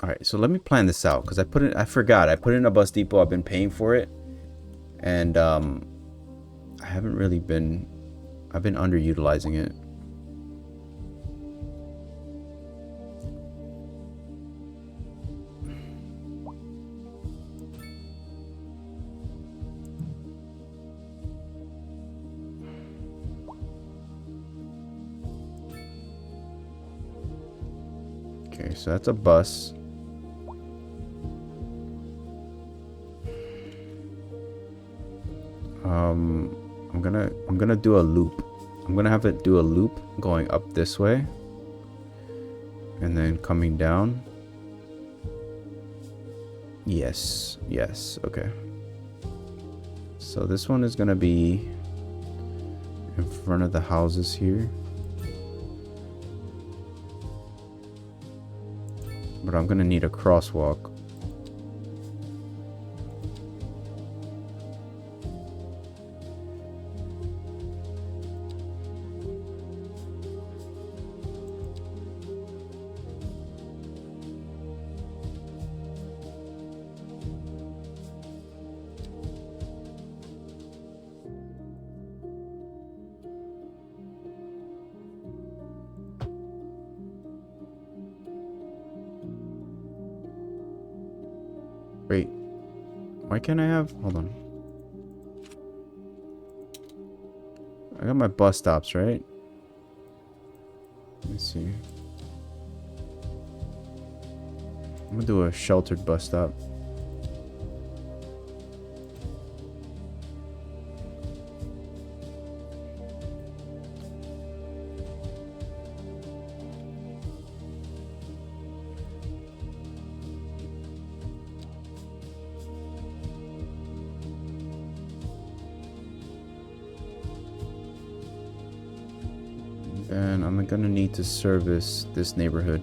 Alright, so let me plan this out, because I forgot I put in a bus depot. I've been paying for it, and I haven't really been, I've been underutilizing it. Okay, so that's a bus. I'm gonna do a loop. I'm gonna have it do a loop going up this way and then coming down. Yes, okay. So this one is gonna be in front of the houses here. But I'm gonna need a crosswalk. Wait, why can't I have? Hold on. I got my bus stops, right? Let me see. I'm gonna do a sheltered bus stop. And I'm gonna need to service this neighborhood.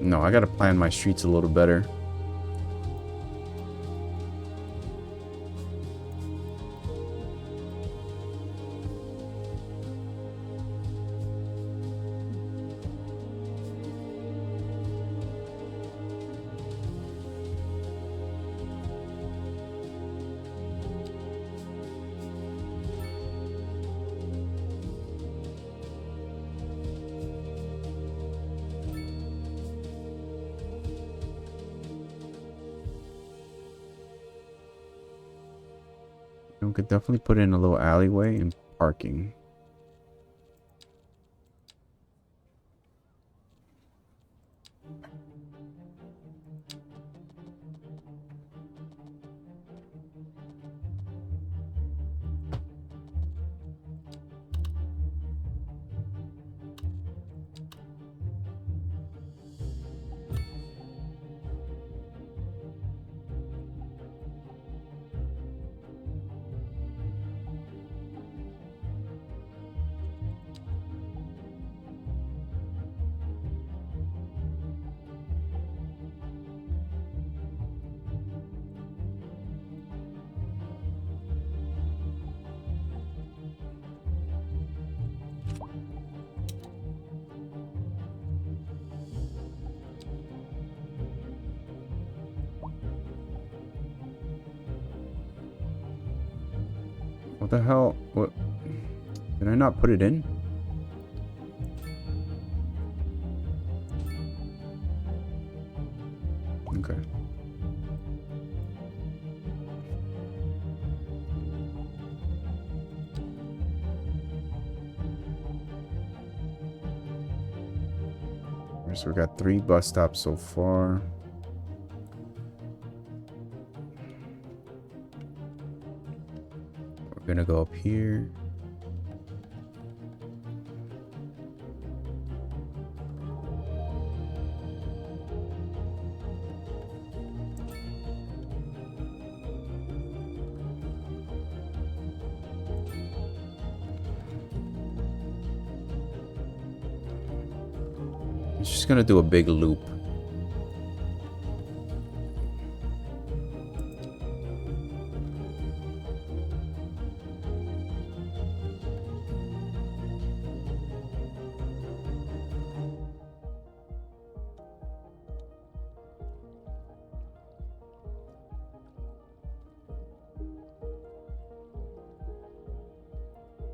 No, I gotta plan my streets a little better. we could definitely put in a little alleyway and parking. What the hell? What? Did I not put it in? Okay. So we got 3 bus stops so far. We're gonna go up here. It's just gonna do a big loop.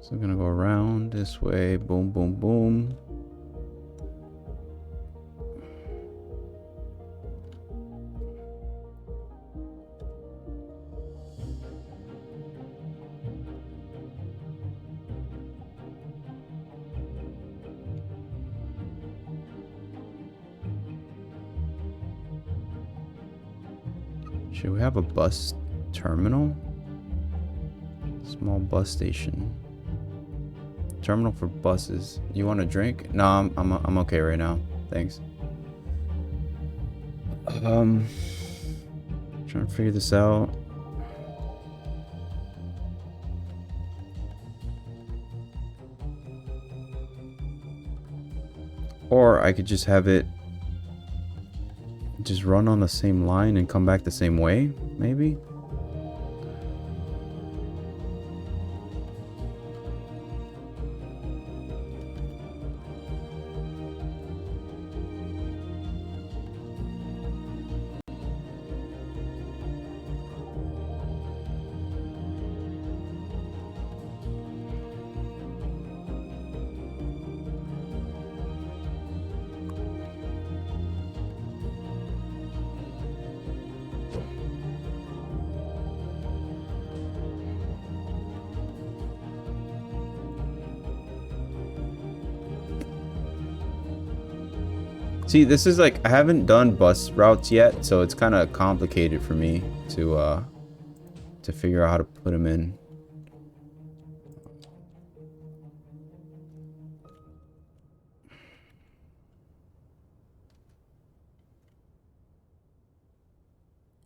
So I'm gonna go around this way, boom, boom, boom. Should we have a bus terminal? Small bus station. Terminal for buses. You want a drink? No, I'm okay right now. Thanks. Trying to figure this out. Or I could just have it just run on the same line and come back the same way, maybe? See, this is like, I haven't done bus routes yet, so it's kind of complicated for me to figure out how to put them in.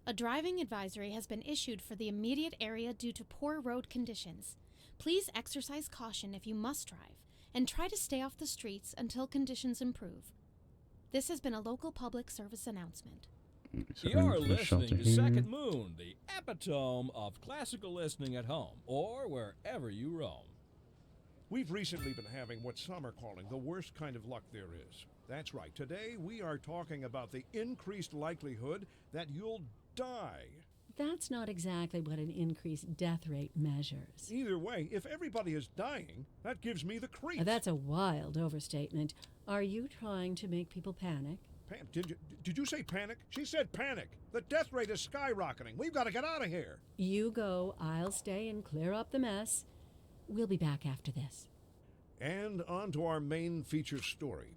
A driving advisory has been issued for the immediate area due to poor road conditions. Please exercise caution if you must drive, and try to stay off the streets until conditions improve. This has been a local public service announcement. You're listening to Second Moon, the epitome of classical listening at home or wherever you roam. We've recently been having what some are calling the worst kind of luck there is. That's right. Today we are talking about the increased likelihood that you'll die. That's not exactly what an increased death rate measures. Either way, if everybody is dying, that gives me the creeps. That's a wild overstatement. Are you trying to make people panic? Did you say panic? She said panic. The death rate is skyrocketing. We've got to get out of here. You go, I'll stay and clear up the mess. We'll be back after this. And on to our main feature story.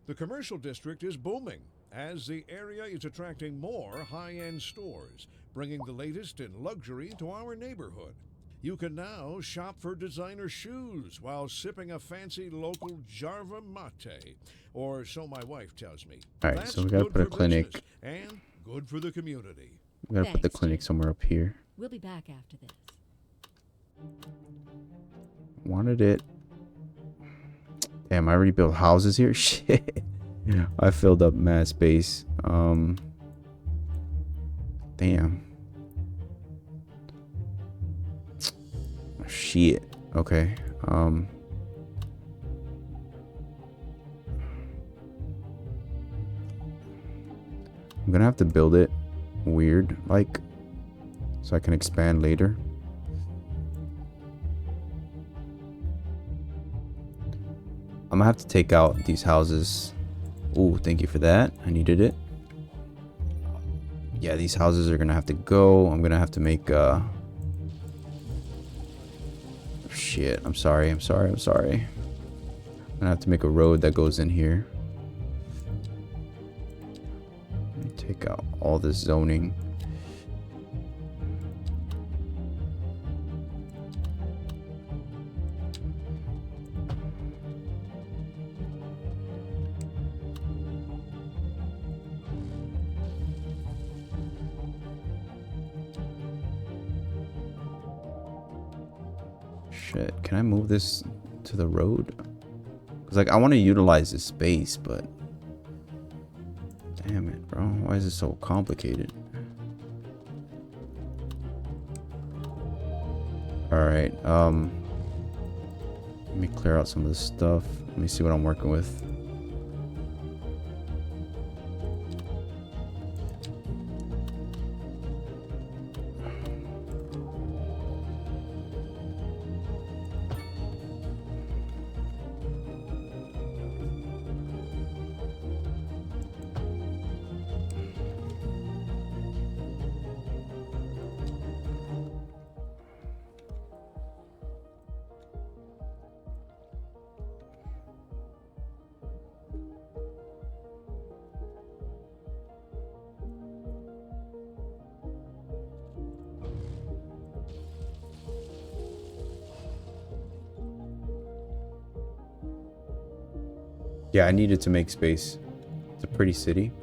The commercial district is booming as the area is attracting more high-end stores, bringing the latest in luxury to our neighborhood. You can now shop for designer shoes while sipping a fancy local Jarva mate, or so my wife tells me. All right, so we gotta put a clinic. And good for the community. We gotta put the clinic somewhere up here. We'll be back after this. Wanted it. Damn, I already built houses here. Shit. I filled up mad space. Damn. Shit. Okay. I'm gonna have to build it weird, like, so I can expand later. I'm gonna have to take out these houses. Ooh, thank you for that. I needed it. Yeah, these houses are gonna have to go. I'm gonna have to make shit, I'm sorry. I'm gonna have to make a road that goes in here. Take out all this zoning. Shit, can I move this to the road? Cause like I want to utilize this space, but damn it, bro, why is it so complicated? All right, let me clear out some of this stuff. Let me see what I'm working with. Yeah, I needed to make space. It's a pretty city.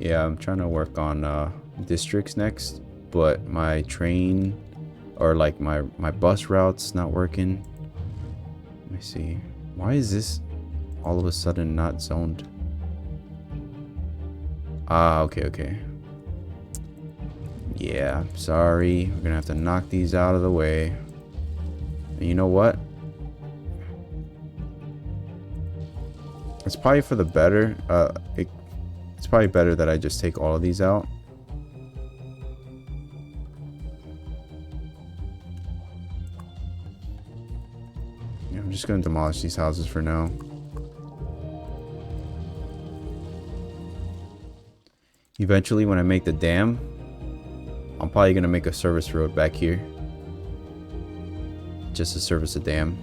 Yeah, I'm trying to work on districts next, but my train or like my bus route's not working. Let me see. Why is this all of a sudden not zoned? Ah, okay. Yeah, sorry. We're gonna have to knock these out of the way. And you know what? It's probably for the better. It's probably better that I just take all of these out. Yeah, I'm just gonna demolish these houses for now. Eventually, when I make the dam, I'm probably gonna make a service road back here, just to service the dam.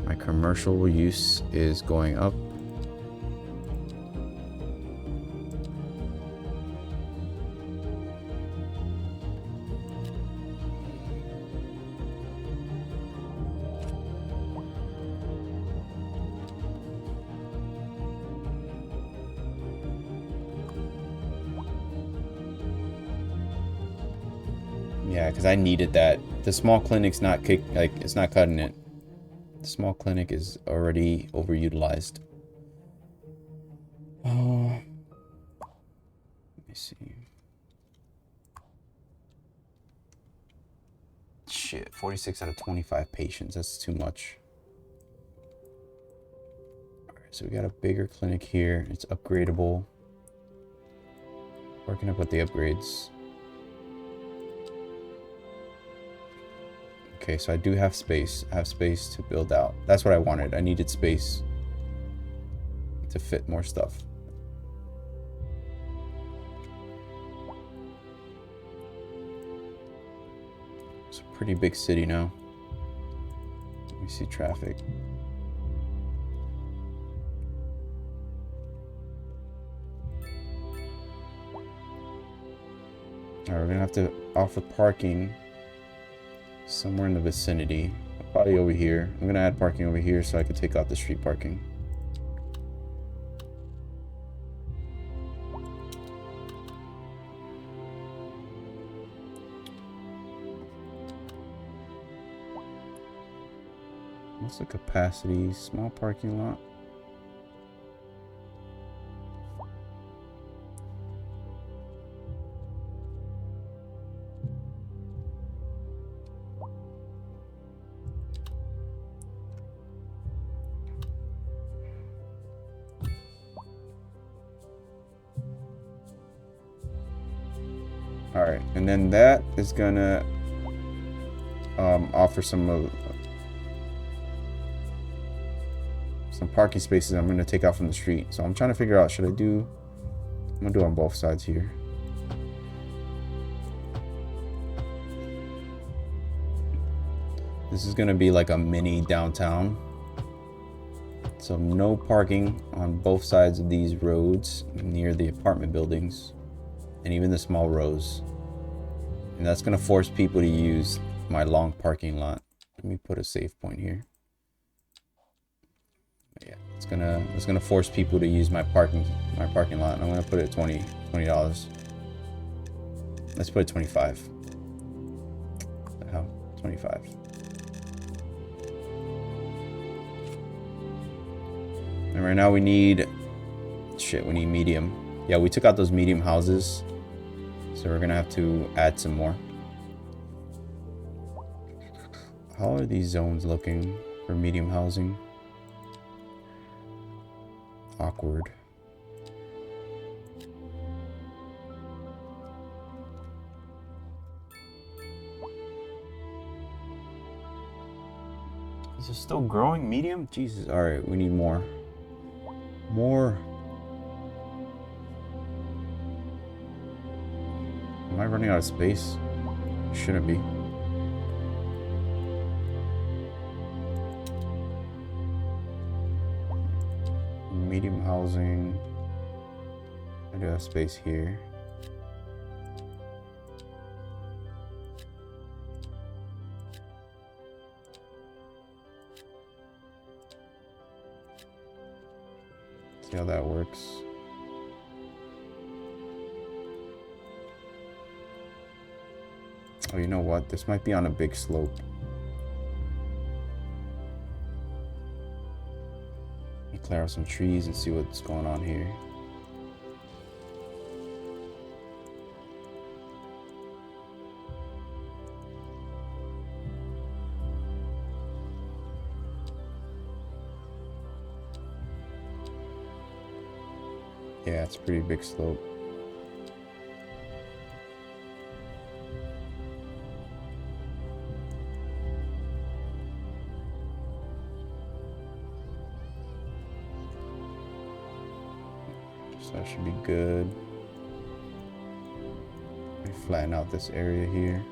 My commercial use is going up. Yeah, because I needed that. The small clinic's not it's not cutting it. The small clinic is already overutilized. Let me see. Shit, 46 out of 25 patients. That's too much. Alright, so we got a bigger clinic here. It's upgradable. Working up with the upgrades. Okay, so I do have space. I have space to build out. That's what I wanted. I needed space to fit more stuff. It's a pretty big city now. Let me see traffic. Alright, we're gonna have to offer parking somewhere in the vicinity. Probably over here. I'm gonna add parking over here so I can take out the street parking. What's the capacity? Small parking lot. All right, and then that is gonna offer some parking spaces I'm gonna take out from the street. So I'm trying to figure out, I'm gonna do on both sides here. This is gonna be like a mini downtown. So no parking on both sides of these roads near the apartment buildings and even the small rows. And that's gonna force people to use my long parking lot. Let me put a save point here. Yeah, it's gonna force people to use my parking lot. And I'm gonna put it at $20. Let's put it 25. How? 25. And right now we need medium. Yeah, we took out those medium houses. So we're gonna have to add some more. How are these zones looking for medium housing? Awkward. Is it still growing medium? Jesus. All right, we need more. More. Am I running out of space? Shouldn't be. Medium housing. I do have space here. See how that works. Oh, you know what? This might be on a big slope. Clear out some trees and see what's going on here. Yeah, it's a pretty big slope. So that should be good. Let me flatten out this area here.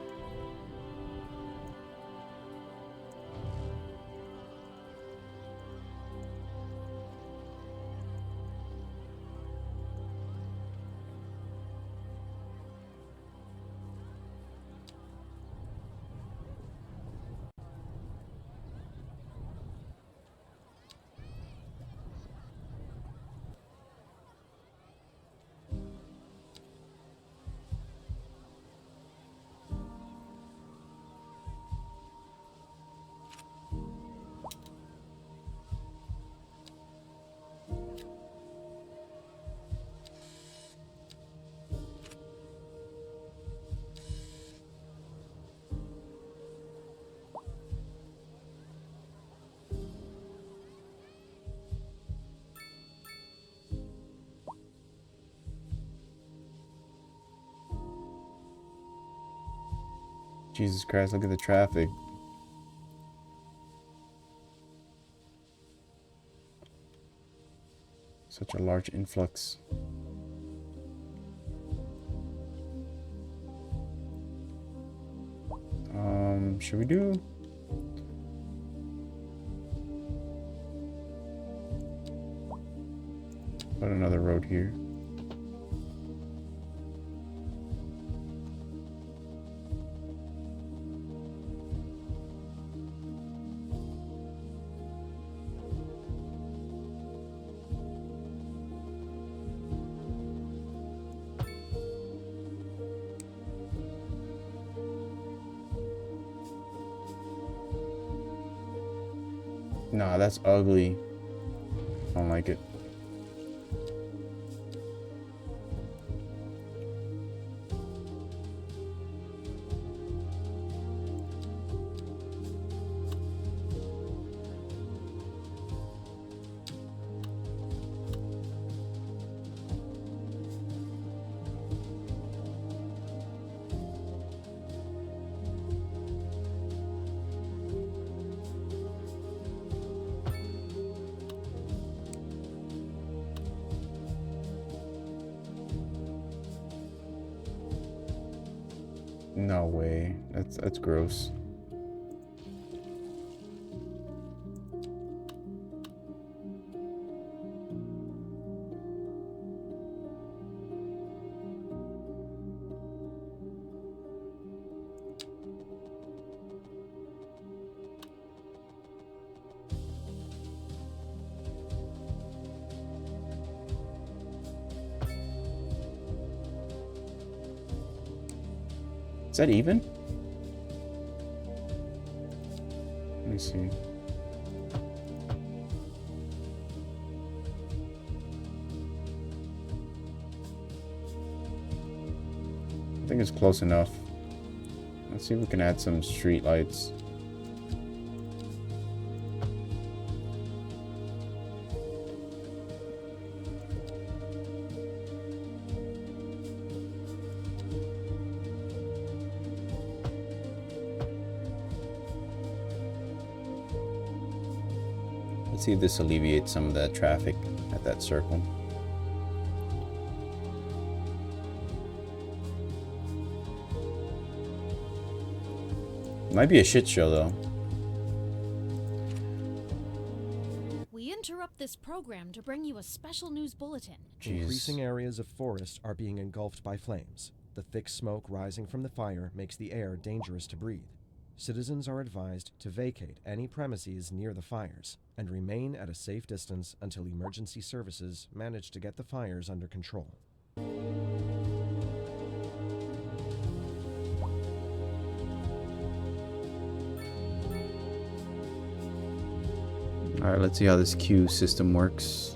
Jesus Christ, look at the traffic. Such a large influx. Should we do? Put another road here. Nah, that's ugly. I don't like it. No way. That's gross. Is that even? Let me see. I think it's close enough. Let's see if we can add some street lights. Let's see if this alleviates some of that traffic at that circle. Might be a shit show though. We interrupt this program to bring you a special news bulletin. Jeez. Increasing areas of forest are being engulfed by flames. The thick smoke rising from the fire makes the air dangerous to breathe. Citizens are advised to vacate any premises near the fires and remain at a safe distance until emergency services manage to get the fires under control. Alright, let's see how this queue system works.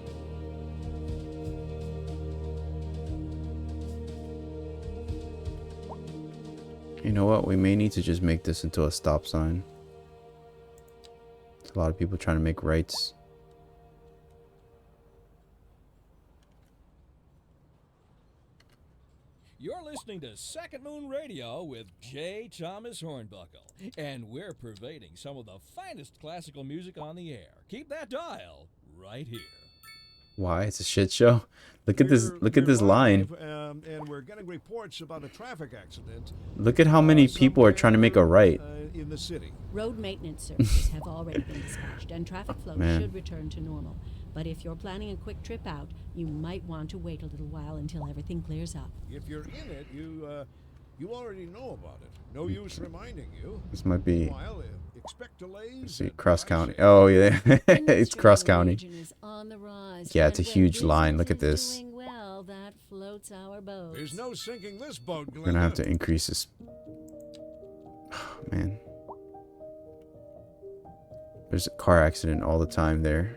You know what? We may need to just make this into a stop sign. There's a lot of people trying to make rights. You're listening to Second Moon Radio with J. Thomas Hornbuckle, and we're pervading some of the finest classical music on the air. Keep that dial right here. Why? It's a shit show. Look at this. Look at this line. And we're getting reports about a traffic accident. Look at how many people are trying to make a right. In the city. Road maintenance services have already been dispatched, and traffic flow Man. should return to normal. But if you're planning a quick trip out, you might want to wait a little while until everything clears up. If you're in it, you already know about it. No use reminding you. This might be. While, expect delays. Let's see, cross county. Oh yeah, it's cross county. Is on the rise, Yeah, it's a and when huge line. Look at business this. is doing well, that floats our boat. There's no sinking this boat, We're gonna have to Glenda. increase this. Man, there's a car accident all the time there.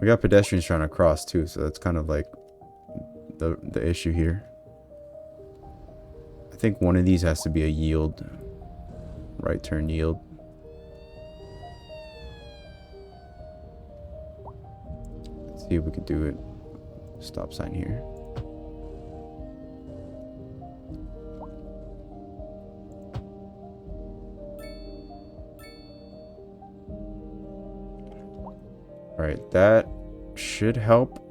We got pedestrians trying to cross too, so that's kind of like the issue here. I think one of these has to be a yield, right turn yield. Let's see if we can do it. Stop sign here. All right, that should help.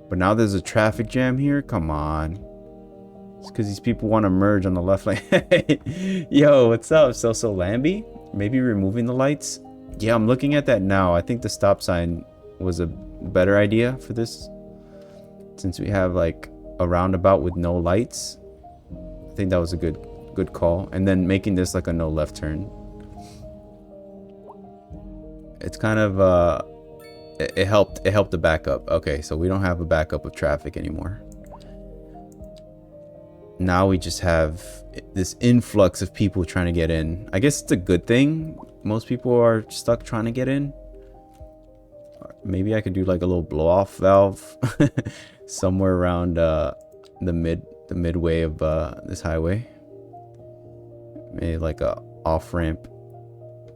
But now there's a traffic jam here. Come on. It's because these people want to merge on the left lane. Yo, what's up, So Lamby? Maybe removing the lights? Yeah, I'm looking at that now. I think the stop sign was a better idea for this. Since we have like a roundabout with no lights. I think that was a good call. And then making this like a no left turn. It's kind of it helped the backup. Okay, so we don't have a backup of traffic anymore. Now we just have this influx of people trying to get in. I guess it's a good thing. Most people are stuck trying to get in. Maybe I could do like a little blow off valve somewhere around the midway of this highway. Maybe like a off ramp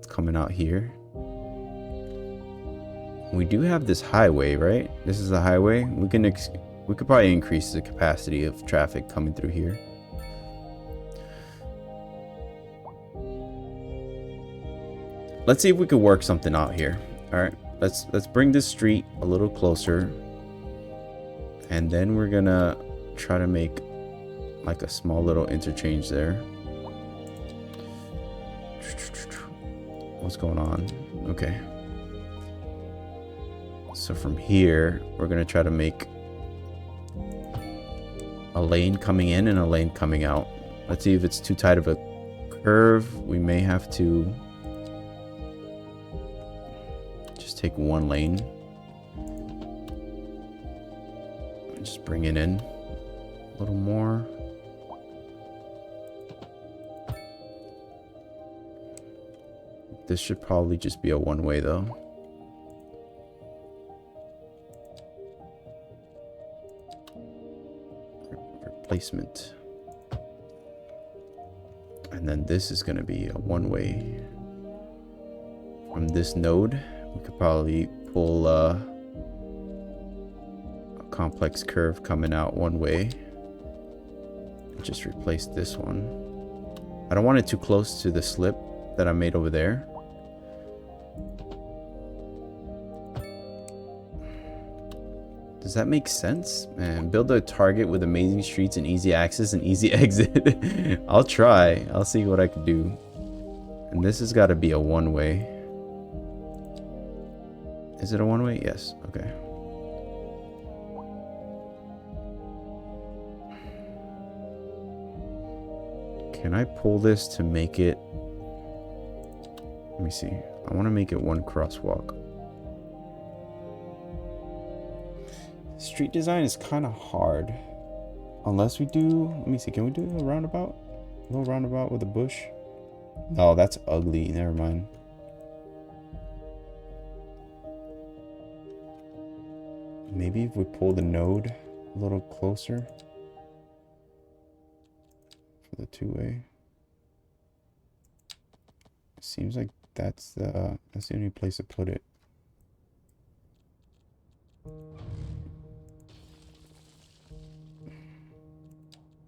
coming out here. We do have this highway, right? This is the highway. We could probably increase the capacity of traffic coming through here. Let's see if we could work something out here. All right, let's bring this street a little closer, and then we're gonna try to make like a small little interchange there. What's going on? Okay. So from here, we're gonna try to make a lane coming in and a lane coming out. Let's see if it's too tight of a curve. We may have to just take one lane. Just bring it in a little more. This should probably just be a one-way though. Replacement. And then this is going to be a one-way. From this node, we could probably pull a complex curve coming out one way. Just replace this one. I don't want it too close to the slip that I made over there. Does that make sense? Man, build a target with amazing streets and easy access and easy exit. I'll try. I'll see what I can do. And this has got to be a one-way. Is it a one-way? Yes. Okay. Can I pull this to make it... Let me see. I want to make it one crosswalk. Street design is kind of hard. Unless we do... Let me see. Can we do a roundabout? A little roundabout with a bush? No, that's ugly. Never mind. Maybe if we pull the node a little closer for the two-way. Seems like that's the only place to put it.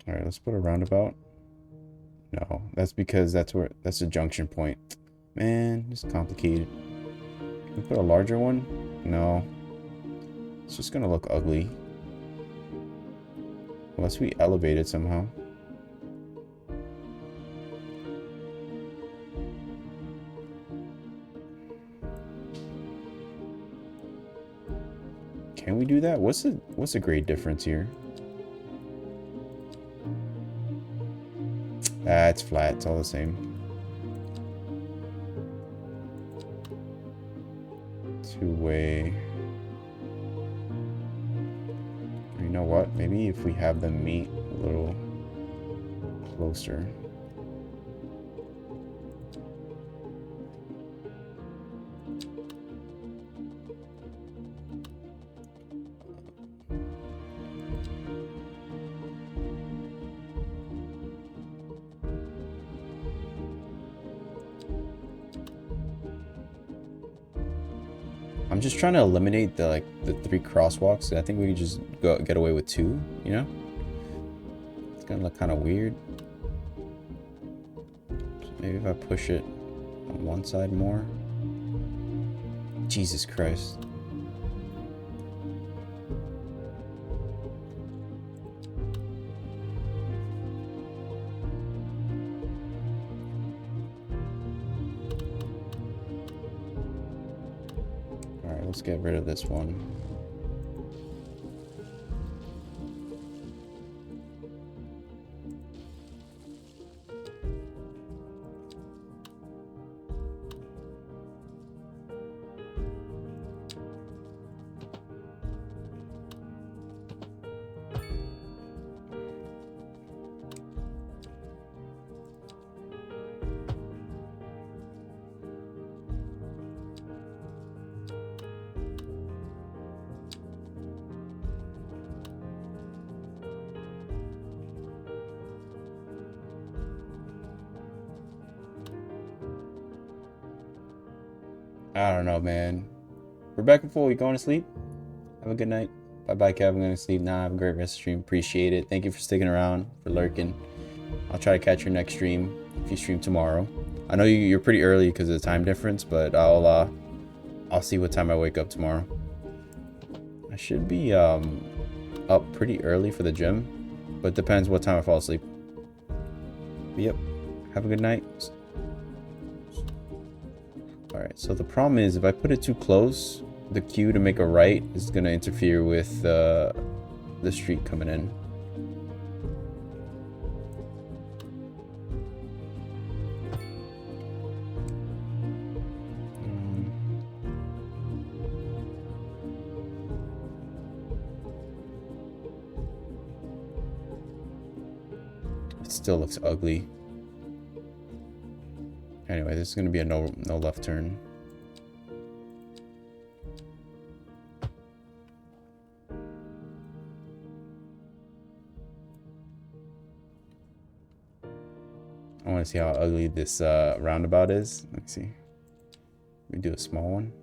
All right, let's put a roundabout. No, that's because that's the junction point. Man, it's complicated. Can we put a larger one? No. It's just gonna look ugly. Unless we elevate it somehow. Can we do that? What's the grade difference here? Ah, it's flat. It's all the same. Two-way. You know what? Maybe if we have them meet a little closer. I'm just trying to eliminate the 3 crosswalks. I think we can just get away with 2, you know? It's gonna look kind of weird. So maybe if I push it on one side more. Jesus Christ. Let's get rid of this one. I don't know, man. Rebecca Full, you going to sleep? Have a good night. Bye-bye, Kev. I'm going to sleep now. Have a great rest of the stream. Appreciate it. Thank you for sticking around, for lurking. I'll try to catch your next stream if you stream tomorrow. I know you're pretty early because of the time difference, but I'll see what time I wake up tomorrow. I should be up pretty early for the gym, but it depends what time I fall asleep. But yep. Have a good night. Alright, so the problem is if I put it too close, the queue to make a right is going to interfere with the street coming in. It still looks ugly. Anyway, this is going to be a no left turn. I want to see how ugly this roundabout is. Let me see. Let me do a small one.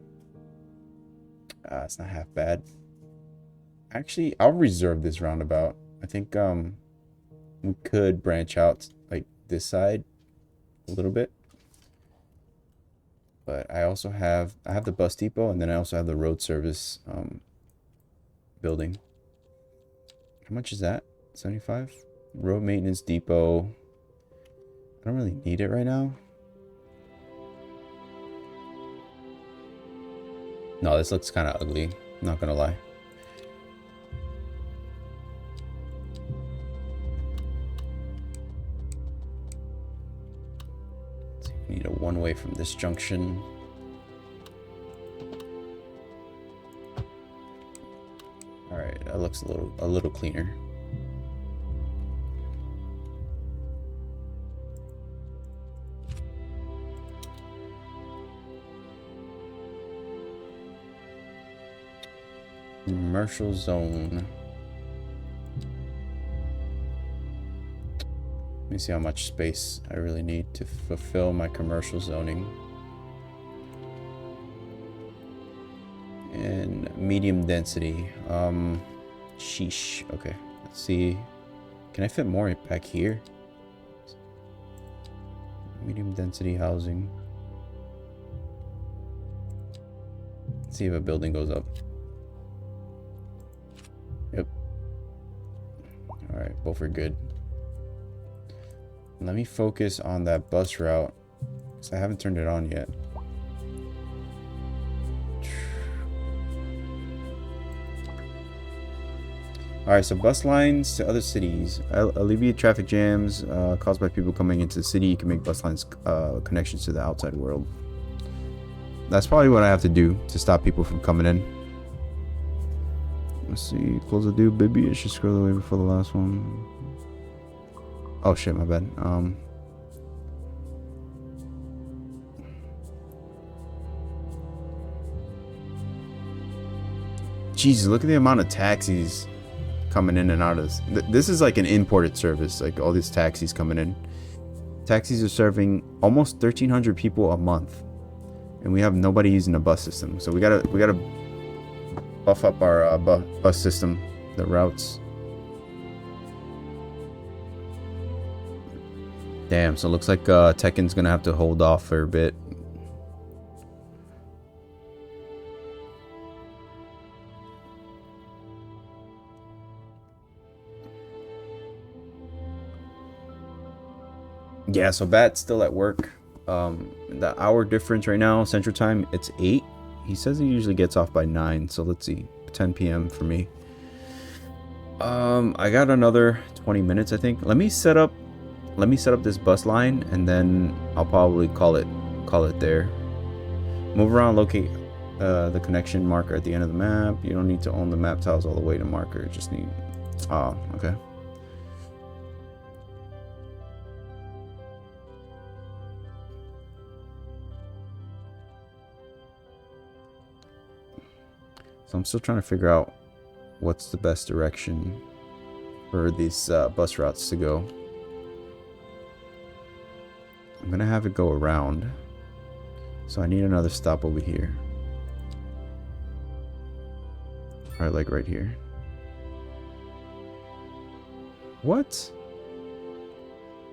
It's not half bad. Actually, I'll reserve this roundabout. I think we could branch out like this side a little bit. But I also have the bus depot, and then I also have the road service building. How much is that? 75? Road maintenance depot. I don't really need it right now. No, this looks kind of ugly. I'm not gonna lie. We need a one-way from this junction. All right, that looks a little cleaner. Commercial zone. Let me see how much space I really need to fulfill my commercial zoning. And medium density. Sheesh. Okay, let's see. Can I fit more back here? Medium density housing. Let's see if a building goes up. Yep. Alright, both are good. Let me focus on that bus route, because I haven't turned it on yet. Alright, so bus lines to other cities. Alleviate traffic jams caused by people coming into the city. You can make bus lines connections to the outside world. That's probably what I have to do to stop people from coming in. Let's see. Close the dude, baby. It should scroll away before the last one. Oh shit, my bad. Jesus, look at the amount of taxis coming in and out of this. This is like an imported service, like all these taxis coming in. Taxis are serving almost 1,300 people a month, and we have nobody using a bus system. So we gotta buff up our bus system, the routes. Damn, so it looks like Tekken's gonna have to hold off for a bit. Yeah, so Bat's still at work. The hour difference right now, Central Time, it's 8. He says he usually gets off by 9, so let's see. 10 p.m. for me. I got another 20 minutes, I think. Let me set up this bus line, and then I'll probably call it there. Move around, locate the connection marker at the end of the map. You don't need to own the map tiles all the way to marker. Just need... Oh, okay. So I'm still trying to figure out what's the best direction for these bus routes to go. I'm gonna have it go around, so I need another stop over here. Or like right here. What?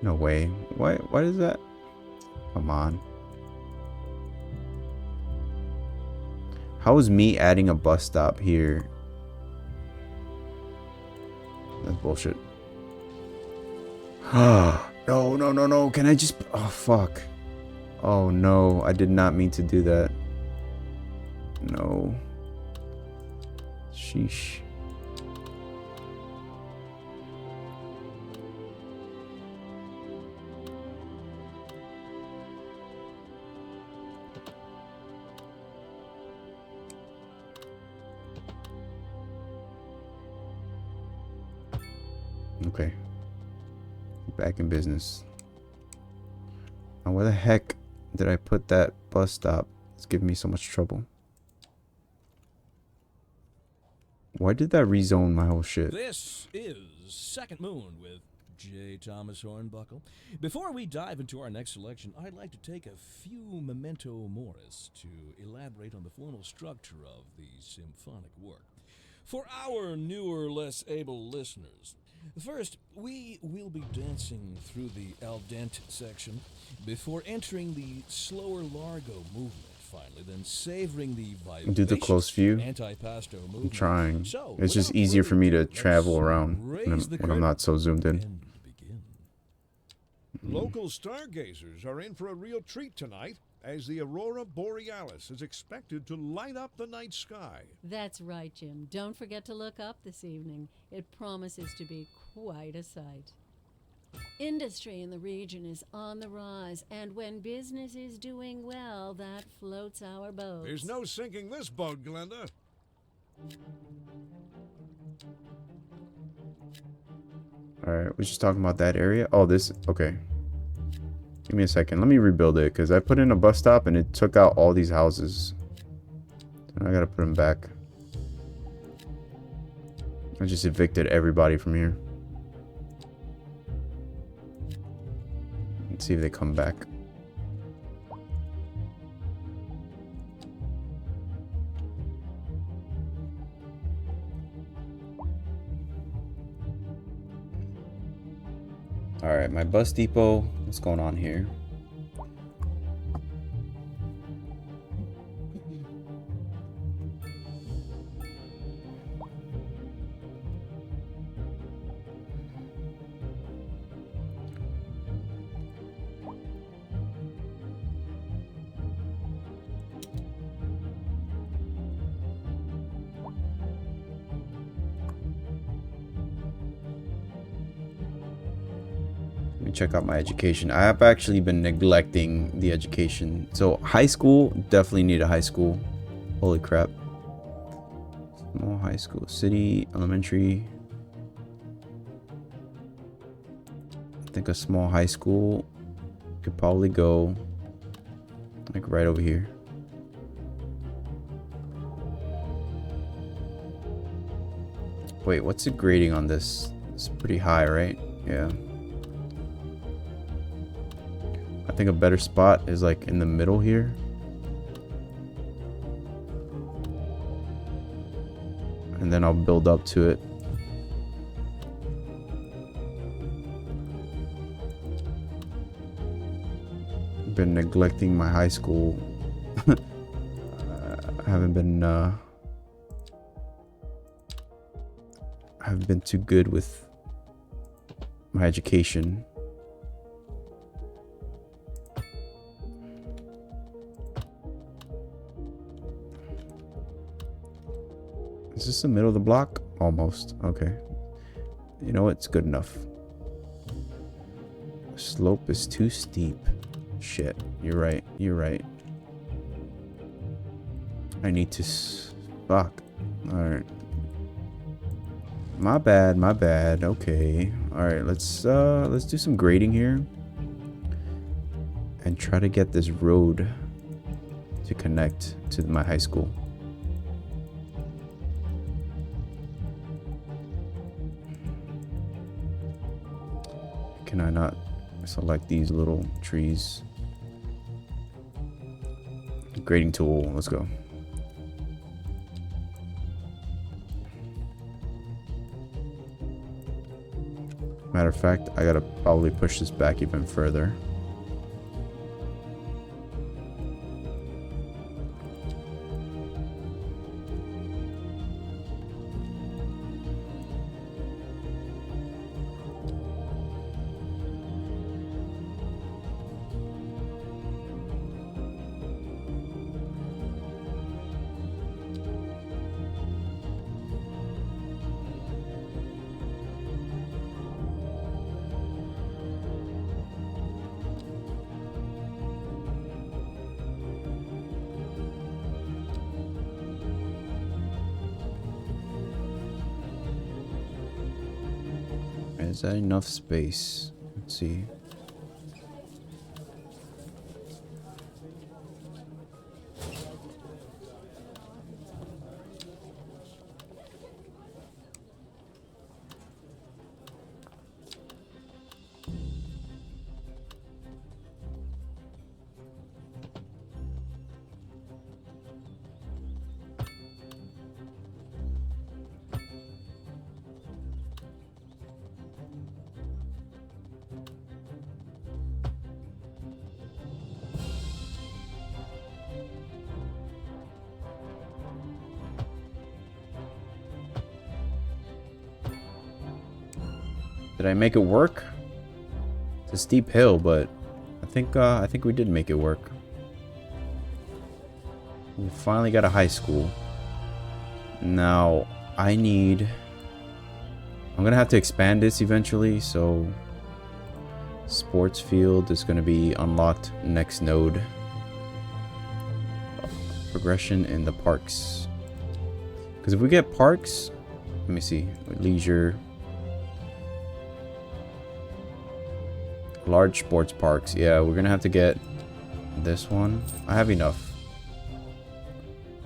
No way. Why is that? Come on. How is me adding a bus stop here? That's bullshit. No. Can I just... Oh, fuck. Oh, no. I did not mean to do that. No. Sheesh. Okay. Back in business. Now where the heck did I put that bus stop? It's giving me so much trouble. Why did that rezone my whole shit? This is Second Moon with J. Thomas Hornbuckle. Before we dive into our next selection, I'd like to take a few memento moris to elaborate on the formal structure of the symphonic work. For our newer, less able listeners, first, we will be dancing through the al dente section before entering the slower largo movement finally, then savoring the do the close view. Antipasto movement. I'm trying. So, it's just easier for me to travel around when I'm not so zoomed in. Local stargazers are in for a real treat tonight, as the aurora borealis is expected to light up the night sky. That's right, Jim. Don't forget to look up this evening. It promises to be quite a sight. Industry in the region is on the rise, and when business is doing well, that floats our boats. There's no sinking this boat, Glenda. Alright, we're just talking about that area. Oh, this... Okay. Give me a second. Let me rebuild it, because I put in a bus stop and it took out all these houses. And I gotta put them back. I just evicted everybody from here. Let's see if they come back. Alright, my bus depot. What's going on here? Check out my education. I have actually been neglecting the education. So high school, definitely need a high school. Holy crap. Small high school. City, elementary. I think a small high school could probably go like right over here. Wait, what's the grading on this? It's pretty high, right? Yeah. I think a better spot is like in the middle here. And then I'll build up to it. Been neglecting my high school. I haven't been too good with my education. Is this the middle of the block? Almost. Okay. You know what? It's good enough. The slope is too steep. Shit. You're right. You're right. I need to... Fuck. Alright. My bad. My bad. Okay. Alright. Let's do some grading here. And try to get this road to connect to my high school. Can I not select these little trees? Grading tool, let's go. Matter of fact, I gotta probably push this back even further. Is that enough space? Let's see. Did I make it work? It's a steep hill, but I think we did make it work. We finally got a high school. Now I'm gonna have to expand this eventually, so sports field is gonna be unlocked next node. Progression in the parks. Because if we get parks, let me see, leisure. Large sports parks. Yeah, we're gonna have to get this one. I have enough.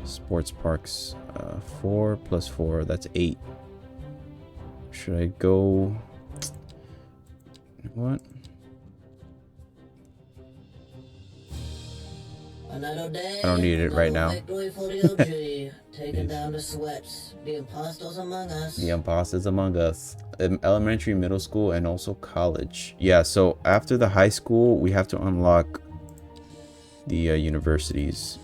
Sports parks. 4 plus 4. That's 8. Should I go... What? I don't need it right now. Taking down the sweats. The imposters among us. The imposters among us. Elementary, middle school, and also college. Yeah, so after the high school, we have to unlock the universities.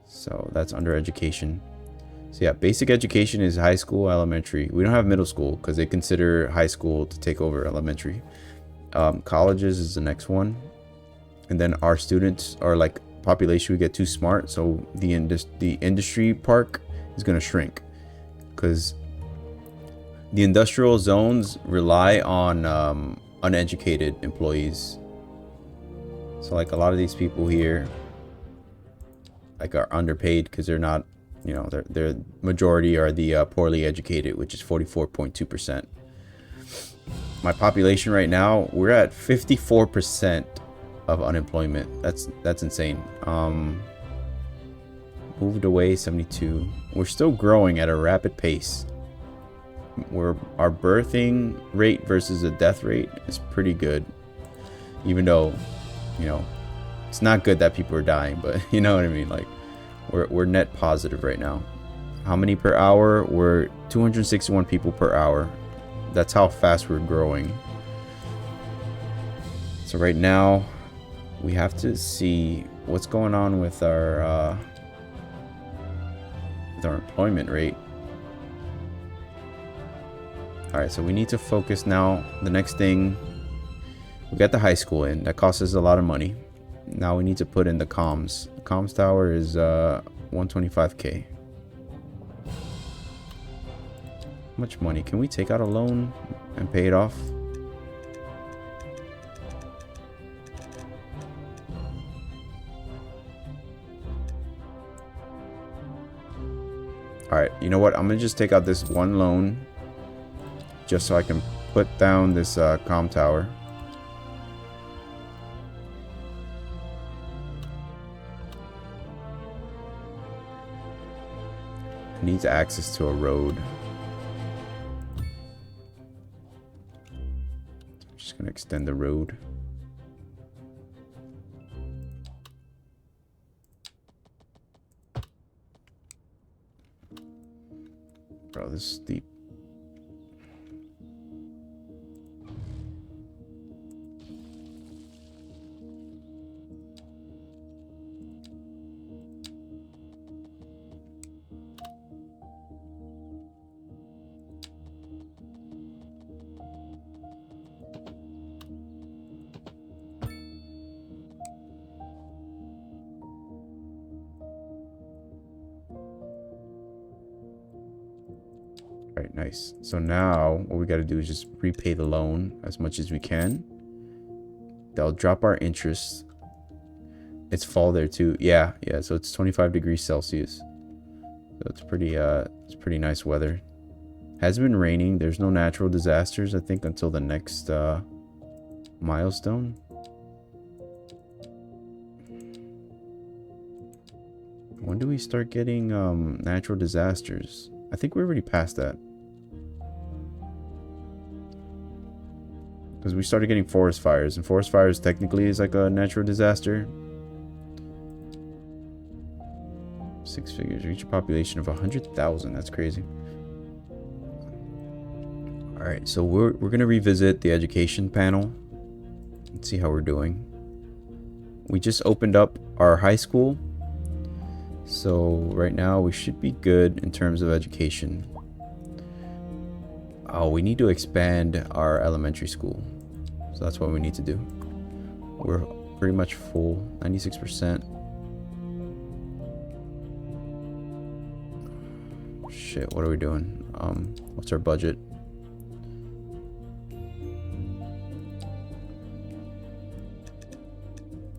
So that's under education. So yeah, basic education is high school, elementary. We don't have middle school because they consider high school to take over elementary. Colleges is the next one. And then our students are like population, we get too smart, so the industry park is going to shrink because the industrial zones rely on uneducated employees. So like a lot of these people here like are underpaid because they're not, you know, their majority are the poorly educated, which is 44.2%. My population right now, we're at 54% of unemployment. That's insane. Moved away 72. We're still growing at a rapid pace. Our birthing rate versus the death rate is pretty good, even though, you know, it's not good that people are dying, but you know what I mean. Like we're net positive right now. How many per hour? We're 261 people per hour. That's how fast we're growing. So right now we have to see what's going on with our employment rate. All right, so we need to focus now. The next thing, we got the high school in. That costs us a lot of money. Now we need to put in the comms. The comms tower is 125K. much money? Can we take out a loan and pay it off? Alright, you know what? I'm gonna just take out this one loan just so I can put down this comm tower. It needs access to a road. I'm just gonna extend the road. Bro, this is deep. Alright, nice. So now what we got to do is just repay the loan as much as we can. That'll drop our interest. It's fall there too. Yeah, so it's 25 degrees Celsius. So it's pretty nice weather. Has been raining. There's no natural disasters, I think, until the next milestone. When do we start getting natural disasters? I think we're already past that. Because we started getting forest fires, and forest fires technically is like a natural disaster. 6 figures, reach a population of 100,000. That's crazy. Alright, so we're gonna revisit the education panel and see how we're doing. We just opened up our high school, so right now we should be good in terms of education. Oh, we need to expand our elementary school. So that's what we need to do. We're pretty much full, 96%. Shit, what are we doing? What's our budget?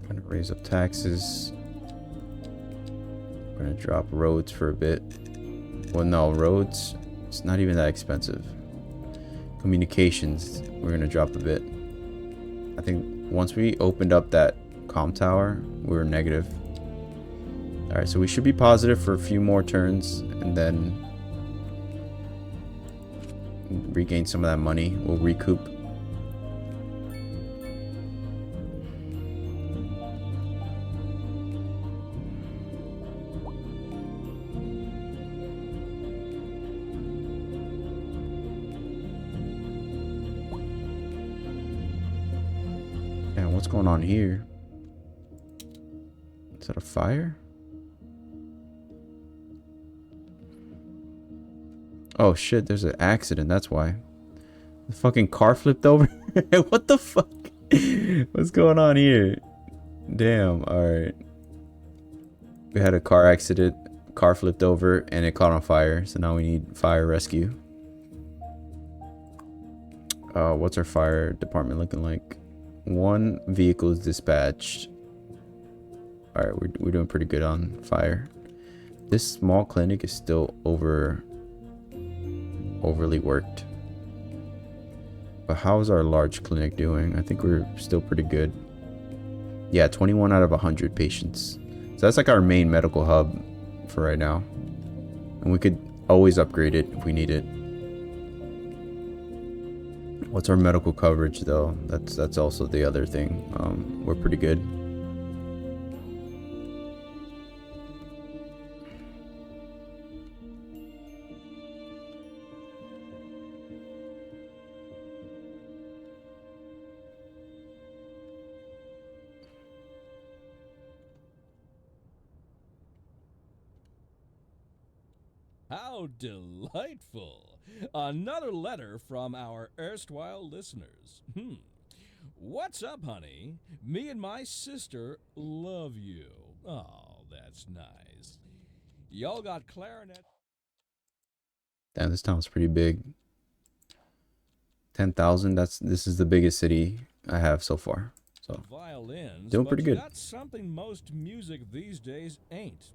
Gonna raise up taxes. We're gonna drop roads for a bit. Well, no, roads, it's not even that expensive. Communications, we're gonna drop a bit. I think once we opened up that comm tower, we were negative. Alright, so we should be positive for a few more turns and then regain some of that money. We'll recoup. What's going on here? Is that a fire? Oh shit, there's an accident, that's why. The fucking car flipped over. What the fuck? What's going on here? Damn, alright. We had a car accident, car flipped over, and it caught on fire, so now we need fire rescue. What's our fire department looking like? 1 vehicle is dispatched. Alright, we're doing pretty good on fire. This small clinic is still overly worked. But how is our large clinic doing? I think we're still pretty good. Yeah, 21 out of 100 patients. So that's like our main medical hub for right now. And we could always upgrade it if we need it. What's our medical coverage though? That's also the other thing. We're pretty good. How delightful! Another letter from our erstwhile listeners. What's up, honey? Me and my sister love you. Oh, that's nice. Y'all got clarinet. Damn, this town's pretty big. 10,000. This is the biggest city I have so far. So Violins, doing pretty but you good. got something most music these days ain't.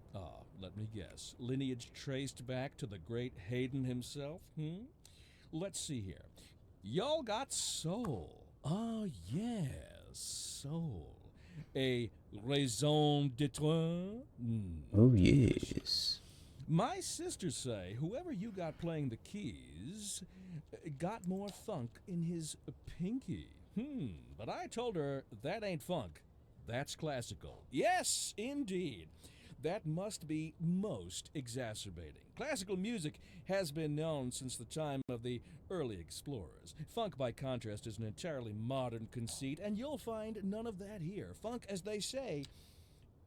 Let me guess. Lineage traced back to the great Haydn himself? Let's see here. Y'all got soul. Oh, yes, soul. A raison d'être? Oh, yes. My sisters say whoever you got playing the keys got more funk in his pinky. But I told her that ain't funk. That's classical. Yes, indeed. That must be most exacerbating. Classical music has been known since the time of the early explorers. Funk, by contrast, is an entirely modern conceit, and you'll find none of that here. Funk, as they say,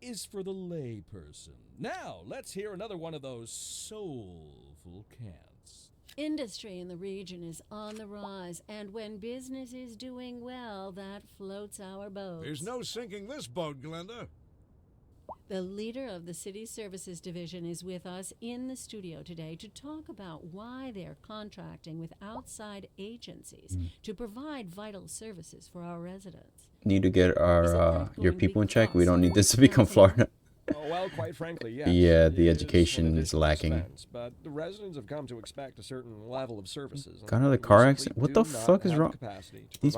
is for the lay person. Now, let's hear another one of those soulful cants. Industry in the region is on the rise, and when business is doing well, that floats our boat. There's no sinking this boat, Glenda. The leader of the City Services Division is with us in the studio today to talk about why they're contracting with outside agencies to provide vital services for our residents. Need to get our your people in check. We don't need this to become Florida. Well, quite frankly, yes. Yeah, the education is lacking. Expense, but the residents have come to expect a certain level of services. Kind of the car accident. What the fuck is wrong? These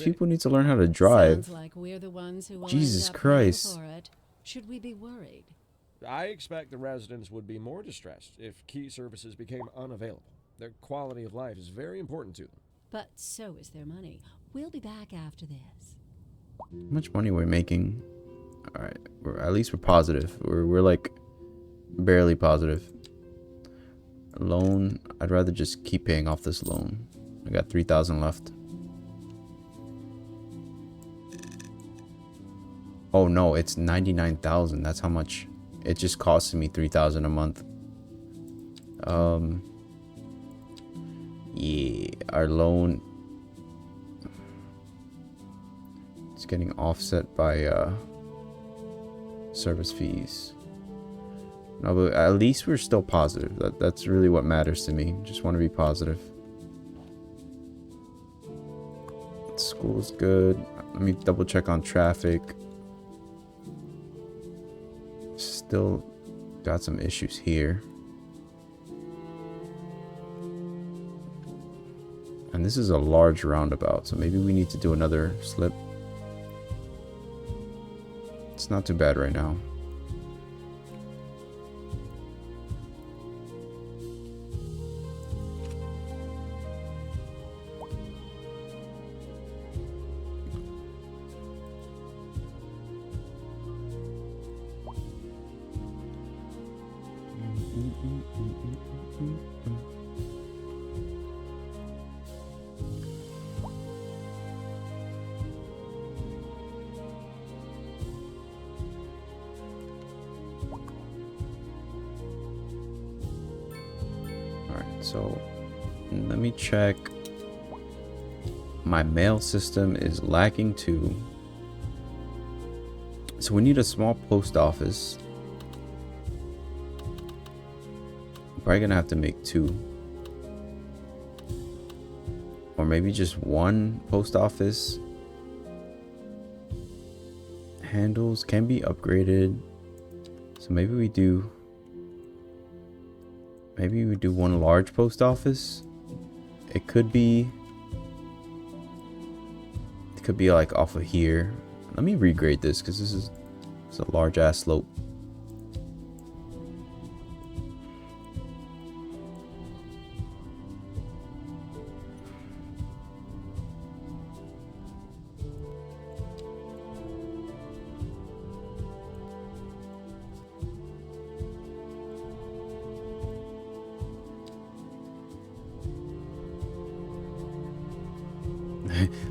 people need to learn how to drive. Sounds like we're the ones who Jesus end up Christ. paying for it. Should we be worried? I expect the residents would be more distressed if key services became unavailable. Their quality of life is very important to them. But so is their money. We'll be back after this. How much money we're making? All right, at least we're positive. We're like barely positive. Loan. I'd rather just keep paying off this loan. I got 3,000 left. Oh no, it's 99,000. That's how much it just costs me. 3,000 a month. Yeah, our loan. It's getting offset by service fees. No, but at least we're still positive. That's really what matters to me. Just want to be positive. School's good. Let me double check on traffic. Still got some issues here. And this is a large roundabout, so maybe we need to do another slip. It's not too bad right now. So let me check. My mail system is lacking too. So we need a small post office. Probably gonna have to make 2. Or maybe just 1 post office. Handles can be upgraded. So maybe we do 1 large post office. It could be like off of here. Let me regrade this because it's a large ass slope.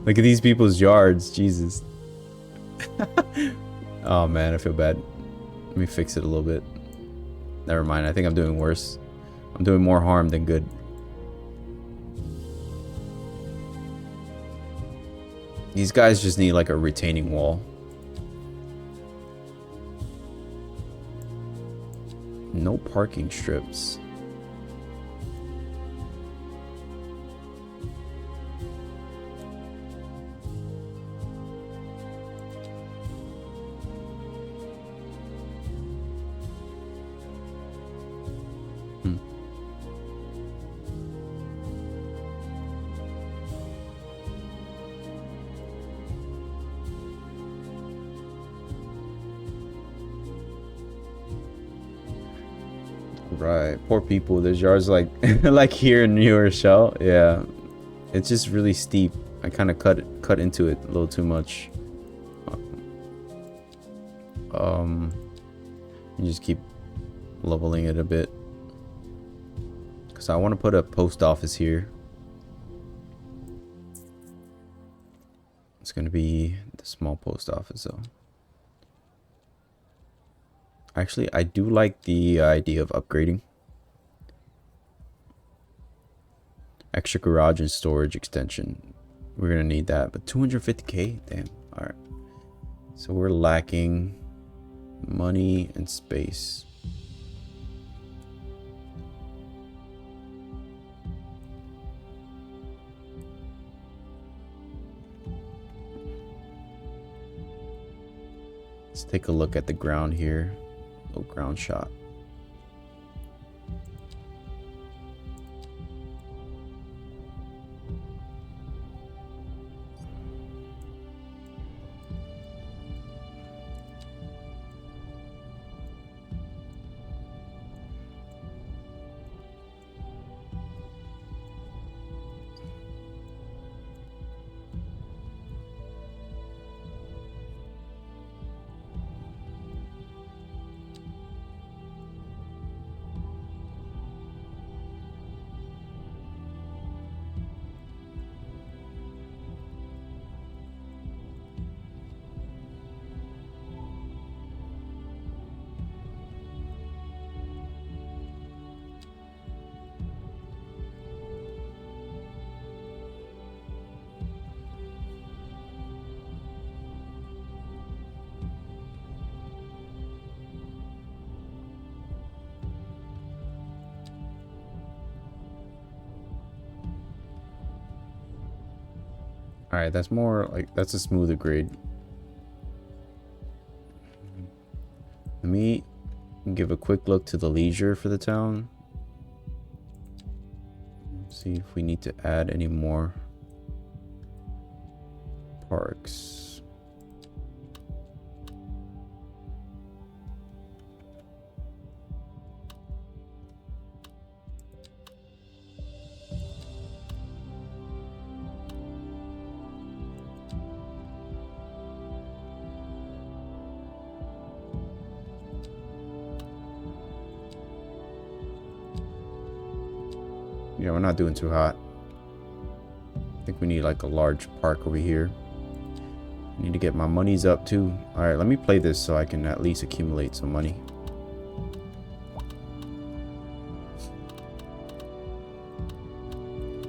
Look at these people's yards, Jesus. Oh man, I feel bad. Let me fix it a little bit. Never mind, I think I'm doing worse. I'm doing more harm than good. These guys just need like a retaining wall. No parking strips. Right, poor people. There's yards like like here in New Rochelle. Yeah, it's just really steep. I kind of cut into it a little too much. You just keep leveling it a bit because I want to put a post office here. It's gonna be the small post office though. Actually, I do like the idea of upgrading. Extra garage and storage extension. We're gonna need that, but 250k? Damn. All right. So we're lacking money and space. Let's take a look at the ground here. Little ground shot. Alright, that's more like, that's a smoother grade. Let me give a quick look to the leisure for the town. See if we need to add any more parks. Yeah, we're not doing too hot. I think we need like a large park over here. I need to get my monies up too. Alright, let me play this so I can at least accumulate some money.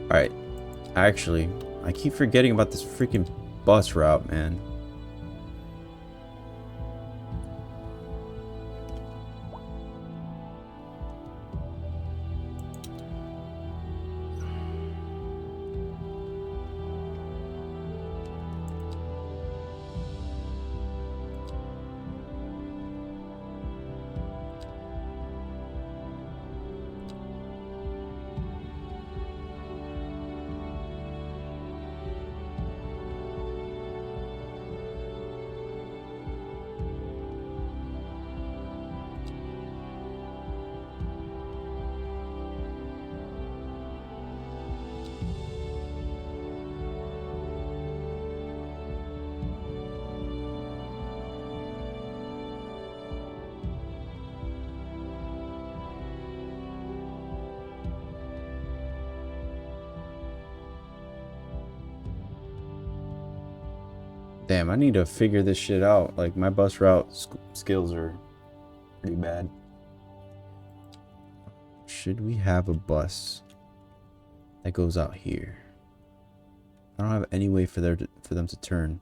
Alright. Actually, I keep forgetting about this freaking bus route, man. Damn, I need to figure this shit out. Like, my bus route skills are pretty bad. Should we have a bus that goes out here? I don't have any way for them to turn.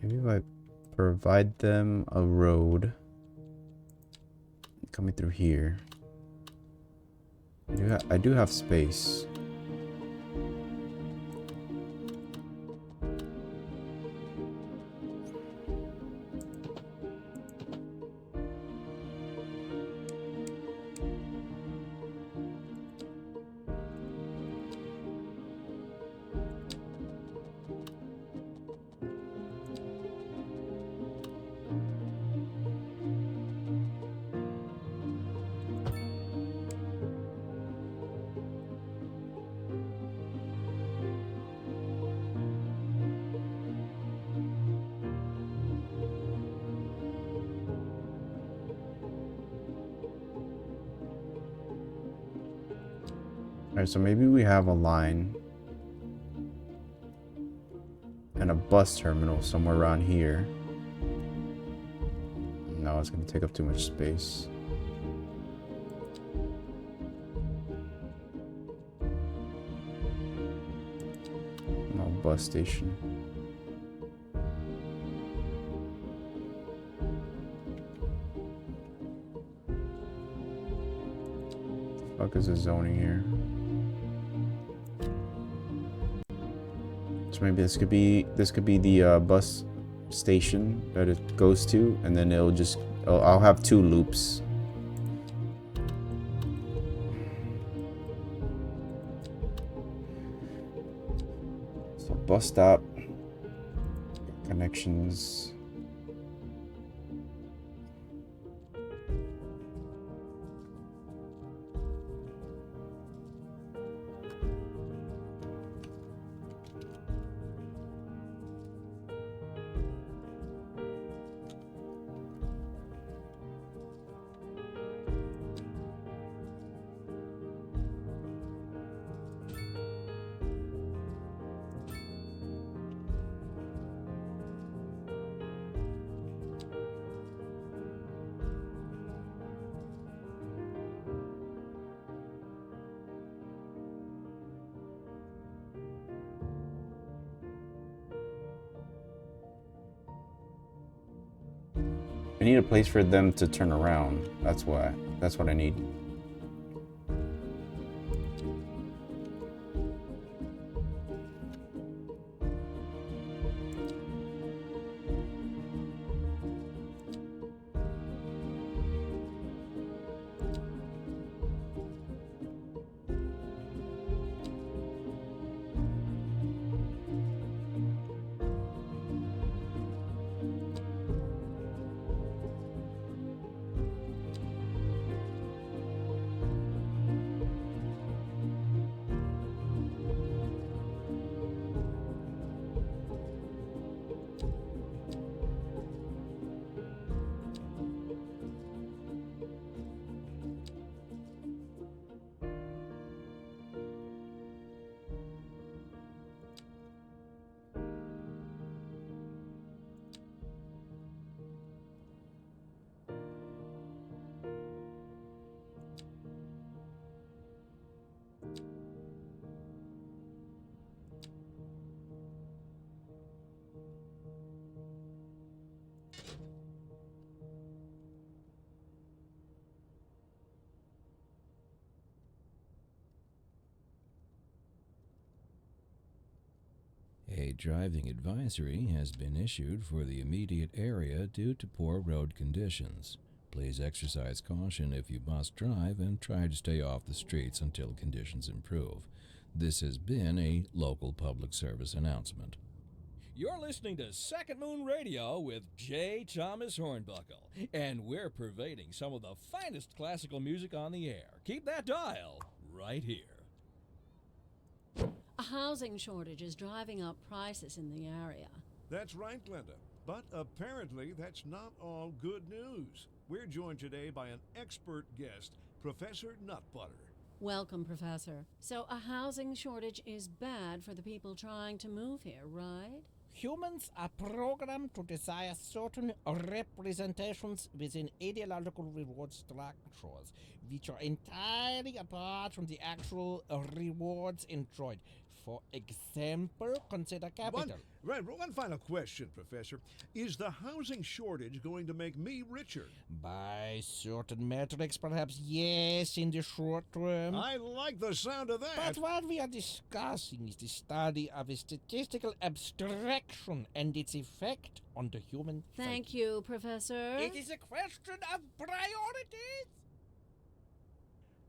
Maybe if I provide them a road coming through here. I do have space. Alright, so maybe we have a line and a bus terminal somewhere around here. No, it's gonna take up too much space. No bus station. What the fuck is the zoning here? So maybe this could be the bus station that it goes to, and then it'll just I'll have 2 loops. So bus stop connections. I need a place for them to turn around. That's what I need. A driving advisory has been issued for the immediate area due to poor road conditions. Please exercise caution if you must drive and try to stay off the streets until conditions improve. This has been a local public service announcement. You're listening to Second Moon Radio with J. Thomas Hornbuckle, and we're pervading some of the finest classical music on the air. Keep that dial right here. A housing shortage is driving up prices in the area. That's right, Glenda. But apparently that's not all good news. We're joined today by an expert guest, Professor Nutbutter. Welcome, Professor. So a housing shortage is bad for the people trying to move here, right? Humans are programmed to desire certain representations within ideological reward structures, which are entirely apart from the actual rewards enjoyed. For example, consider capital. One final question, Professor. Is the housing shortage going to make me richer? By certain metrics, perhaps yes, in the short term. I like the sound of that. But what we are discussing is the study of a statistical abstraction and its effect on the human Thank psyche. you, Professor. It is a question of priorities.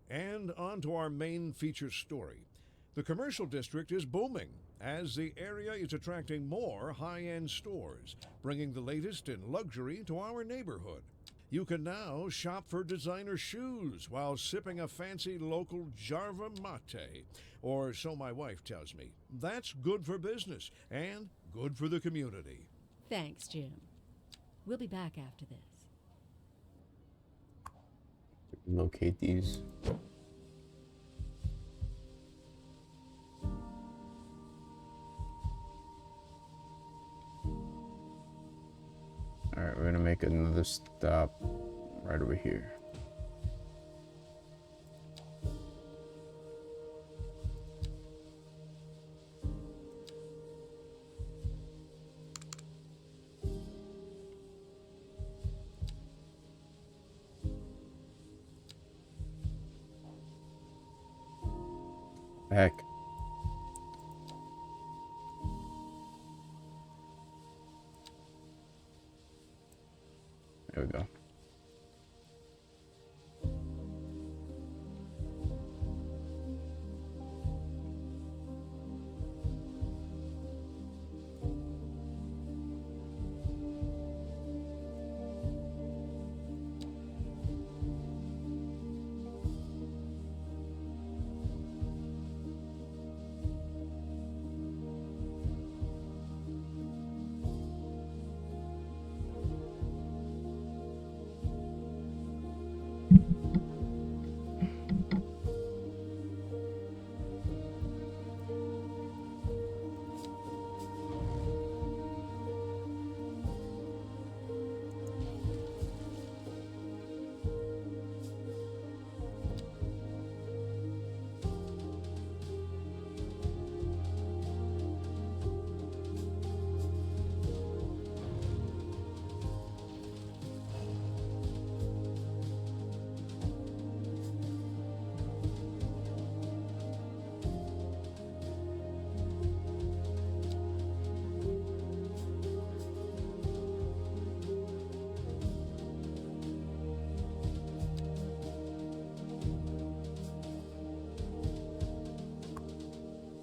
And on to our main feature story. The commercial district is booming as the area is attracting more high-end stores, bringing the latest in luxury to our neighborhood. You can now shop for designer shoes while sipping a fancy local Jarva mate, or so my wife tells me. That's good for business and good for the community. Thanks, Jim. We'll be back after this. Locate these. make another stop right over here. Heck. There we go.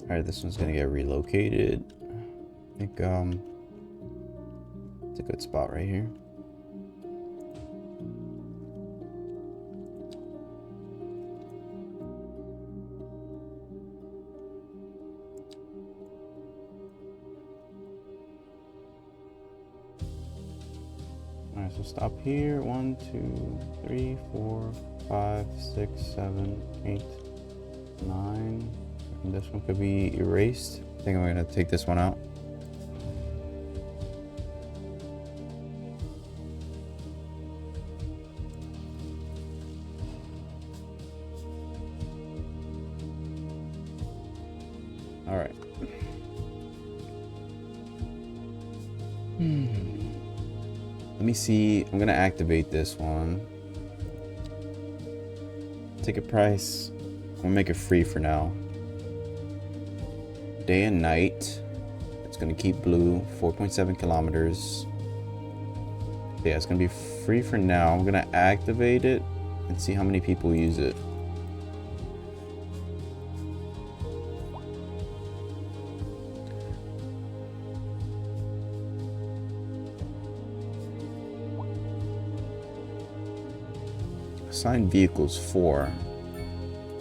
Alright, this one's gonna get relocated. I think it's a good spot right here. Alright, so stop here. 1, 2, 3, 4, 5, 6, 7, 8, 9. And this one could be erased. I think I'm gonna take this one out. All right. Let me see. I'm gonna activate this one. Ticket price. I'm gonna make it free for now. Day and night. It's gonna keep blue. 4.7 kilometers. Yeah, it's gonna be free for now. I'm gonna activate it and see how many people use it. Assigned vehicles 4.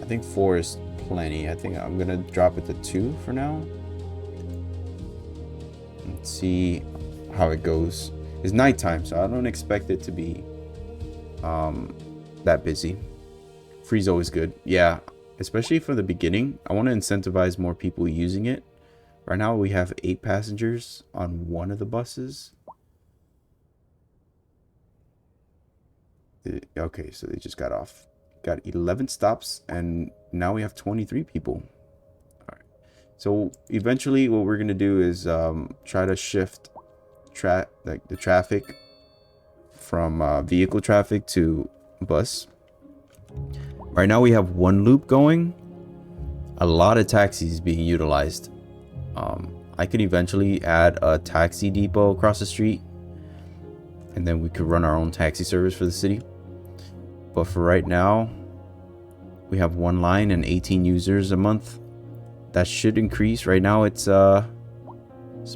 I think 4 is plenty. I think I'm gonna drop it to 2 for now. Let's see how it goes. It's nighttime, so I don't expect it to be that busy. Free's always good. Yeah, especially for the beginning. I want to incentivize more people using it. Right now we have 8 passengers on one of the buses. Okay, so they just got off. Got 11 stops, and now we have 23 people. All right. So eventually, what we're gonna do is try to shift the traffic from vehicle traffic to bus. Right now, we have one loop going. A lot of taxis being utilized. I could eventually add a taxi depot across the street, and then we could run our own taxi service for the city. But for right now, we have one line and 18 users a month. That should increase. Right now it's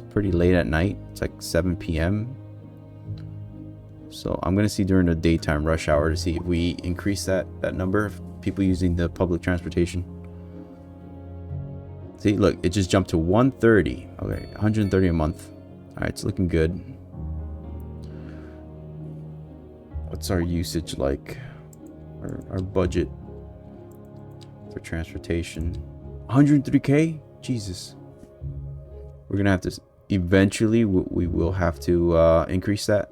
pretty late at night. It's like 7 p.m. So I'm gonna see during the daytime rush hour to see if we increase that number of people using the public transportation. See, look, it just jumped to 130. Okay, 130 a month. All right, it's looking good. What's our usage like? Our budget for transportation? 103k? Jesus. We're gonna have to eventually. We will have to increase that.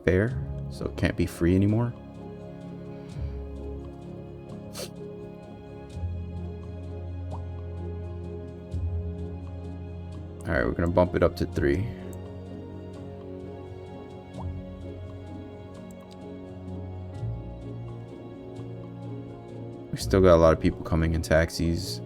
fare, so it can't be free anymore. Alright, we're gonna bump it up to 3. We still got a lot of people coming in taxis.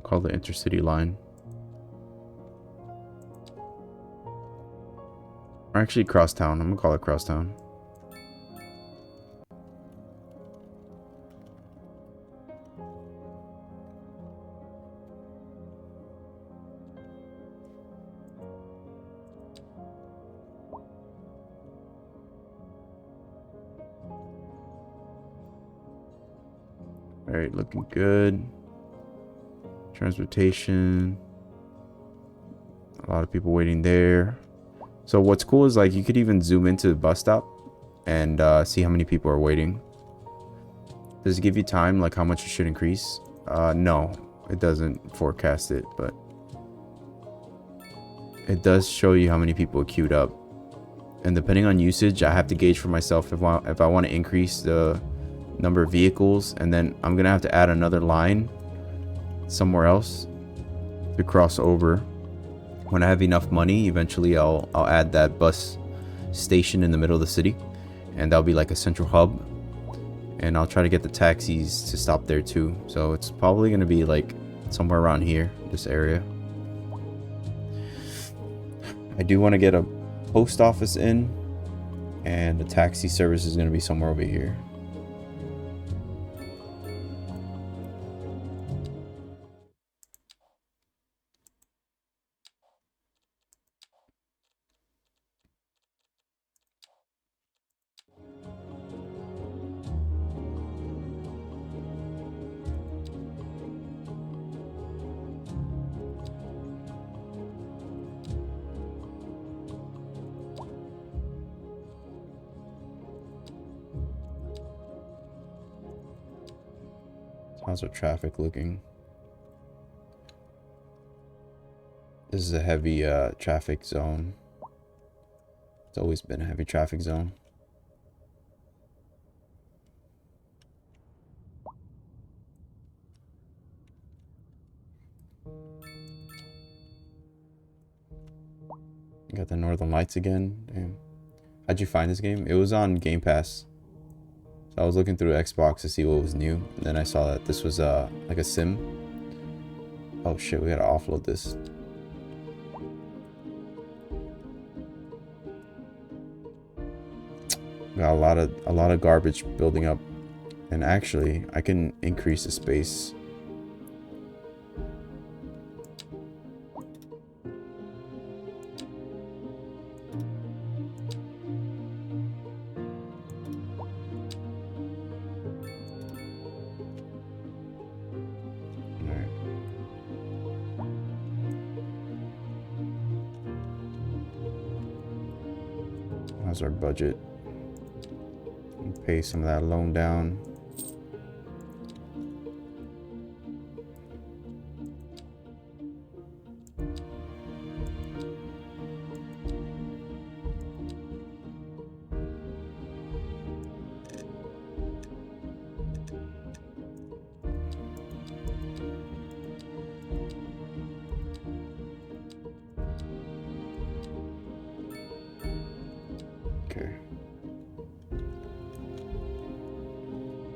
Call the intercity line. Or actually crosstown. I'm gonna call it crosstown. Alright, looking good. Transportation. A lot of people waiting there. So what's cool is like you could even zoom into the bus stop and see how many people are waiting. Does it give you time, like how much it should increase? No, it doesn't forecast it, but it does show you how many people are queued up. And depending on usage, I have to gauge for myself if I want to increase the number of vehicles, and then I'm gonna have to add another line somewhere else to cross over. When I have enough money, eventually I'll add that bus station in the middle of the city, and that'll be like a central hub, and I'll try to get the taxis to stop there too. So it's probably going to be like somewhere around here, this area. I do want to get a post office in, and the taxi service is going to be somewhere over here. How's our traffic looking? This is a heavy traffic zone. It's always been a heavy traffic zone. Got the Northern Lights again. Damn. How'd you find this game? It was on Game Pass. So I was looking through Xbox to see what was new, and then I saw that this was like a sim. Oh shit, we gotta offload this. Got a lot of garbage building up, and actually I can increase the space. How's our budget? Pay some of that loan down.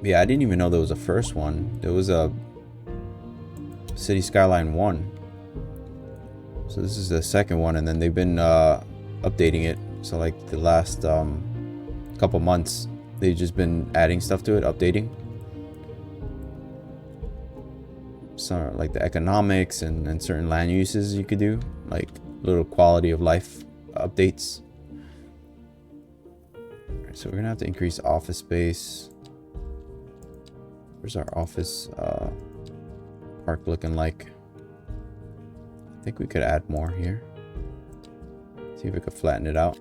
Yeah, I didn't even know there was a first one. There was a City Skyline 1. So this is the second one, and then they've been updating it. So like the last couple months, they've just been adding stuff to it, updating. So like the economics and certain land uses you could do, like little quality of life updates. Alright, so we're gonna have to increase office space. Where's our office park looking like? I think we could add more here. See if we could flatten it out.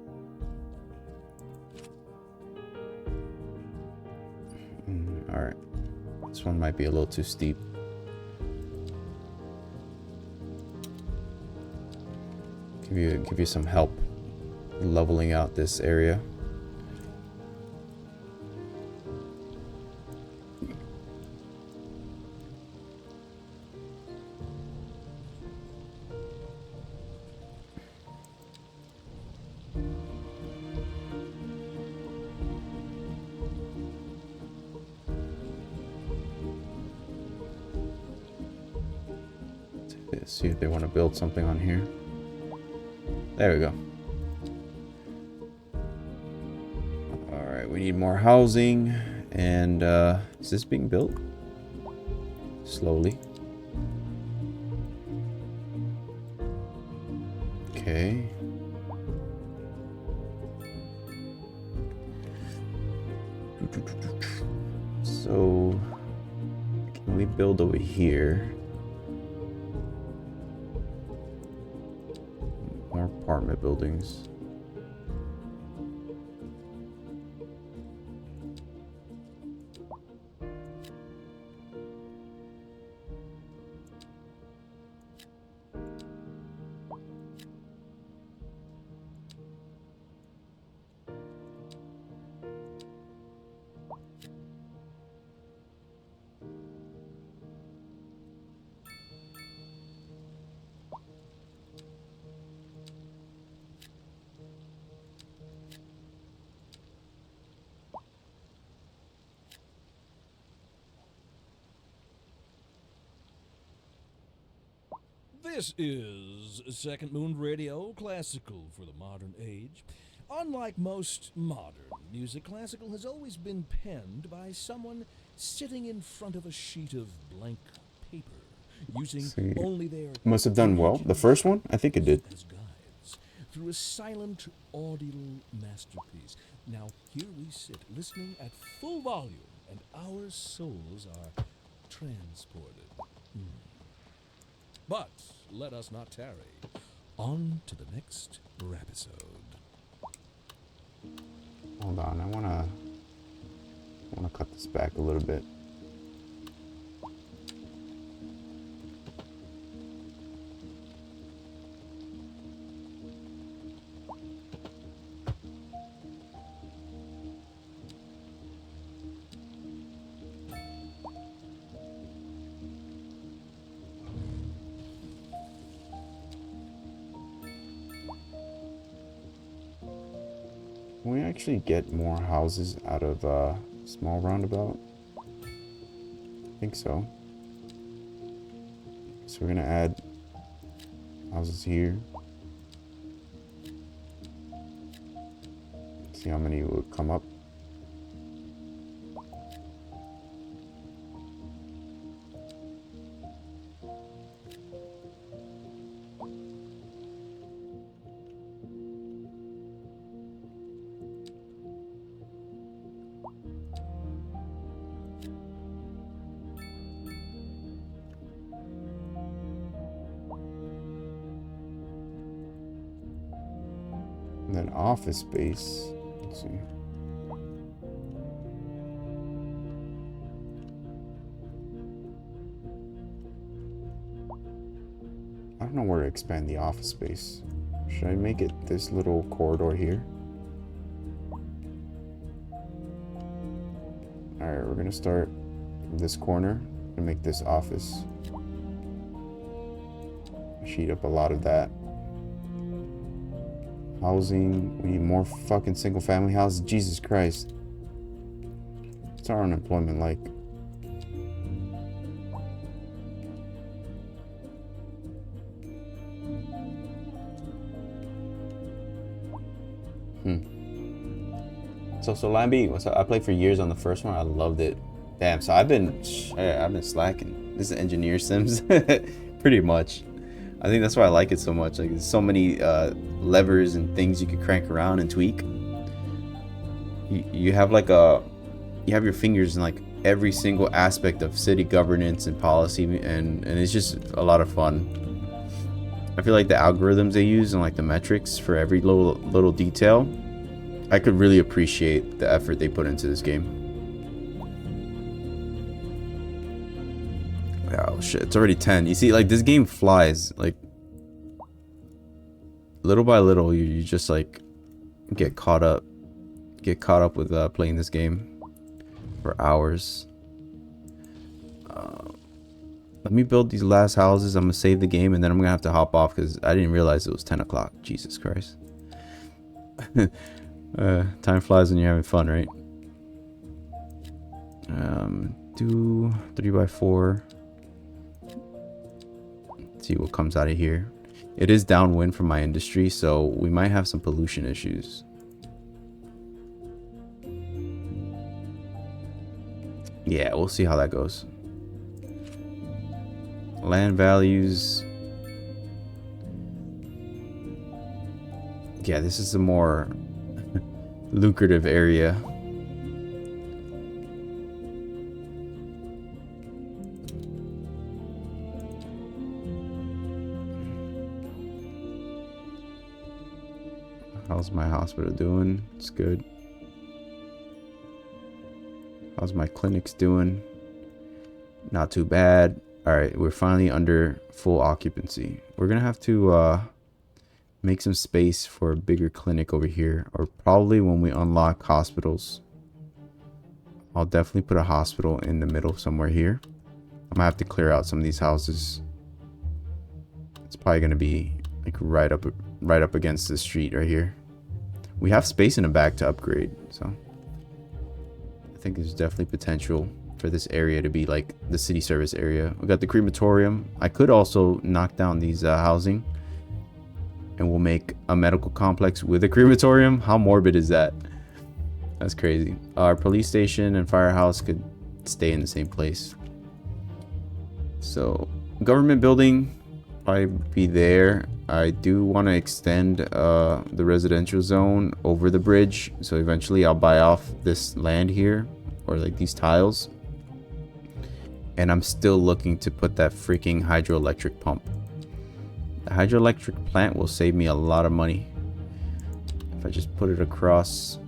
Alright. This one might be a little too steep. Give you some help leveling out this area. See if they want to build something on here. There we go. Alright, we need more housing. And is this being built? Slowly. Okay. So can we build over here? More apartment buildings. This is Second Moon Radio, classical for the modern age. Unlike most modern music, classical has always been penned by someone sitting in front of a sheet of blank paper, using only their must have done well. The first one, I think it did. As guides through a silent, audible masterpiece. Now here we sit, listening at full volume, and our souls are transported. But let us not tarry. On to the next episode. Hold on, I wanna cut this back a little bit. Can we actually get more houses out of small roundabout? I think so. So we're gonna add houses here. See how many would come up. And then office space. Let's see. I don't know where to expand the office space. Should I make it this little corridor here? Alright, we're gonna start from this corner and make this office. Sheet up a lot of that. Housing, we need more fucking single family houses. Jesus Christ. What's our unemployment like? So Lamby, what's up? I played for years on the first one. I loved it. Damn, so I've been slacking. This is Engineer Sims. Pretty much. I think that's why I like it so much. Like, there's so many levers and things you can crank around and tweak. You have like you have your fingers in like every single aspect of city governance and policy, and it's just a lot of fun. I feel like the algorithms they use and like the metrics for every little detail, I could really appreciate the effort they put into this game. Oh shit, it's already 10. You see, like, this game flies. Like, little by little, you just like get caught up with playing this game for hours. Let me build these last houses. I'm gonna save the game and then I'm gonna have to hop off because I didn't realize it was 10 o'clock. Jesus Christ. Time flies when you're having fun, right? Do 3x4. See what comes out of here. It is downwind from my industry, so we might have some pollution issues. Yeah, we'll see how that goes. Land values. Yeah, this is a more lucrative area. How's my hospital doing? It's good. How's my clinics doing? Not too bad. Alright, we're finally under full occupancy. We're gonna have to make some space for a bigger clinic over here, or probably when we unlock hospitals. I'll definitely put a hospital in the middle somewhere here. I'm gonna have to clear out some of these houses. It's probably gonna be like right up against the street right here. We have space in the back to upgrade, so I think there's definitely potential for this area to be like the city service area. We got the crematorium. I could also knock down these housing and we'll make a medical complex with a crematorium. How morbid is that? That's crazy. Our police station and firehouse could stay in the same place. So government building probably be there. I do want to extend the residential zone over the bridge, so eventually I'll buy off this land here, or like these tiles. And I'm still looking to put that freaking hydroelectric pump. The hydroelectric plant will save me a lot of money if I just put it across.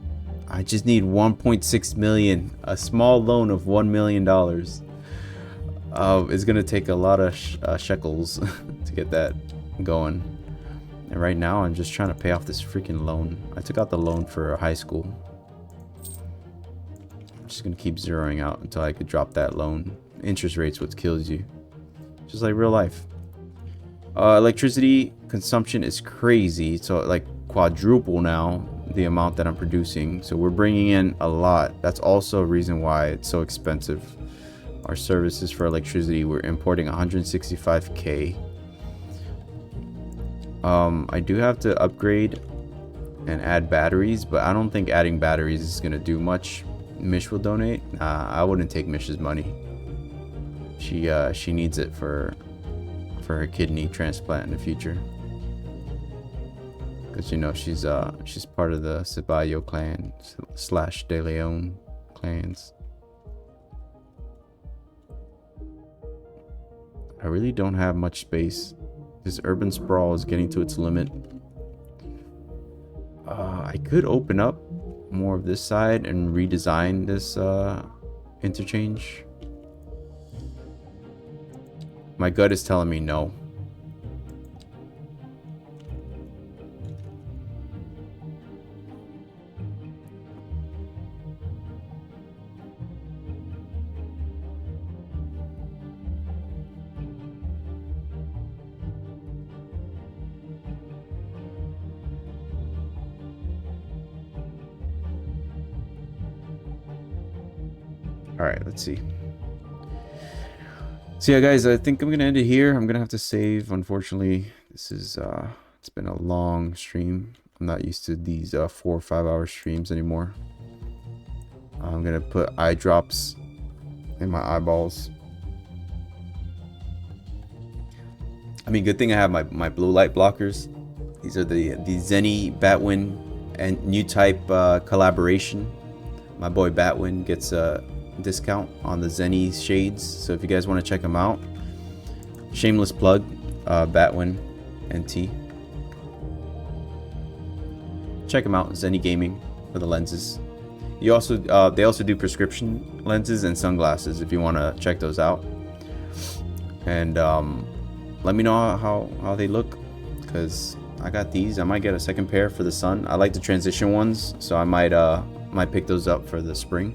I just need 1.6 million, a small loan of $1 million. It's gonna take a lot of shekels to get that going, and right now I'm just trying to pay off this freaking loan. I took out the loan for high school. I'm just gonna keep zeroing out until I could drop that loan. Interest rate's what kills you, just like real life. Electricity consumption is crazy, so like quadruple now the amount that I'm producing, so we're bringing in a lot. That's also a reason why it's so expensive. Our services for electricity, we're importing 165k. I do have to upgrade and add batteries, but I don't think adding batteries is gonna do much. Mish will donate. I wouldn't take Mish's money. She needs it for her kidney transplant in the future, because you know she's part of the Ceballo clan / De Leon clans. I really don't have much space. This urban sprawl is getting to its limit. I could open up more of this side and redesign this interchange. My gut is telling me no. Alright, let's see. So yeah, guys, I think I'm gonna end it here. I'm gonna have to save. Unfortunately, this is it's been a long stream. I'm not used to these 4 or 5 hour streams anymore. I'm gonna put eye drops in my eyeballs. I mean, good thing I have my blue light blockers. These are the Zenny Batwin and new type collaboration. My boy Batwin gets a discount on the Zenny shades, so if you guys want to check them out, shameless plug, Batwin NT. Check them out, Zenny Gaming, for the lenses. You also they also do prescription lenses and sunglasses if you want to check those out. And let me know how they look, because I got these. I might get a second pair for the sun. I like the transition ones, so I might pick those up for the spring.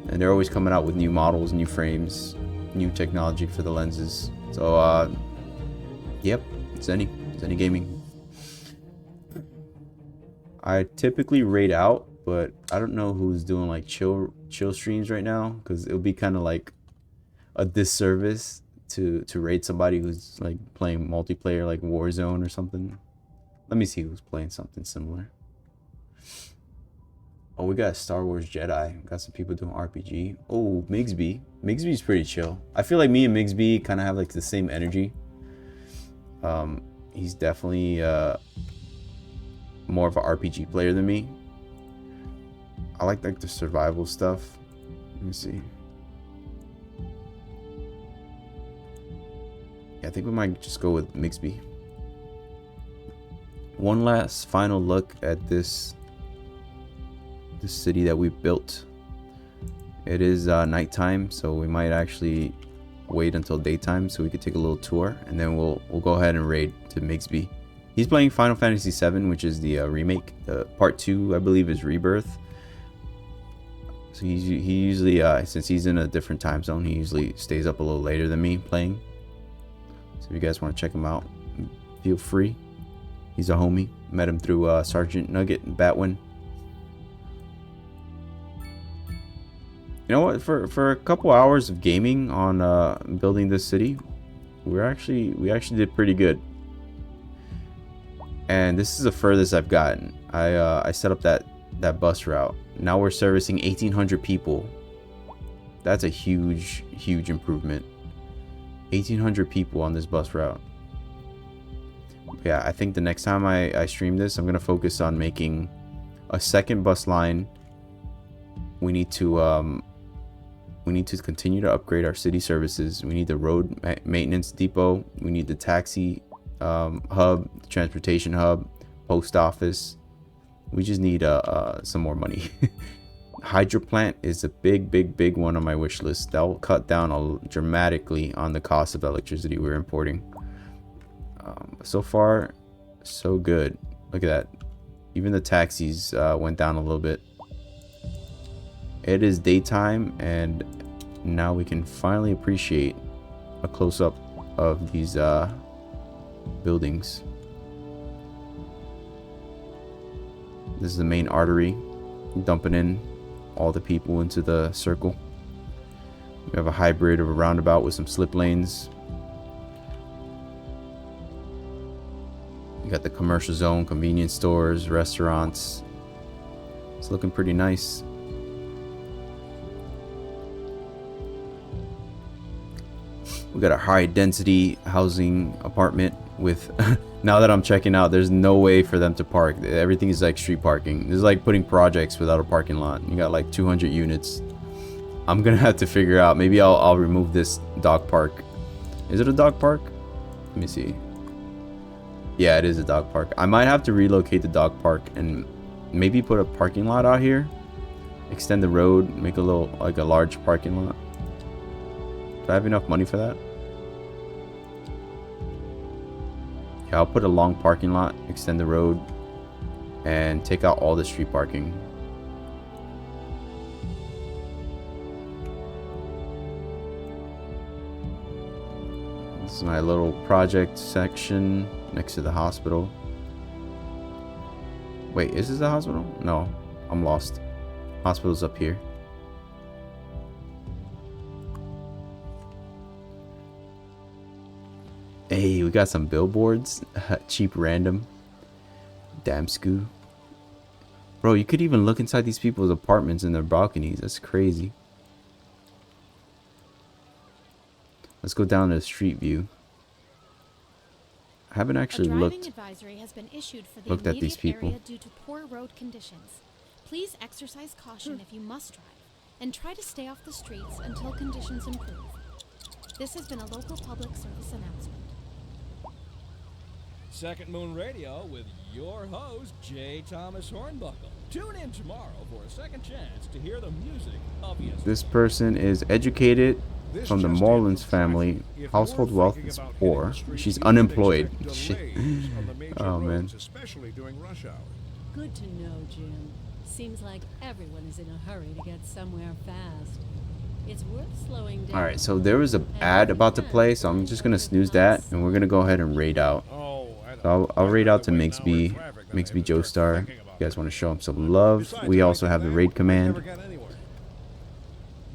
And they're always coming out with new models, new frames, new technology for the lenses. So yep, Zenny Gaming. I typically raid out, but I don't know who's doing like chill streams right now, because it'll be kind of like a disservice to raid somebody who's like playing multiplayer, like Warzone or something. Let me see who's playing something similar. Oh, we got a Star Wars Jedi. We got some people doing RPG. Oh, Migsby. Migsby's pretty chill. I feel like me and Migsby kind of have like the same energy. He's definitely more of an RPG player than me. I like the survival stuff. Let me see. Yeah, I think we might just go with Migsby. One last final look at this city that we built. It is nighttime, so we might actually wait until daytime so we could take a little tour, and then we'll go ahead and raid to Migsby. He's playing Final Fantasy VII, which is the remake. Part 2, I believe, is Rebirth. So he usually, since he's in a different time zone, he usually stays up a little later than me playing. So if you guys want to check him out, feel free. He's a homie. Met him through Sergeant Nugget and Batwin. You know what? For a couple hours of gaming on building this city, we actually did pretty good. And this is the furthest I've gotten. I set up that bus route. Now we're servicing 1,800 people. That's a huge improvement. 1,800 people on this bus route. Yeah, I think the next time I stream this, I'm gonna focus on making a second bus line. We need to continue to upgrade our city services. We need the road maintenance depot. We need the taxi hub, transportation hub, post office. We just need some more money. Hydro plant is a big one on my wish list. That will cut down dramatically on the cost of electricity we're importing. So far, so good. Look at that. Even the taxis went down a little bit. It is daytime, and now we can finally appreciate a close-up of these buildings. This is the main artery, dumping in all the people into the circle. We have a hybrid of a roundabout with some slip lanes. You got the commercial zone, convenience stores, restaurants. It's looking pretty nice. We got a high density housing apartment with now that I'm checking out, there's no way for them to park. Everything is like street parking. This is like putting projects without a parking lot. You got like 200 units. I'm gonna have to figure out, maybe I'll remove this dog park. Is it a dog park? Let me see. Yeah, it is a dog park. I might have to relocate the dog park and maybe put a parking lot out here, extend the road, make a little, like a large parking lot. Do I have enough money for that? Yeah, I'll put a long parking lot, extend the road, and take out all the street parking. This is my little project section next to the hospital. Wait, is this the hospital? No, I'm lost. Hospital's up here. Hey, we got some billboards. Cheap random. Damn scoo. Bro, you could even look inside these people's apartments and their balconies. That's crazy. Let's go down to the street view. haven't actually A driving looked advisory has been issued for the looked at these immediate people. area due to poor road conditions. Please exercise caution if you must drive, and try to stay off the streets until conditions improve. This has been a local public service announcement. Second Moon Radio with your host, J. Thomas Hornbuckle. Tune in tomorrow for a second chance to hear the music of yesterday. This person is educated from the Mullins family. Household wealth is poor. She's unemployed. Shit. Oh man. Especially during rush hour. Good to know, Jim. Seems like everyone is in a hurry to get somewhere fast. It's worth slowing down. Alright, so there was an ad about to play, so I'm just gonna snooze that, and we're gonna go ahead and raid out. So I'll raid out to Migsby Joestar. You guys want to show him some love? We also have the raid command.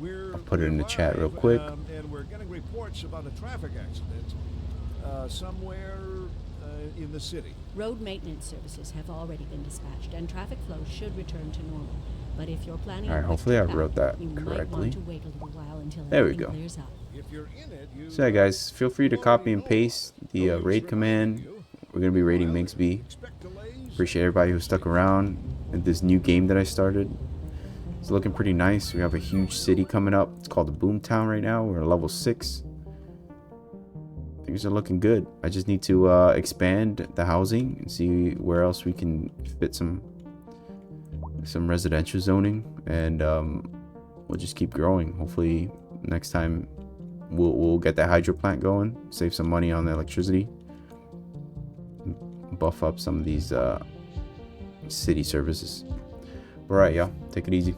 I'll put it in the chat real quick. And we're getting reports about a traffic accident somewhere in the city. Road maintenance services have already been dispatched, and traffic flow should return to normal. But if you're planning Alright, on hopefully I quick wrote pickup, that you might correctly. want to wait a little while until There we everything go. clears up. If you're in it, you So yeah, guys, feel free to copy and paste the raid command. We're gonna be raiding Migsby. Appreciate everybody who stuck around in this new game that I started. It's looking pretty nice. We have a huge city coming up. It's called the Boomtown right now. We're at level 6. Things are looking good. I just need to expand the housing and see where else we can fit some residential zoning, and we'll just keep growing. Hopefully next time we'll get that hydro plant going, save some money on the electricity, buff up some of these city services. All right, y'all, take it easy.